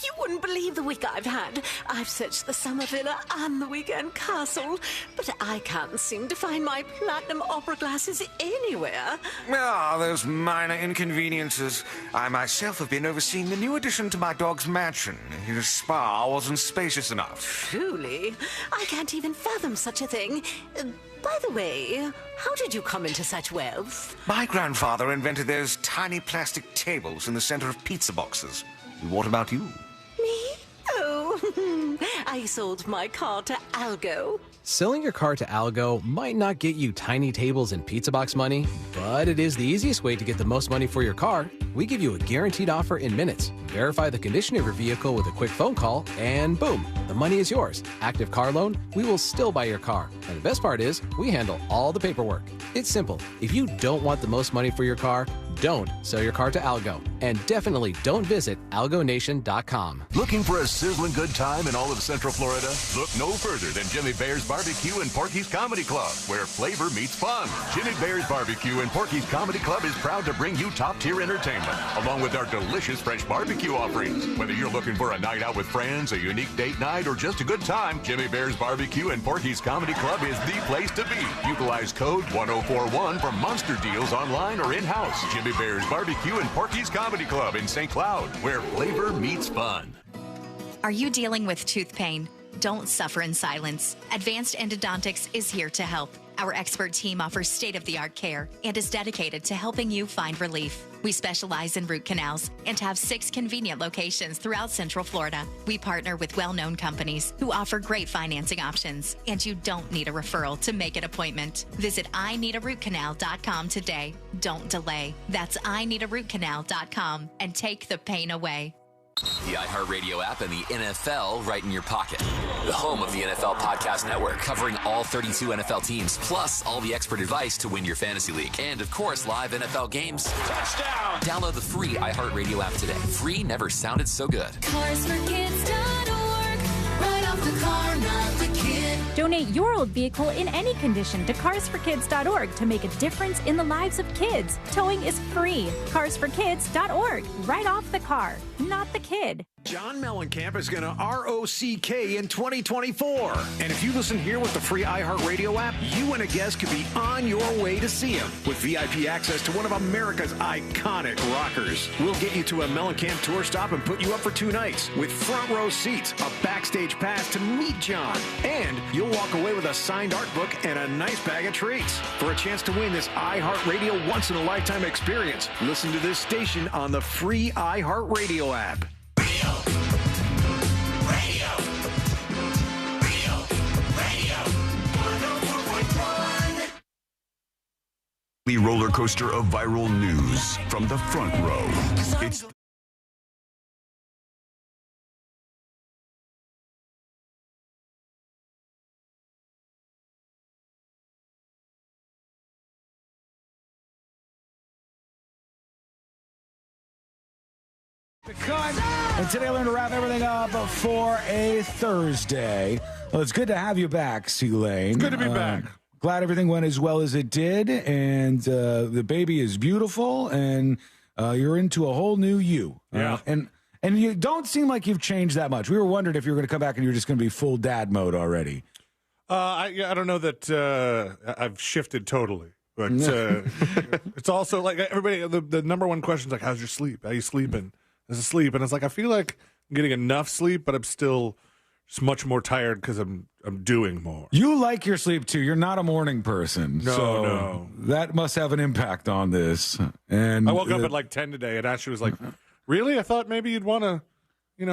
You wouldn't believe the week I've had. I've searched the summer villa and the weekend castle, but I can't seem to find my platinum opera glasses anywhere. Those minor inconveniences. I myself have been overseeing the new addition to my dog's mansion. His spa wasn't spacious enough. Truly, I can't even fathom such a thing. By the way, how did you come into such wealth? My grandfather invented those tiny plastic tables in the center of pizza boxes. What about you? Me? Oh, I sold my car to Algo. Selling your car to Algo might not get you tiny tables and pizza box money, but it is the easiest way to get the most money for your car. We give you a guaranteed offer in minutes. Verify the condition of your vehicle with a quick phone call, and boom, the money is yours. Active car loan, we will still buy your car. And the best part is, we handle all the paperwork. It's simple. If you don't want the most money for your car, don't sell your car to Algo. And definitely don't visit algonation.com. Looking for a sizzling good time in all of Central Florida? Look no further than Jimmy Bear's Barbecue and Porky's Comedy Club, where flavor meets fun. Jimmy Bear's Barbecue and Porky's Comedy Club is proud to bring you top-tier entertainment, along with our delicious fresh barbecue offerings. Whether you're looking for a night out with friends, a unique date night, or just a good time, Jimmy Bear's Barbecue and Porky's Comedy Club is the place to be. Utilize code 1041 for monster deals online or in-house. Jimmy Bear's Barbecue and Porky's Comedy Club in St. Cloud, where flavor meets fun. Are you dealing with tooth pain? Don't suffer in silence. Advanced Endodontics is here to help. Our expert team offers state-of-the-art care and is dedicated to helping you find relief. We specialize in root canals and have 6 convenient locations throughout Central Florida. We partner with well-known companies who offer great financing options, and you don't need a referral to make an appointment. Visit ineedarootcanal.com today. Don't delay. That's ineedarootcanal.com and take the pain away. The iHeartRadio app and the NFL right in your pocket. The home of the NFL Podcast Network, covering all 32 NFL teams, plus all the expert advice to win your fantasy league. And, of course, live NFL games. Touchdown! Download the free iHeartRadio app today. Free never sounded so good. CarsForKids.org. Right off the car, not the kid. Donate your old vehicle in any condition to CarsForKids.org to make a difference in the lives of kids. Towing is free. CarsForKids.org. Right off the car, not the kid. John Mellencamp is going to ROCK in 2024. And if you listen here with the free iHeartRadio app, you and a guest could be on your way to see him with VIP access to one of America's iconic rockers. We'll get you to a Mellencamp tour stop and put you up for 2 nights with front row seats, a backstage pass to meet John, and you'll walk away with a signed art book and a nice bag of treats. For a chance to win this iHeartRadio once-in-a-lifetime experience, listen to this station on the free iHeartRadio app. The roller coaster of viral news from the front row. It's the cut. And today we're going to wrap everything up for a Thursday. Well, it's good to have you back, C-Lane. Good to be back. Glad everything went as well as it did, and the baby is beautiful, and you're into a whole new you. Yeah. And you don't seem like you've changed that much. We were wondering if you were going to come back and you were just going to be full dad mode already. I don't know that I've shifted totally. But it's also like everybody, the number one question is like, how's your sleep? How you sleeping? How's the sleep? And it's like, I feel like I'm getting enough sleep, but I'm still just much more tired because I'm doing more. You like your sleep too. You're not a morning person. No. That must have an impact on this. And I woke up at like 10 today, and Ashley was like, really? I thought maybe you'd want to,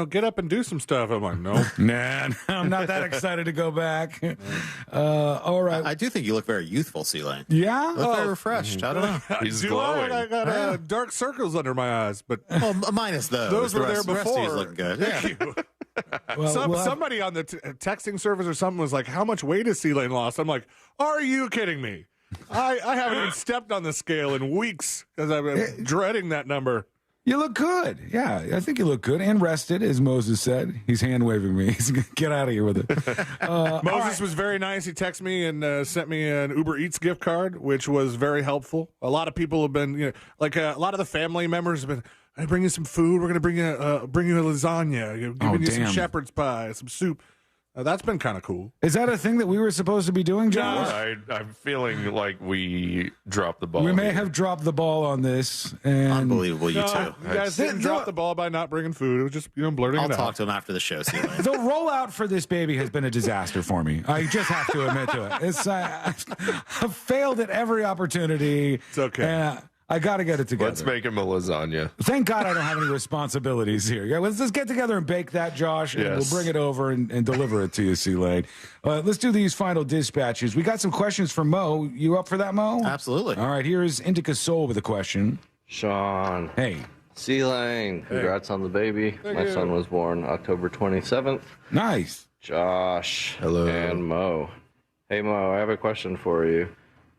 get up and do some stuff. I'm like, no. Nah, I'm not that excited to go back. All right. I do think you look very youthful, C-Lane. Yeah? You look very refreshed. I don't know. He's Do glowing. I got dark circles under my eyes, but Well, minus those. those were The there rest- the rest of before. you's looking good. Thank you. Somebody on the texting service or something was like, how much weight has C-Lane lost? I'm like, are you kidding me? I haven't even stepped on the scale in weeks because I'm dreading that number. You look good. Yeah, I think you look good and rested, as Moses said. He's hand waving me. He's going to get out of here with it. Moses was very nice. He texted me and sent me an Uber Eats gift card, which was very helpful. A lot of people have been, like a lot of the family members have been, I bring you some food. We're going to bring you a lasagna. Giving you some shepherd's pie, some soup. That's been kind of cool. Is that a thing that we were supposed to be doing, Josh? I'm feeling like we dropped the ball. We may have dropped the ball on this. And Unbelievable, you two. You guys didn't drop the ball by not bringing food. It was just blurting it out. I'll talk to him after the show. See you later. The rollout for this baby has been a disaster for me. I just have to admit to it. I've failed at every opportunity. It's okay. I got to get it together. Let's make him a lasagna. Thank God I don't have any responsibilities here. Yeah, let's just get together and bake that, Josh, and we'll bring it over and deliver it to you, C-Lane. Let's do these final dispatches. We got some questions from Mo. You up for that, Mo? Absolutely. All right, here's Indica Soul with a question. Sean. Hey. C-Lane. Congrats on the baby. My son was born October 27th. Nice. Josh. Hello. And Mo. Hey, Mo, I have a question for you.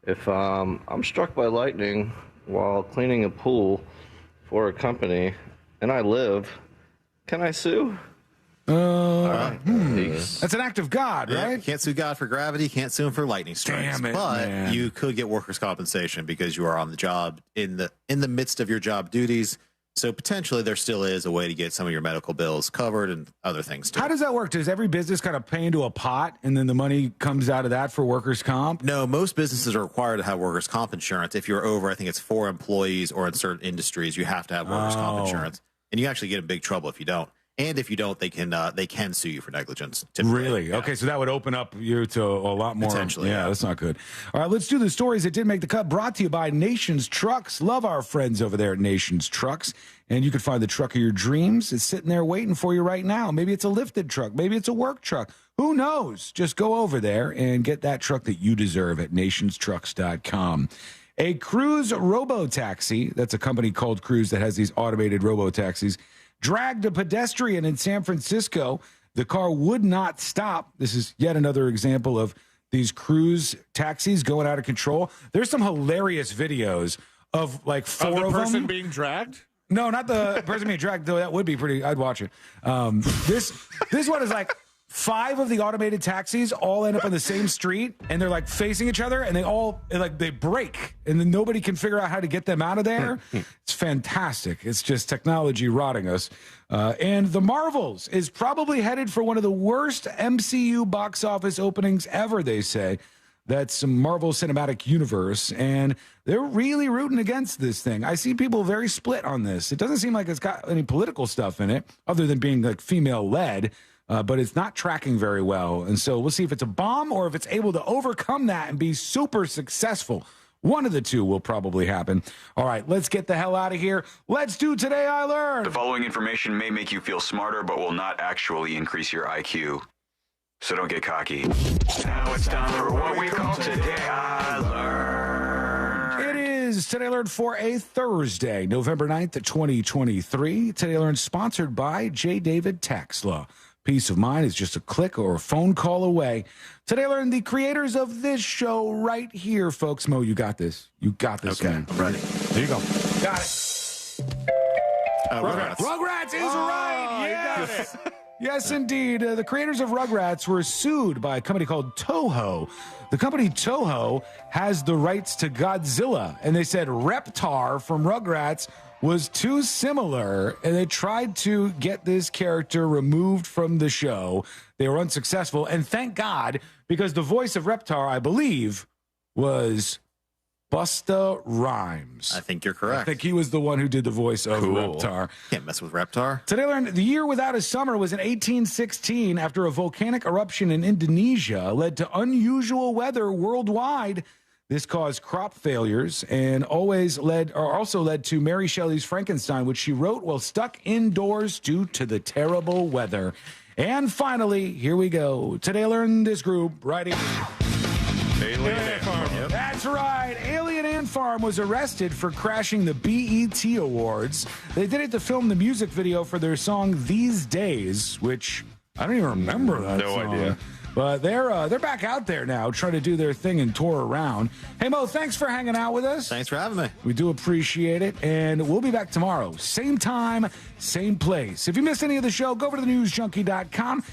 If I'm struck by lightning while cleaning a pool for a company and I live, can I sue? That's an act of God, right? You can't sue God for gravity. Can't sue him for lightning strikes. Damn it, but man. you could get workers' compensation because you are on the job in the midst of your job duties. So potentially there still is a way to get some of your medical bills covered and other things too. How does that work? Does every business kind of pay into a pot and then the money comes out of that for workers' comp? No, most businesses are required to have workers' comp insurance. If you're over, I think it's 4 employees or in certain industries, you have to have workers' comp insurance. And you actually get in big trouble if you don't. And if you don't, they can sue you for negligence. Typically. Really? Yeah. Okay, so that would open up you to a lot more. Potentially, yeah, that's not good. All right, let's do the stories that did make the cut. Brought to you by Nations Trucks. Love our friends over there at Nations Trucks. And you can find the truck of your dreams. It's sitting there waiting for you right now. Maybe it's a lifted truck. Maybe it's a work truck. Who knows? Just go over there and get that truck that you deserve at nationstrucks.com. A Cruise Robo-Taxi, that's a company called Cruise that has these automated robo-taxis, dragged a pedestrian in San Francisco. The car would not stop. This is yet another example of these cruise taxis going out of control. There's some hilarious videos of like 4 of them. The person being dragged? No, not the person being dragged, though that would be pretty, I'd watch it. This one is like 5 of the automated taxis all end up on the same street, and they're like facing each other, and they break, and then nobody can figure out how to get them out of there. It's fantastic. It's just technology rotting us. And The Marvels is probably headed for one of the worst MCU box office openings ever, they say. That's Marvel Cinematic Universe, and they're really rooting against this thing. I see people very split on this. It doesn't seem like it's got any political stuff in it, other than being like female-led. But it's not tracking very well. And so we'll see if it's a bomb or if it's able to overcome that and be super successful. One of the two will probably happen. All right, let's get the hell out of here. Let's do Today I Learned. The following information may make you feel smarter, but will not actually increase your IQ. So don't get cocky. Now it's time for what we call Today I Learned. It is Today I Learned for a Thursday, November 9th, 2023. Today I Learned sponsored by J. David Tax Law. Peace of mind is just a click or a phone call away. Today I learned the creators of this show right here, folks. Mo, you got this. You got this, okay, man. I'm ready. There you go. Got it. Rugrats is right. Yes. Yes, indeed. The creators of Rugrats were sued by a company called Toho. The company Toho has the rights to Godzilla, and they said Reptar from Rugrats was too similar, and they tried to get this character removed from the show. They were unsuccessful, and thank God, because the voice of Reptar, I believe, was Busta Rhymes. I think you're correct. I think he was the one who did the voice of Reptar. Can't mess with Reptar. Today I learned the year without a summer was in 1816 after a volcanic eruption in Indonesia led to unusual weather worldwide. This caused crop failures and also led to Mary Shelley's Frankenstein, which she wrote while stuck indoors due to the terrible weather. And finally, here we go. Today I learned this group right here. Alien Ant Farm. Yep. That's right. Alien Ant Farm was arrested for crashing the BET Awards. They did it to film the music video for their song These Days, which I don't even remember that song. No idea. But they're back out there now trying to do their thing and tour around. Hey, Mo, thanks for hanging out with us. Thanks for having me. We do appreciate it. And we'll be back tomorrow. Same time, same place. If you missed any of the show, go over to thenewsjunkie.com.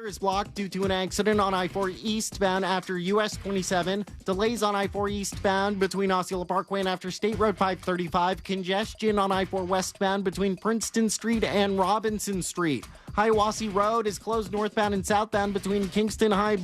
Is blocked due to an accident on I-4 eastbound after US 27. Delays on I-4 eastbound between Osceola Parkway and after State Road 535. Congestion on I-4 westbound between Princeton Street and Robinson Street. Hiawassee Road is closed northbound and southbound between Kingston High